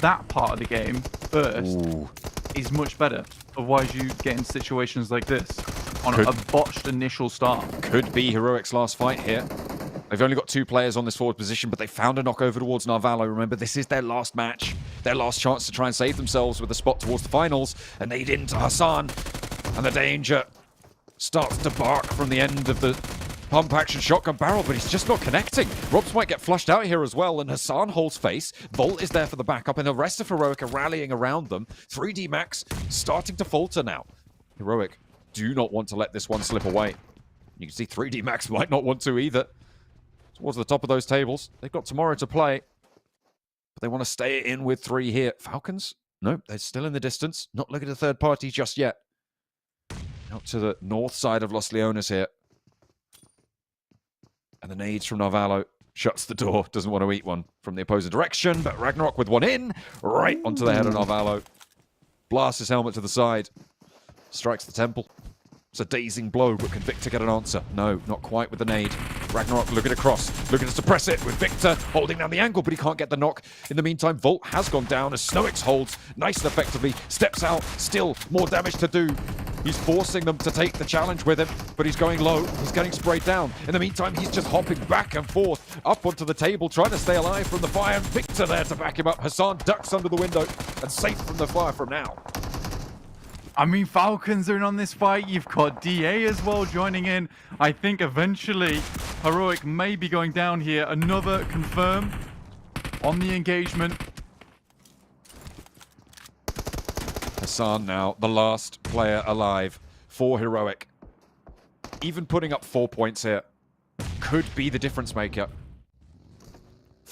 that part of the game first is much better. Otherwise, you get in situations like this on a botched initial start. Could be Heroic's last fight here. They've only got 2 players on this forward position, but they found a knock over towards Narvalo. Remember, this is their last match, their last chance to try and save themselves with a spot towards the finals. A nade into Hassan, and the danger starts to bark from the end of the pump action shotgun barrel, but he's just not connecting. Robs might get flushed out here as well, and Hassan holds face. Volt is there for the backup, and the rest of Heroic are rallying around them. 3D Max starting to falter now. Heroic do not want to let this one slip away. You can see 3D Max might not want to either. Towards the top of those tables. They've got tomorrow to play, but they want to stay in with 3 here. Falcons? Nope, they're still in the distance. Not looking at the third party just yet. Out to the north side of Los Leones here. And the nades from Narvalo shuts the door. Doesn't want to eat one from the opposing direction, but Ragnarok with one in. Right onto the head of Narvalo. Blasts his helmet to the side. Strikes the temple. It's a dazing blow, but can Victor get an answer? No, not quite with the nade. Ragnarok looking across, looking to suppress it with Victor holding down the angle, but he can't get the knock. In the meantime, Volt has gone down as Snowix holds nice and effectively, steps out, still more damage to do. He's forcing them to take the challenge with him, but he's going low. He's getting sprayed down. In the meantime, he's just hopping back and forth up onto the table, trying to stay alive from the fire. And Victor there to back him up. Hassan ducks under the window and safe from the fire from now. I mean, Falcons are in on this fight. You've got DA as well joining in. I think eventually Heroic may be going down here. Another confirm on the engagement. Hassan now, the last player alive for Heroic. Even putting up 4 points here could be the difference maker.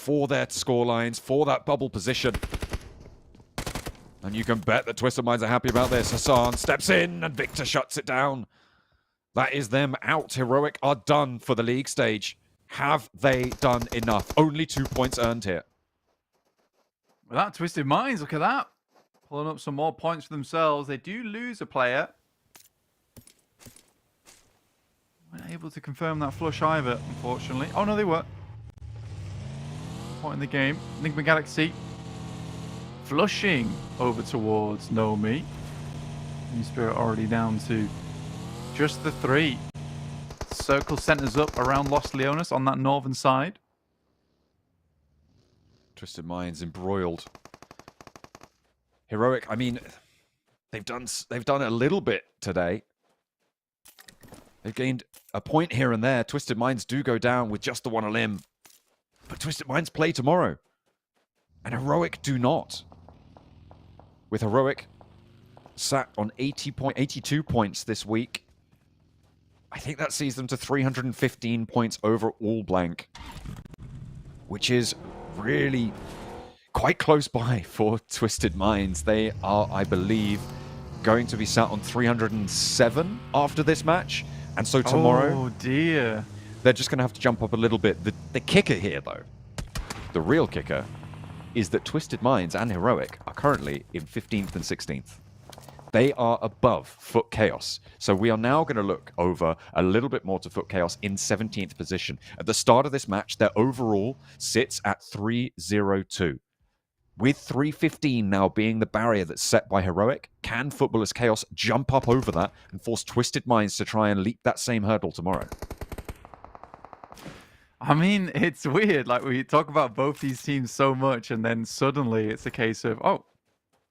for their scorelines, for that bubble position. And you can bet that Twisted Minds are happy about this. Hassan steps in and Victor shuts it down. That is them out. Heroic are done for the league stage. Have they done enough? Only 2 points earned here. Without Twisted Minds, look at that. Pulling up some more points for themselves. They do lose a player. Weren't able to confirm that flush either, unfortunately. Oh, no, they were. Point in the game. Enigma Galaxy flushing over towards Nomi. New Spirit already down to just the 3. Circle centers up around Los Leones on that northern side. Twisted Minds embroiled. Heroic, I mean, they've done a little bit today. They've gained a point here and there. Twisted Minds do go down with just the 1 elim. But Twisted Minds play tomorrow. And Heroic do not. With Heroic sat on 82 points this week. I think that sees them to 315 points over all blank. Which is really quite close by for Twisted Minds. They are, I believe, going to be sat on 307 after this match. And so tomorrow... Oh, dear. They're just going to have to jump up a little bit. The kicker here, though, the real kicker, is that Twisted Minds and Heroic are currently in 15th and 16th. They are above FUT KAOS. So we are now going to look over a little bit more to FUT KAOS in 17th position. At the start of this match, their overall sits at 302. With 315 now being the barrier that's set by Heroic, can Footballers KAOS jump up over that and force Twisted Minds to try and leap that same hurdle tomorrow? I mean, it's weird. Like, we talk about both these teams so much, and then suddenly it's a case of, oh,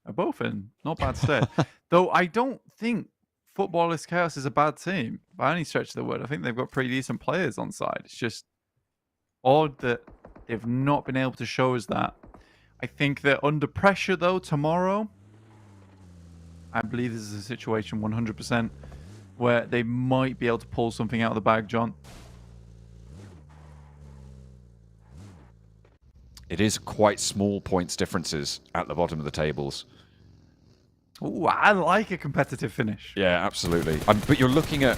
they're both in not bad stead. Though I don't think Footballers KAOS is a bad team by any stretch of the word. I think they've got pretty decent players on side. It's just odd that they've not been able to show us that. I think they're under pressure, though, tomorrow. I believe this is a situation 100% where they might be able to pull something out of the bag, John. It is quite small points differences at the bottom of the tables. Ooh, I like a competitive finish. Yeah, absolutely. But you're looking at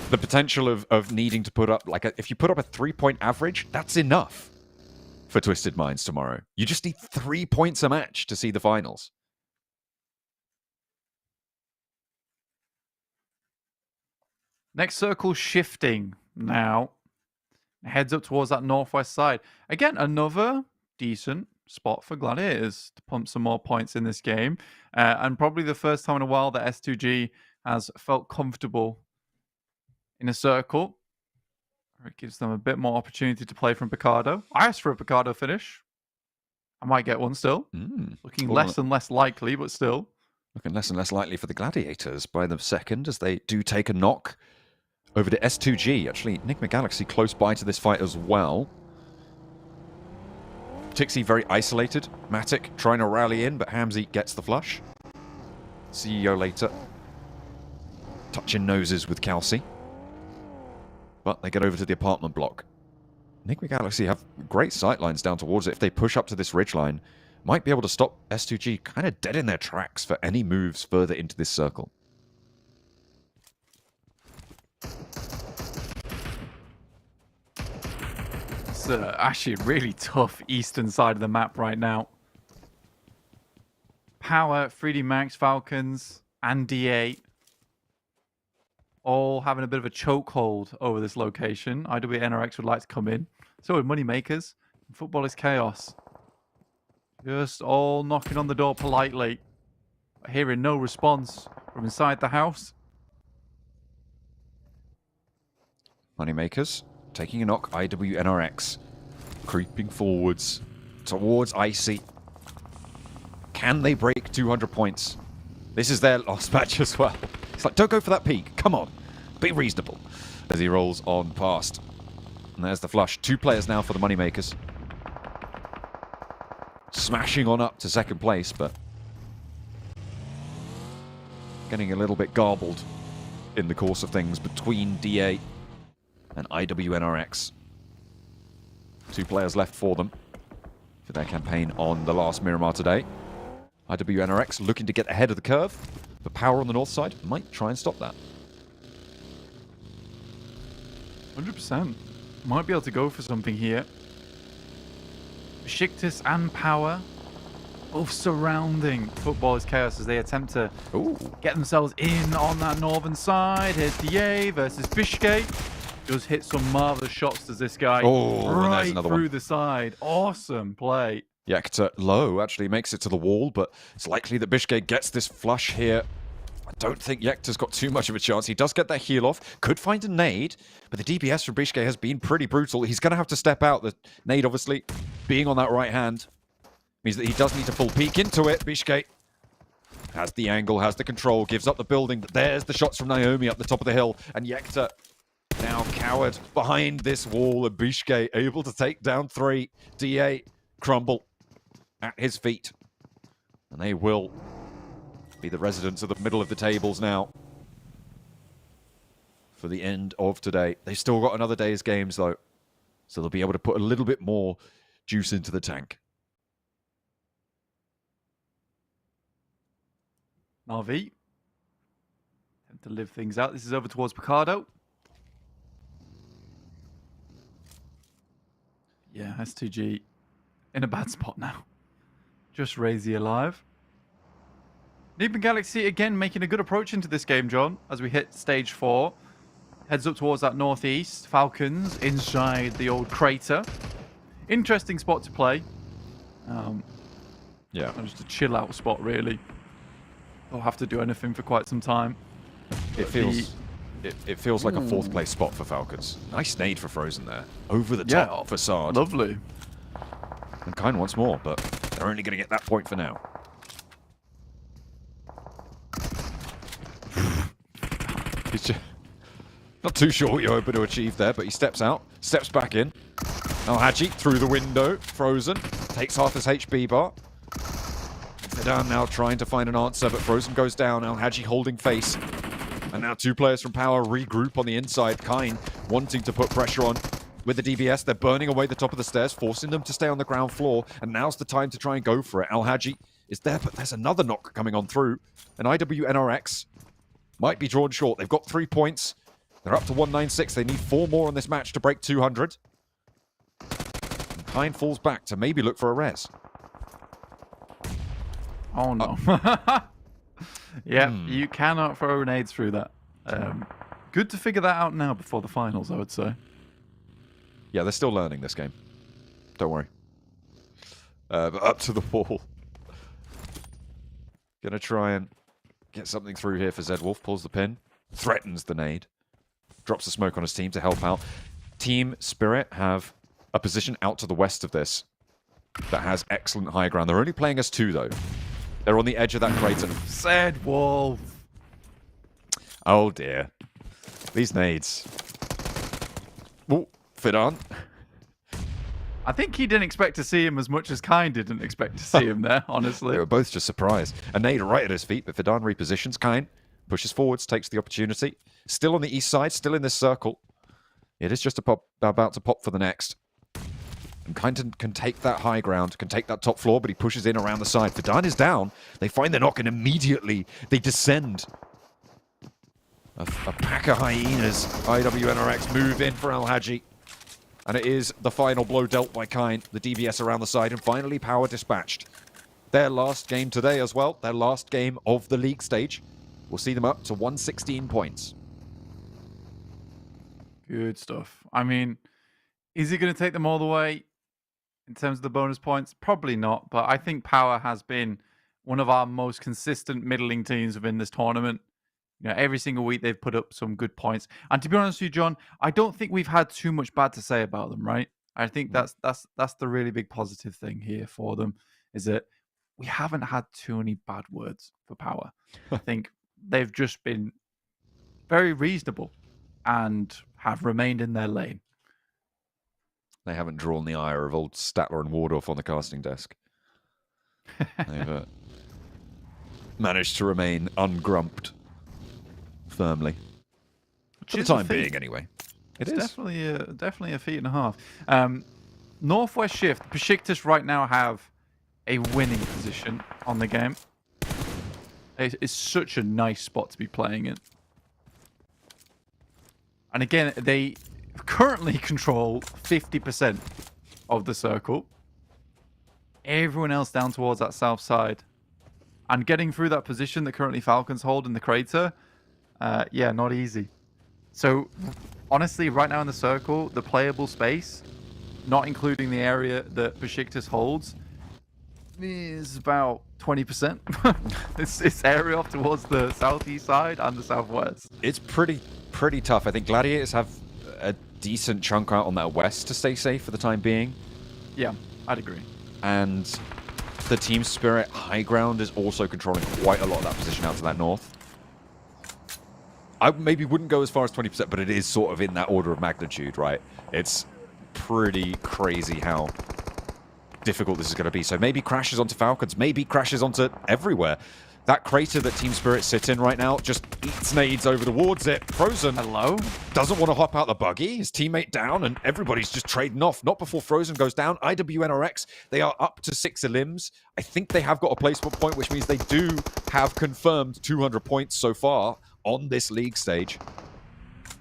the potential of needing to put up, like, if you put up a 3-point average, that's enough for Twisted Minds tomorrow. You just need 3 points a match to see the finals. Next circle shifting now. Heads up towards that northwest side. Again, another decent spot for Gladiators to pump some more points in this game. And probably the first time in a while that S2G has felt comfortable in a circle. It gives them a bit more opportunity to play from Picardo. I asked for a Picardo finish. I might get one still. Looking less and less likely, but still. Looking less and less likely for the Gladiators by the second as they do take a knock over to S2G. Actually, Enigma Galaxy close by to this fight as well. Tixie very isolated. Matic trying to rally in, but Hamzy gets the flush. CEO later. Touching noses with Kelsey. But they get over to the apartment block. Enigma Galaxy have great sightlines down towards it. If they push up to this ridgeline, might be able to stop S2G kind of dead in their tracks for any moves further into this circle. It's actually a really tough eastern side of the map right now. Power, 3D Max, Falcons, and D8 all having a bit of a chokehold over this location. IWNRX would like to come in. So would Moneymakers. Footballers KAOS. Just all knocking on the door politely. Hearing no response from inside the house. Moneymakers taking a knock. IWNRX creeping forwards towards Icy. Can they break 200 points? This is their last match as well. It's like, don't go for that peak. Come on. Be reasonable. As he rolls on past. And there's the flush. 2 players now for the Moneymakers. Smashing on up to second place, but getting a little bit garbled in the course of things between D8 and IWNRX. 2 players left for them. for their campaign on the last Miramar today. IWNRX looking to get ahead of the curve, but Power on the north side might try and stop that. 100%. Might be able to go for something here. BEŞİKTAŞ and Power both surrounding Football is Chaos as they attempt to get themselves in on that northern side. Here's DA versus Bishke. Does hit some marvelous shots, does this guy. Right through the side. Awesome play. Yekta low actually makes it to the wall, but it's likely that Bishke gets this flush here. I don't think Yekta's got too much of a chance. He does get that heal off. Could find a nade, but the DPS from Bishke has been pretty brutal. He's going to have to step out. The nade, obviously, being on that right hand, means that he does need to full peek into it. Bishke has the angle, has the control, gives up the building, but there's the shots from Naomi up the top of the hill, and Yekta now cowered behind this wall, and Bishke able to take down 3. DA crumble at his feet, and they will be the residents of the middle of the tables now for the end of today. They've still got another day's games though, so they'll be able to put a little bit more juice into the tank. Narvi attempt to live things out. This is over towards Picardo. Yeah, S2G in a bad spot now. Just Razy alive. NIGMA Galaxy again making a good approach into this game, John, as we hit stage 4. Heads up towards that northeast. Falcons inside the old crater. Interesting spot to play. Yeah. Just a chill out spot, really. Don't have to do anything for quite some time. It feels like a 4th place spot for Falcons. Nice nade for Frozen there. Over the top facade. Lovely. And Kine wants more, but they're only going to get that point for now. He's just not too sure what you're hoping to achieve there, but he steps out, steps back in. Alhaji through the window, Frozen, takes half his HP bar. Fidan now trying to find an answer, but Frozen goes down. Alhaji holding face. And now 2 players from Power regroup on the inside. Kine wanting to put pressure on with the DBS. They're burning away the top of the stairs, forcing them to stay on the ground floor. And now's the time to try and go for it. Alhaji is there, but there's another knock coming on through. And IWNRX might be drawn short. They've got 3 points. They're up to 196. They need 4 more on this match to break 200. And Kine falls back to maybe look for a res. Oh no. Yeah, you cannot throw grenades through that. Good to figure that out now before the finals, I would say. Yeah, they're still learning this game. Don't worry. But up to the wall. Gonna try and get something through here for Zedwolf. Pulls the pin. Threatens the nade. Drops the smoke on his team to help out. Team Spirit have a position out to the west of this that has excellent high ground. They're only playing as 2, though. They're on the edge of that crater. Zedwolf. Oh, dear. These nades. Oh, Fidan. I think he didn't expect to see him as much as Kine didn't expect to see him there, honestly. They were both just surprised. A nade right at his feet, but Fidan repositions. Kine pushes forwards, takes the opportunity. Still on the east side, still in this circle. It is just about to pop for the next. And Kine can take that high ground, can take that top floor, but he pushes in around the side. Fidan is down. They find the knock and immediately they descend. A pack of hyenas. IWNRX move in for Alhaji. And it is the final blow dealt by Kine. The DBS around the side, and finally Power dispatched. Their last game today as well. Their last game of the league stage. We'll see them up to 116 points. Good stuff. I mean, is he going to take them all the way in terms of the bonus points? Probably not, but I think Power has been one of our most consistent middling teams within this tournament. You know, every single week they've put up some good points. And to be honest with you, John, I don't think we've had too much bad to say about them, right? I think that's the really big positive thing here for them, is that we haven't had too many bad words for Power. I think they've just been very reasonable and have remained in their lane. They haven't drawn the ire of old Statler and Wardorf on the casting desk. They've managed to remain ungrumped firmly. For the time being, anyway. It's definitely a feat and a half. Northwest Shift, Beşiktaş right now have a winning position on the game. It's such a nice spot to be playing in. And again, they currently control 50% of the circle. Everyone else down towards that south side. And getting through that position that currently Falcons hold in the crater, yeah, not easy. So, honestly, right now in the circle, the playable space, not including the area that Beşiktaş holds, is about 20%. It's area off towards the southeast side and the southwest. It's pretty tough. I think Gladiators have a decent chunk out on that west to stay safe for the time being. Yeah, I'd agree. And the Team Spirit high ground is also controlling quite a lot of that position out to that north. I maybe wouldn't go as far as 20%, but it is sort of in that order of magnitude, right? It's pretty crazy how difficult this is going to be. So maybe crashes onto Falcons, maybe crashes onto everywhere. That crater that Team Spirit sit in right now just eats nades over towards it. Frozen. Hello? Doesn't want to hop out the buggy. His teammate down, and everybody's just trading off. Not before Frozen goes down. IWNRX, they are up to 6 elims. I think they have got a placement point, which means they do have confirmed 200 points so far on this league stage.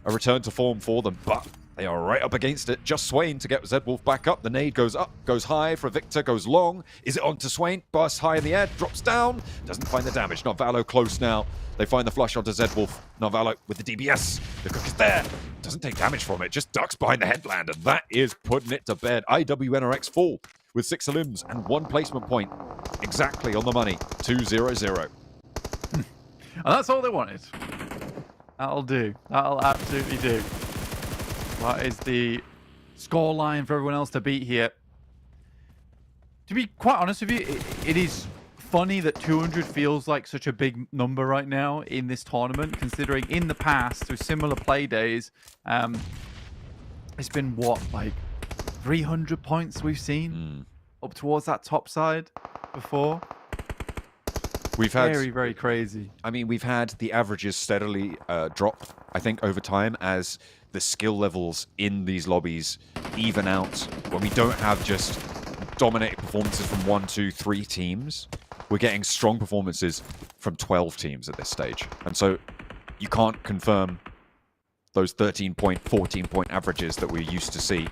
A return to form for them, but they are right up against it. Just Swain to get Zedwolf back up. The nade goes up, goes high for Victor, goes long. Is it on to Swain? Bursts high in the air, drops down. Doesn't find the damage. Narvalo close now. They find the flush onto Zedwolf. Narvalo with the DBS. The cook is there. Doesn't take damage from it. Just ducks behind the headland. And that is putting it to bed. IWNRX full with 6 elims and 1 placement point. Exactly on the money. 2-0-0. And that's all they wanted. That'll do. That'll absolutely do. That is the scoreline for everyone else to beat here. To be quite honest with you, it is funny that 200 feels like such a big number right now in this tournament, considering in the past, through similar play days, it's been, what, like 300 points we've seen up towards that top side before? We've had very, very crazy. I mean, we've had the averages steadily drop, I think, over time as the skill levels in these lobbies even out. When we don't have just dominating performances from 1, 2, 3 teams, we're getting strong performances from 12 teams at this stage. And so you can't confirm those 13-point, 14-point averages that we're used to see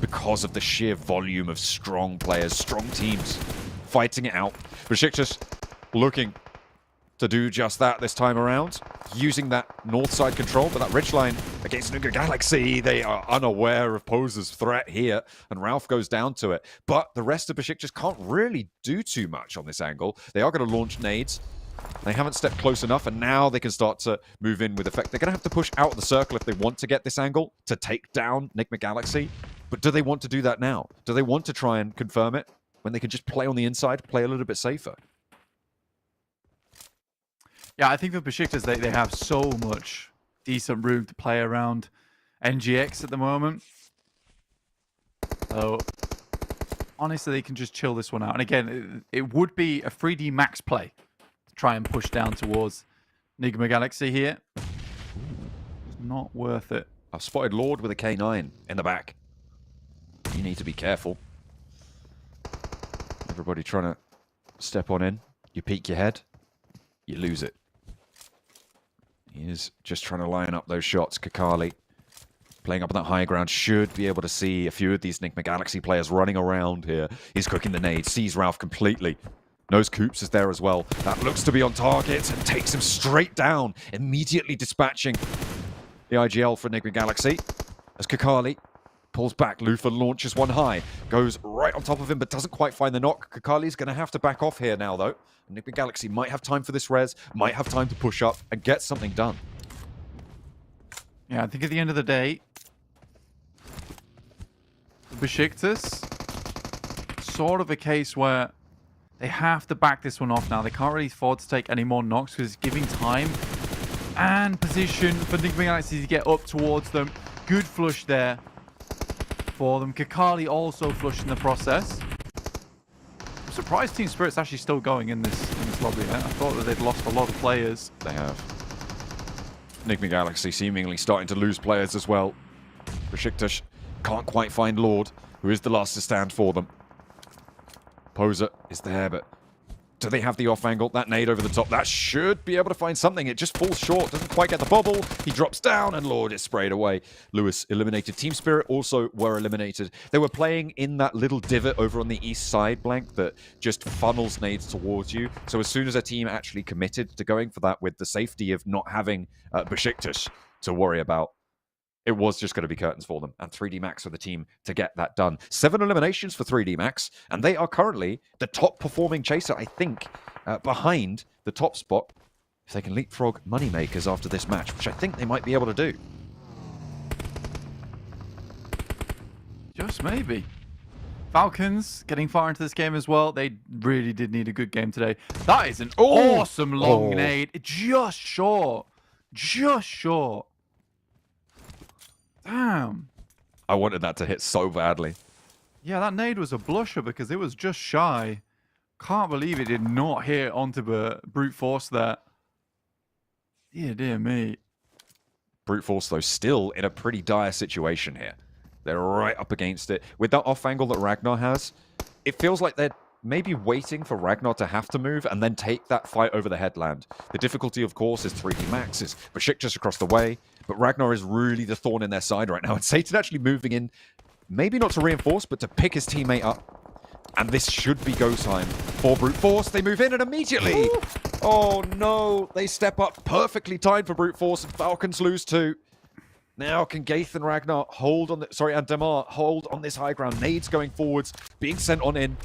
because of the sheer volume of strong players, strong teams fighting it out. Beşiktaş looking to do just that this time around, using that north side control, but that ridgeline against NIGMA Galaxy, they are unaware of Poser's threat here, and Ralph goes down to it. But the rest of Beşiktaş can't really do too much on this angle. They are going to launch nades. They haven't stepped close enough, and now they can start to move in with effect. They're going to have to push out of the circle if they want to get this angle to take down NIGMA Galaxy. But do they want to do that now? Do they want to try and confirm it when they can just play on the inside, play a little bit safer? Yeah, I think for Beşiktaş, they have so much decent room to play around NGX at the moment. So, honestly, they can just chill this one out. And again, it would be a 3D max play to try and push down towards NIGMA Galaxy here. It's not worth it. I've spotted Lord with a K9 in the back. You need to be careful. Everybody trying to step on in. You peek your head, you lose it. He is just trying to line up those shots. Kakali playing up on that high ground, should be able to see a few of these NIGMA Galaxy players running around here. He's cooking the nade, sees Ralph completely. Knows Coops is there as well. That looks to be on target and takes him straight down, immediately dispatching the IGL for NIGMA Galaxy. As Kakali pulls back, Lufa launches one high, goes right on top of him, but doesn't quite find the knock. Kakali's going to have to back off here now, though. NIGMA Galaxy might have time for this res, might have time to push up and get something done. Yeah, I think at the end of the day, Beşiktaş, sort of a case where they have to back this one off now. They can't really afford to take any more knocks because it's giving time and position for NIGMA Galaxy to get up towards them. Good flush there for them. Kakali also flushed in the process. I'm surprised Team Spirit's actually still going in this lobby. I thought that they'd lost a lot of players. They have. NIGMA Galaxy seemingly starting to lose players as well. Beşiktaş Can't quite find Lord, who is the last to stand for them. Poser is there, but do they have the off angle? That nade over the top, that should be able to find something. It just falls short, doesn't quite get the bubble. He drops down, and Lord is sprayed away. Lewis eliminated. Team Spirit also were eliminated. They were playing in that little divot over on the east side, Blank, that just funnels nades towards you. So as soon as a team actually committed to going for that with the safety of not having BEŞİKTAŞ to worry about, it was just going to be curtains for them. And 3D Max for the team to get that done. 7 eliminations for 3D Max, and they are currently the top performing chaser, I think, behind the top spot. If they can leapfrog Moneymakers after this match, which I think they might be able to do. Just maybe. Falcons getting far into this game as well. They really did need a good game today. That is an awesome long nade. Just short. Just short. Damn. I wanted that to hit so badly. Yeah, that nade was a blusher because it was just shy. Can't believe it did not hit onto the brute force there. Dear me. Brute force, though, still in a pretty dire situation here. They're right up against it. With that off angle that Ragnar has, it feels like they're maybe waiting for Ragnar to have to move and then take that fight over the headland. The difficulty, of course, is 3D Max, is BEŞİKTAŞ across the way, but Ragnar is really the thorn in their side right now. And Satan actually moving in, maybe not to reinforce, but to pick his teammate up. And this should be go time for Brute Force. They move in and immediately... Oh no, they step up, perfectly timed for Brute Force, and Falcons lose 2. Now can Gaith and Ragnar hold on and Demar hold on this high ground. Nades going forwards, being sent on in.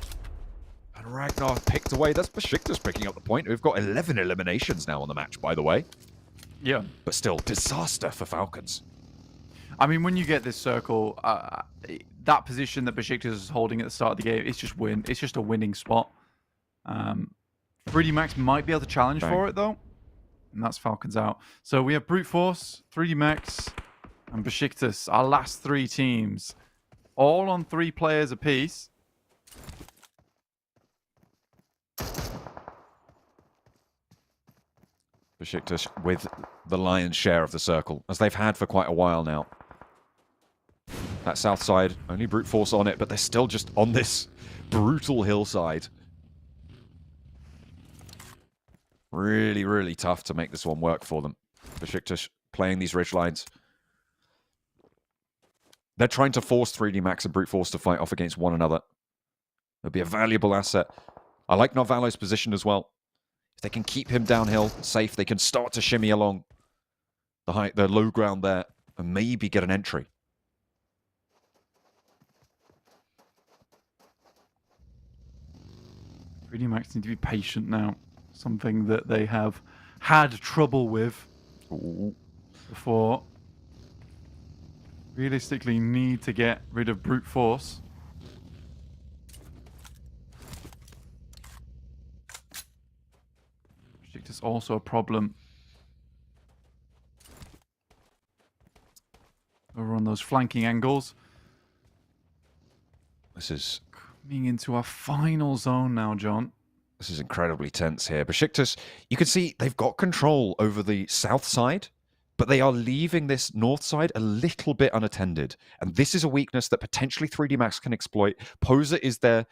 And Ragnar picked away. That's BEŞİKTAŞ picking up the point. We've got 11 eliminations now on the match, by the way. Yeah. But still, disaster for Falcons. I mean, when you get this circle, that position that BEŞİKTAŞ is holding at the start of the game, it's just win. It's just a winning spot. 3D Max might be able to challenge for it, though. And that's Falcons out. So we have Brute Force, 3D Max, and BEŞİKTAŞ, our last 3 teams. All on 3 players apiece. BEŞİKTAŞ with the lion's share of the circle, as they've had for quite a while now. That south side, only Brute Force on it, but they're still just on this brutal hillside. Really, really tough to make this one work for them. BEŞİKTAŞ playing these ridge lines. They're trying to force 3D Max and Brute Force to fight off against one another. It'll be a valuable asset. I like Narvalo's position as well. If they can keep him downhill, safe, they can start to shimmy along the low ground there and maybe get an entry. Really Max need to be patient now. Something that they have had trouble with before. Realistically need to get rid of Brute Force. Is also a problem. Over on those flanking angles. This is coming into our final zone now, John. This is incredibly tense here. BEŞİKTAŞ, you can see they've got control over the south side, but they are leaving this north side a little bit unattended. And this is a weakness that potentially 3D Max can exploit. Poser is their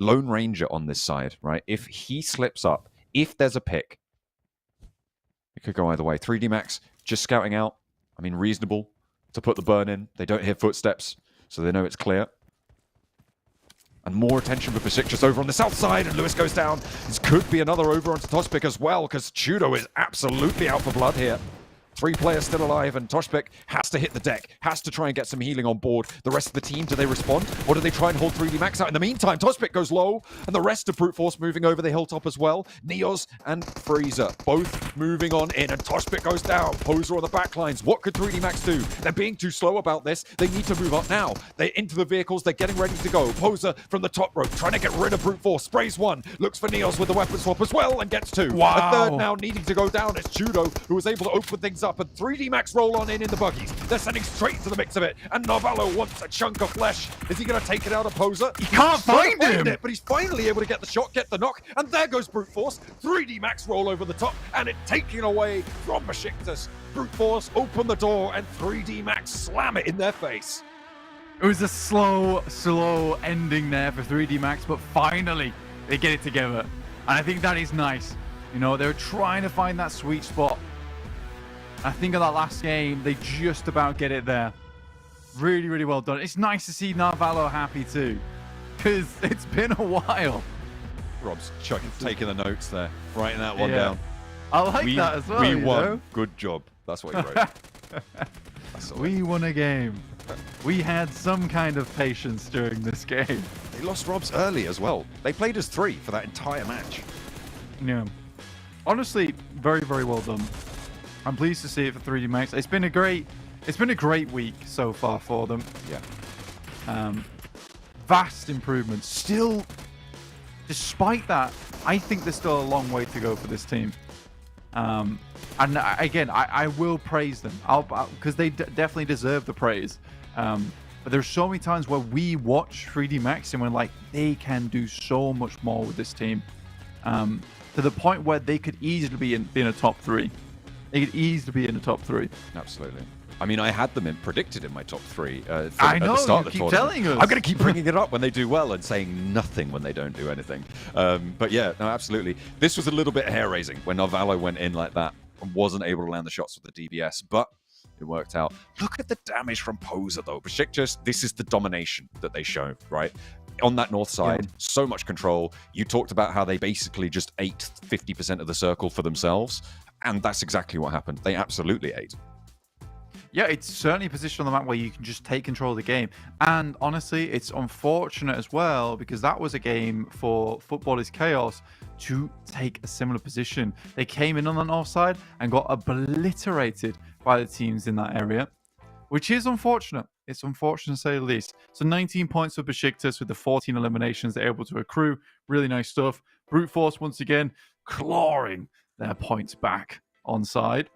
lone ranger on this side, right? If he slips up, if there's a pick, it could go either way. 3D Max just scouting out. I mean, reasonable to put the burn in. They don't hear footsteps, so they know it's clear. And more attention for BEŞİKTAŞ over on the south side, and Lewis goes down. This could be another over onto Tospik as well, because Judo is absolutely out for blood here. 3 players still alive, and Tospik has to hit the deck, has to try and get some healing on board. The rest of the team, do they respond? Or do they try and hold 3D Max out? In the meantime, Tospik goes low, and the rest of Brute Force moving over the hilltop as well. Neos and Freezer both moving on in, and Tospik goes down. Poser on the backlines. What could 3D Max do? They're being too slow about this. They need to move up now. They're into the vehicles. They're getting ready to go. Poser from the top rope, trying to get rid of Brute Force. Sprays 1, looks for Neos with the weapon swap as well, and gets 2. Wow. A third now needing to go down. It's Judo who was able to open things up, and 3D Max roll on in the buggies. They're sending straight to the mix of it, and Narvalo wants a chunk of flesh. Is he going to take it out of Poser? He can't find him! But he's finally able to get the shot, get the knock, and there goes Brute Force. 3D Max roll over the top, and it taken away from BEŞİKTAŞ. Brute Force open the door, and 3D Max slam it in their face. It was a slow ending there for 3D Max, but finally they get it together. And I think that is nice. You know, they were trying to find that sweet spot. I think in that last game, they just about get it there. Really, really well done. It's nice to see Narvalo happy too, because it's been a while. Rob's taking the notes there, writing that one down. I like that as well. We won. Know? Good job. That's what he wrote. We won a game. We had some kind of patience during this game. They lost Rob's early as well. They played as 3 for that entire match. Yeah. Honestly, very, very well done. I'm pleased to see it for 3D Max. It's been a great week so far for them. Yeah. Vast improvements. Still, despite that, I think there's still a long way to go for this team. And again, I will praise them because they definitely deserve the praise. But there's so many times where we watch 3D Max and we're like, they can do so much more with this team. To the point where they could easily be in a top 3. They could easily be in the top 3. Absolutely. I mean, I had them predicted in my top 3 I at know, the start you of the keep tournament. telling us. I'm going to keep bringing it up when they do well and saying nothing when they don't do anything. But yeah, no, absolutely. This was a little bit hair-raising when Narvalo went in like that and wasn't able to land the shots with the DBS, but it worked out. Look at the damage from Poser, though. Besiktas, this is the domination that they show, right? On that north side, so much control. You talked about how they basically just ate 50% of the circle for themselves, and that's exactly what happened. They absolutely ate. Yeah, it's certainly a position on the map where you can just take control of the game. And honestly, it's unfortunate as well because that was a game for Footballers KAOS to take a similar position. They came in on the north side and got obliterated by the teams in that area, which is unfortunate. It's unfortunate to say the least. So 19 points for Besiktas with the 14 eliminations they're able to accrue. Really nice stuff. Brute Force once again clawing their points back on side.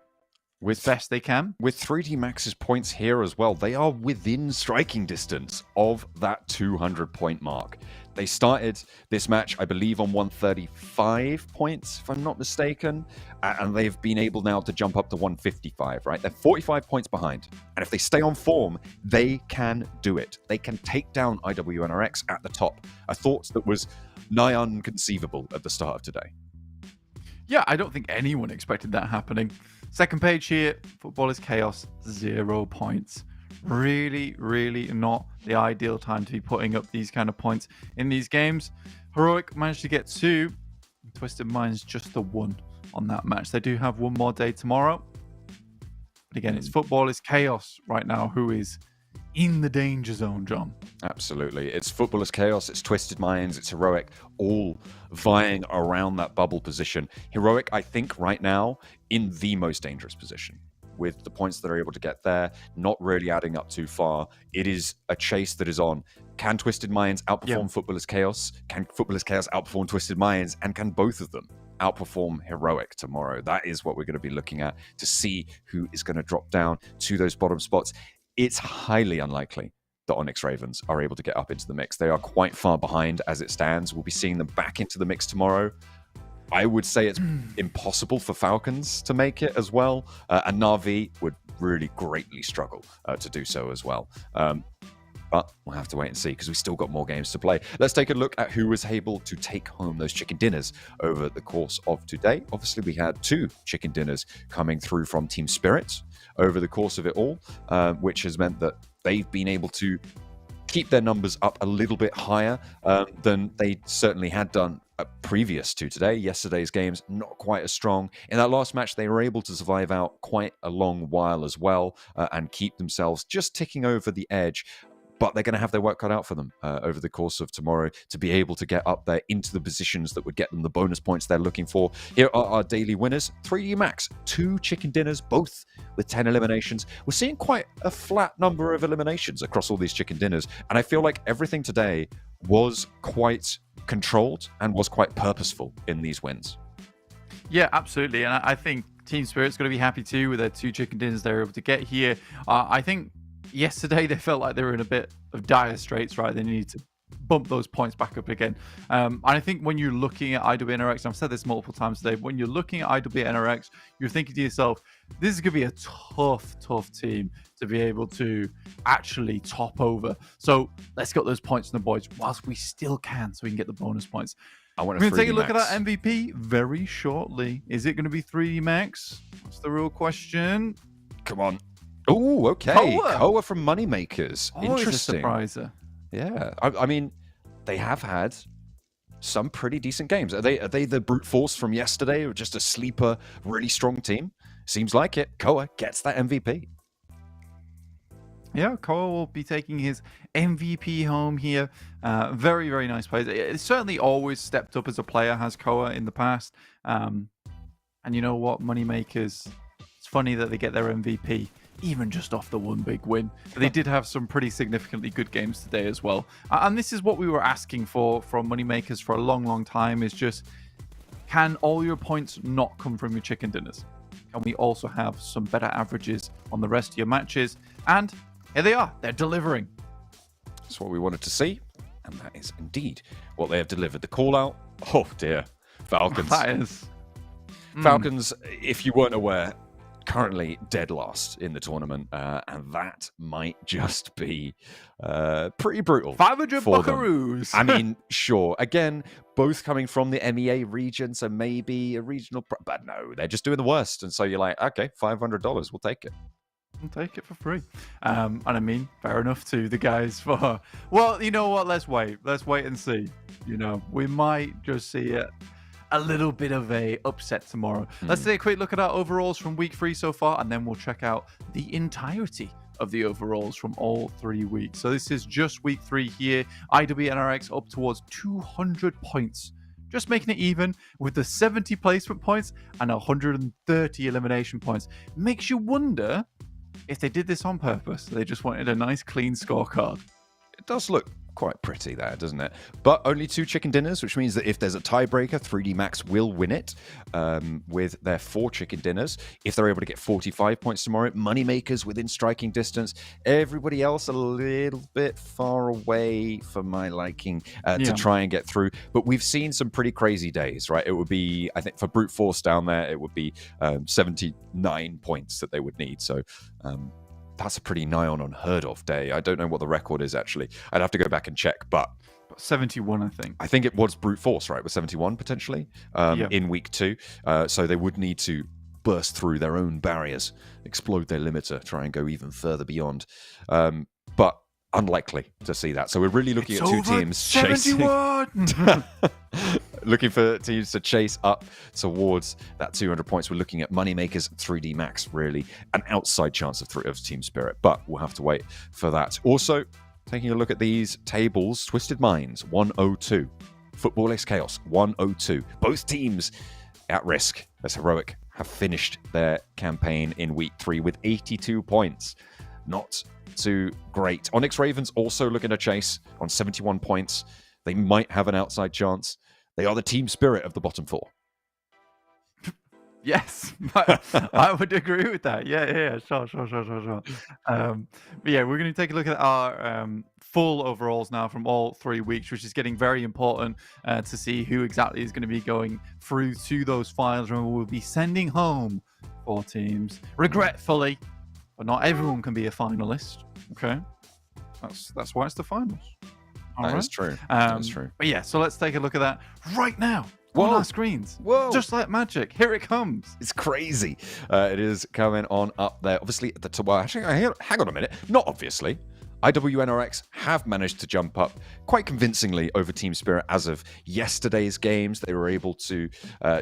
With best they can. With 3D Max's points here as well, they are within striking distance of that 200-point mark. They started this match, I believe, on 135 points, if I'm not mistaken, and they've been able now to jump up to 155, right? They're 45 points behind, and if they stay on form, they can do it. They can take down IWNRX at the top, a thought that was nigh unconceivable at the start of today. Yeah, I don't think anyone expected that happening. Second page here, Footballers KAOS, 0 points. Really, really not the ideal time to be putting up these kind of points in these games. Heroic managed to get 2. Twisted Minds just the 1 on that match. They do have one more day tomorrow. But again, it's Footballers KAOS right now who is in the danger zone, John. Absolutely. It's Footballers KAOS, it's Twisted Minds, it's Heroic, all vying around that bubble position. Heroic, I think, right now, in the most dangerous position. With the points that are able to get there, not really adding up too far. It is a chase that is on. Can Twisted Minds outperform Footballers KAOS? Can Footballers KAOS outperform Twisted Minds? And can both of them outperform Heroic tomorrow? That is what we're going to be looking at to see who is going to drop down to those bottom spots. It's highly unlikely that Onyx Ravens are able to get up into the mix. They are quite far behind as it stands. We'll be seeing them back into the mix tomorrow. I would say it's impossible for Falcons to make it as well. And Na'Vi would really greatly struggle to do so as well. But we'll have to wait and see because we've still got more games to play. Let's take a look at who was able to take home those chicken dinners over the course of today. Obviously, we had 2 chicken dinners coming through from Team Spirit over the course of it all, which has meant that they've been able to keep their numbers up a little bit higher than they certainly had done previous to today. Yesterday's games not quite as strong. In that last match, they were able to survive out quite a long while as well and keep themselves just ticking over the edge. But they're going to have their work cut out for them over the course of tomorrow to be able to get up there into the positions that would get them the bonus points they're looking for. Here are our daily winners. 3D Max, 2 chicken dinners, both with 10 eliminations. We're seeing quite a flat number of eliminations across all these chicken dinners. And I feel like everything today was quite controlled and was quite purposeful in these wins. Yeah, absolutely. And I think Team Spirit's going to be happy too with their 2 chicken dinners they were able to get here. I think yesterday they felt like they were in a bit of dire straits, right? They needed to bump those points back up again. And I think when you're looking at IWNRX, and I've said this multiple times today, when you're looking at IWNRX, you're thinking to yourself, this is going to be a tough team to be able to actually top over. So let's get those points on the boards whilst we still can, so we can get the bonus points. We're going to take a look at that MVP very shortly. Is it going to be 3D Max? That's the real question. Come on. Oh, okay. Koa from Moneymakers. Interesting. A surpriser. Yeah, I mean, they have had some pretty decent games. Are they the brute force from yesterday, or just a sleeper, really strong team? Seems like it. Koa gets that MVP. Yeah, Koa will be taking his MVP home here. Very, very nice plays. It's certainly always stepped up as a player, has Koa in the past. And you know what, Moneymakers, it's funny that they get their MVP even just off the one big win. But they did have some pretty significantly good games today as well. And this is what we were asking for from Moneymakers for a long time, is just, can all your points not come from your chicken dinners? Can we also have some better averages on the rest of your matches? And here they are. They're delivering. That's what we wanted to see. And that is indeed what they have delivered. The call out. Oh dear. Falcons. That is. Falcons, if you weren't aware, currently dead last in the tournament, and that might just be pretty brutal. 500 buckaroos. I mean, sure. Again, both coming from the MEA region, so maybe a regional, but no, they're just doing the worst. And so you're like, okay, $500, we'll take it. We'll take it for free. And I mean, fair enough to the guys for, well, you know what? Let's wait and see. You know, we might just see it. A little bit of a upset tomorrow. Let's take a quick look at our overalls from week 3 so far, and then we'll check out the entirety of the overalls from all 3 weeks. So this is just week 3 here. IWNRX up towards 200 points, just making it even with the 70 placement points and 130 elimination points. Makes you wonder if they did this on purpose. They just wanted a nice clean scorecard. It does look quite pretty there, doesn't it? But only 2 chicken dinners, which means that if there's a tiebreaker, 3D Max will win it with their 4 chicken dinners. If they're able to get 45 points tomorrow, Moneymakers within striking distance. Everybody else a little bit far away for my liking to try and get through. But we've seen some pretty crazy days, right? It would be, I think, for brute force down there, it would be 79 points that they would need. So that's a pretty nigh on unheard of day. I don't know what the record is, actually. I'd have to go back and check, but 71, I think. I think it was brute force, right? With 71 potentially in week 2. So they would need to burst through their own barriers, explode their limiter, try and go even further beyond. But unlikely to see that. So we're really looking at 2 teams chasing. Looking for teams to chase up towards that 200 points. We're looking at Moneymakers, 3D Max, really an outside chance of Team Spirit, but we'll have to wait for that. Also, taking a look at these tables, Twisted Minds, 102. Football X Chaos, 102. Both teams at risk, as Heroic have finished their campaign in week 3 with 82 points. Not too great. Onyx Ravens also looking to chase on 71 points. They might have an outside chance. They are the Team Spirit of the bottom 4. Yes, I would agree with that. Yeah, sure. But yeah, we're going to take a look at our full overalls now from all 3 weeks, which is getting very important to see who exactly is going to be going through to those finals. Remember, we'll be sending home 4 teams, regretfully, but not everyone can be a finalist. Okay, that's why it's the finals. That's true. That's true. But yeah, so let's take a look at that right now. Whoa. On our screens. Whoa. Just like magic. Here it comes. It's crazy. It is coming on up there. Obviously, at the top. Well, actually, hang on a minute. Not obviously. IWNRX have managed to jump up quite convincingly over Team Spirit as of yesterday's games. They were able to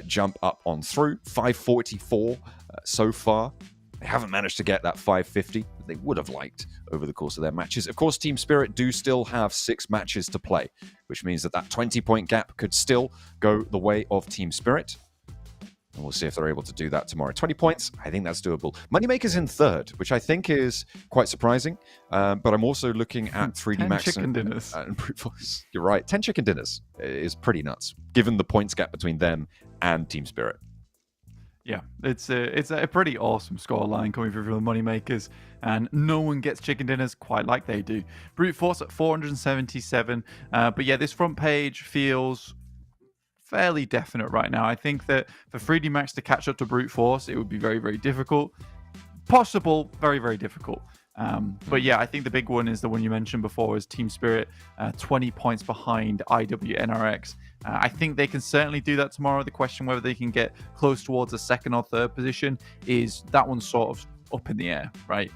jump up on through 544 so far. They haven't managed to get that 550 that they would have liked over the course of their matches. Of course, Team Spirit do still have 6 matches to play, which means that 20-point gap could still go the way of Team Spirit. And we'll see if they're able to do that tomorrow. 20 points, I think that's doable. Moneymakers in 3rd, which I think is quite surprising. But I'm also looking at 3D Max chicken dinners. And brute force. You're right. 10 chicken dinners is pretty nuts, given the points gap between them and Team Spirit. Yeah, it's a pretty awesome scoreline coming through from the Moneymakers, and no one gets chicken dinners quite like they do. Brute Force at 477, but yeah, this front page feels fairly definite right now. I think that for 3D Max to catch up to Brute Force, it would be very, very difficult. Possible, very, very difficult. But yeah, I think the big one is the one you mentioned before, is Team Spirit, 20 points behind IWNRX. I think they can certainly do that tomorrow. The question whether they can get close towards a second or third position is that one's sort of up in the air, right?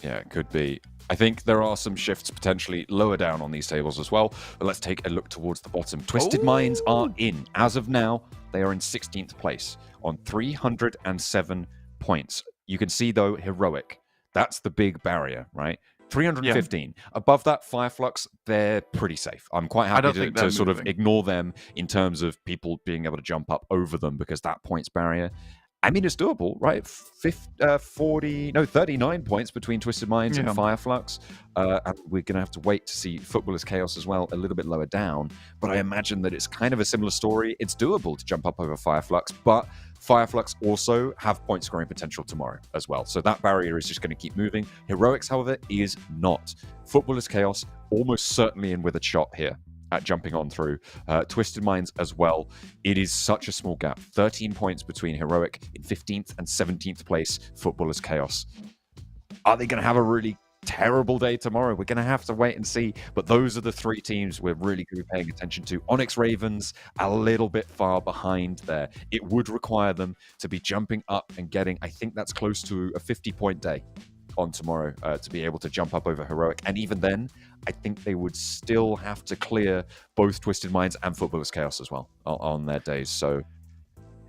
Yeah, it could be. I think there are some shifts potentially lower down on these tables as well. But let's take a look towards the bottom. Twisted Minds are in. As of now, they are in 16th place on 307 points. You can see, though, Heroic. That's the big barrier, right? 315. Yeah. Above that, FLUX, they're pretty safe. I'm quite happy to sort of ignore them in terms of people being able to jump up over them, because that points barrier, I mean, it's doable, right? 39 points between Twisted Minds and FLUX. And we're going to have to wait to see Footballers KAOS as well, a little bit lower down. But I imagine that it's kind of a similar story. It's doable to jump up over FLUX, but FLUX also have point scoring potential tomorrow as well. So that barrier is just going to keep moving. Heroics, however, is not. Footballers KAOS almost certainly in with a shot here at jumping on through. Twisted Minds as well. It is such a small gap. 13 points between Heroic in 15th and 17th place, Footballers KAOS. Are they going to have a really terrible day tomorrow? We're going to have to wait and see. But those are the three teams we're really going to be paying attention to. Onyx Ravens, a little bit far behind there. It would require them to be jumping up and getting, I think that's close to a 50-point day on tomorrow to be able to jump up over Heroic. And even then, I think they would still have to clear both Twisted Minds and Footballers KAOS as well on their days. So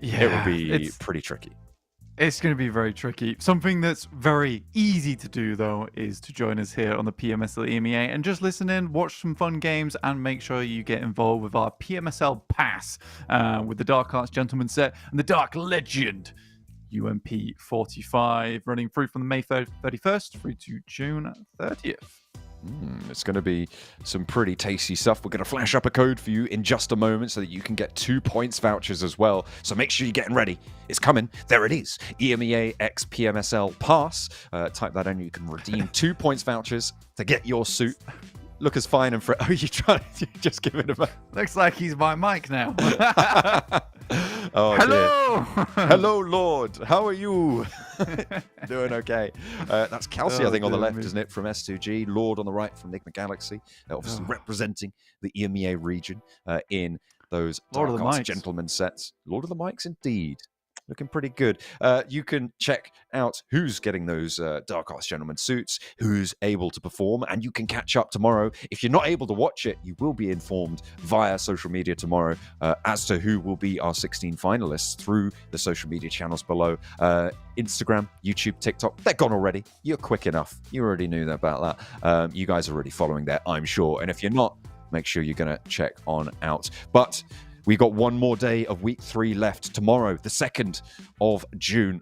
yeah, it would be pretty tricky. It's going to be very tricky. Something that's very easy to do, though, is to join us here on the PMSL EMEA and just listen in, watch some fun games, and make sure you get involved with our PMSL Pass with the Dark Arts Gentleman set and the Dark Legend UMP 45, running through from May 31st through to June 30th. It's going to be some pretty tasty stuff. We're going to flash up a code for you in just a moment so that you can get 2 points vouchers as well. So make sure you're getting ready. It's coming. There it is. EMEA X PMSL Pass. Type that in. You can redeem 2 points vouchers to get your suit. Look as fine and fresh. Oh, you trying to just give it a... Looks like he's my mic now. Oh, hello! Hello, Lord. How are you? Doing okay. That's Kelsey, I think, on the left, isn't it? From S2G. Lord on the right from NIGMA Galaxy. Obviously representing the EMEA region in those Dark Arts Gentleman sets. Lord of the Mics, indeed. Looking pretty good. You can check out who's getting those Dark Arts Gentleman suits, who's able to perform, and you can catch up tomorrow. If you're not able to watch it, you will be informed via social media tomorrow as to who will be our 16 finalists through the social media channels below. Instagram, YouTube, TikTok, they're gone already. You're quick enough. You already knew about that. You guys are already following that, I'm sure. And if you're not, make sure you're going to check on out. But we got one more day of week 3 left. Tomorrow, the 2nd of June,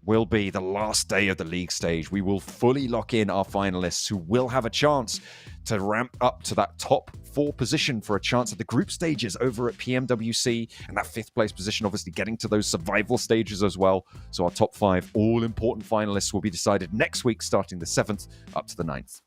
will be the last day of the league stage. We will fully lock in our finalists who will have a chance to ramp up to that top 4 position for a chance at the group stages over at PMWC, and that 5th place position obviously getting to those survival stages as well. So our top 5 all-important finalists will be decided next week, starting the 7th up to the 9th.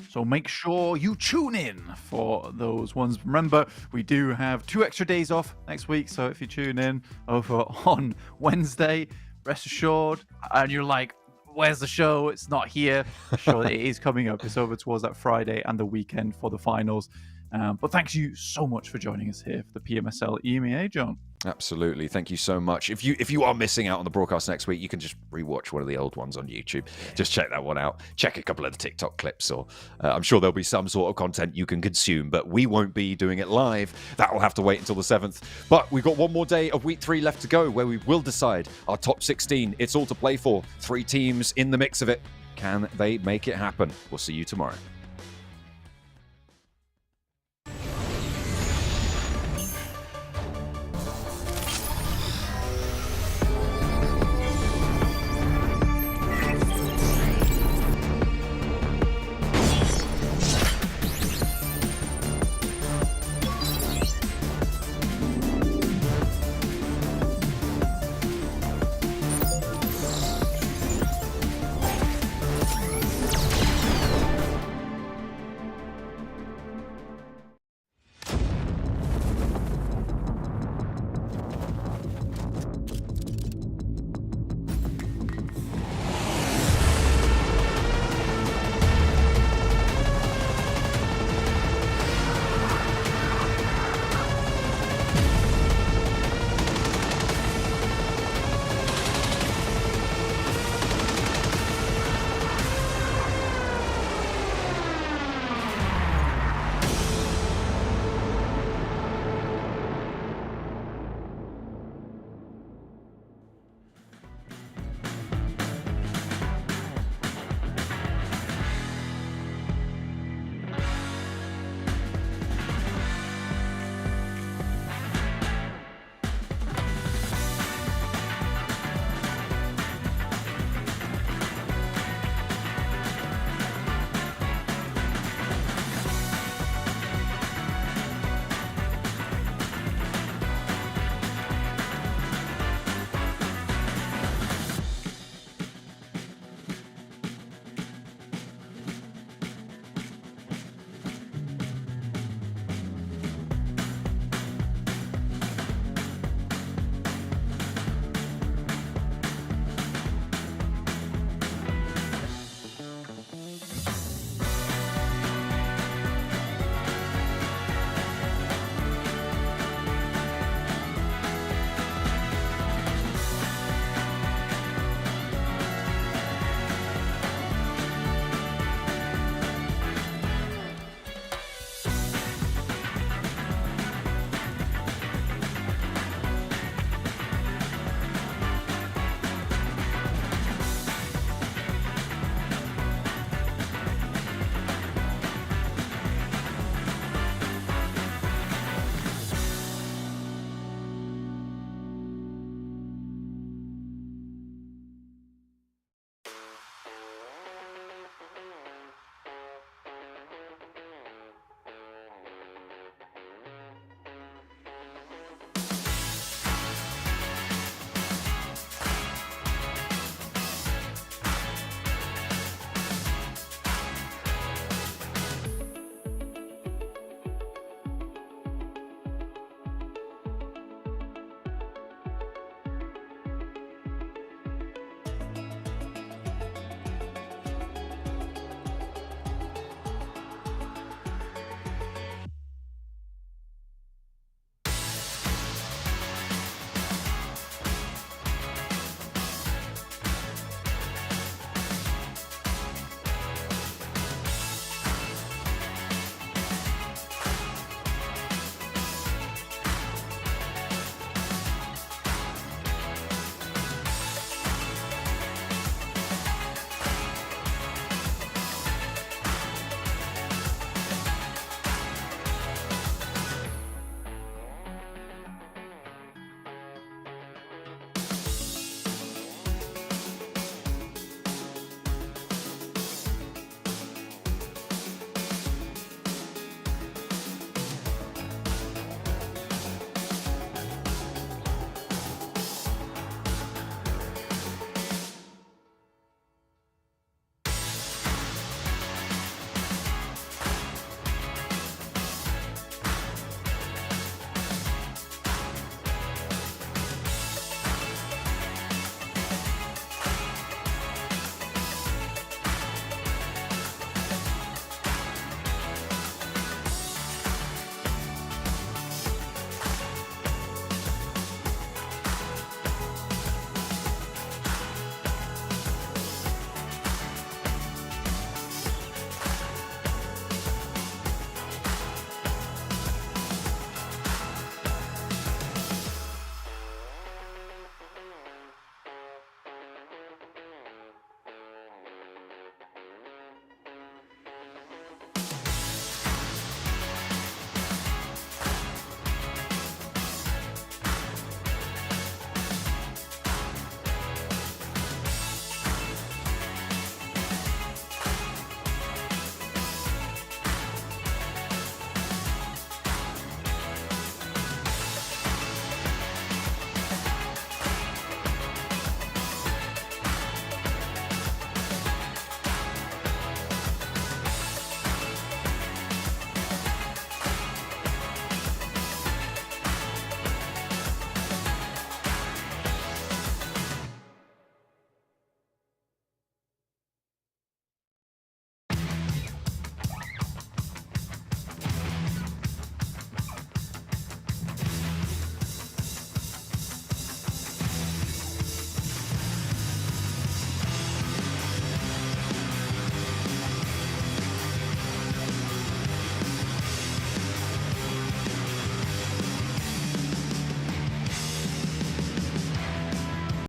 So make sure you tune in for those ones. Remember, we do have 2 extra days off next week. So if you tune in over on Wednesday, rest assured, and you're like, where's the show? It's not here. Sure, it is coming up. It's over towards that Friday and the weekend for the finals. But thanks you so much for joining us here for the PMSL EMEA, John. Absolutely. Thank you so much. If you are missing out on the broadcast next week, you can just rewatch one of the old ones on YouTube. Just check that one out. Check a couple of the TikTok clips, or I'm sure there'll be some sort of content you can consume, but we won't be doing it live. That will have to wait until the 7th. But we've got one more day of week 3 left to go, where we will decide our top 16. It's all to play for. 3 teams in the mix of it. Can they make it happen? We'll see you tomorrow.